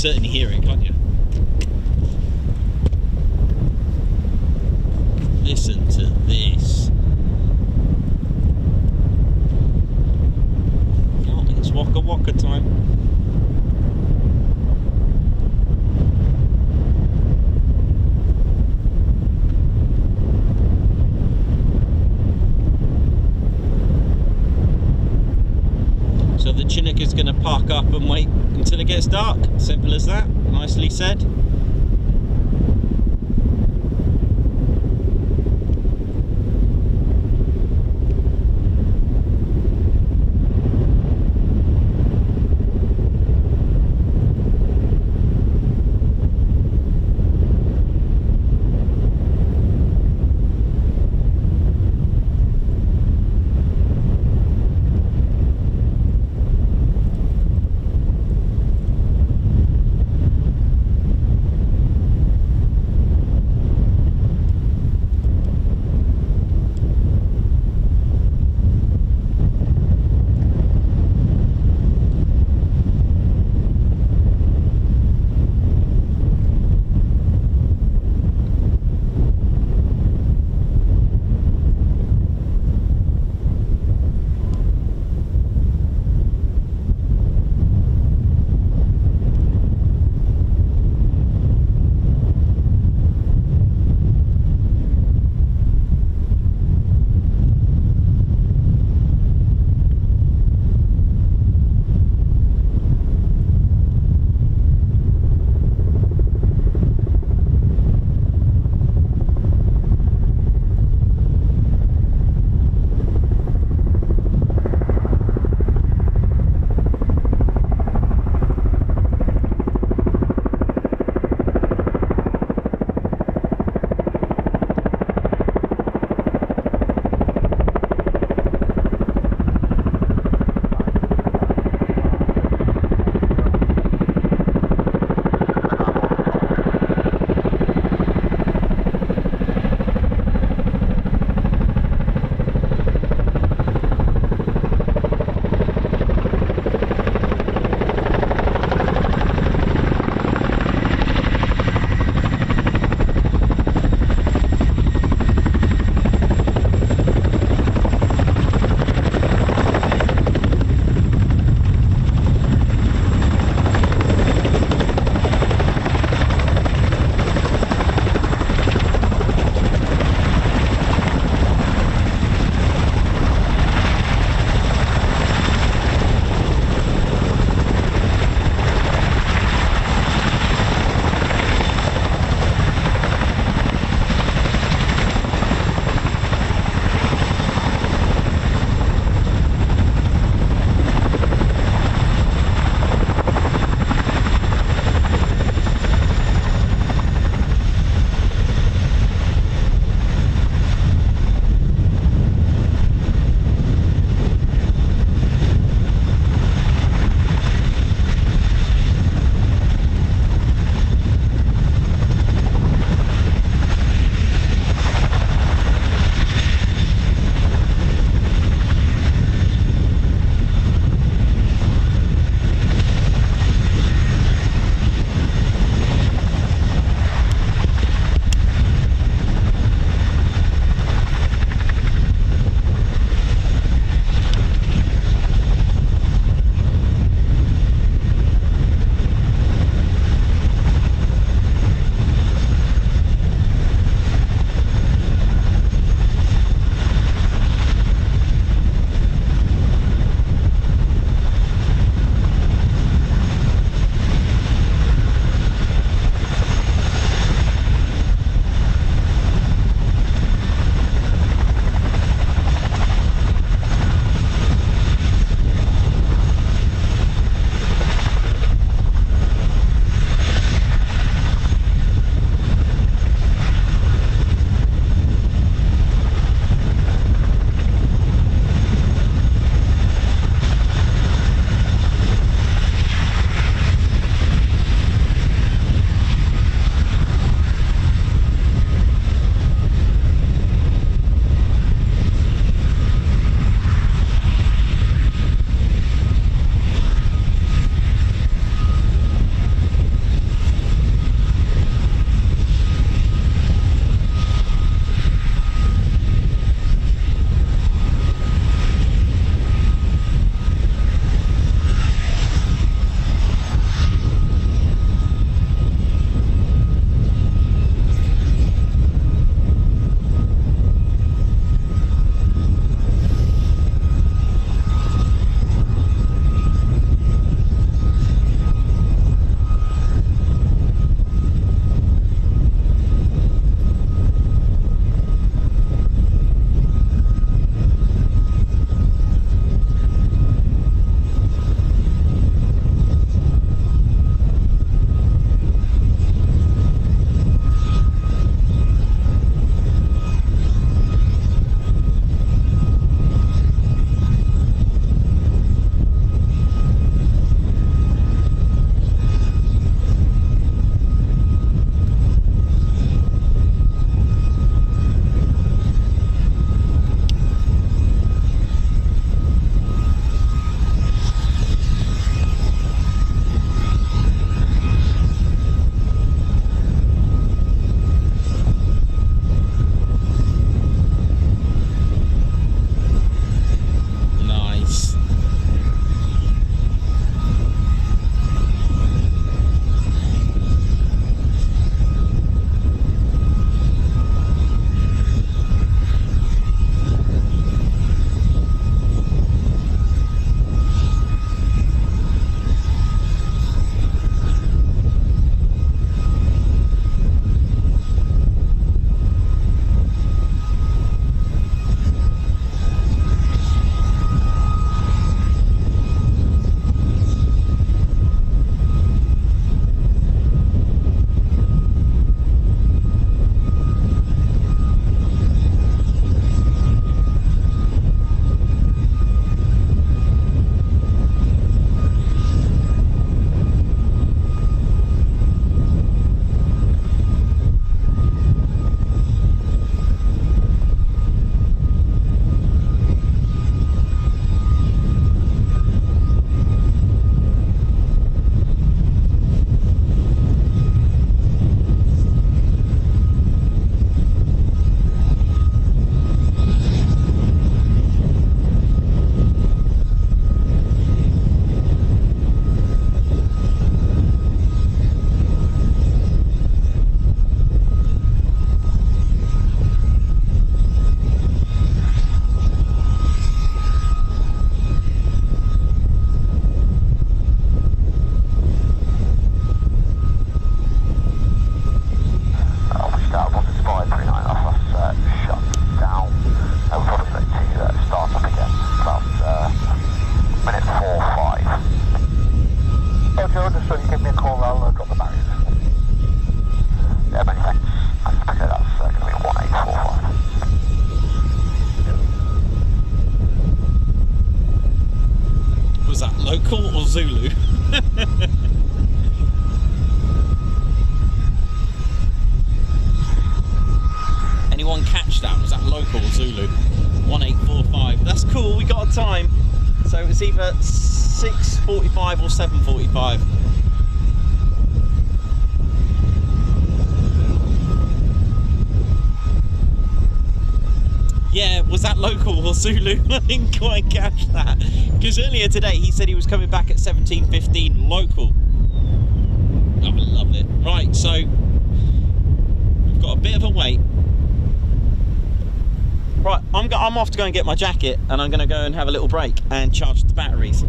certainly hear it, can't you? Listen to this. Oh, it's Wokka Wokka time. So the Chinook is going to park up and wait until it gets dark. Simple as that. Nicely said. local or Zulu? Anyone catch that? Was that local or Zulu? 1845. That's cool, we got a time. So it's either 6:45 or 7:45. Yeah, was that local or Zulu? I didn't quite catch that. Because earlier today he said he was coming back at 17:15 local. Oh, I love it. Right, so we've got a bit of a wait. Right, I'm off to go and get my jacket, and I'm going to go and have a little break and charge the batteries.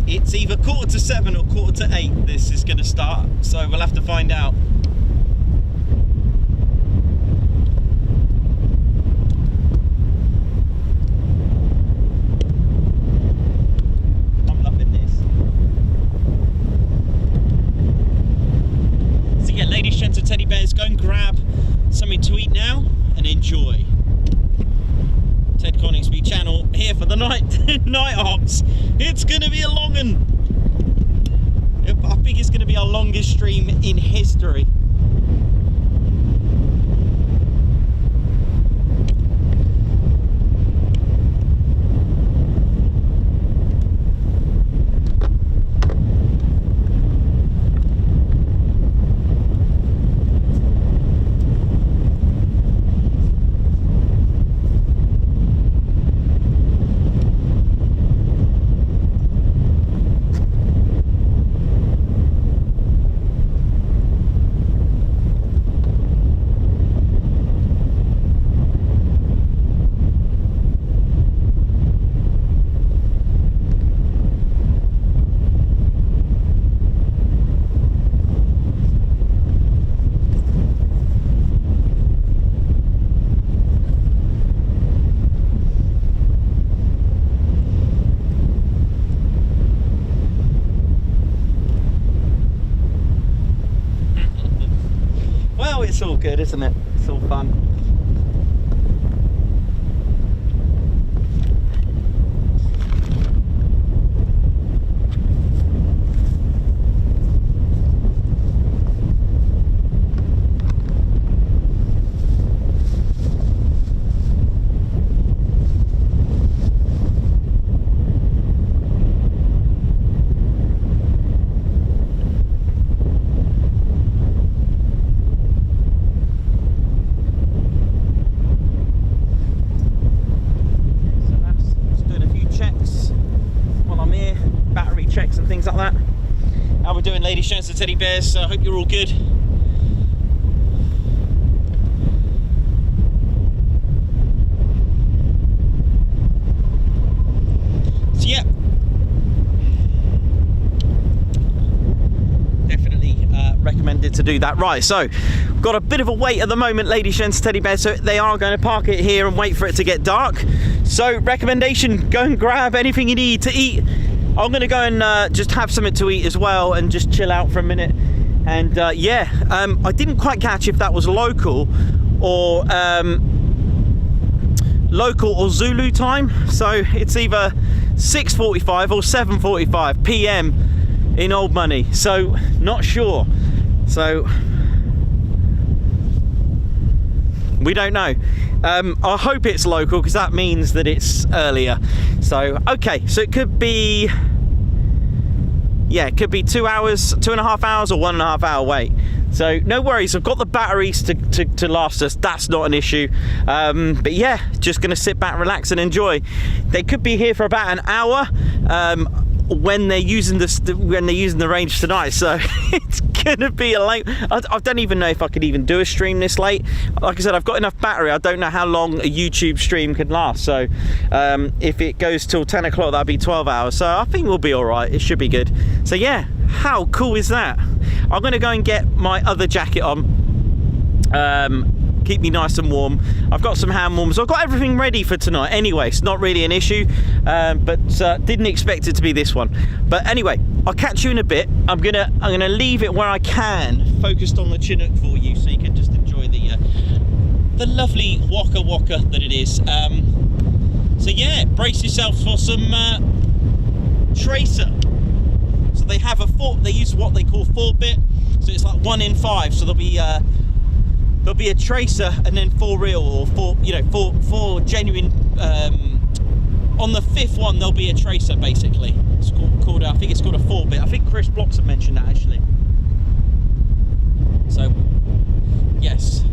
It's either 7:15 or 8:15 this is going to start, so we'll have to find out. I'm loving this. So yeah, ladies, gents and teddy bears, go and grab something to eat now and enjoy. Ted Coningsby channel here for the night ops. It's going to be a long one. I think it's going to be our longest stream in history. It's all good, isn't it? It's all fun. Things like that. How we're doing, ladies, gents and teddy bears. I hope you're all good. So yeah, definitely recommended to do that. Right, so got a bit of a wait at the moment, ladies, gents and teddy bears, so they are going to park it here and wait for it to get dark. So recommendation, go and grab anything you need to eat. I'm going to go and just have something to eat as well and just chill out for a minute. And yeah, I didn't quite catch if that was local or Zulu time. So it's either 6:45 or 7:45 PM in old money. So not sure. So we don't know. I hope it's local because that means that it's earlier. So okay, so it could be, yeah, it could be 2 hours, 2.5 hours, or 1.5 hour wait. So no worries, I've got the batteries to last us. That's not an issue. But yeah, just gonna sit back, relax, and enjoy. They could be here for about an hour when they're using the range tonight. So it's going to be a late... I don't even know if I could even do a stream this late. Like I said, I've got enough battery. I don't know how long a YouTube stream can last. So if it goes till 10 o'clock, that'll be 12 hours. So I think we'll be all right. It should be good. So yeah, how cool is that? I'm going to go and get my other jacket on. Keep me nice and warm. I've got some hand warmers. I've got everything ready for tonight anyway. It's not really an issue, but didn't expect it to be this one. But anyway, I'll catch you in a bit. I'm gonna leave it where I can, focused on the Chinook for you, so you can just enjoy the lovely Wokka that it is. So yeah, brace yourselves for some tracer. So they have they use what they call 4-bit. So it's like 1 in 5. So there'll be a tracer and then 4 real, or 4 genuine. On the 5th one, there'll be a tracer basically. It's called I think it's called a 4-bit. I think Chris Blocks had mentioned that actually. So yes.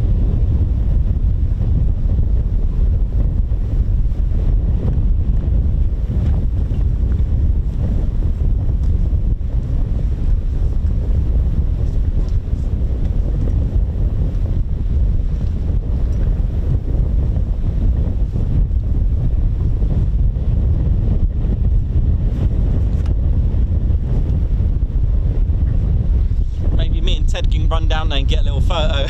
Ted can run down there and get a little photo.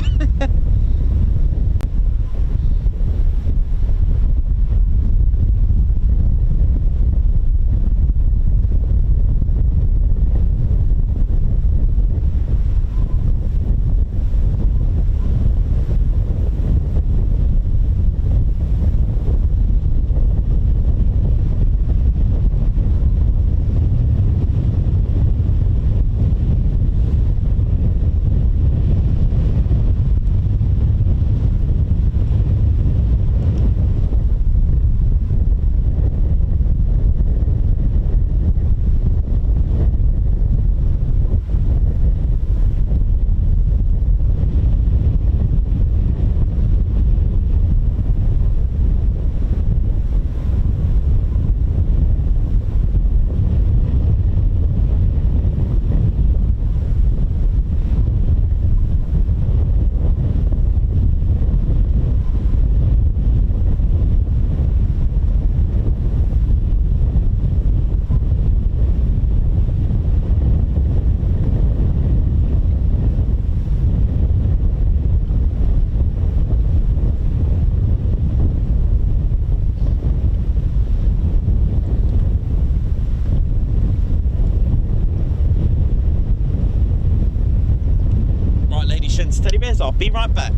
Teddy bears, I'll be right back.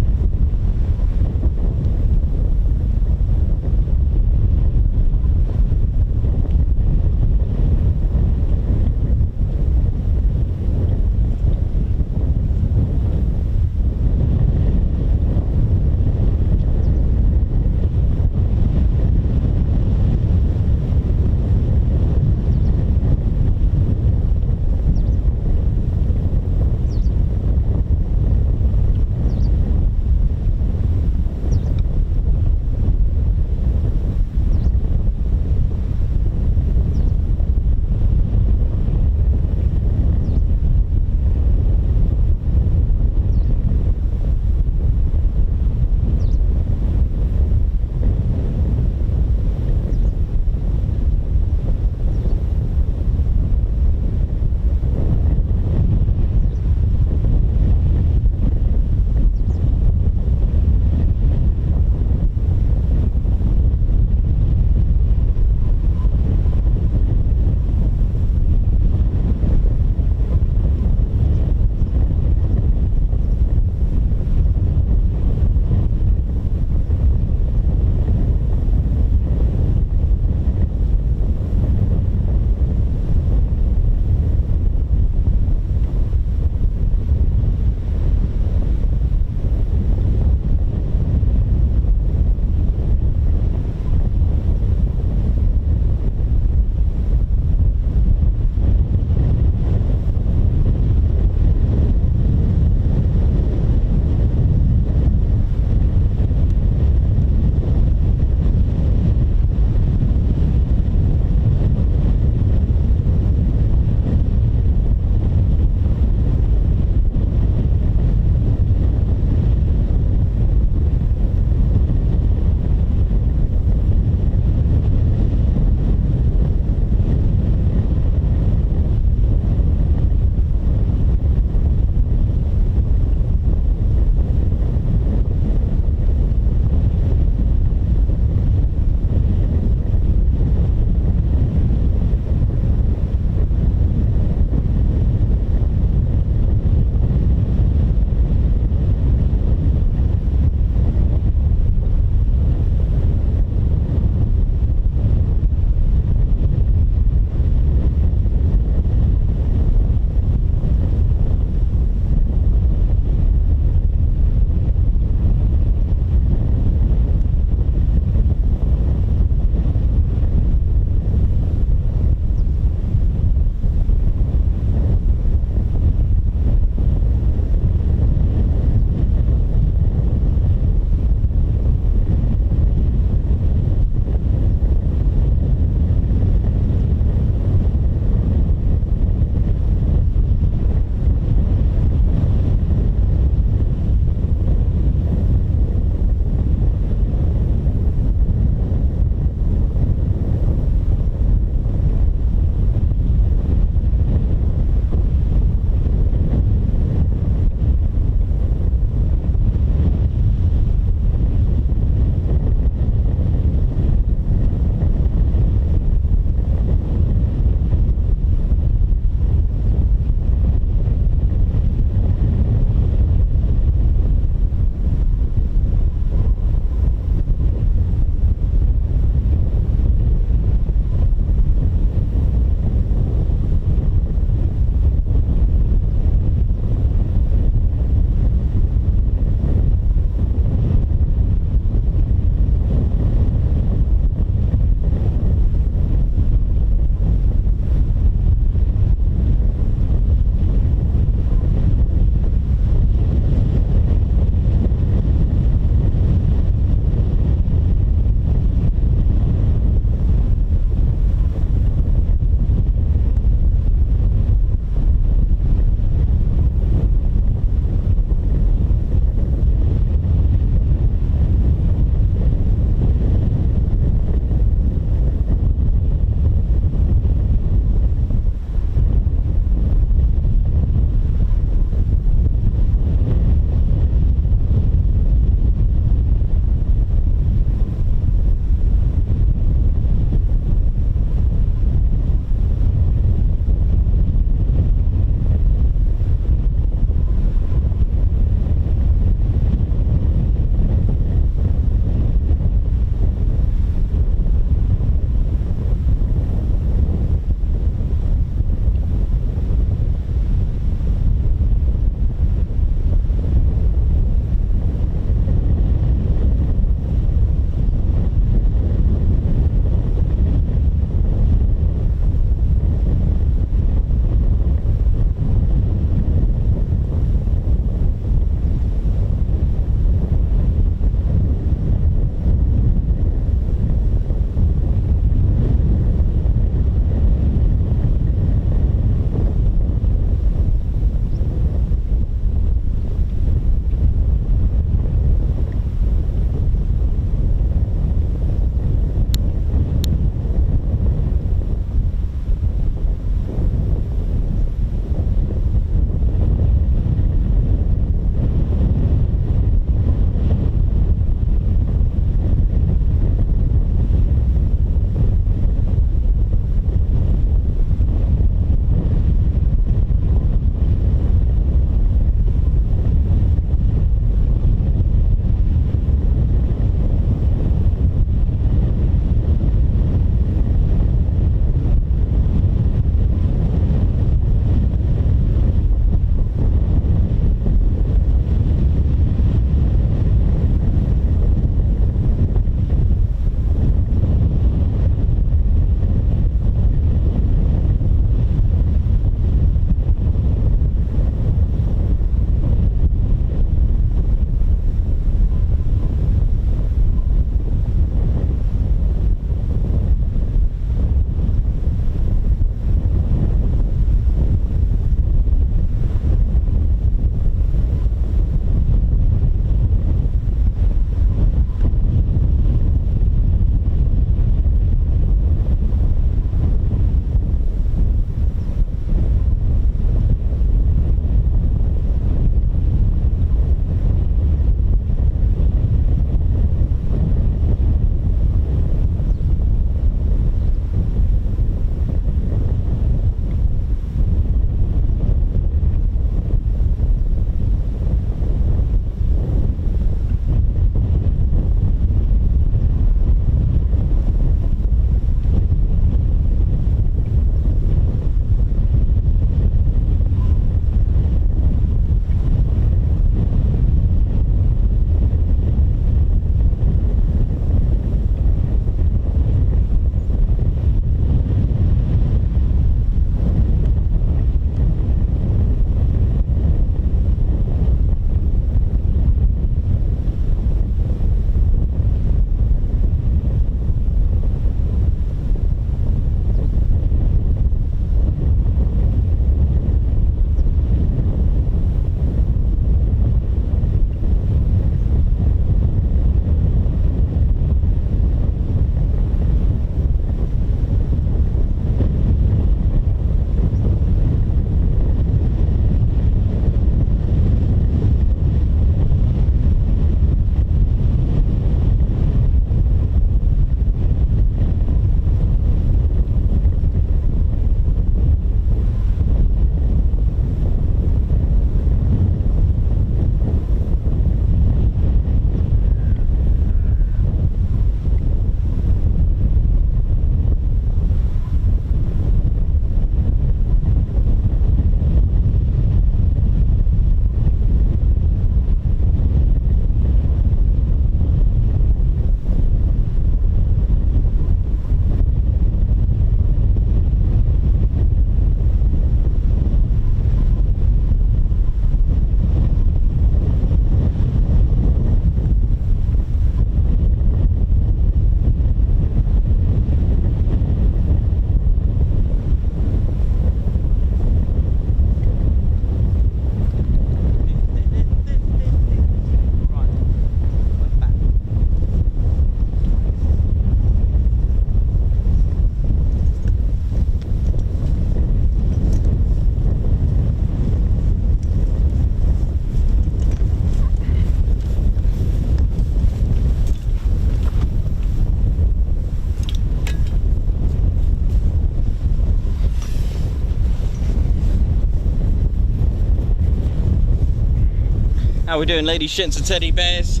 How we doing, ladies, gents and teddy bears?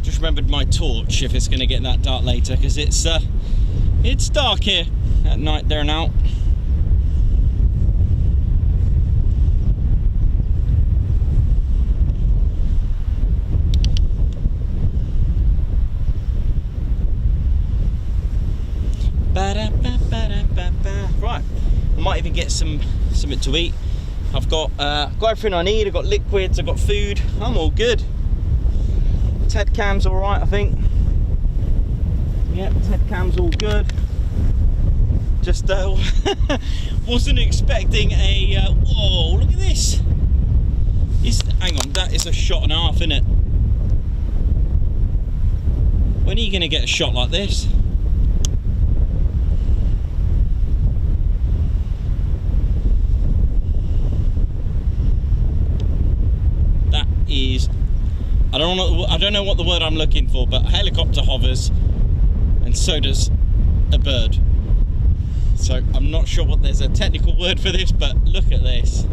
Just remembered my torch if it's going to get that dark later, because it's dark here at night there and out. Right, I might even get something to eat. I've got everything I need. I've got liquids, I've got food. I'm all good. Ted cam's all right, I think. Yep, Ted cam's all good. Just wasn't expecting a. Whoa! Look at this. Hang on, that is a shot and a half, isn't it? When are you going to get a shot like this? Is I don't know what the word I'm looking for, but a helicopter hovers and so does a bird. So I'm not sure what there's a technical word for this, but look at this.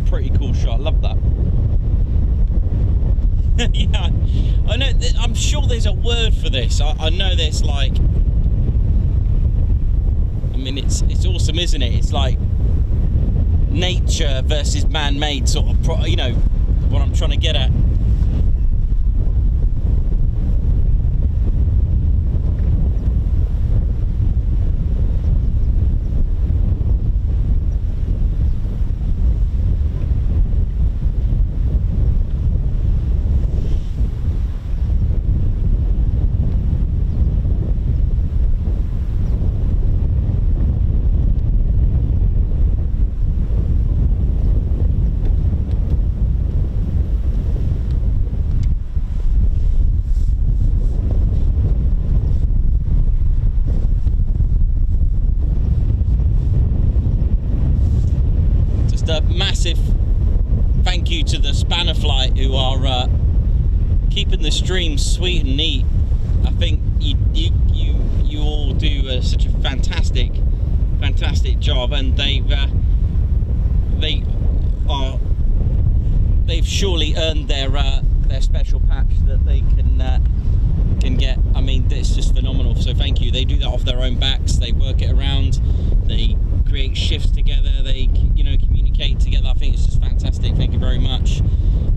Pretty cool shot, I love that. Yeah, I know, I'm sure there's a word for this. I know there's like, I mean, it's awesome, isn't it? It's like nature versus man-made sort of, you know, what I'm trying to get at. Massive thank you to the Spanner Flight who are keeping the stream sweet and neat. I think you all do such a fantastic job, and they've surely earned their special patch that they can get. I mean, it's just phenomenal. So thank you. They do that off their own backs. They work it around. They create shifts together. They communicate together. I think it's just fantastic. Thank you very much.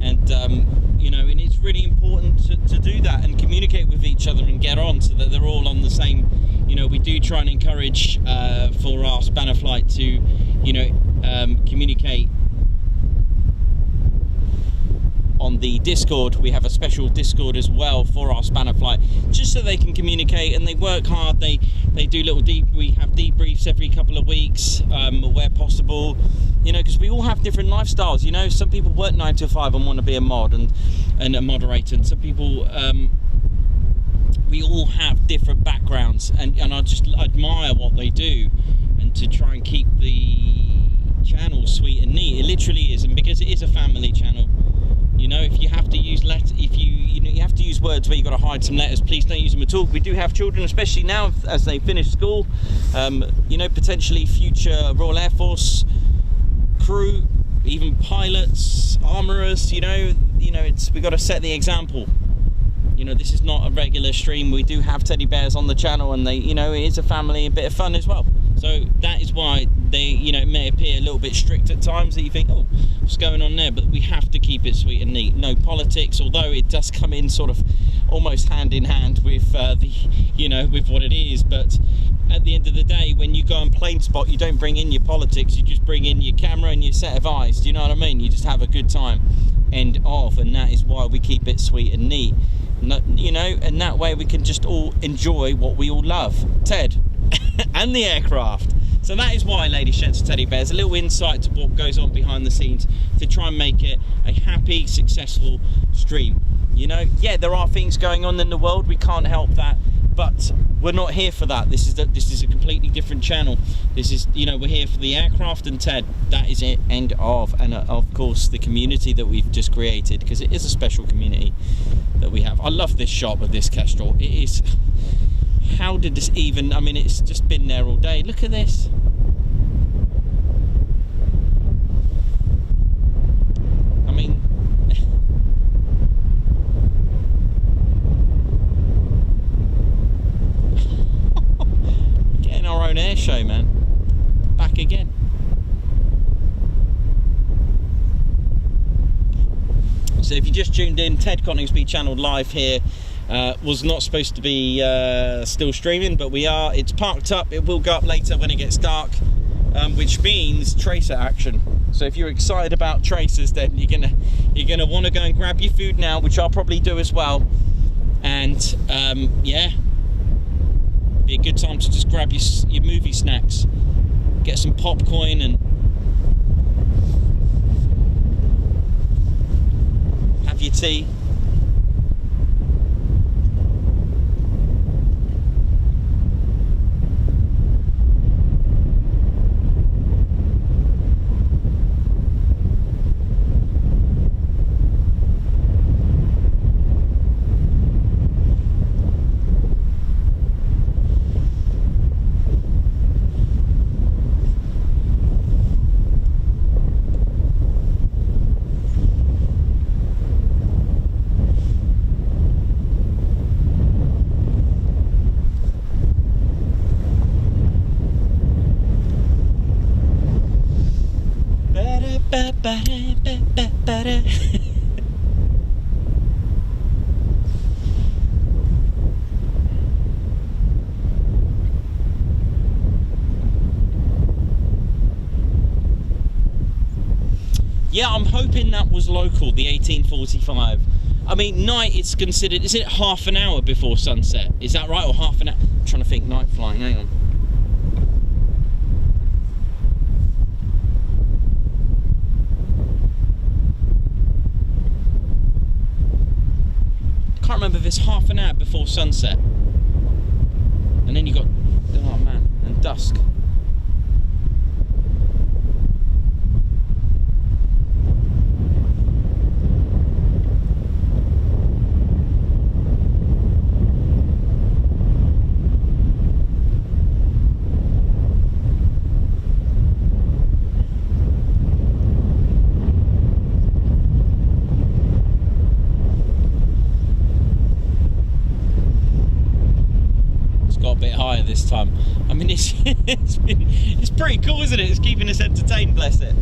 And and it's really important to do that and communicate with each other and get on so that they're all on the same. We do try and encourage for our Spanner Flight to communicate on the Discord. We have a special Discord as well for our Spanner Flight, just so they can communicate, and they work hard. They do little we have debriefs every couple of weeks where possible, because we all have different lifestyles. Some people work 9 to 5 and want to be a mod and a moderator, and some people we all have different backgrounds, and I just admire what they do, and to try and keep the channel sweet and neat. It literally is, and because it is a family channel, if you have to use you have to use words where you've got to hide some letters, please don't use them at all. We do have children, especially now as they finish school, potentially future Royal Air Force crew, even pilots, armourers, we've got to set the example. This is not a regular stream. We do have teddy bears on the channel, and they, it is a family, a bit of fun as well. So that is why they, it may appear a little bit strict at times, that you think, oh, what's going on there? But we have to keep it sweet and neat. No politics, although it does come in sort of almost hand in hand with with what it is. But at the end of the day, when you go on plane spot, you don't bring in your politics. You just bring in your camera and your set of eyes. Do you know what I mean? You just have a good time. End of, and that is why we keep it sweet and neat. And that way we can just all enjoy what we all love, Ted and the aircraft. So that is why, ladies, gents and teddy bears, a little insight to what goes on behind the scenes to try and make it a happy, successful stream. You know, yeah, there are things going on in the world, we can't help that, but we're not here for that. This is a completely different channel. This is, you know, we're here for the aircraft and Ted. That is it, end of. And of course the community that we've just created, because it is a special community that we have. I love this shot with this Kestrel. It is, how did this even, I mean, it's just been there all day. Look at this. I mean, getting our own air show, man. Back again. So if you just tuned in, Ted Coningsby channel live here. Was not supposed to be still streaming, but we are. It's parked up. It will go up later when it gets dark, which means tracer action. So if you're excited about tracers, then you're gonna want to go and grab your food now, which I'll probably do as well. And yeah, be a good time to just grab your movie snacks, get some popcorn and have your tea. Yeah, I'm hoping that was local, the 1845. I mean, night it's considered, is it half an hour before sunset? Is that right, or half an hour? I'm trying to think night flying, hang on. Can't remember if it's half an hour before sunset. And then you got, oh man, and dusk. Higher this time. I mean, it's pretty cool, isn't it? It's keeping us entertained, bless it.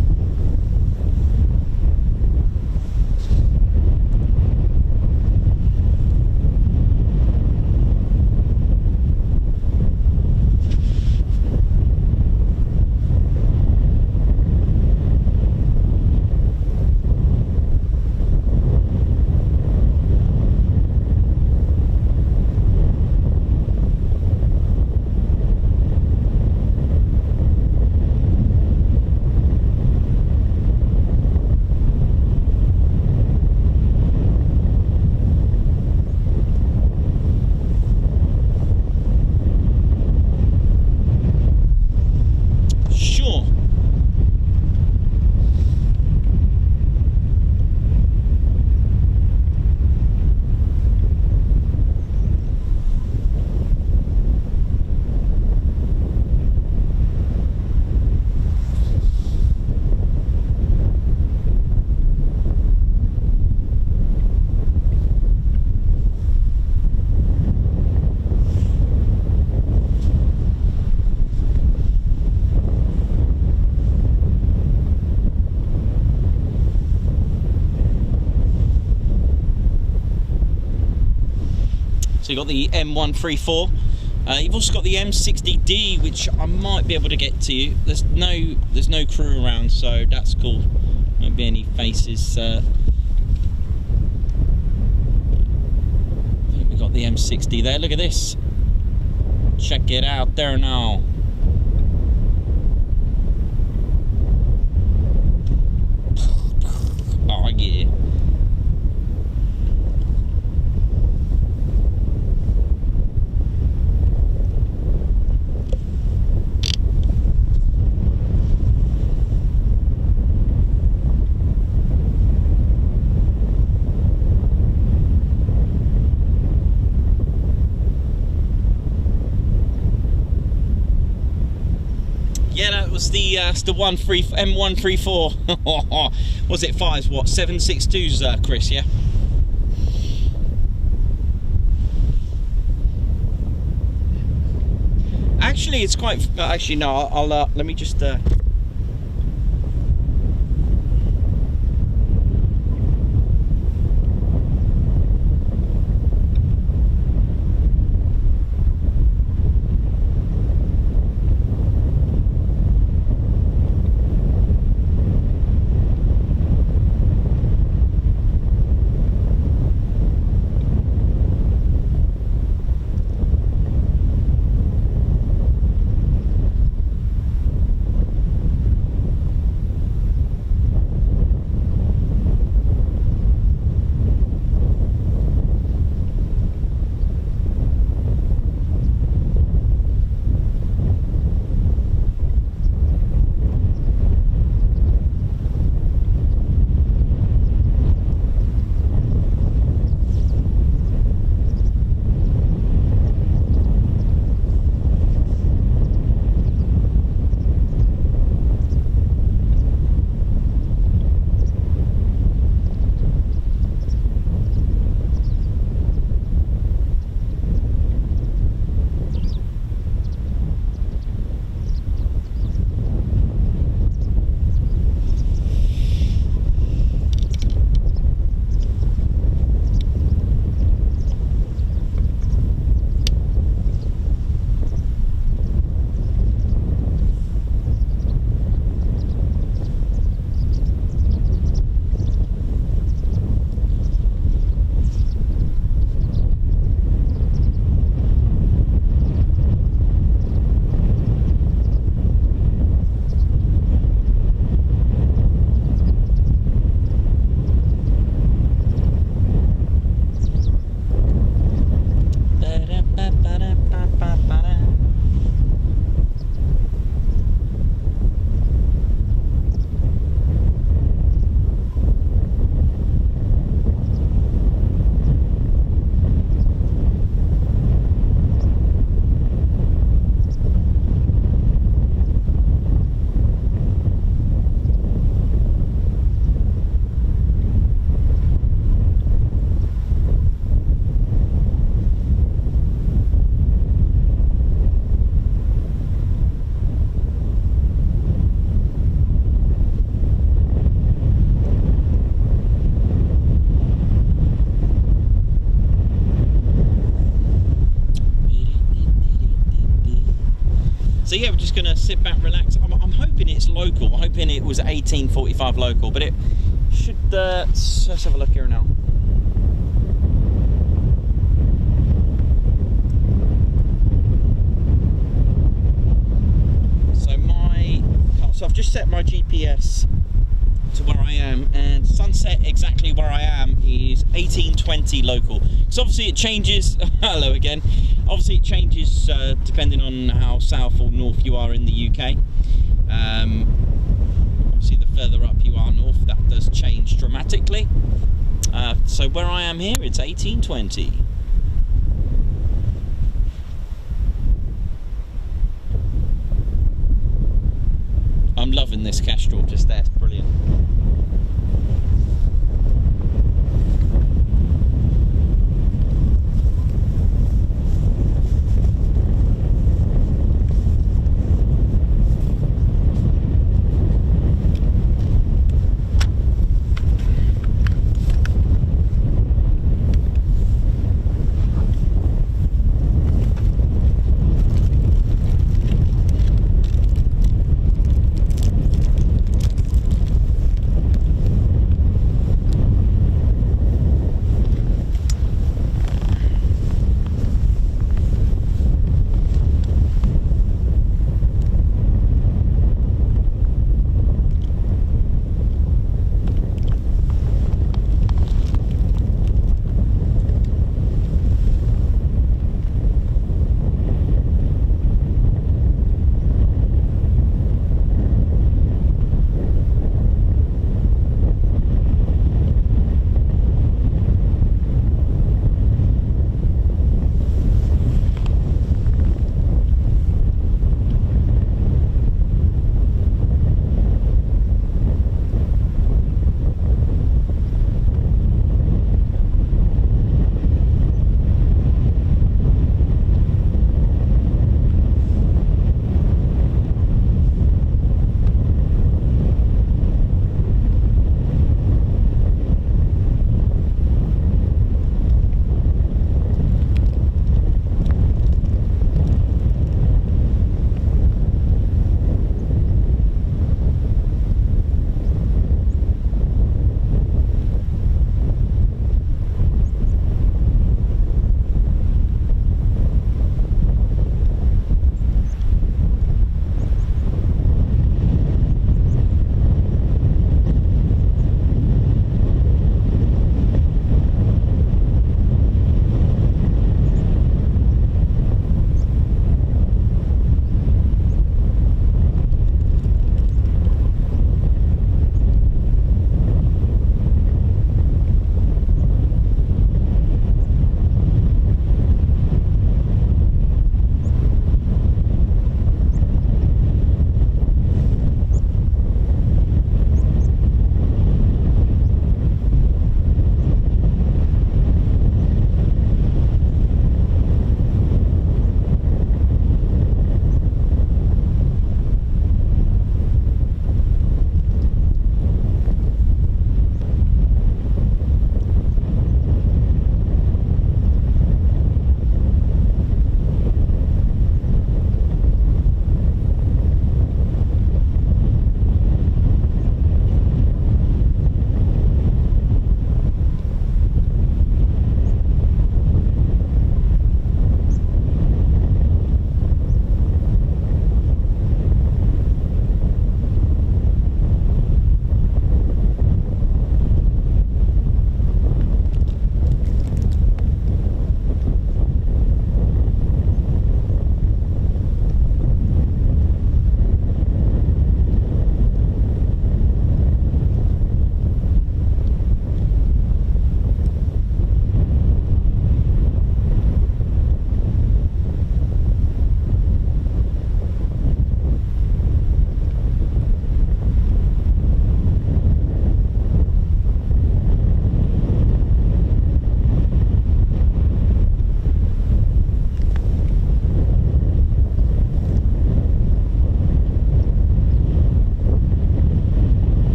So you've got the M134. You've also got the M60D, which I might be able to get to you. There's no crew around, so that's cool. Won't be any faces. I think we've got the M60 there. Look at this. Check it out there now. Oh yeah. was the M134. Was it 5s? What, 762s, Chris? Yeah. Actually, it's quite. Actually, no. I'll let me just. So yeah, we're just gonna sit back, relax. I'm hoping it's local. I'm hoping it was 1845 local, but it should. Let's have a look here now. So I've just set my GPS to where I am, and sunset exactly where I am is 1820 local. So obviously it changes. Hello again. Obviously it changes depending on how south or north you are in the UK. Obviously the further up you are north, that does change dramatically. So where I am here, it's 1820. I'm loving this Kestrel just there, it's brilliant.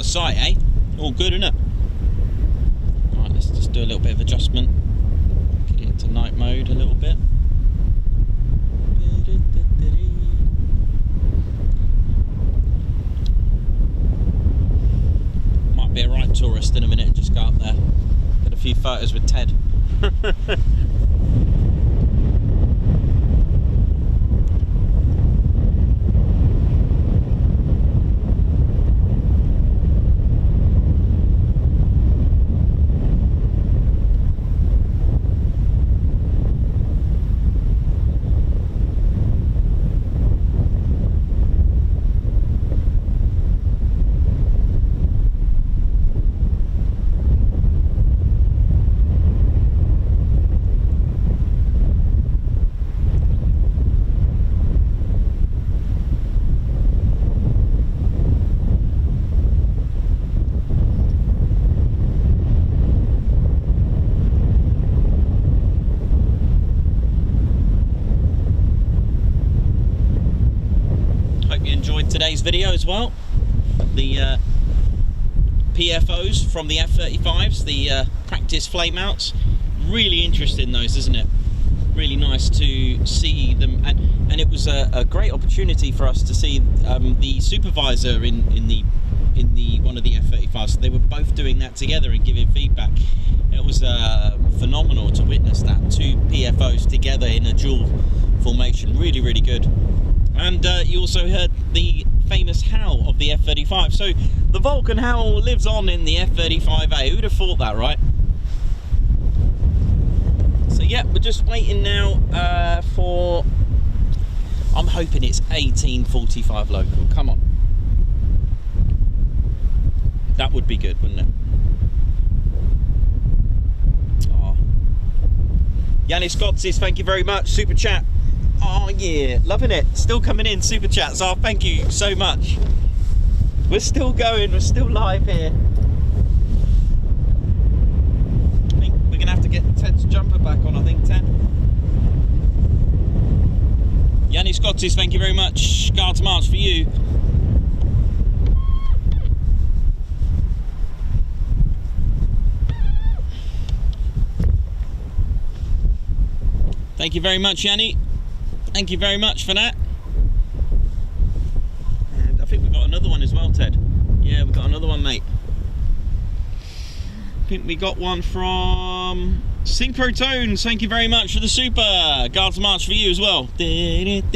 sight, eh? All good, isn't it? Right, let's just do a little bit of adjustment. Get it into night mode a little bit. Might be a right tourist in a minute and just go up there. Get a few photos with Ted. Today's video as well, the PFOs from the F-35s, the practice flame outs. Really interesting those, isn't it? Really nice to see them, and it was a great opportunity for us to see the supervisor in one of the F-35s. They were both doing that together and giving feedback. It was phenomenal to witness that, two PFOs together in a dual formation. Really, really good. And you also heard the famous howl of the F-35. So the Vulcan howl lives on in the F-35A. Who'd have thought that, right? So yeah, we're just waiting now for... I'm hoping it's 18:45 local. Come on. That would be good, wouldn't it? Oh. Yannis Scotsis, thank you very much. Super chat. Oh yeah, loving it. Still coming in, super chats. Oh, thank you so much. We're still going, we're still live here. I think we're gonna have to get Ted's jumper back on, I think, Ted. Yanni Scottis, thank you very much. Guards March for you. Thank you very much, Yanni. Thank you very much for that. And I think we've got another one as well, Ted. Yeah, we've got another one, mate. I think we got one from Synchrotones. Thank you very much for the super. Guards March for you as well. Thank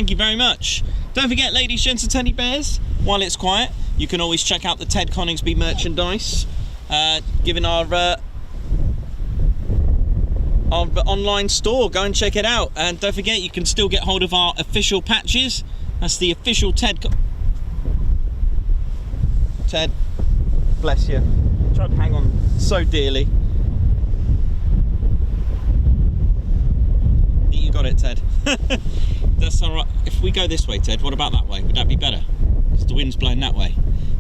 you very much. Don't forget, ladies, gents and teddy bears, while it's quiet, you can always check out the Ted Coningsby merchandise. Given our online store, go and check it out. And don't forget, you can still get hold of our official patches. That's the official Ted, bless you, try to hang on so dearly. You got it, Ted. That's all right. If we go this way, Ted, what about that way? Would that be better? Because the wind's blowing that way.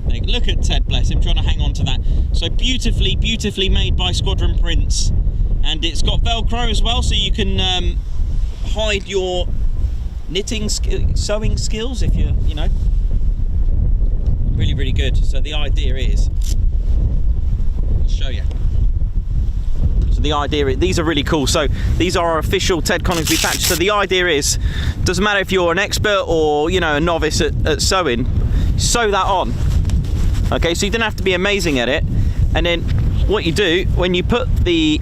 Look at Ted, bless him, trying to hang on to that. So beautifully made by Squadron Prints. And it's got Velcro as well, so you can hide your knitting, sewing skills if you're, you know. Really good. So the idea is, I'll show you. So the idea is, these are really cool. So these are our official Ted Coningsby patches. So the idea is, doesn't matter if you're an expert or, you know, a novice at sewing, sew that on. Okay, so you don't have to be amazing at it. And then what you do, when you put the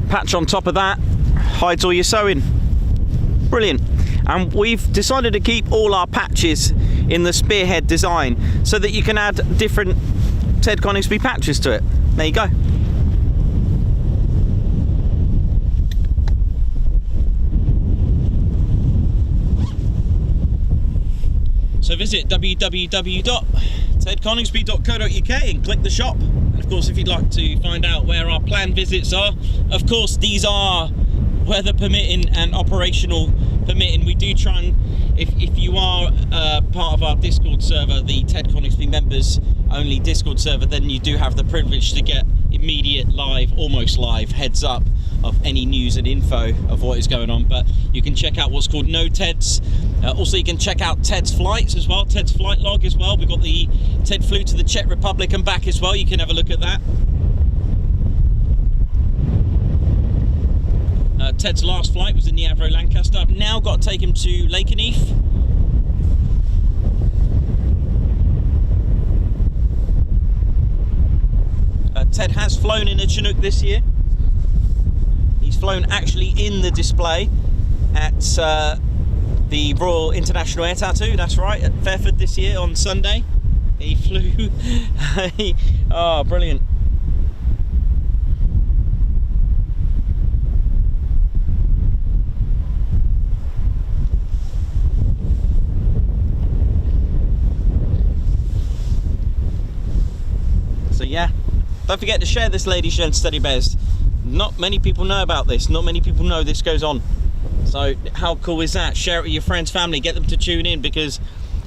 patch on top of that, hides all your sewing. Brilliant. And we've decided to keep all our patches in the spearhead design so that you can add different Ted Coningsby patches to it. There you go. So visit www.tedconingsby.co.uk and click the shop. And of course, if you'd like to find out where our planned visits are, of course these are weather permitting and operational permitting. We do try and, if you are part of our Discord server, the Ted Coningsby members only Discord server, then you do have the privilege to get immediate live, almost live heads up of any news and info of what is going on. But you can check out what's called No TEDs. Also, you can check out Ted's flights as well, Ted's flight log as well. We've got the Ted flew to the Czech Republic and back as well. You can have a look at that. Ted's last flight was in the Avro Lancaster. I've now got to take him to Lakenheath. Ted has flown in a Chinook this year. He's flown actually in the display at the Royal International Air Tattoo, that's right, at Fairford this year on Sunday. He flew. Oh, brilliant. So yeah, don't forget to share this, ladies and steady bears. Not many people know about this. Not many people know this goes on. So how cool is that? Share it with your friends, family, get them to tune in, because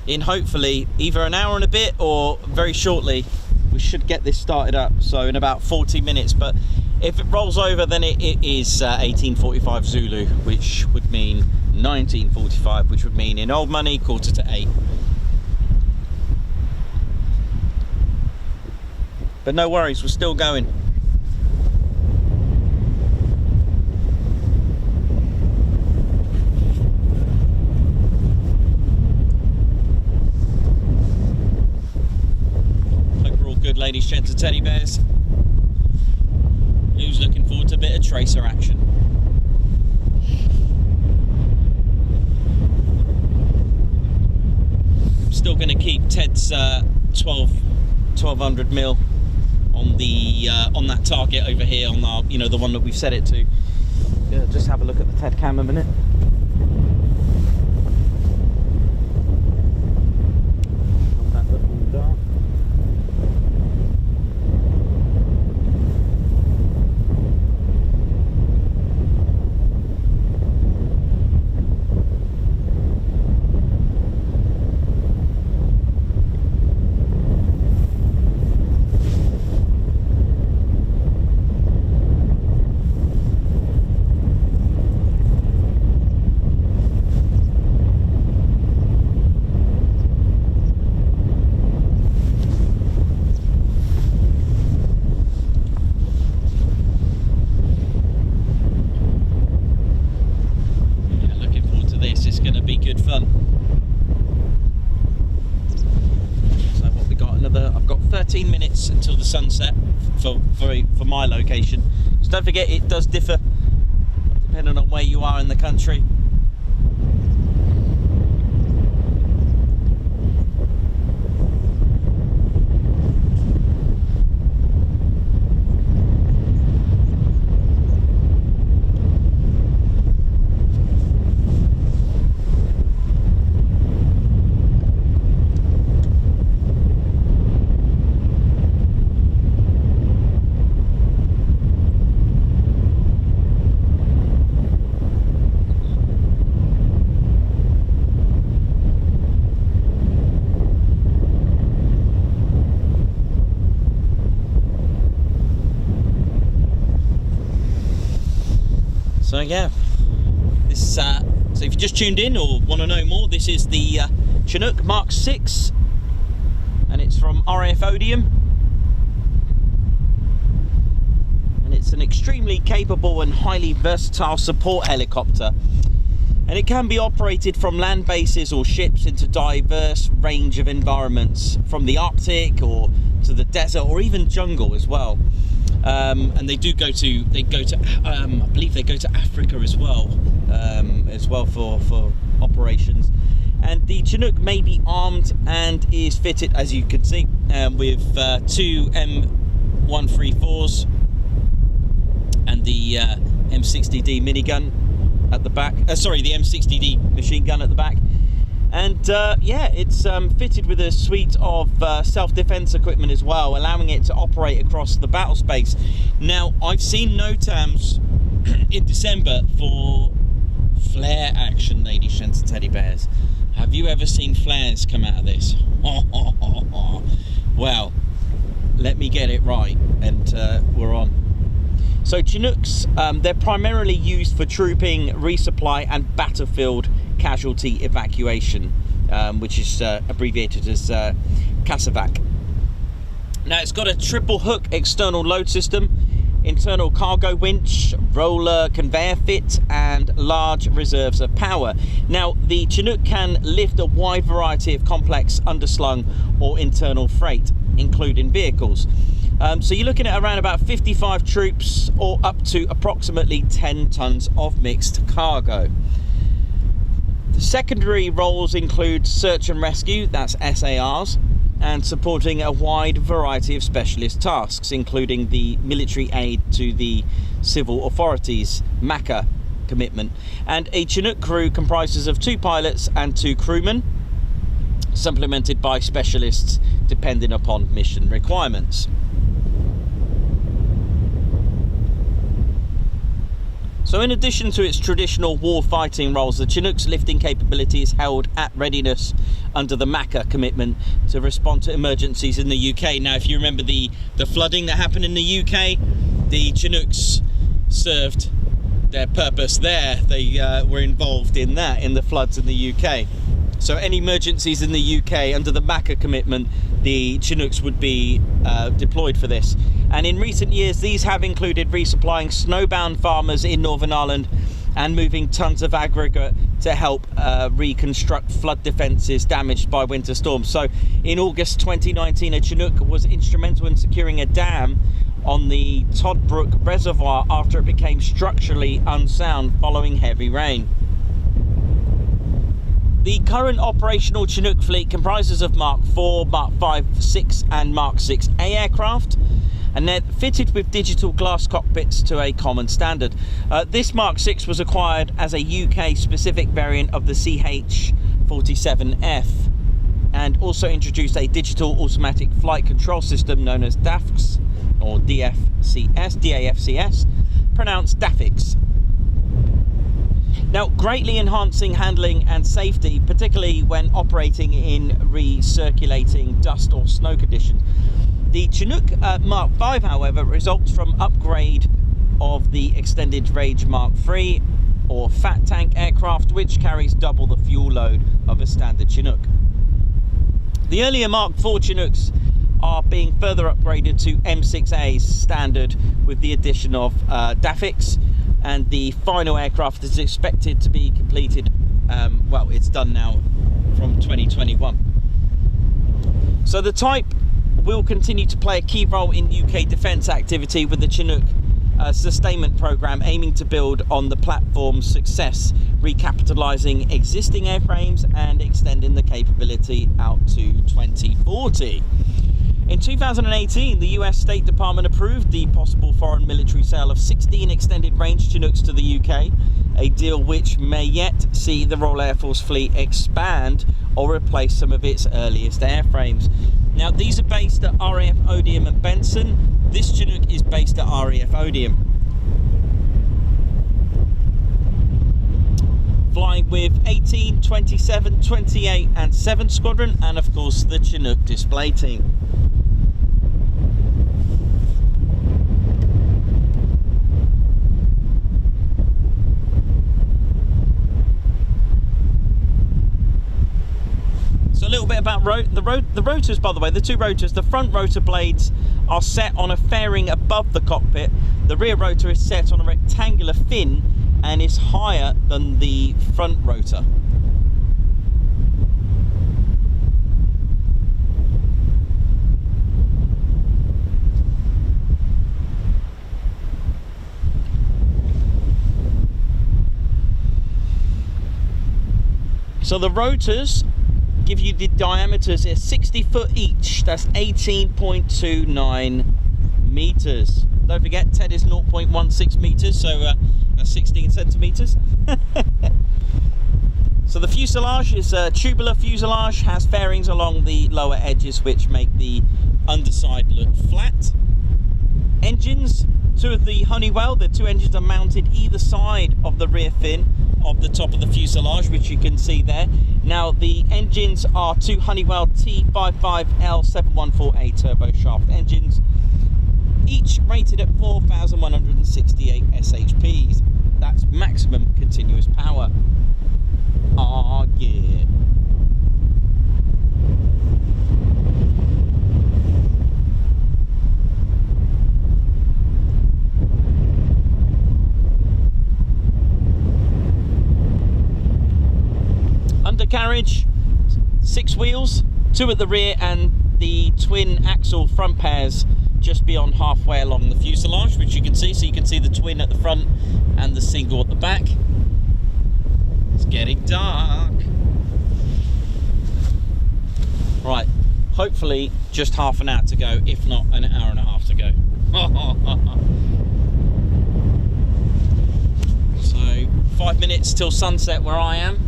in hopefully either an hour and a bit or very shortly we should get this started up. So in about 40 minutes, but if it rolls over then it is 18:45 Zulu, which would mean 19:45, which would mean in old money 7:45. But no worries, we're still going. Hope we're all good, ladies, gents and teddy bears. Who's looking forward to a bit of tracer action? I'm still going to keep Ted's 1200 mil on that target over here on our, you know, the one that we've set it to. Yeah, just have a look at the Ted cam a minute. How's that looking in the dark? Good fun. So what we got, I've got 13 minutes until the sunset for my location. So don't forget, it does differ depending on where you are in the country. So yeah, this so if you just tuned in or want to know more, this is the Chinook Mk, and it's from RAF Holbeach, and it's an extremely capable and highly versatile support helicopter, and it can be operated from land bases or ships into diverse range of environments, from the Arctic or to the desert or even jungle as well. And they go to I believe they go to Africa as well for operations. And the Chinook may be armed and is fitted, as you can see, with two M134s and the M60D minigun at the back. Sorry, the M60D machine gun at the back. And yeah, it's fitted with a suite of self-defense equipment as well, allowing it to operate across the battle space. Now, I've seen NOTAMs in December for flare action, ladies and teddy bears. Have you ever seen flares come out of this? Well, let me get it right, and we're So Chinooks, they're primarily used for trooping, resupply and battlefield casualty evacuation, which is abbreviated as CASEVAC. Now it's got a triple hook external load system, internal cargo winch, roller conveyor fit and large reserves of power. Now the Chinook can lift a wide variety of complex underslung or internal freight, including vehicles. So you're looking at around about 55 troops or up to approximately 10 tons of mixed cargo. The secondary roles include search and rescue, that's SARs, and supporting a wide variety of specialist tasks, including the military aid to the civil authorities Mk commitment. And a Chinook crew comprises of 2 pilots and 2 crewmen, supplemented by specialists depending upon mission requirements. So in addition to its traditional war fighting roles, the Chinook's lifting capability is held at readiness under the Mk commitment to respond to emergencies in the UK. Now, if you remember the flooding that happened in the UK, the Chinooks served their purpose there. They were involved in that, in the floods in the UK. So any emergencies in the UK under the Mk commitment, the Chinooks would be deployed for this. And in recent years, these have included resupplying snowbound farmers in Northern Ireland and moving tons of aggregate to help reconstruct flood defences damaged by winter storms. So in August 2019, a Chinook was instrumental in securing a dam on the Toddbrook Reservoir after it became structurally unsound following heavy rain. The current operational Chinook fleet comprises of Mark IV, Mark V, 6 and Mark 6A aircraft, and they're fitted with digital glass cockpits to a common standard. This Mark VI was acquired as a UK specific variant of the CH-47F and also introduced a digital automatic flight control system known as DAFCS or DAFCS, pronounced DAFIX. Now, greatly enhancing handling and safety, particularly when operating in recirculating dust or snow conditions. The Chinook Mark V, however, results from upgrade of the extended range Mark III or fat tank aircraft, which carries double the fuel load of a standard Chinook. The earlier Mark IV Chinooks are being further upgraded to M6A standard with the addition of DAFIX, and the final aircraft is expected to be completed, well, it's done now from 2021. So the type will continue to play a key role in UK defence activity, with the Chinook sustainment programme aiming to build on the platform's success, recapitalising existing airframes and extending the capability out to 2040. In 2018, the US State Department approved the possible foreign military sale of 16 extended range Chinooks to the UK, a deal which may yet see the Royal Air Force fleet expand or replace some of its earliest airframes. Now, these are based at RAF Odium and Benson. This Chinook is based at RAF Odium. Flying with 18, 27, 28 and 7 Squadron, and of course the Chinook display team. So a little bit about the rotors, by the way, the 2 rotors. The front rotor blades are set on a fairing above the cockpit. The rear rotor is set on a rectangular fin and is higher than the front rotor. So the rotors give you the diameters at 60 foot each. That's 18.29 meters. Don't forget, Ted is 0.16 meters, so that's 16 centimeters. So the fuselage is a tubular fuselage, has fairings along the lower edges which make the underside look flat. Engines, 2 of the Honeywell. The 2 engines are mounted either side of the rear fin of the top of the fuselage, which you can see there. Now, the engines are 2 Honeywell T55L714A turboshaft engines. each rated at 4,168 SHPs. That's maximum continuous power. Ah, yeah. Undercarriage, 6 wheels, 2 at the rear and the twin axle front pairs just beyond halfway along the fuselage, which you can see. So you can see the twin at the front and the single at the back. It's getting dark. Right, hopefully just half an hour to go, if not an hour and a half to go. So 5 minutes till sunset where I am.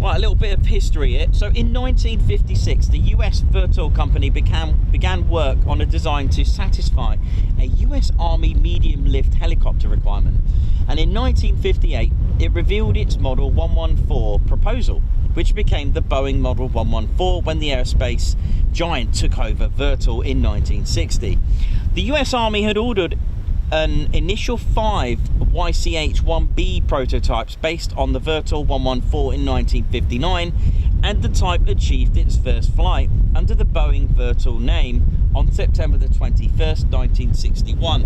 Right, a little bit of history here. So in 1956, the US Vertol company began work on a design to satisfy a US Army medium lift helicopter requirement. And in 1958, it revealed its Model 114 proposal, which became the Boeing Model 114 when the aerospace giant took over Vertol in 1960. The US Army had ordered an initial 5 YCH-1B prototypes based on the Vertol 114 in 1959, and the type achieved its first flight under the Boeing Vertol name on September the 21st, 1961.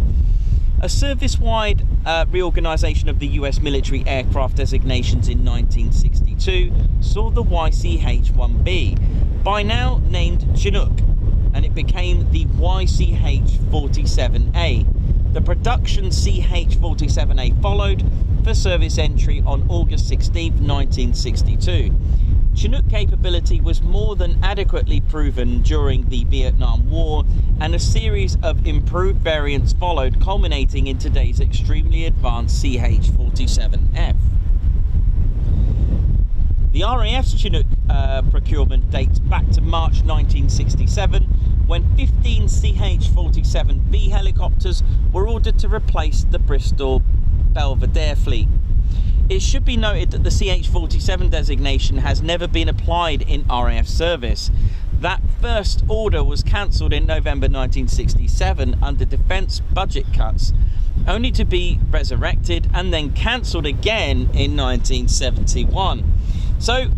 A service-wide reorganisation of the US military aircraft designations in 1962 saw the YCH-1B, by now named Chinook, and it became the YCH-47A. The production CH-47A followed for service entry on August 16, 1962. Chinook capability was more than adequately proven during the Vietnam War, and a series of improved variants followed, culminating in today's extremely advanced CH-47F. The RAF's Chinook procurement dates back to March 1967, when 15 CH-47B helicopters were ordered to replace the Bristol Belvedere fleet. It should be noted that the CH-47 designation has never been applied in RAF service. That first order was cancelled in November 1967 under defence budget cuts, only to be resurrected and then cancelled again in 1971. So,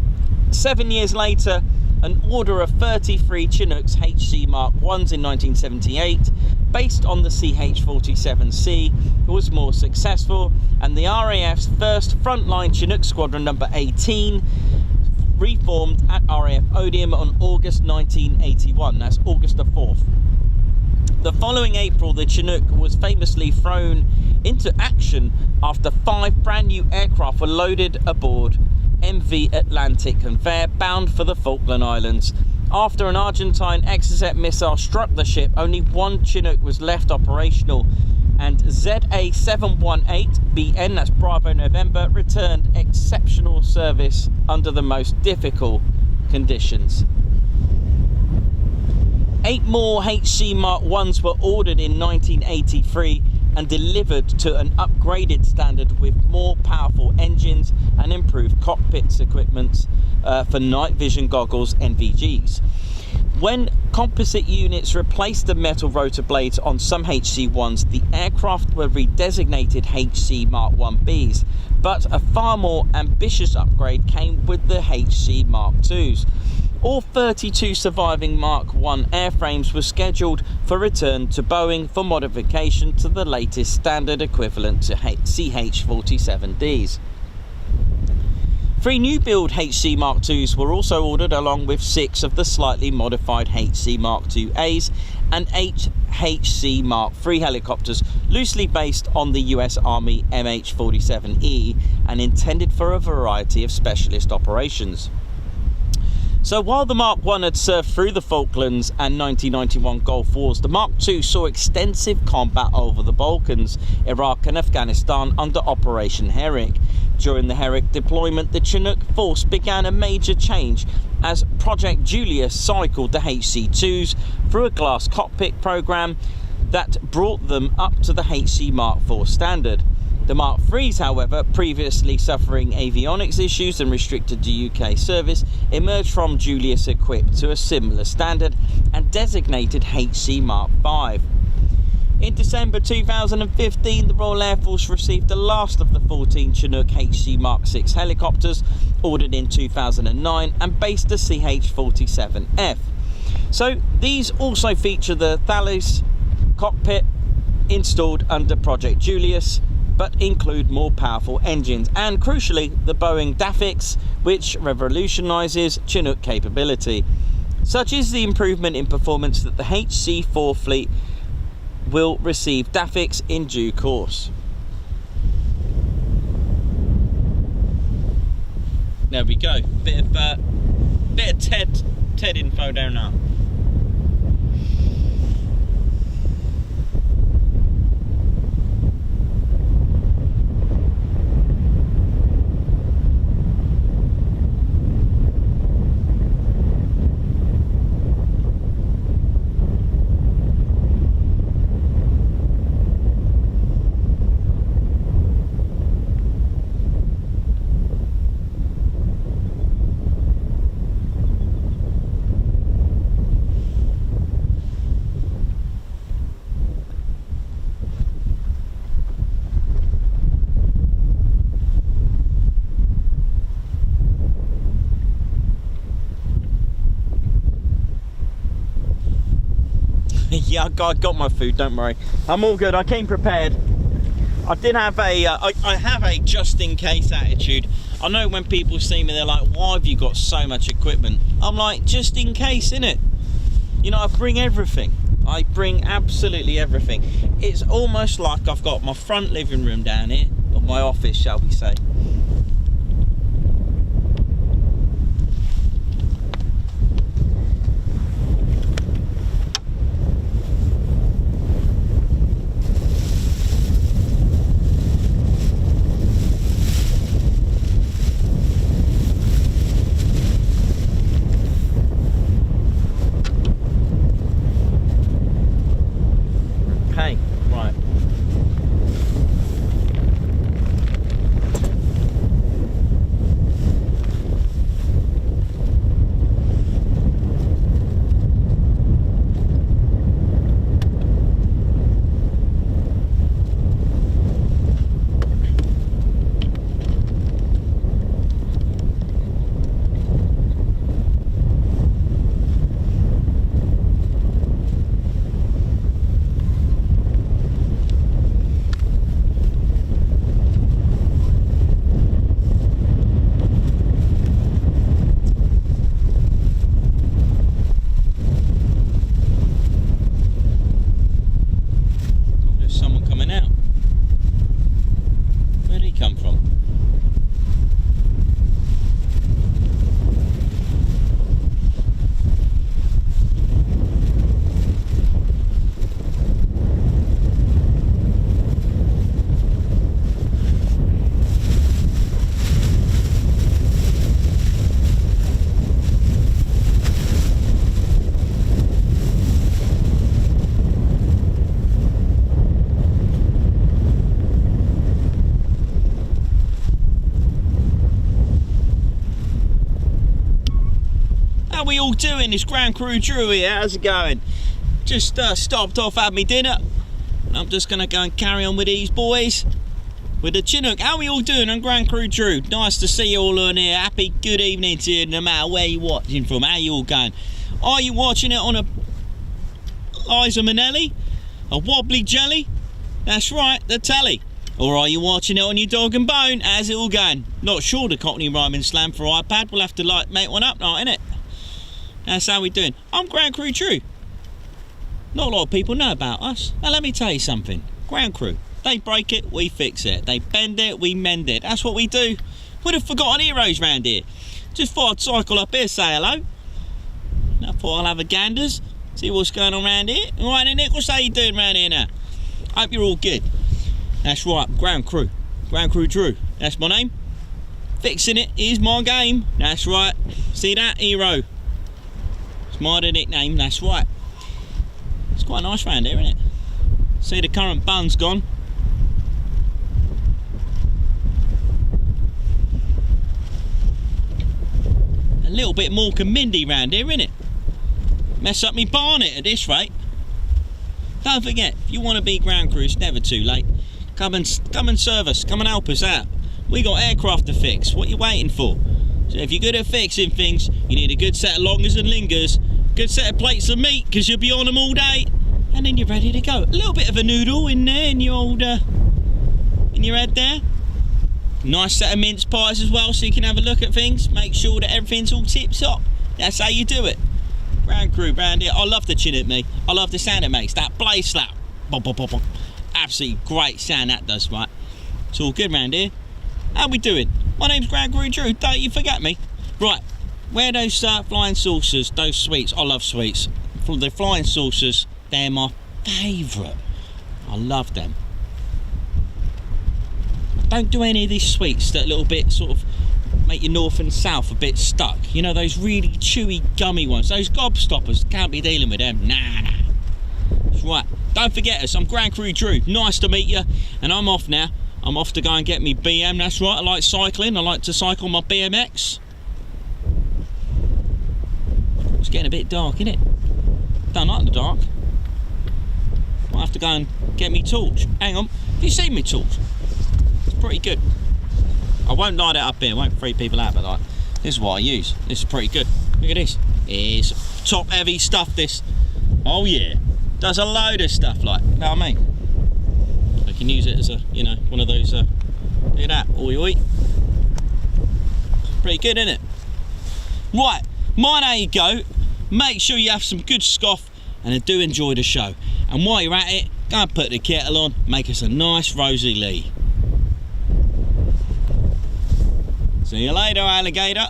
7 years later, an order of 33 Chinooks HC Mark 1s in 1978, based on the CH-47C, was more successful, and the RAF's first frontline Chinook Squadron number 18 reformed at RAF Odium on August 1981. That's August the 4th. The following April, the Chinook was famously thrown into action after 5 brand new aircraft were loaded aboard MV Atlantic conveyor bound for the Falkland Islands. After an Argentine Exocet missile struck the ship, only 1 Chinook was left operational, and ZA718BN, that's Bravo November, returned exceptional service under the most difficult conditions. 8 more HC Mark 1s were ordered in 1983 and delivered to an upgraded standard with more powerful engines and improved cockpits equipment for night vision goggles, NVGs. When composite units replaced the metal rotor blades on some HC-1s, the aircraft were redesignated HC Mark 1Bs, but a far more ambitious upgrade came with the HC Mark 2s. All 32 surviving Mark 1 airframes were scheduled for return to Boeing for modification to the latest standard equivalent to CH-47Ds. 3 new build HC Mark 2s were also ordered, along with 6 of the slightly modified HC Mark 2As and 8 HC Mark 3 helicopters, loosely based on the US Army MH-47E and intended for a variety of specialist operations. So while the Mark 1 had served through the Falklands and 1991 Gulf Wars, the Mark 2 saw extensive combat over the Balkans, Iraq and Afghanistan under Operation Herrick. During the Herrick deployment, the Chinook force began a major change as Project Julius cycled the HC-2s through a glass cockpit program that brought them up to the HC Mark 4 standard. The Mark IIIs, however, previously suffering avionics issues and restricted to UK service, emerged from Julius equipped to a similar standard and designated HC Mark V. In December 2015, the Royal Air Force received the last of the 14 Chinook HC Mark VI helicopters ordered in 2009 and based the CH-47F. So these also feature the Thales cockpit installed under Project Julius, but include more powerful engines and, crucially, the Boeing DAFX, which revolutionises Chinook capability. Such is the improvement in performance that the HC-4 fleet will receive DAFX in due course. There we go. Bit of TED info down now. Yeah, I got my food, don't worry. I'm all good, I came prepared. I did have I have a just in case attitude. I know when people see me, they're like, why have you got so much equipment? I'm like, just in case, innit? You know, I bring everything. I bring absolutely everything. It's almost like I've got my front living room down here, or my office, shall we say. All doing? This Ground Crew Drew here, how's it going? Just stopped off, had me dinner, and I'm just gonna go and carry on with these boys with the Chinook. How are we all doing on Ground Crew Drew? Nice to see you all on here. Happy good evening to you, no matter where you're watching from. How you all going? Are you watching it on a Liza Minnelli, a wobbly jelly? That's right, the telly. Or are you watching it on your dog and bone? How's it all going? Not sure the Cockney rhyming slam for iPad. We'll have to like make one up now, innit? That's how we doing. I'm Ground Crew Drew. Not a lot of people know about us. Now let me tell you something. Ground Crew, they break it, we fix it. They bend it, we mend it. That's what we do. We're the forgotten heroes round here. Just thought I'd cycle up here, say hello. I thought I'll have a ganders, see what's going on round here. All right then, Nicholas, how you doing round here now? Hope you're all good. That's right, Ground Crew. Ground Crew Drew. That's my name. Fixing it is my game. That's right. See that, hero? My nickname, that's right. It's quite nice round here, isn't it? See, the current bun's gone. little bit more than Mindy round here, innit? Mess up me barnet at this rate. Don't forget, if you want to be ground crew, it's never too late. Come and serve us. Come and help us out. We got aircraft to fix. What you waiting for? So if you're good at fixing things, you need a good set of longers and lingers, good set of plates of meat, because you'll be on them all day, and then you're ready to go. A little bit of a noodle in there, in your old, in your head there. Nice set of mince pies as well, so you can have a look at things. Make sure that everything's all tip-top. That's how you do it. Ground crew round here. I love the Chinook Mk. I love the sound it makes. That blaze slap. Bop, bop, bop, bop. Absolutely great sound that does, right? It's all good round here. How we doing? My name's Ground Crew Drew. Don't you forget me. Right. Where those flying saucers, those sweets. I love sweets. The flying saucers, they're my favourite. I love them. Don't do any of these sweets that are a little bit sort of make your north and south a bit stuck. You know, those really chewy, gummy ones. Those gobstoppers, can't be dealing with them. Nah. That's right. Don't forget us. I'm Ground Crew Drew. Nice to meet you. And I'm off now. I'm off to go and get me BM. That's right. I like cycling. I like to cycle my BMX. It's getting a bit dark, isn't it? Don't like the dark. Might have to go and get me torch. Hang on. Have you seen me torch? It's pretty good. I won't light it up here. I won't freak people out, but like, this is what I use. This is pretty good. Look at this. It's top heavy stuff, this. Oh yeah. Does a load of stuff, like, you know what I mean? I can use it as a, you know, one of those, look at that, oi oi. Pretty good, isn't it? Right, mine, how you go. Make sure you have some good scoff and do enjoy the show. And while you're at it, go and put the kettle on, make us a nice Rosie Lee. See you later, alligator.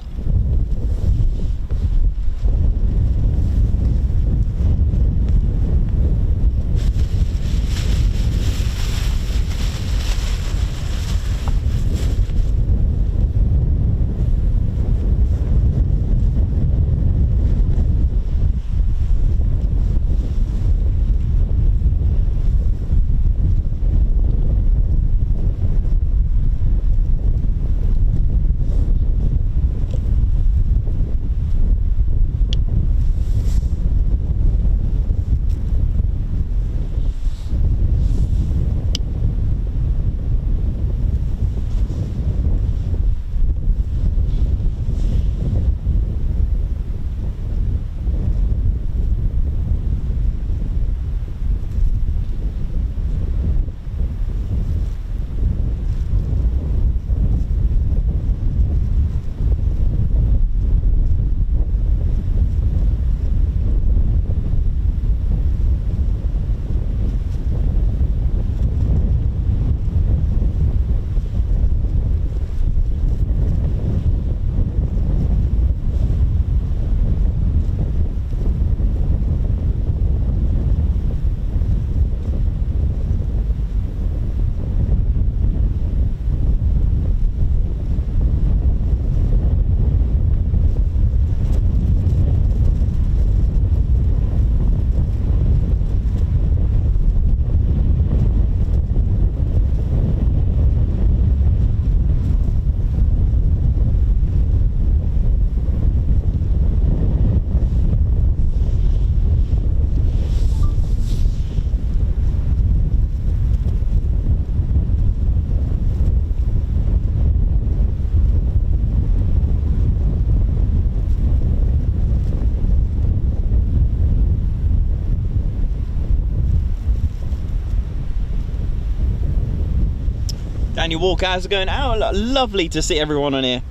Daniel Walker, how's it going? Oh, lovely to see everyone on here.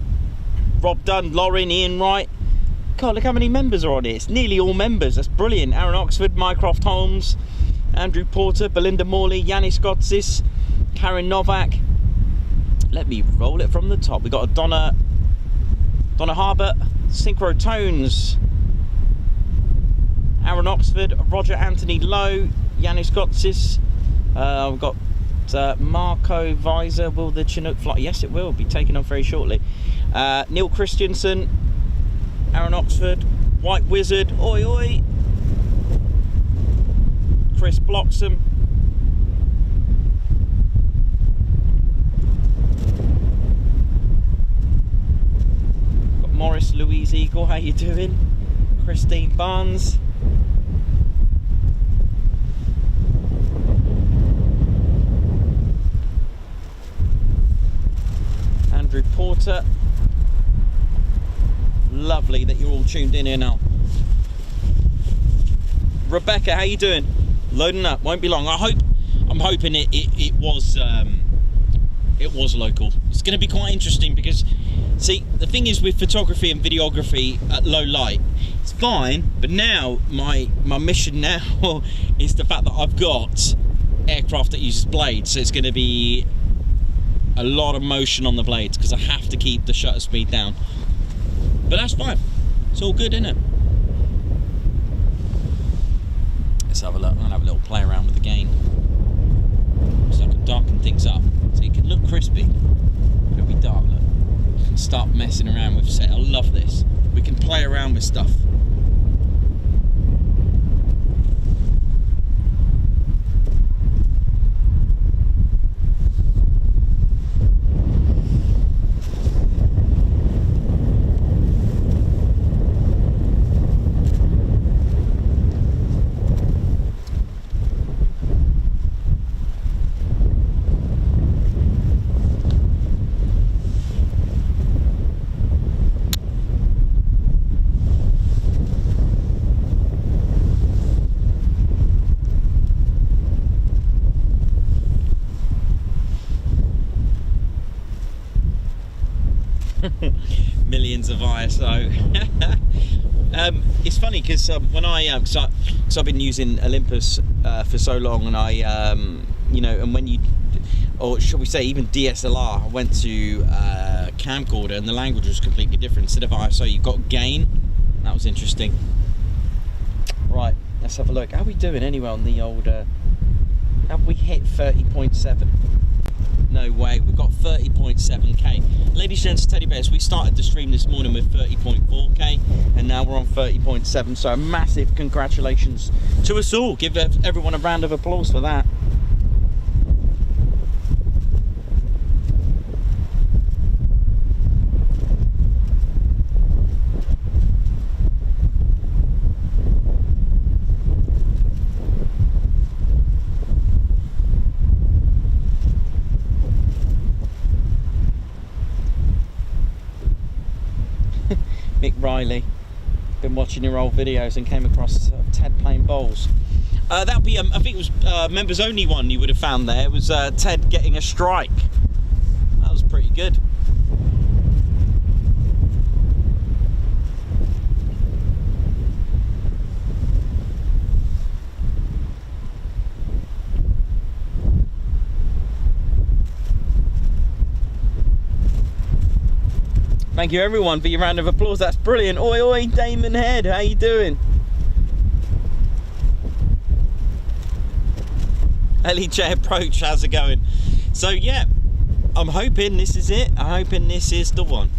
Rob Dunn, Lauren, Ian Wright. God, look how many members are on here. It's nearly all members. That's brilliant. Aaron Oxford, Mycroft Holmes, Andrew Porter, Belinda Morley, Yannis Gotsis, Karen Novak. Let me roll it from the top. We've got a Donna Harbour, Synchro Tones, Aaron Oxford, Roger Anthony Lowe, Yannis Gotsis. We've got Marco Visor. Will the Chinook fly? Yes, it will be taken off very shortly. Neil Christensen, Aaron Oxford, White Wizard, oi oi, Chris Bloxham, got Morris Louise Eagle, how you doing? Christine Barnes. Andrew Porter. Lovely that you're all tuned in here now. Rebecca, how you doing? Loading up, won't be long. I'm hoping it was local. It's going to be quite interesting because, see, the thing is with photography and videography at low light, it's fine, but now my mission now is the fact that I've got aircraft that uses blades, so it's going to be a lot of motion on the blades because I have to keep the shutter speed down. But that's fine. It's all good, isn't it? Let's have a look. I'm gonna have a little play around with the gain, so I can darken things up so it can look crispy. It'll be dark. Look, you can start messing around with set. I love this. We can play around with stuff. Millions of ISO. It's funny because when cause I've been using Olympus for so long, and I you know, and when you, or shall we say even DSLR, I went to camcorder and the language was completely different. Instead of ISO you got gain. That was interesting. Right, let's have a look. How are we doing anyway on the old have we hit 30.7? No way, we've got 30.7k. Ladies, gents, teddy bears, we started the stream this morning with 30.4k and now we're on 30.7, so a massive congratulations to us all. Give everyone a round of applause for that. Mick Riley, been watching your old videos and came across Ted playing bowls. That'd be, I think it was members only one you would have found there. It was Ted getting a strike. That was pretty good. Thank you everyone for your round of applause. That's brilliant. Oi oi, Damon Head, how you doing? LEJ Approach, how's it going? So yeah, I'm hoping this is it. I'm hoping this is the one.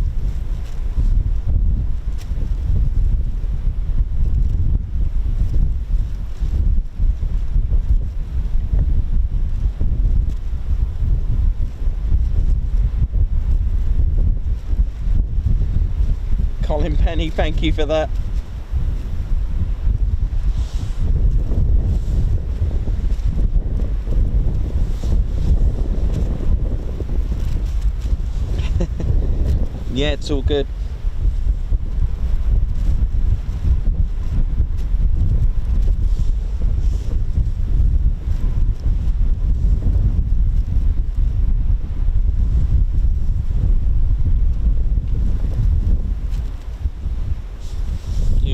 Colin Penny, thank you for that. Yeah, it's all good.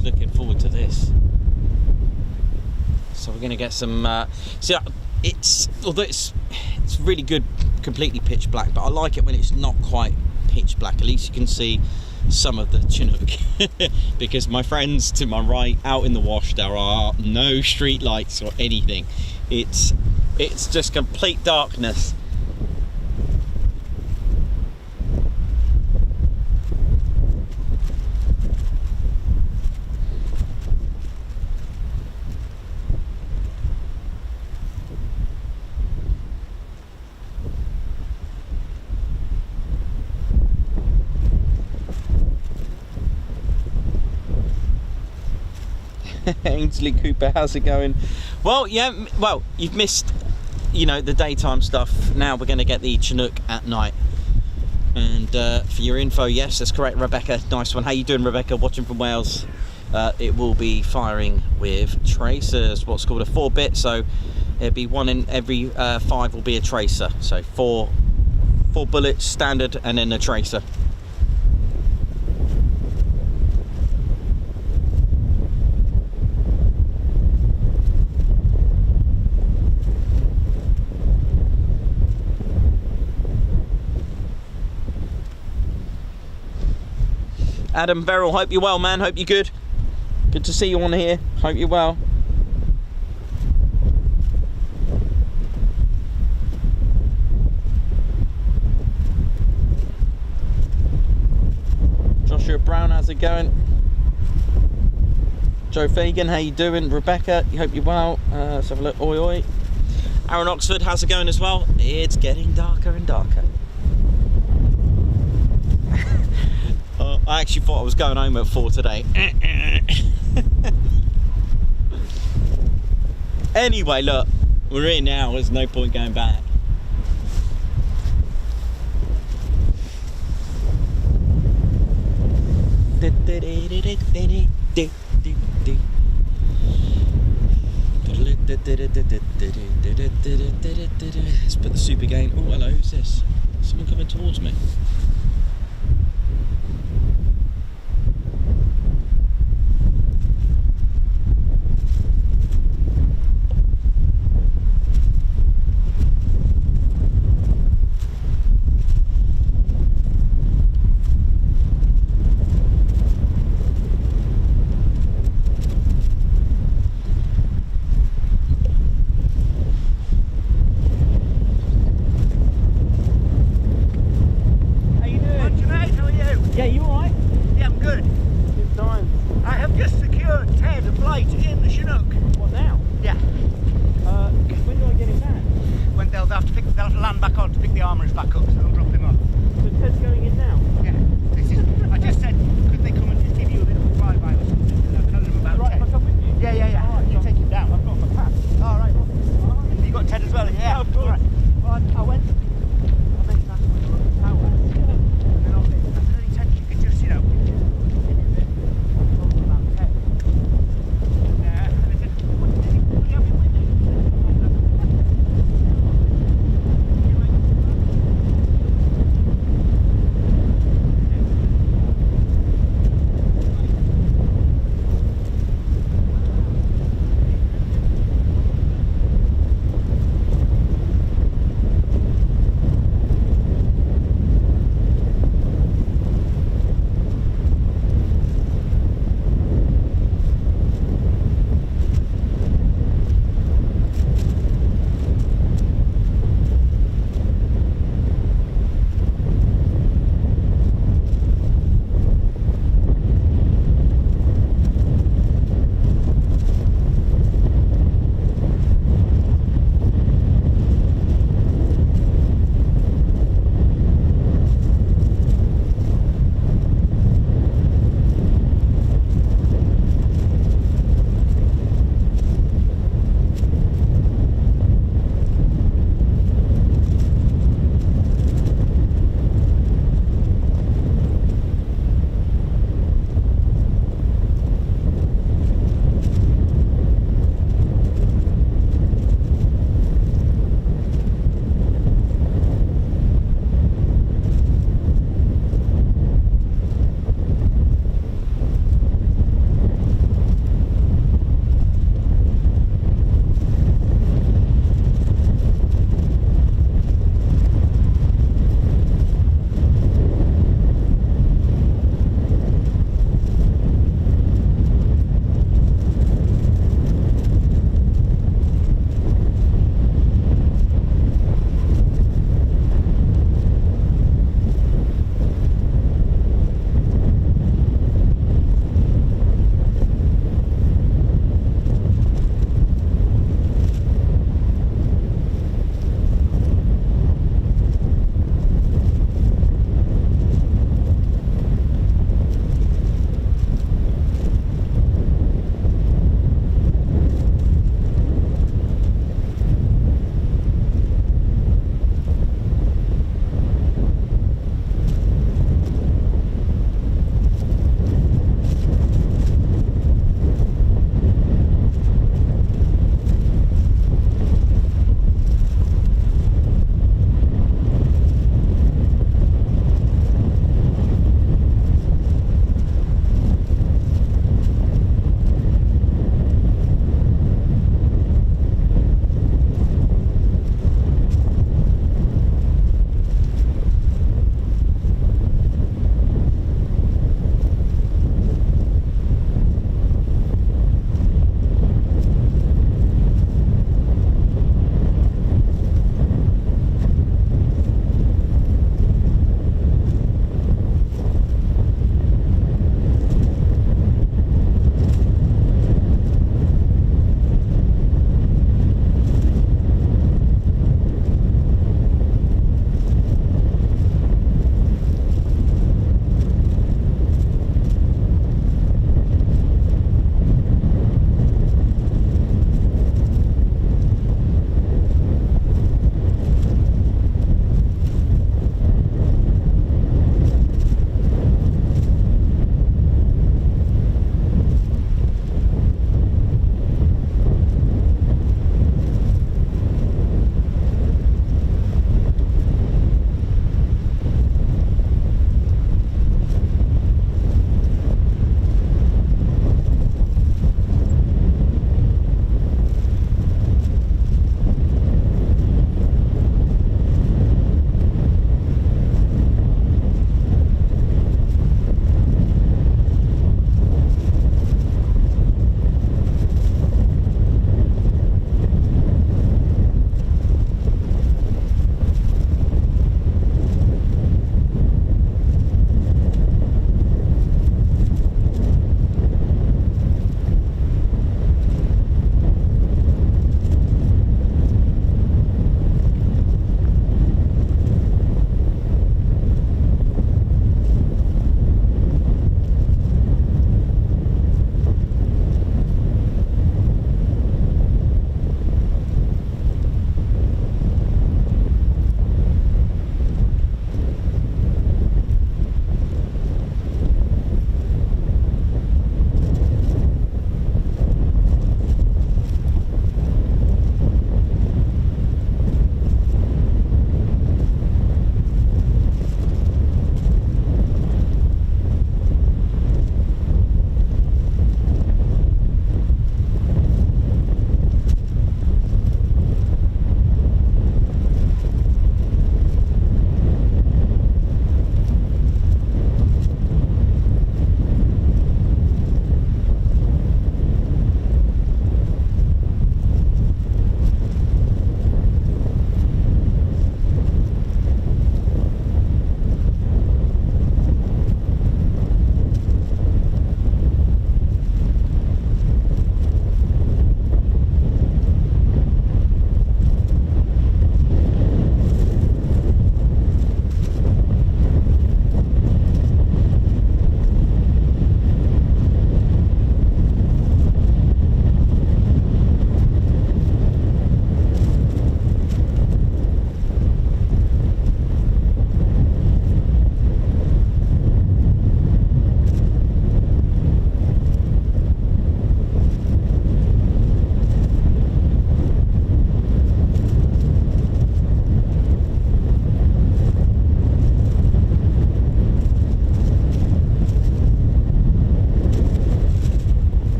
Looking forward to this. So we're going to get some see, it's, although it's really good completely pitch black, but I like it when it's not quite pitch black. At least you can see some of the Chinook. Because my friends to my right, out in the wash, there are no street lights or anything. It's just complete darkness. Ainsley Cooper, how's it going? Well, yeah, well, you've missed, you know, the daytime stuff. Now we're going to get the Chinook at night. And for your info, yes, that's correct, Rebecca. Nice one. How you doing, Rebecca? Watching from Wales. It will be firing with tracers, what's called a 4-bit. So it'll be 1 in every 5 will be a tracer. So four bullets standard, and then a tracer. Adam Verrill, hope you're well, man. Hope you're good. Good to see you on here. Hope you're well. Joshua Brown, how's it going? Joe Fagan, how you doing? Rebecca, hope you're well. Let's have a look. Oi, oi. Aaron Oxford, how's it going as well? It's getting darker and darker. I actually thought I was going home at 4 today. Anyway, look, we're here now. There's no point going back. Let's put the super gain. Oh, hello, who's this? Someone coming towards me.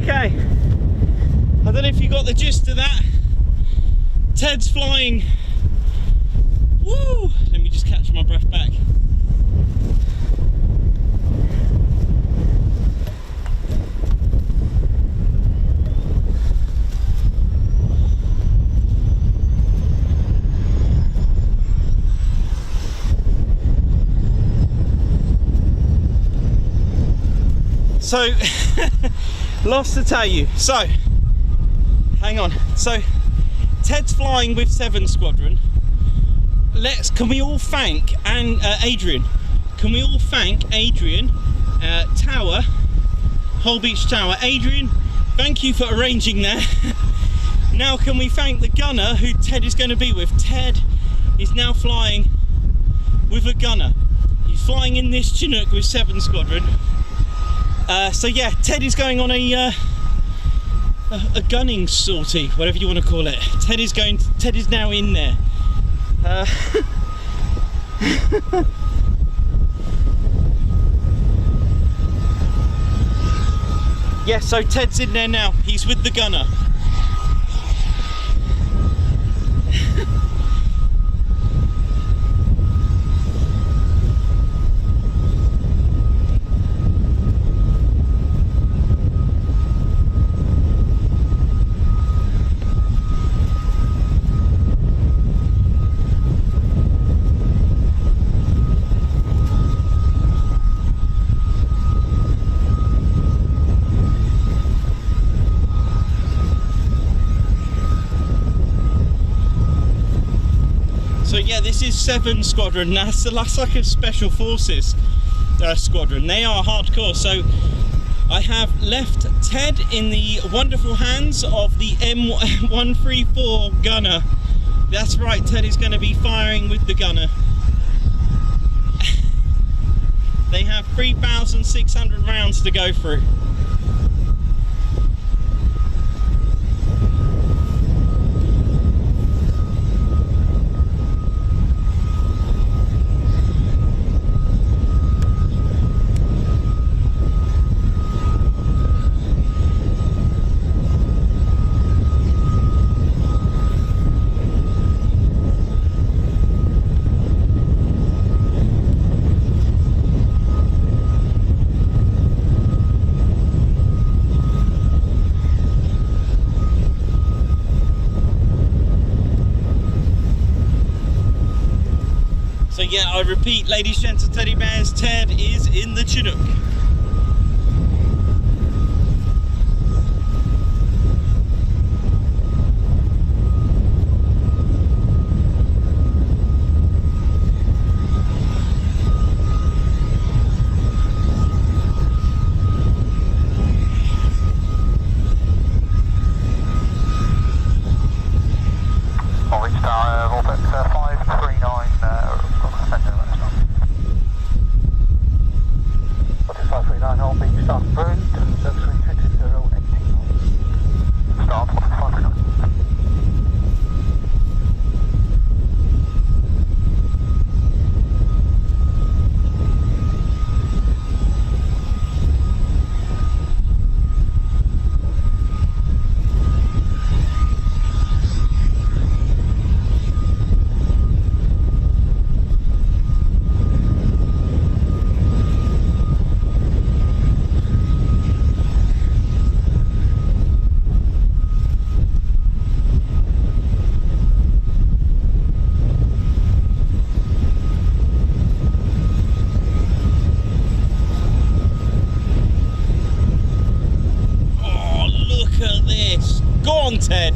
Okay, I don't know if you got the gist of that. Ted's flying. Woo! Let me just catch my breath back. So, lost to tell you. So, hang on. So, Ted's flying with 7 Squadron. Can we all thank Adrian? Can we all thank Adrian Tower, Holbeach Tower? Adrian, thank you for arranging that. Now, can we thank the gunner who Ted is going to be with? Ted is now flying with a gunner. He's flying in this Chinook with 7 Squadron. So yeah, Ted is going on a gunning sortie, whatever you want to call it. Ted is now in there. Yeah, so Ted's in there now. He's with the gunner. So yeah, this is 7 Squadron. That's like a Special Forces squadron. They are hardcore. So I have left Ted in the wonderful hands of the M134 gunner. That's right, Ted is going to be firing with the gunner. They have 3,600 rounds to go through. So yeah, I repeat, ladies, gents and teddy bears, Ted is in the Chinook. Holbeach Tower, Vortex 539, Vortex 539, Holbeach, start burn, service wind 220, start, Vortex 539. Go on, Ted.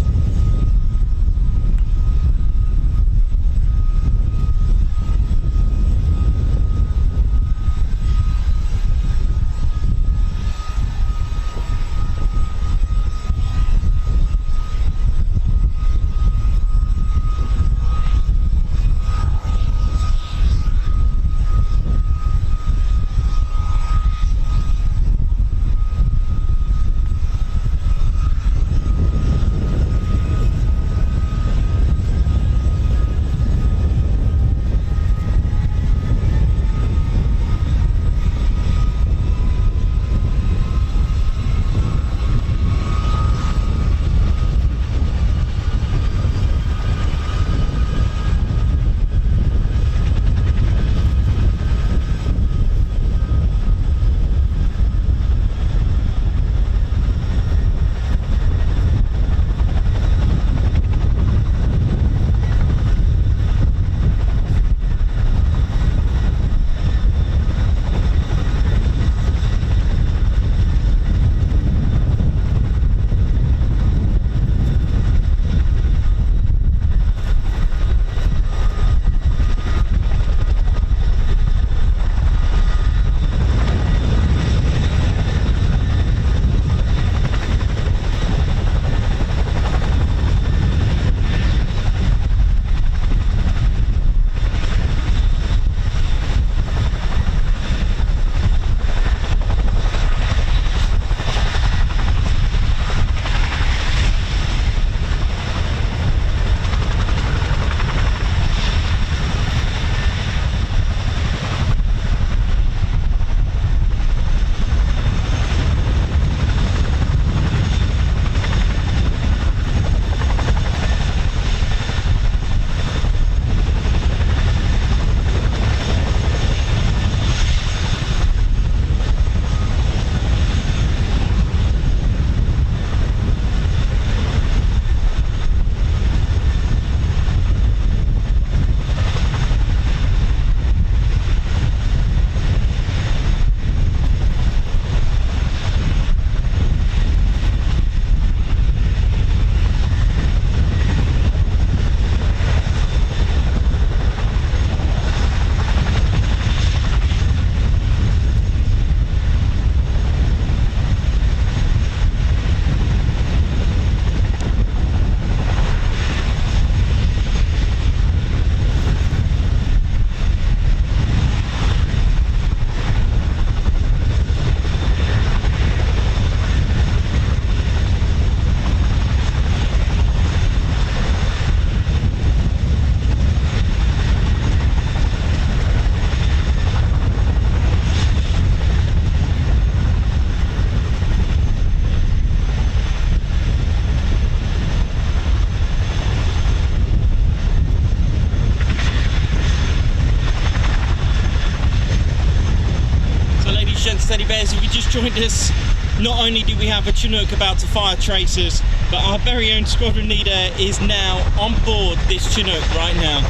Teddy Bears, if you just joined us, not only do we have a Chinook about to fire tracers, but our very own squadron leader is now on board this Chinook right now.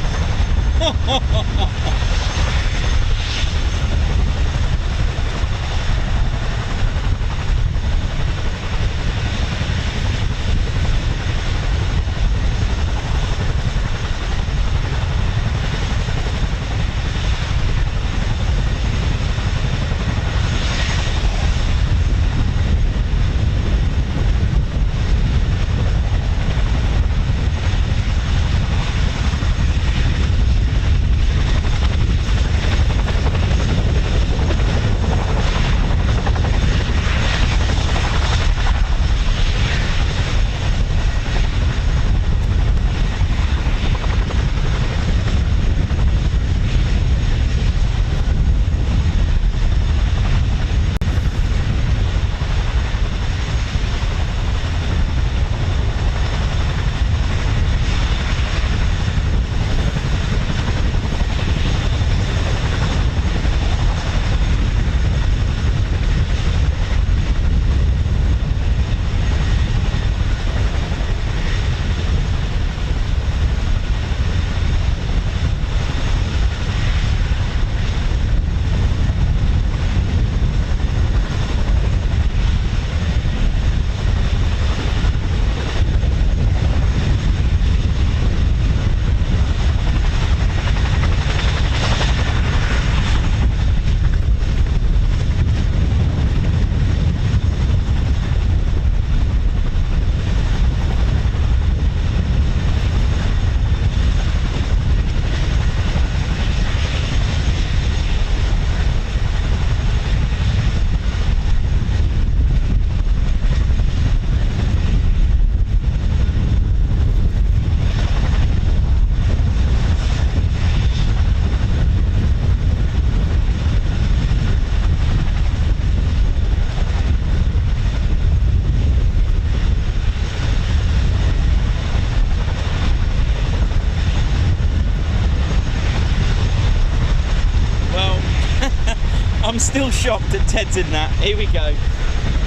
I'm still shocked that Ted's in that. Here we go.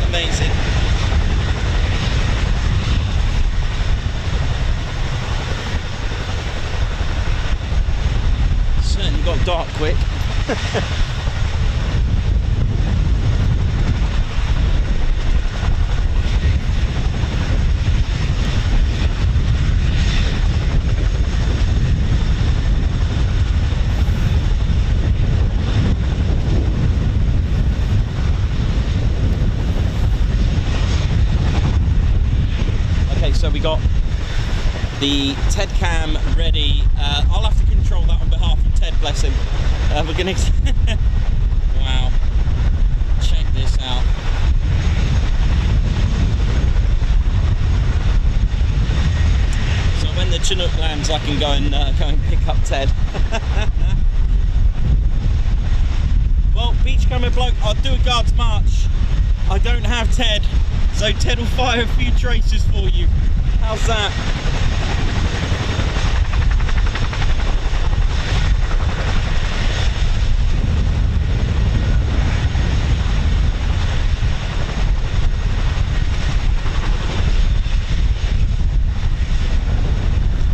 Amazing. Certainly got dark quick. So we got the Ted cam ready. I'll have to control that on behalf of Ted, bless him. We're gonna wow, check this out. So when the Chinook lands, I can go and pick up Ted. Well, beachcomber bloke, I'll do a guard's march. I don't have Ted, so Ted will fire a few tracers for you. How's that?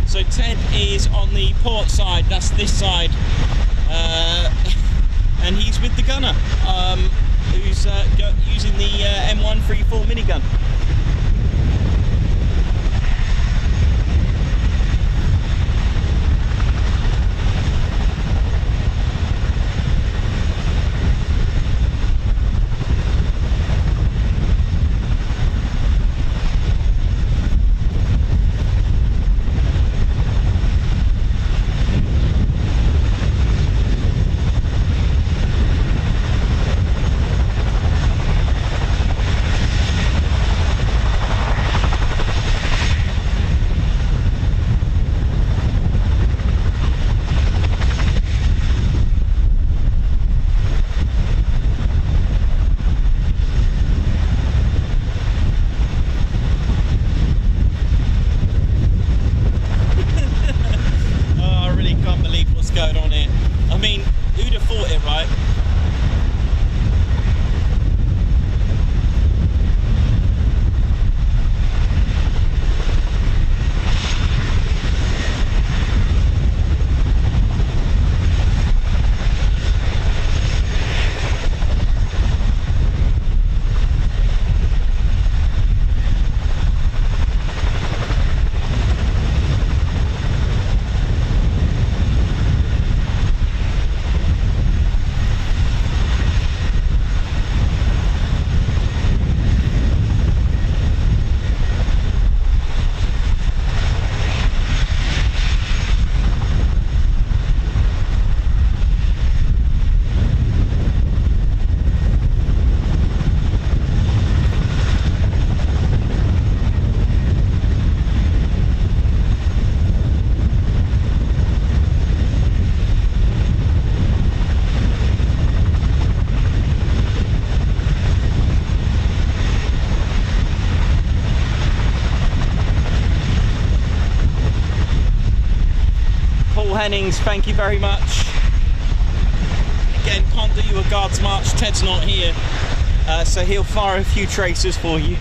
So Ted is on the port side, that's this side, and he's with the gunner, who's using the M134 minigun. Hennings, thank you very much. Again, can't do you a guards march, Ted's not here, so he'll fire a few tracers for you.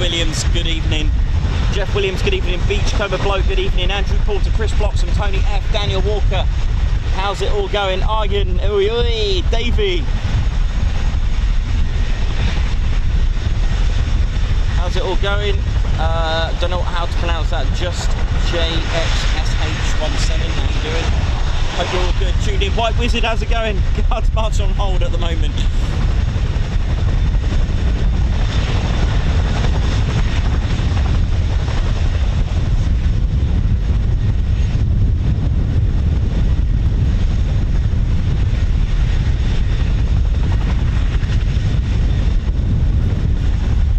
Williams, good evening. Jeff Williams, good evening. Beachcomber Bloke, good evening. Andrew Porter, Chris Bloxham, Tony F, Daniel Walker. How's it all going? Argan, oi oi, Davey. How's it all going? Don't know how to pronounce that. Just JXSH17. How you doing? Hope you're all good. Tuned in. White Wizard, how's it going? Guards march on hold at the moment.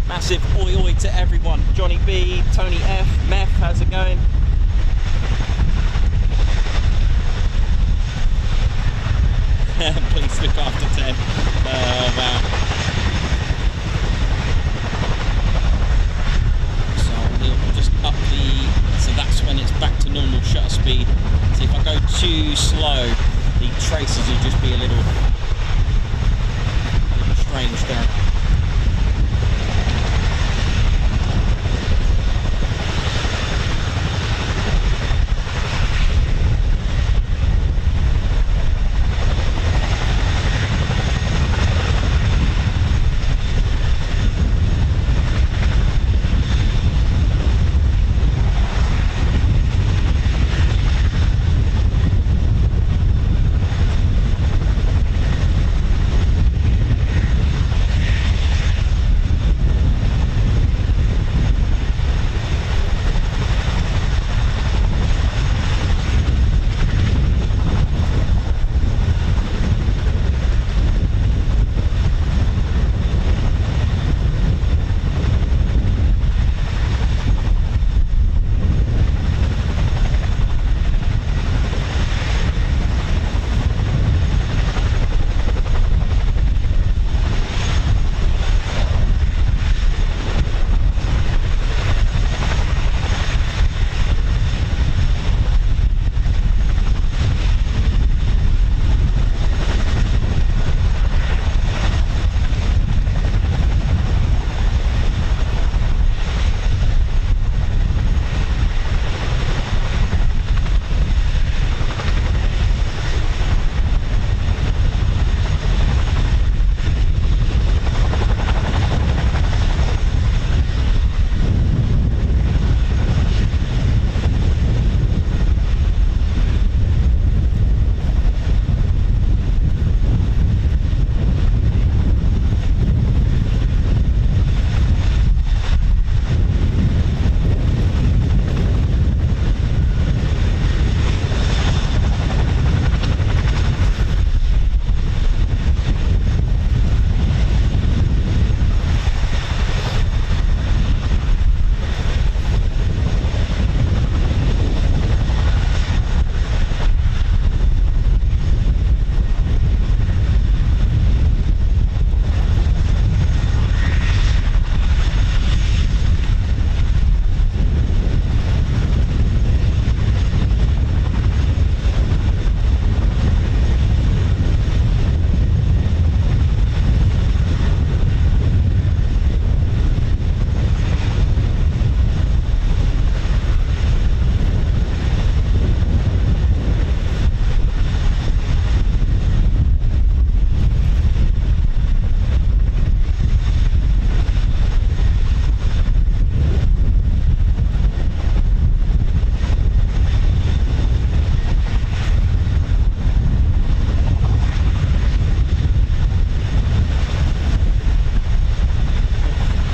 Massive oi oi to everyone. Johnny B, Tony F, Meth, how's it going? Please look after Ted. Wow. So we'll just up the, so that's when it's back to normal shutter speed. So if I go too slow, the traces will just be a little strange there.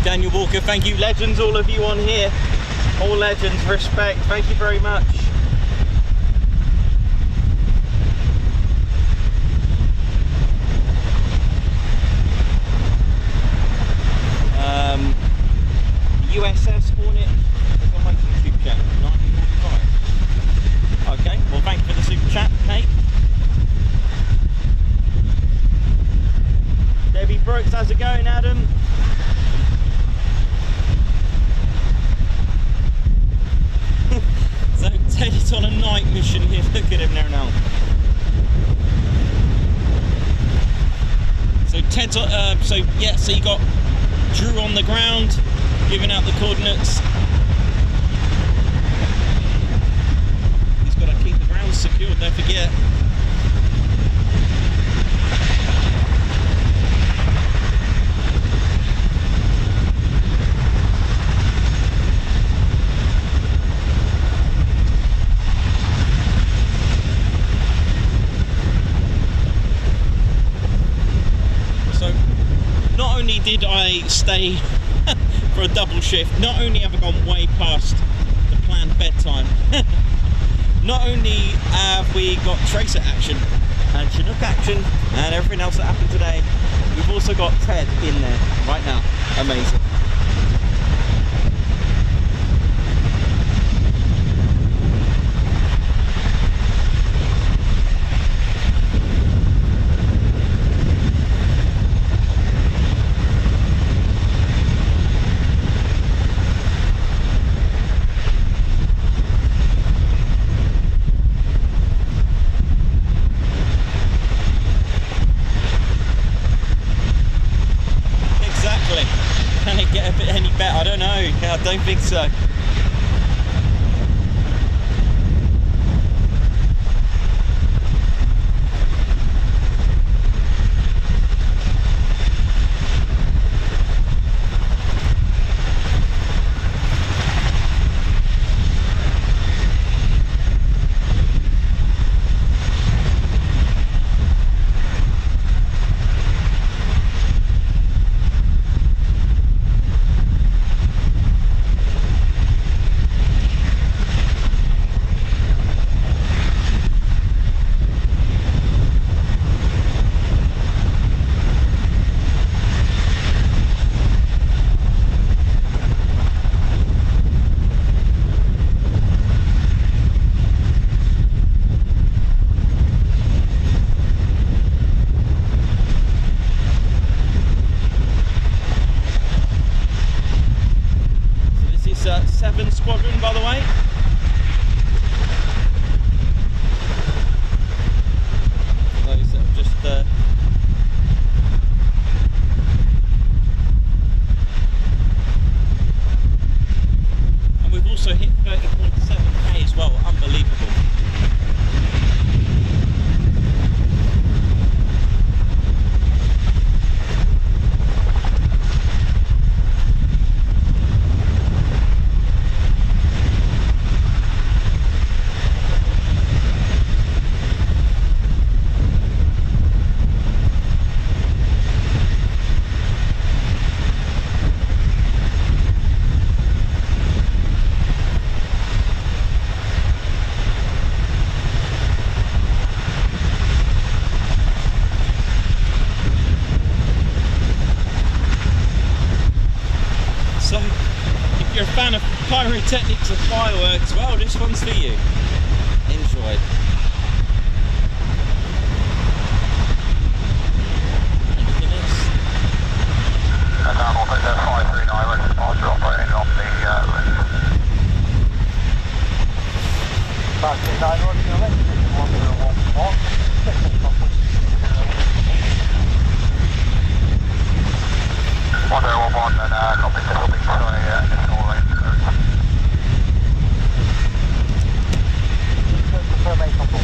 Daniel Walker, thank you. Legends, all of you on here. All legends, respect. Thank you very much. USS Hornet is on my YouTube channel, 1945. Okay, well thanks for the super chat, mate. Debbie Brooks, how's it going, Adam? So Teddy's on a night mission here, look at him there now. So Ted's, so you got Drew on the ground, giving out the coordinates. He's got to keep the ground secured, don't forget. Not only did I stay for a double shift, not only have I gone way past the planned bedtime, not only have we got tracer action and Chinook action and everything else that happened today, we've also got Ted in there right now. Amazing. I don't know, I don't think so. Squadron, by the way. For those that have just and we've also hit 30.7k as well. Unbelievable. Fan of pyrotechnics and fireworks, well, this one's for you. Enjoy. And look at this. And now I'll take that 539 with departure operating on the list. 539 on the list, 1011 and copy Kestrel being sorry, additional range. Confirmation on board.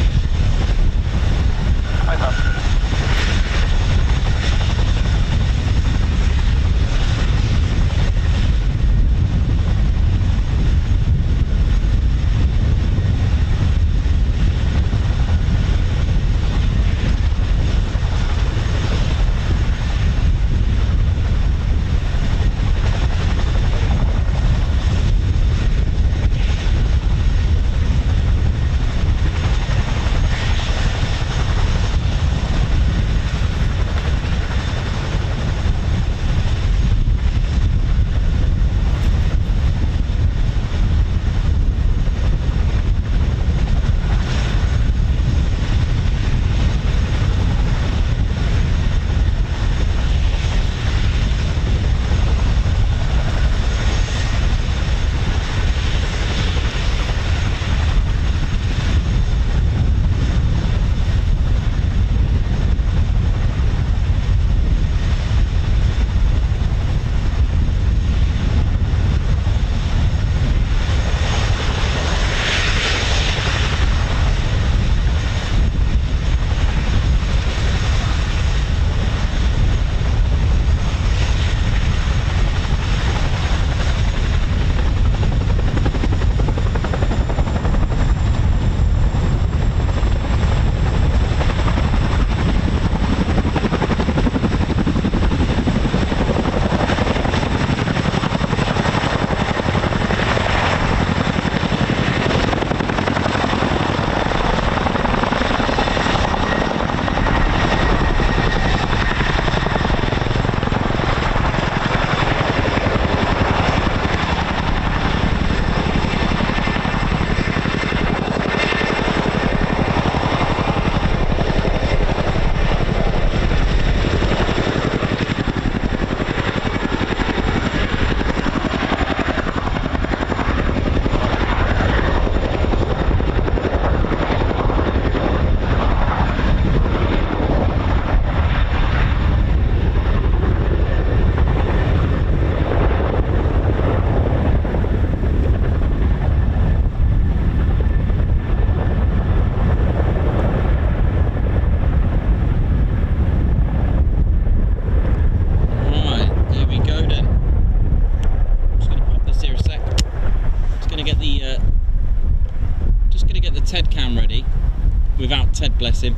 Ted, bless him.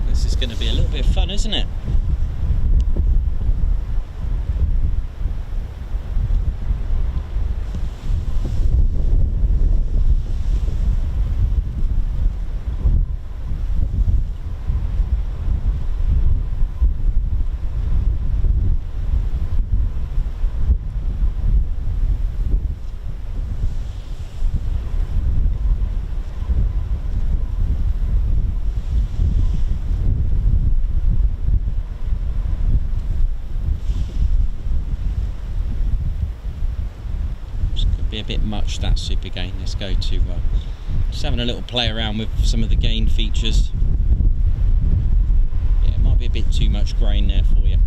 This is going to be a little bit of fun, isn't it? Be a bit much, that super gain. Let's go to just having a little play around with some of the gain features. Yeah, it might be a bit too much grain there for you.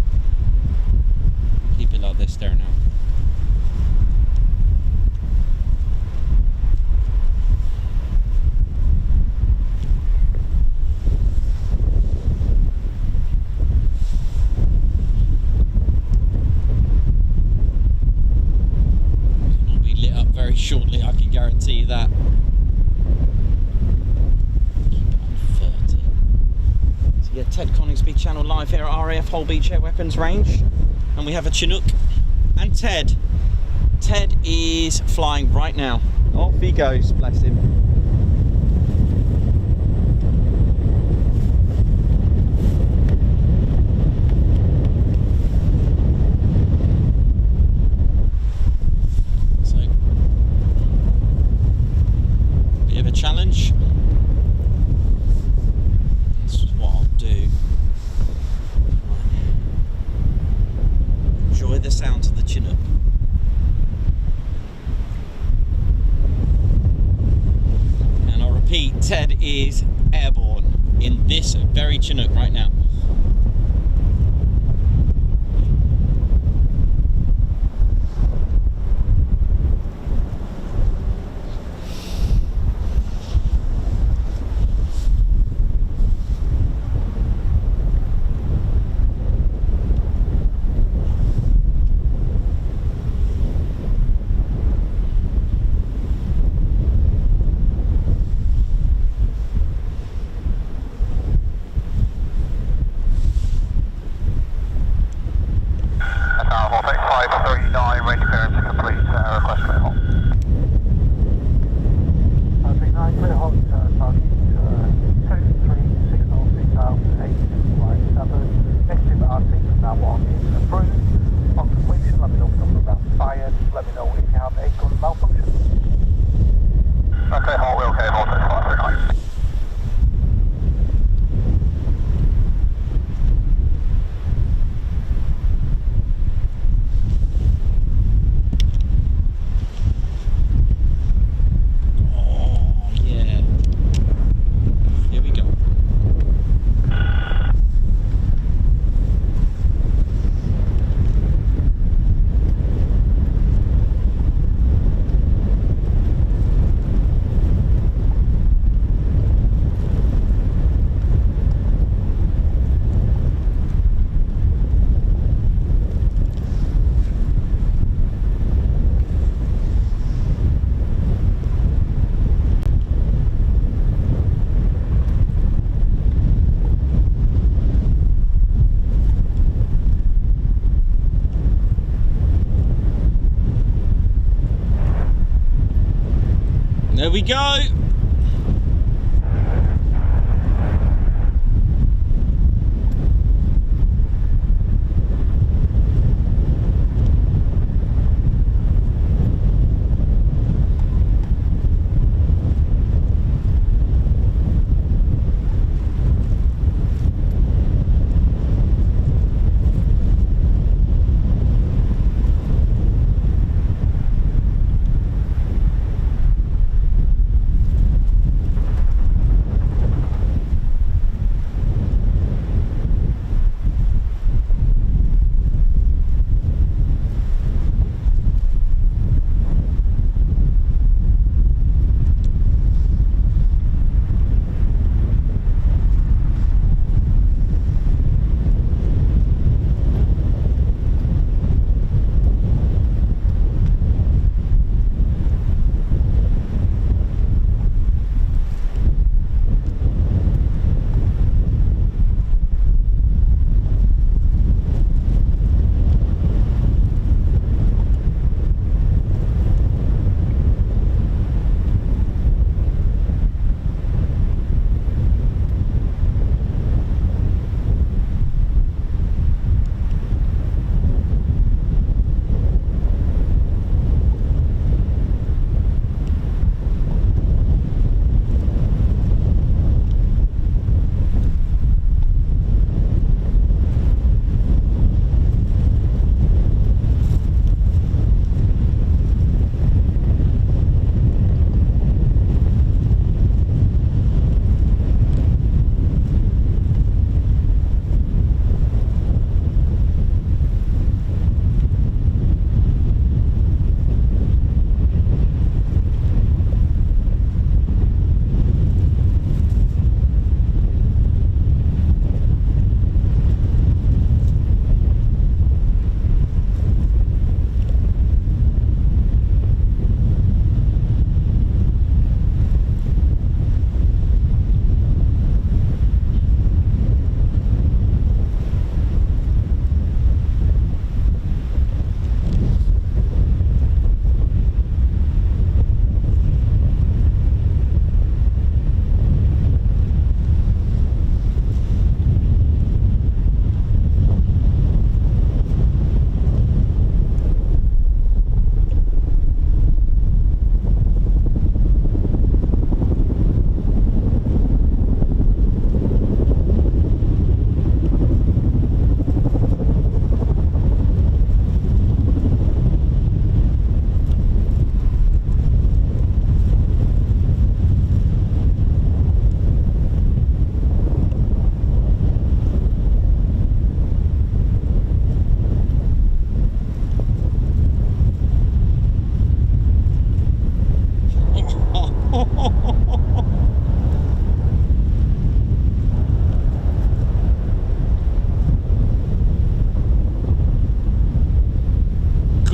Keep it like this there now. Shortly, I can guarantee you that. Keep it on 30. So yeah, Ted Coningsby channel live here at RAF Holbeach Air Weapons Range, and we have a Chinook and Ted. Ted is flying right now. Off he goes, bless him. Challenge. This is what I'll do. Enjoy the sounds of the Chinook. And I'll repeat, Ted is airborne in this very Chinook right now. There we go.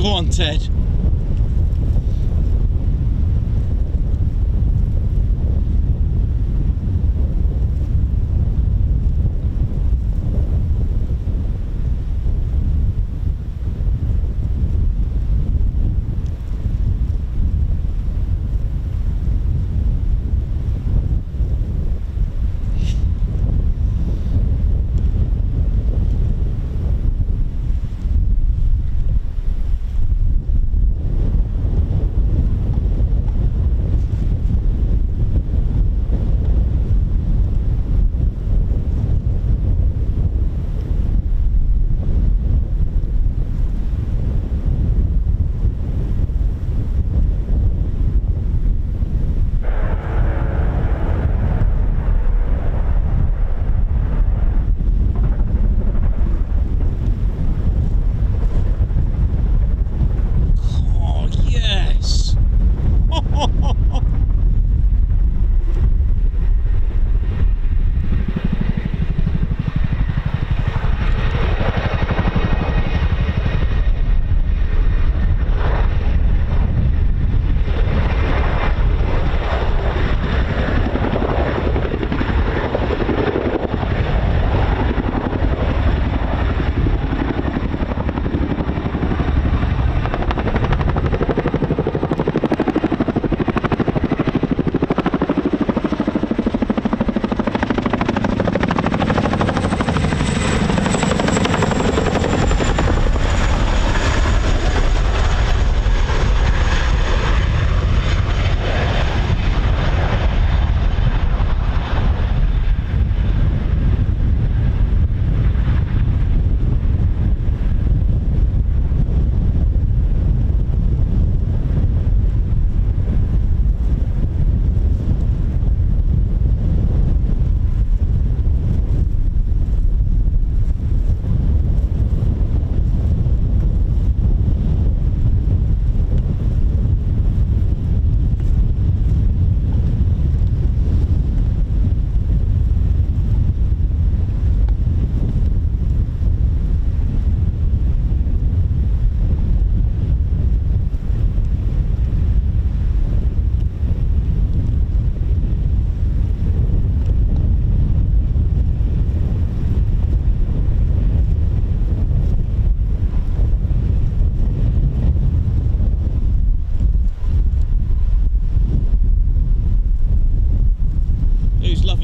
Go on, Ted.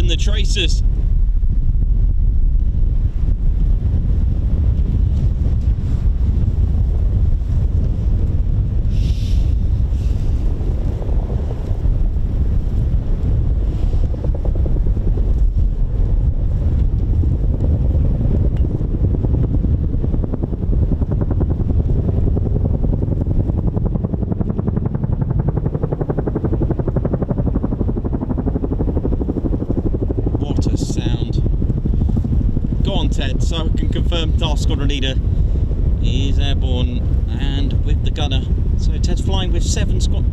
The tracers. Ted, so I can confirm our squadron leader is airborne and with the gunner. So Ted's flying with 7 squad.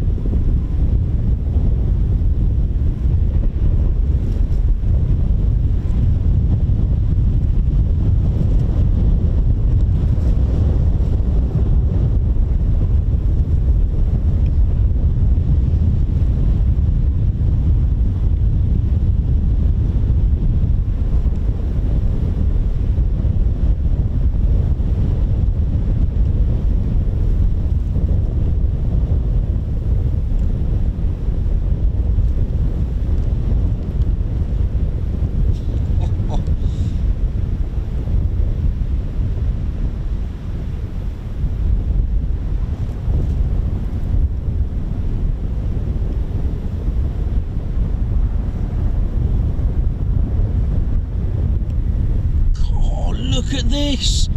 Look at this!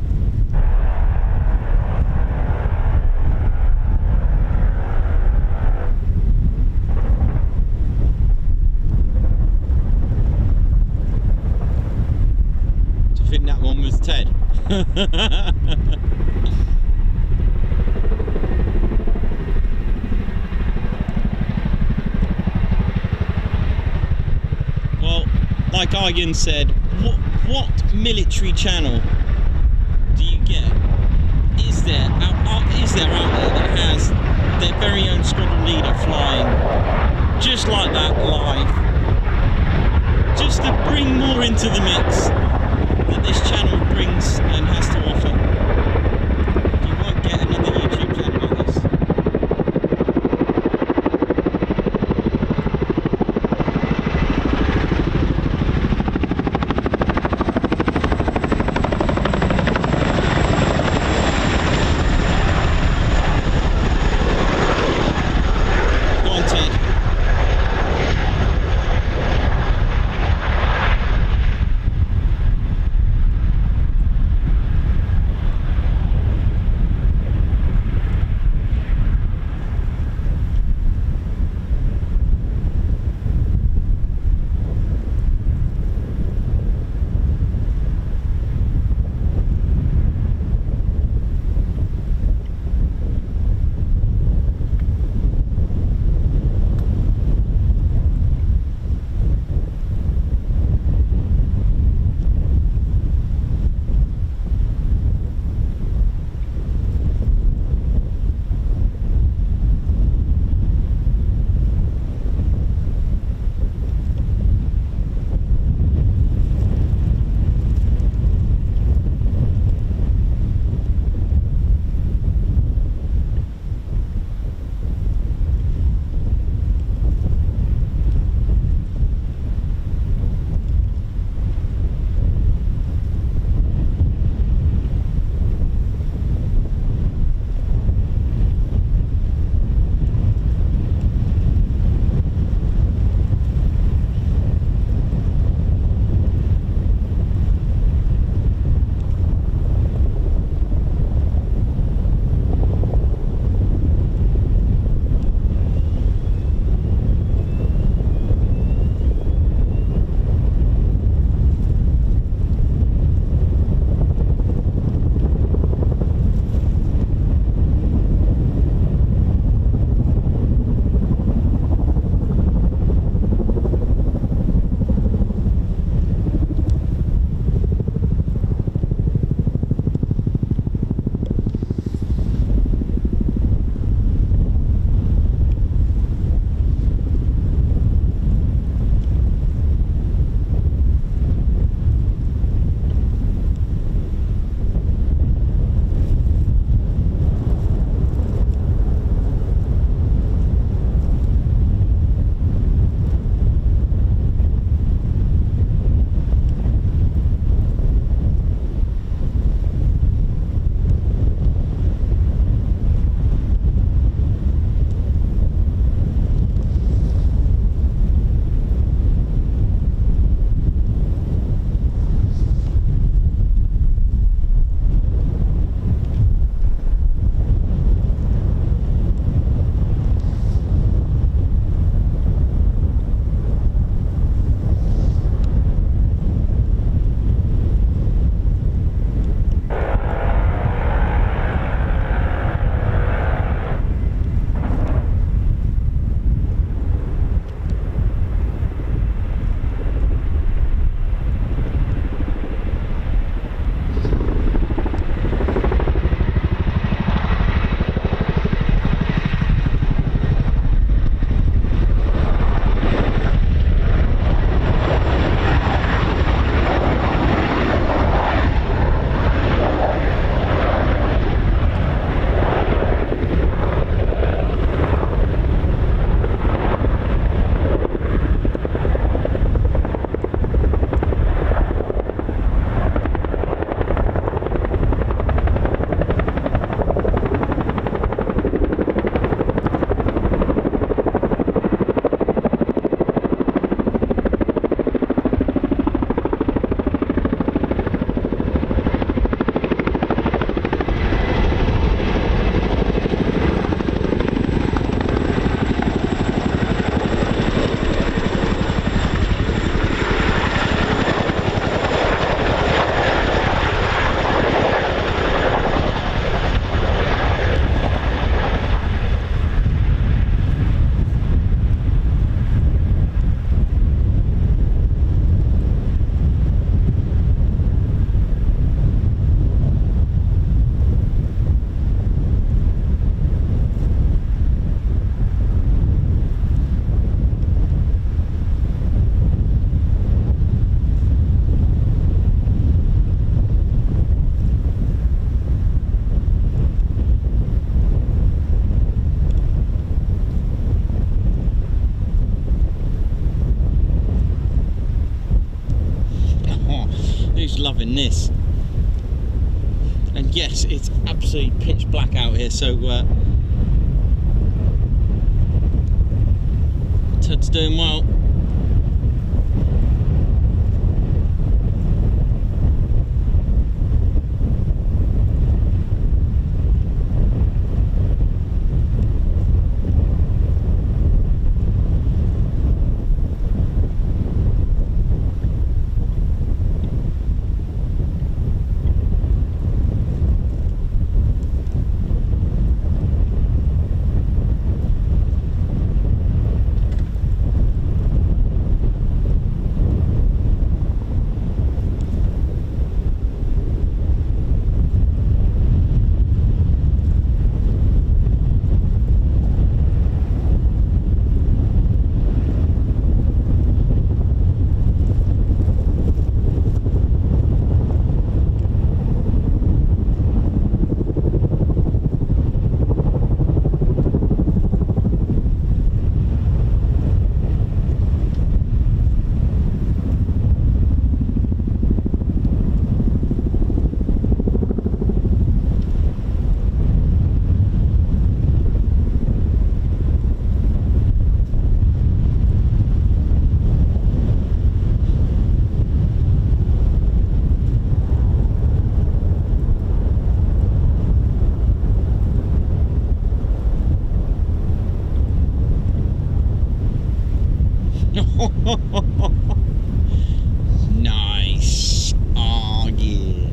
I think that one was Ted. Well, like Argan said, what military channel do you get? Is there it's absolutely pitch black out here, so Ted's doing well. Nice. Oh yeah.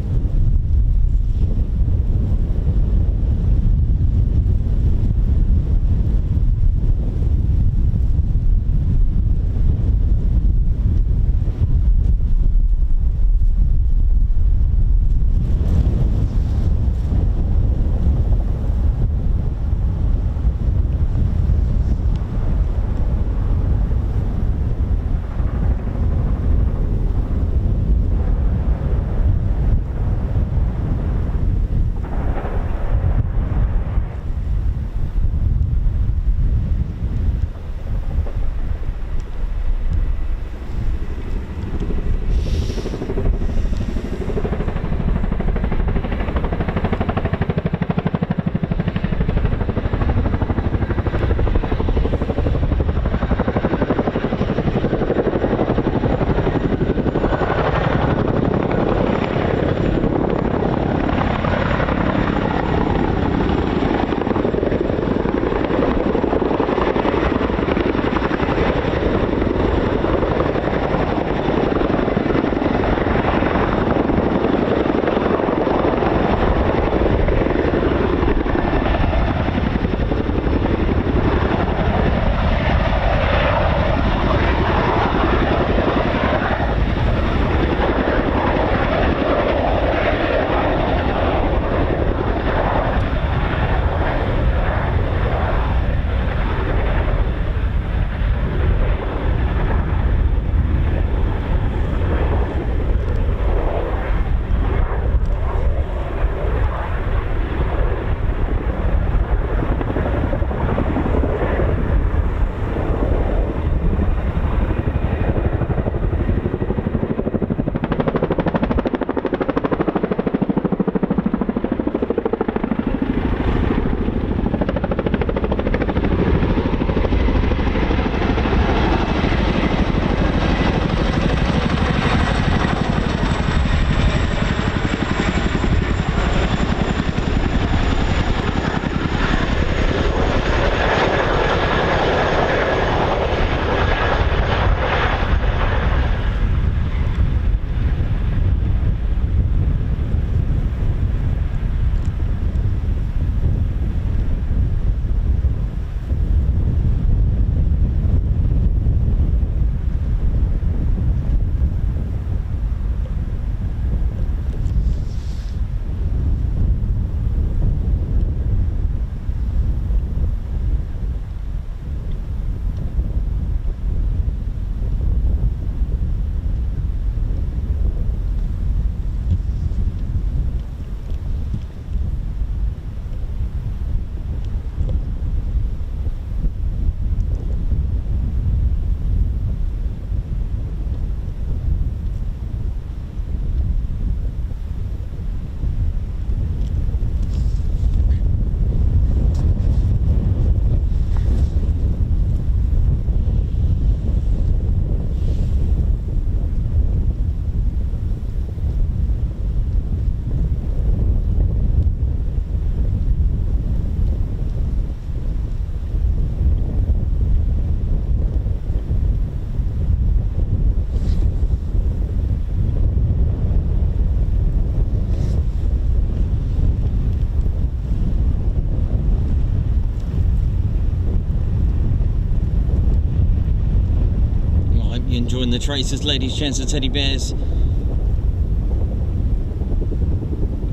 You enjoying the tracers, ladies, gents, and teddy bears?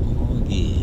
Oh yeah.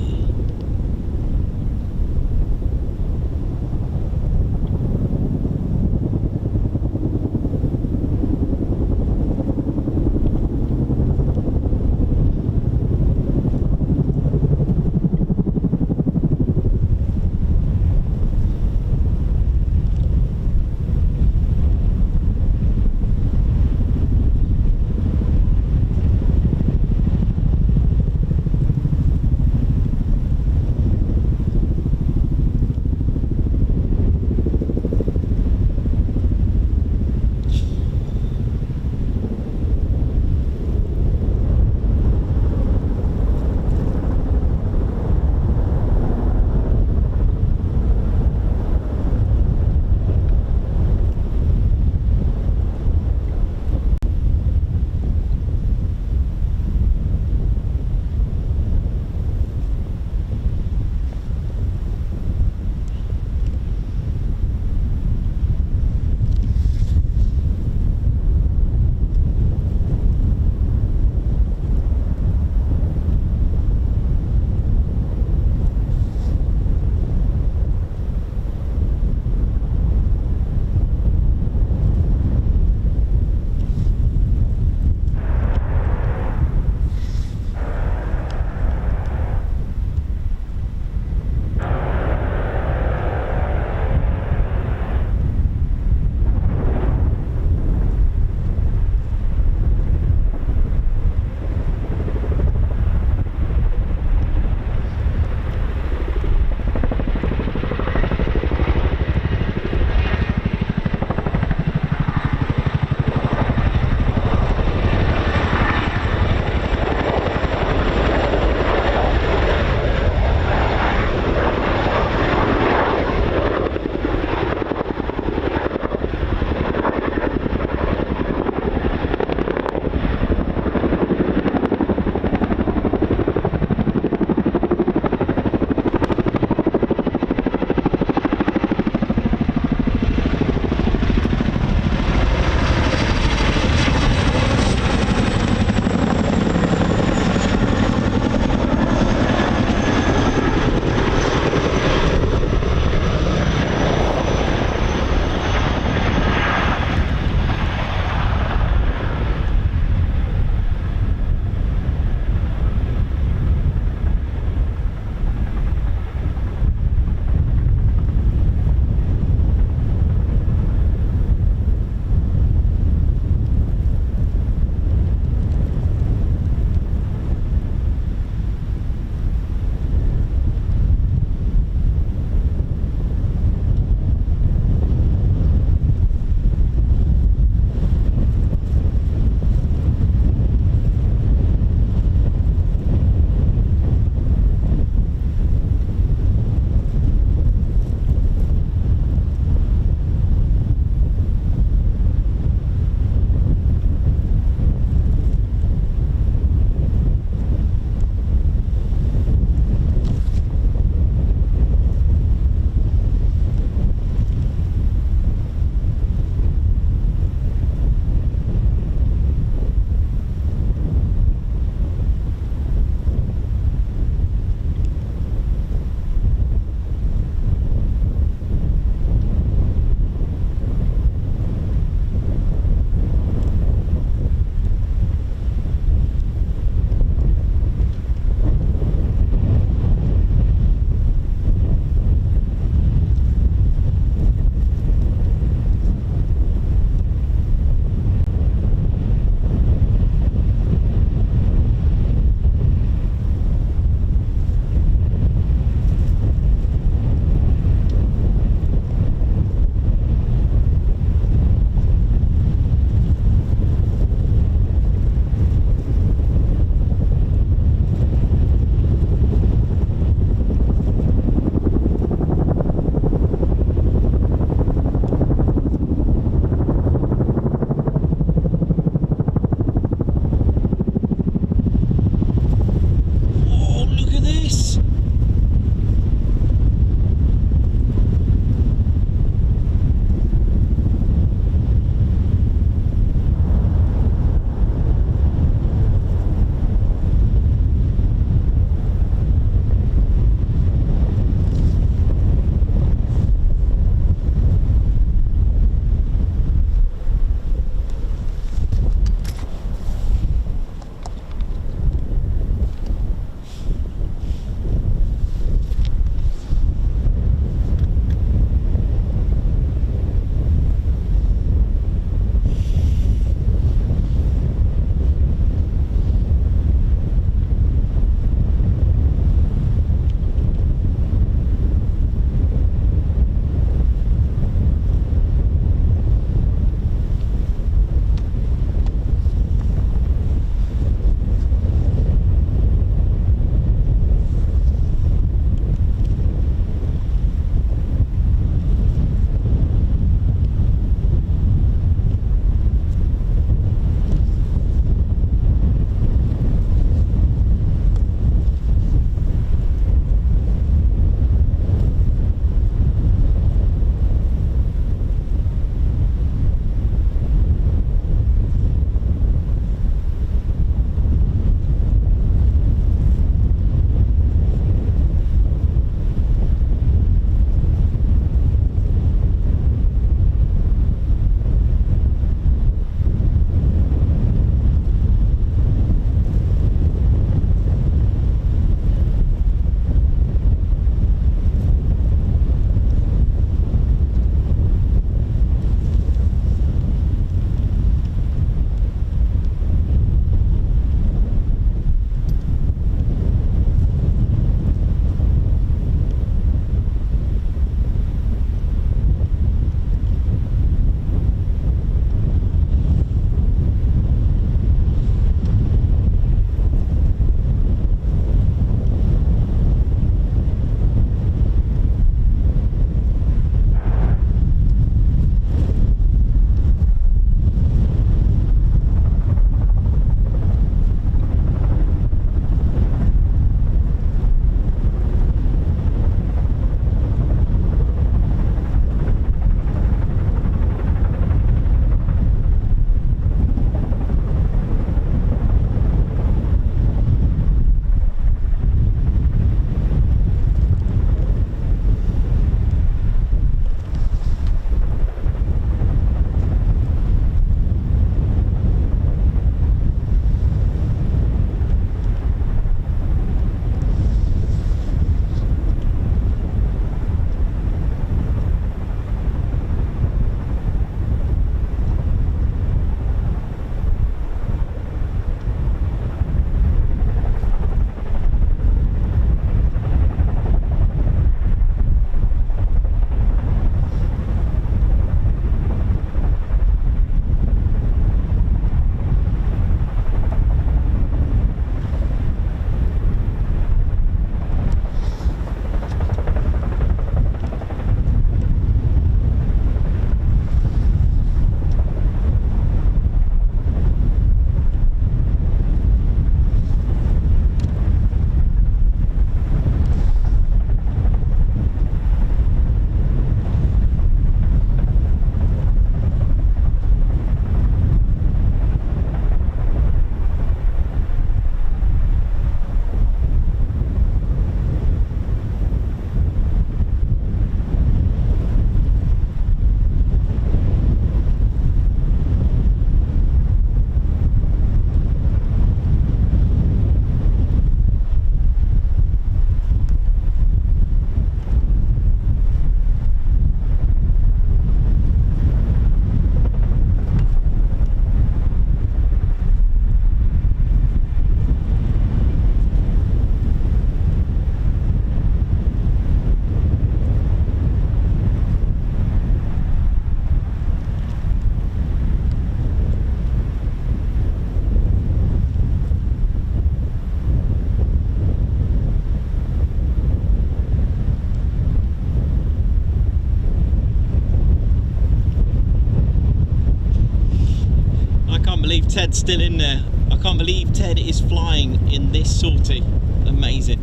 Ted's still in there. I can't believe Ted is flying in this sortie. Amazing.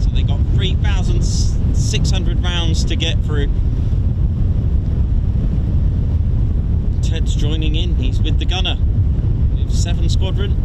So they got 3,600 rounds to get through. Ted's joining in. He's with the gunner. 7 Squadron.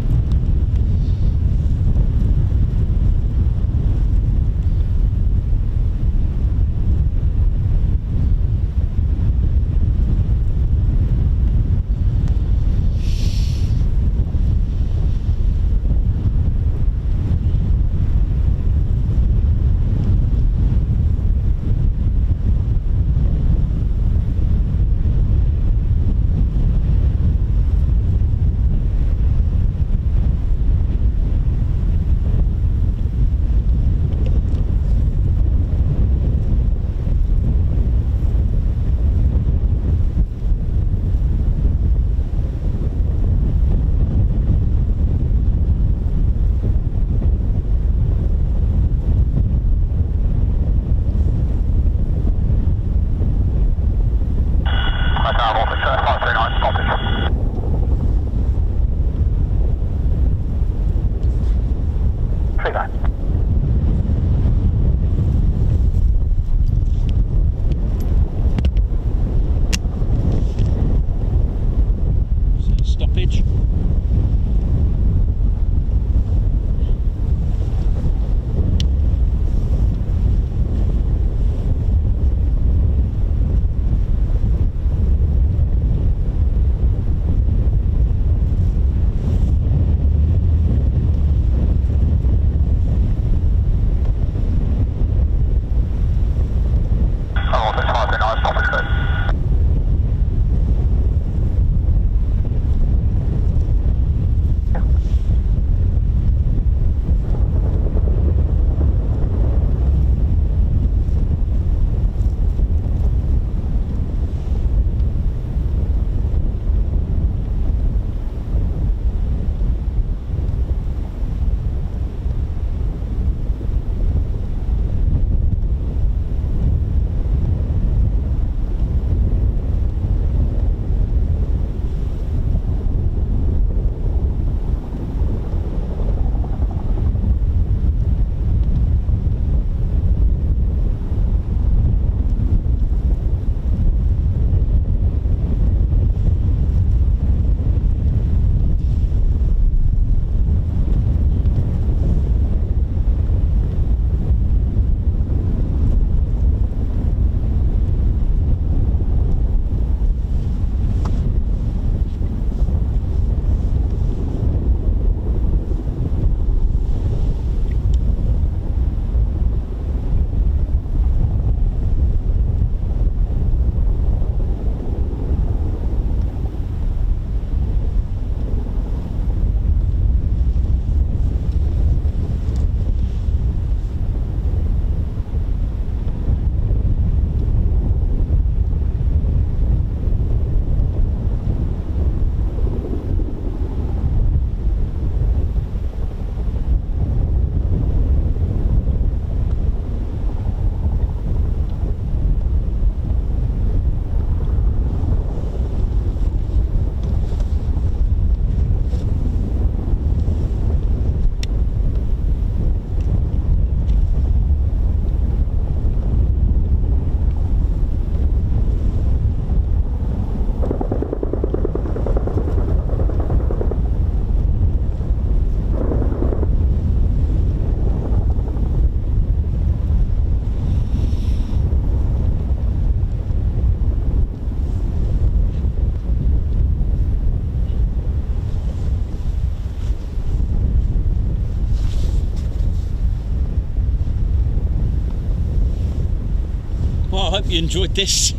hope you enjoyed this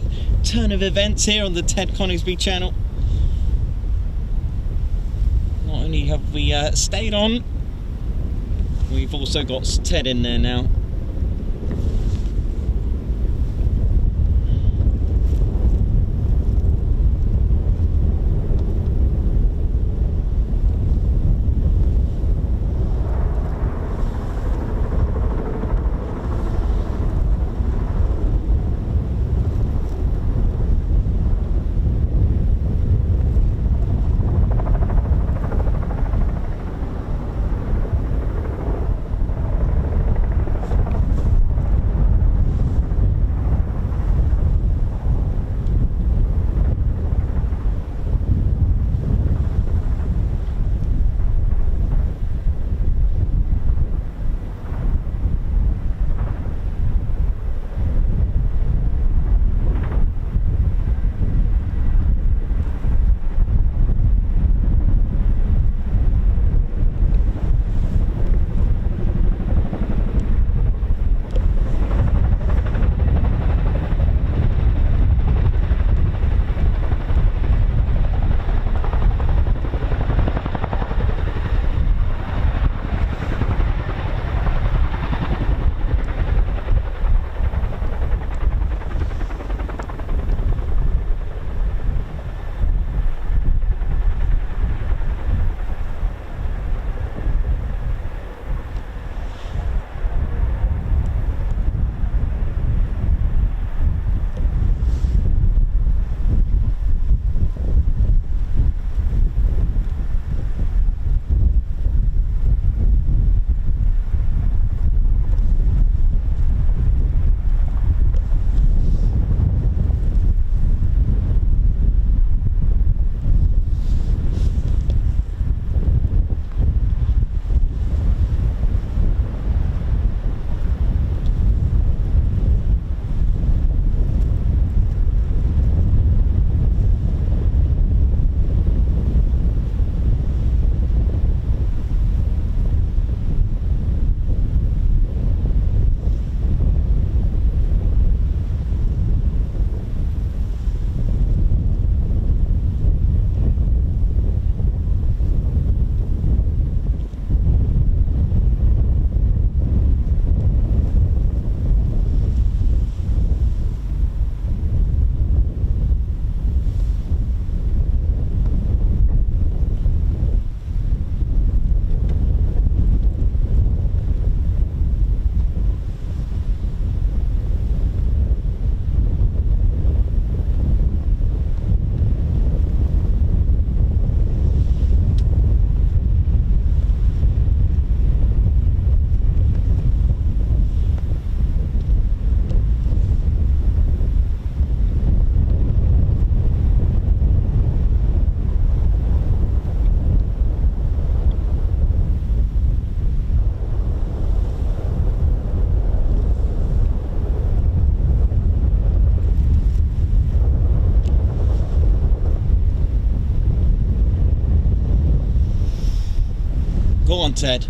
turn of events here on the Ted Coningsby channel. Not only have we stayed on, we've also got Ted in there now. Go on, Ted.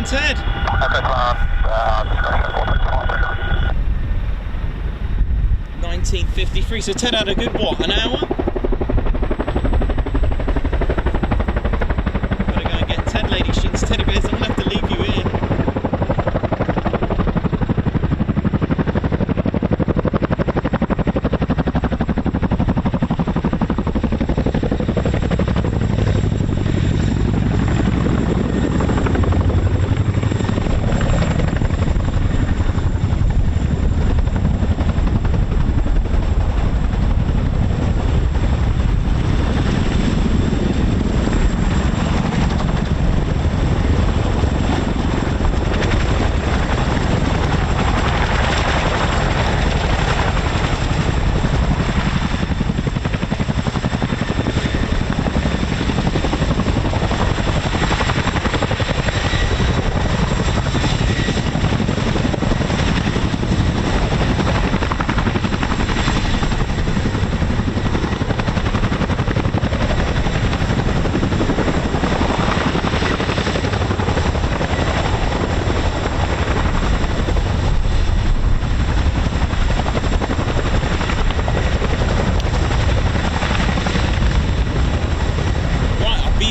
Ted. 1953. So Ted had a good what? An hour? Gotta go and get Ted, ladies and teddy bears. I'm gonna have to leave you here.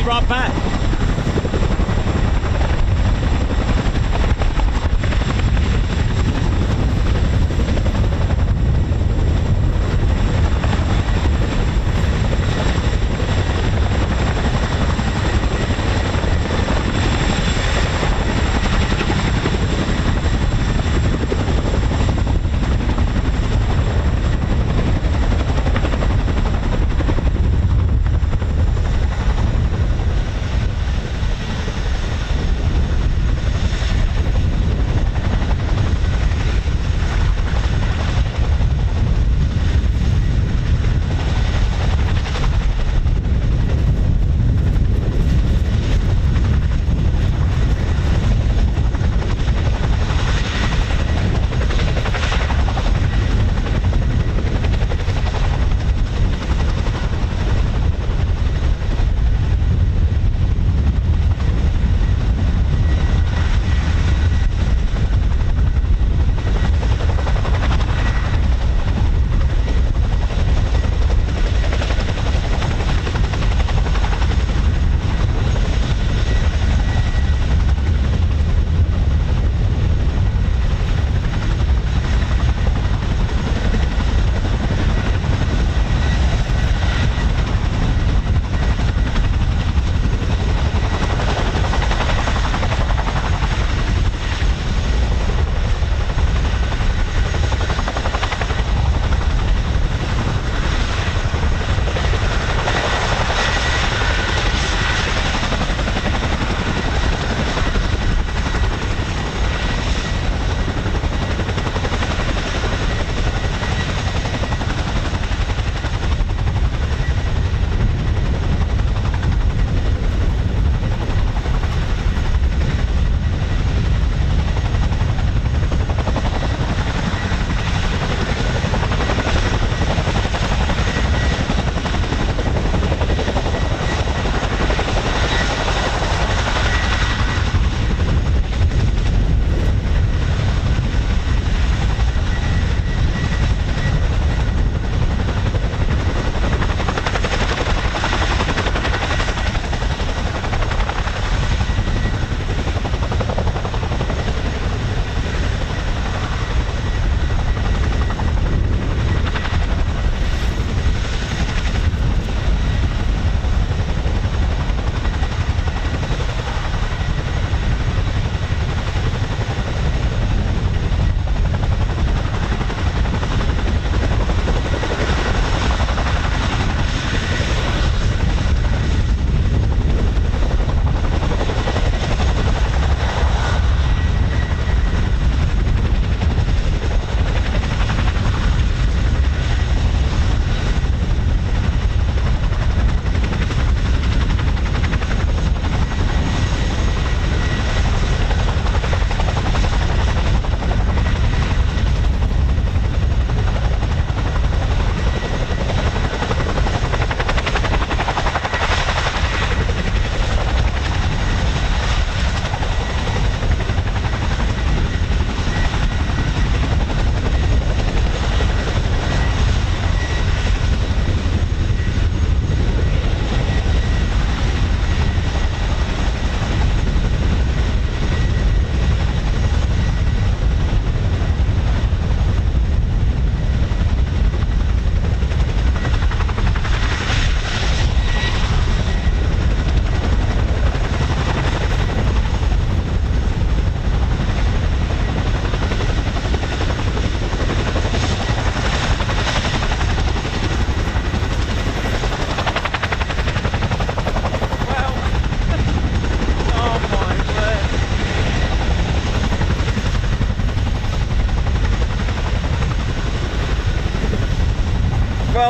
Right back.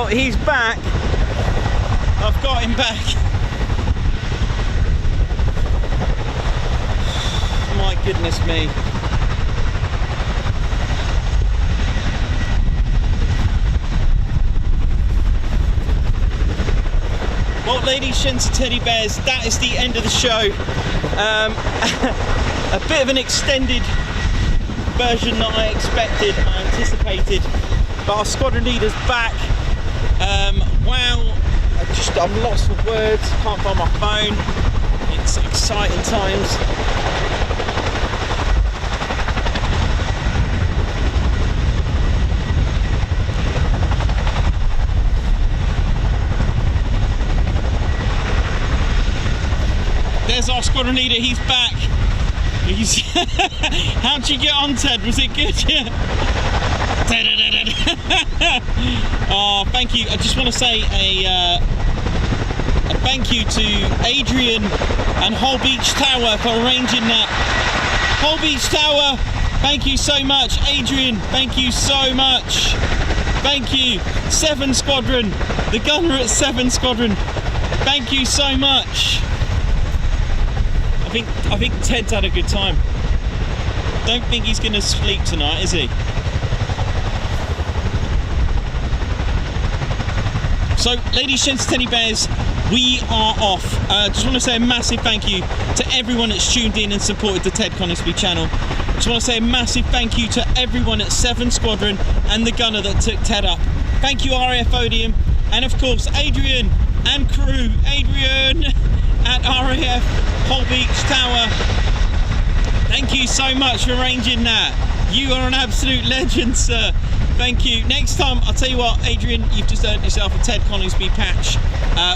Well, he's back. I've got him back. My goodness me. Well, ladies, gents and teddy bears, that is the end of the show. A bit of an extended version that I expected, I anticipated, but our squadron leader's back. Wow, I'm lost for words, can't find my phone. It's exciting times. There's our squadron leader, he's back. He's how'd you get on, Ted? Was it good? Yeah. Oh, thank you. I just want to say a thank you to Adrian and Holbeach Tower for arranging that. Holbeach Tower, thank you so much. Adrian, thank you so much. Thank you. 7 Squadron, the gunner at 7 Squadron, thank you so much. I think Ted's had a good time. Don't think he's going to sleep tonight, is he? So, ladies, gents, teddy bears, we are off. Just want to say a massive thank you to everyone that's tuned in and supported the Ted Coningsby channel. Just want to say a massive thank you to everyone at 7 Squadron and the gunner that took Ted up. Thank you, RAF Odium, and of course, Adrian and crew. Adrian at RAF Holbeach Tower, thank you so much for arranging that. You are an absolute legend, sir. Thank you. Next time, I'll tell you what, Adrian, you've just earned yourself a Ted Coningsby patch.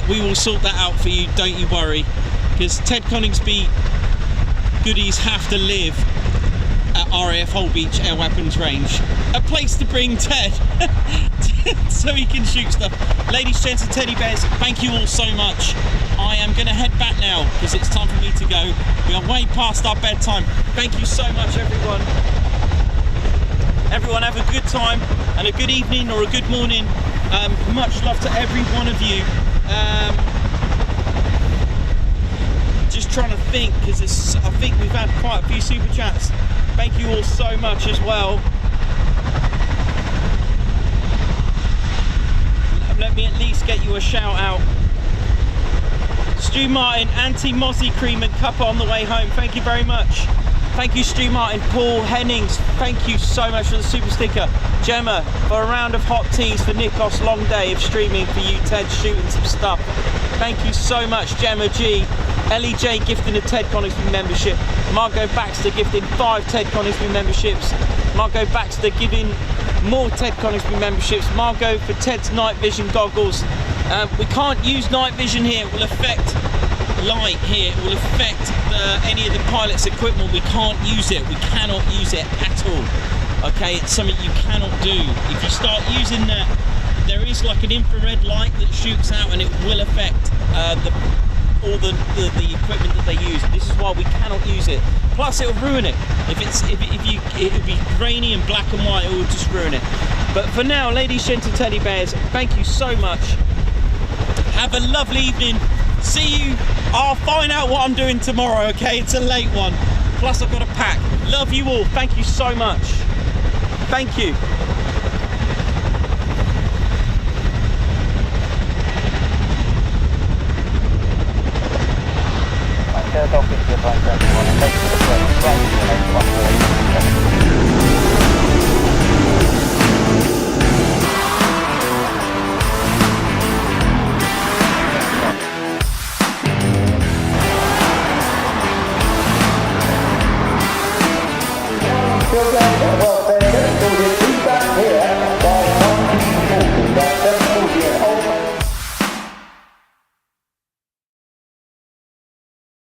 We will sort that out for you, don't you worry, because Ted Coningsby goodies have to live at RAF Holbeach Air Weapons Range, a place to bring Ted so he can shoot stuff. Ladies, gents and teddy bears, thank you all so much. I am going to head back now because it's time for me to go. We are way past our bedtime. Thank you so much, everyone. Everyone have a good time and a good evening or a good morning. Much love to every one of you. Just trying to think, because I think we've had quite a few super chats. Thank you all so much as well. Let me at least get you a shout out. Stu Martin, anti-Mozzie cream and cuppa on the way home. Thank you very much. Thank you, Stu Martin. Paul Hennings, thank you so much for the super sticker. Gemma, for a round of hot teas for Nikos' long day of streaming for you, Ted, shooting some stuff. Thank you so much, Gemma G. Ellie J gifting a Ted Coningsby membership. Margot Baxter gifting 5 Ted Coningsby memberships. Margot Baxter giving more Ted Coningsby memberships. Margot for Ted's night vision goggles. We can't use night vision here, it will affect light here, it will affect any of the pilot's equipment. We can't use it, we cannot use it at all. Okay, it's something you cannot do. If you start using that, there is like an infrared light that shoots out and it will affect all the equipment that they use. This is why we cannot use it. Plus it'll ruin it. It'll be grainy and black and white, it will just ruin it. But for now, ladies, gents and teddy bears, thank you so much. Have a lovely evening. See you. I'll find out what I'm doing tomorrow, okay? It's a late one. Plus I've got a pack. Love you all. Thank you so much. Thank you. Delta 50,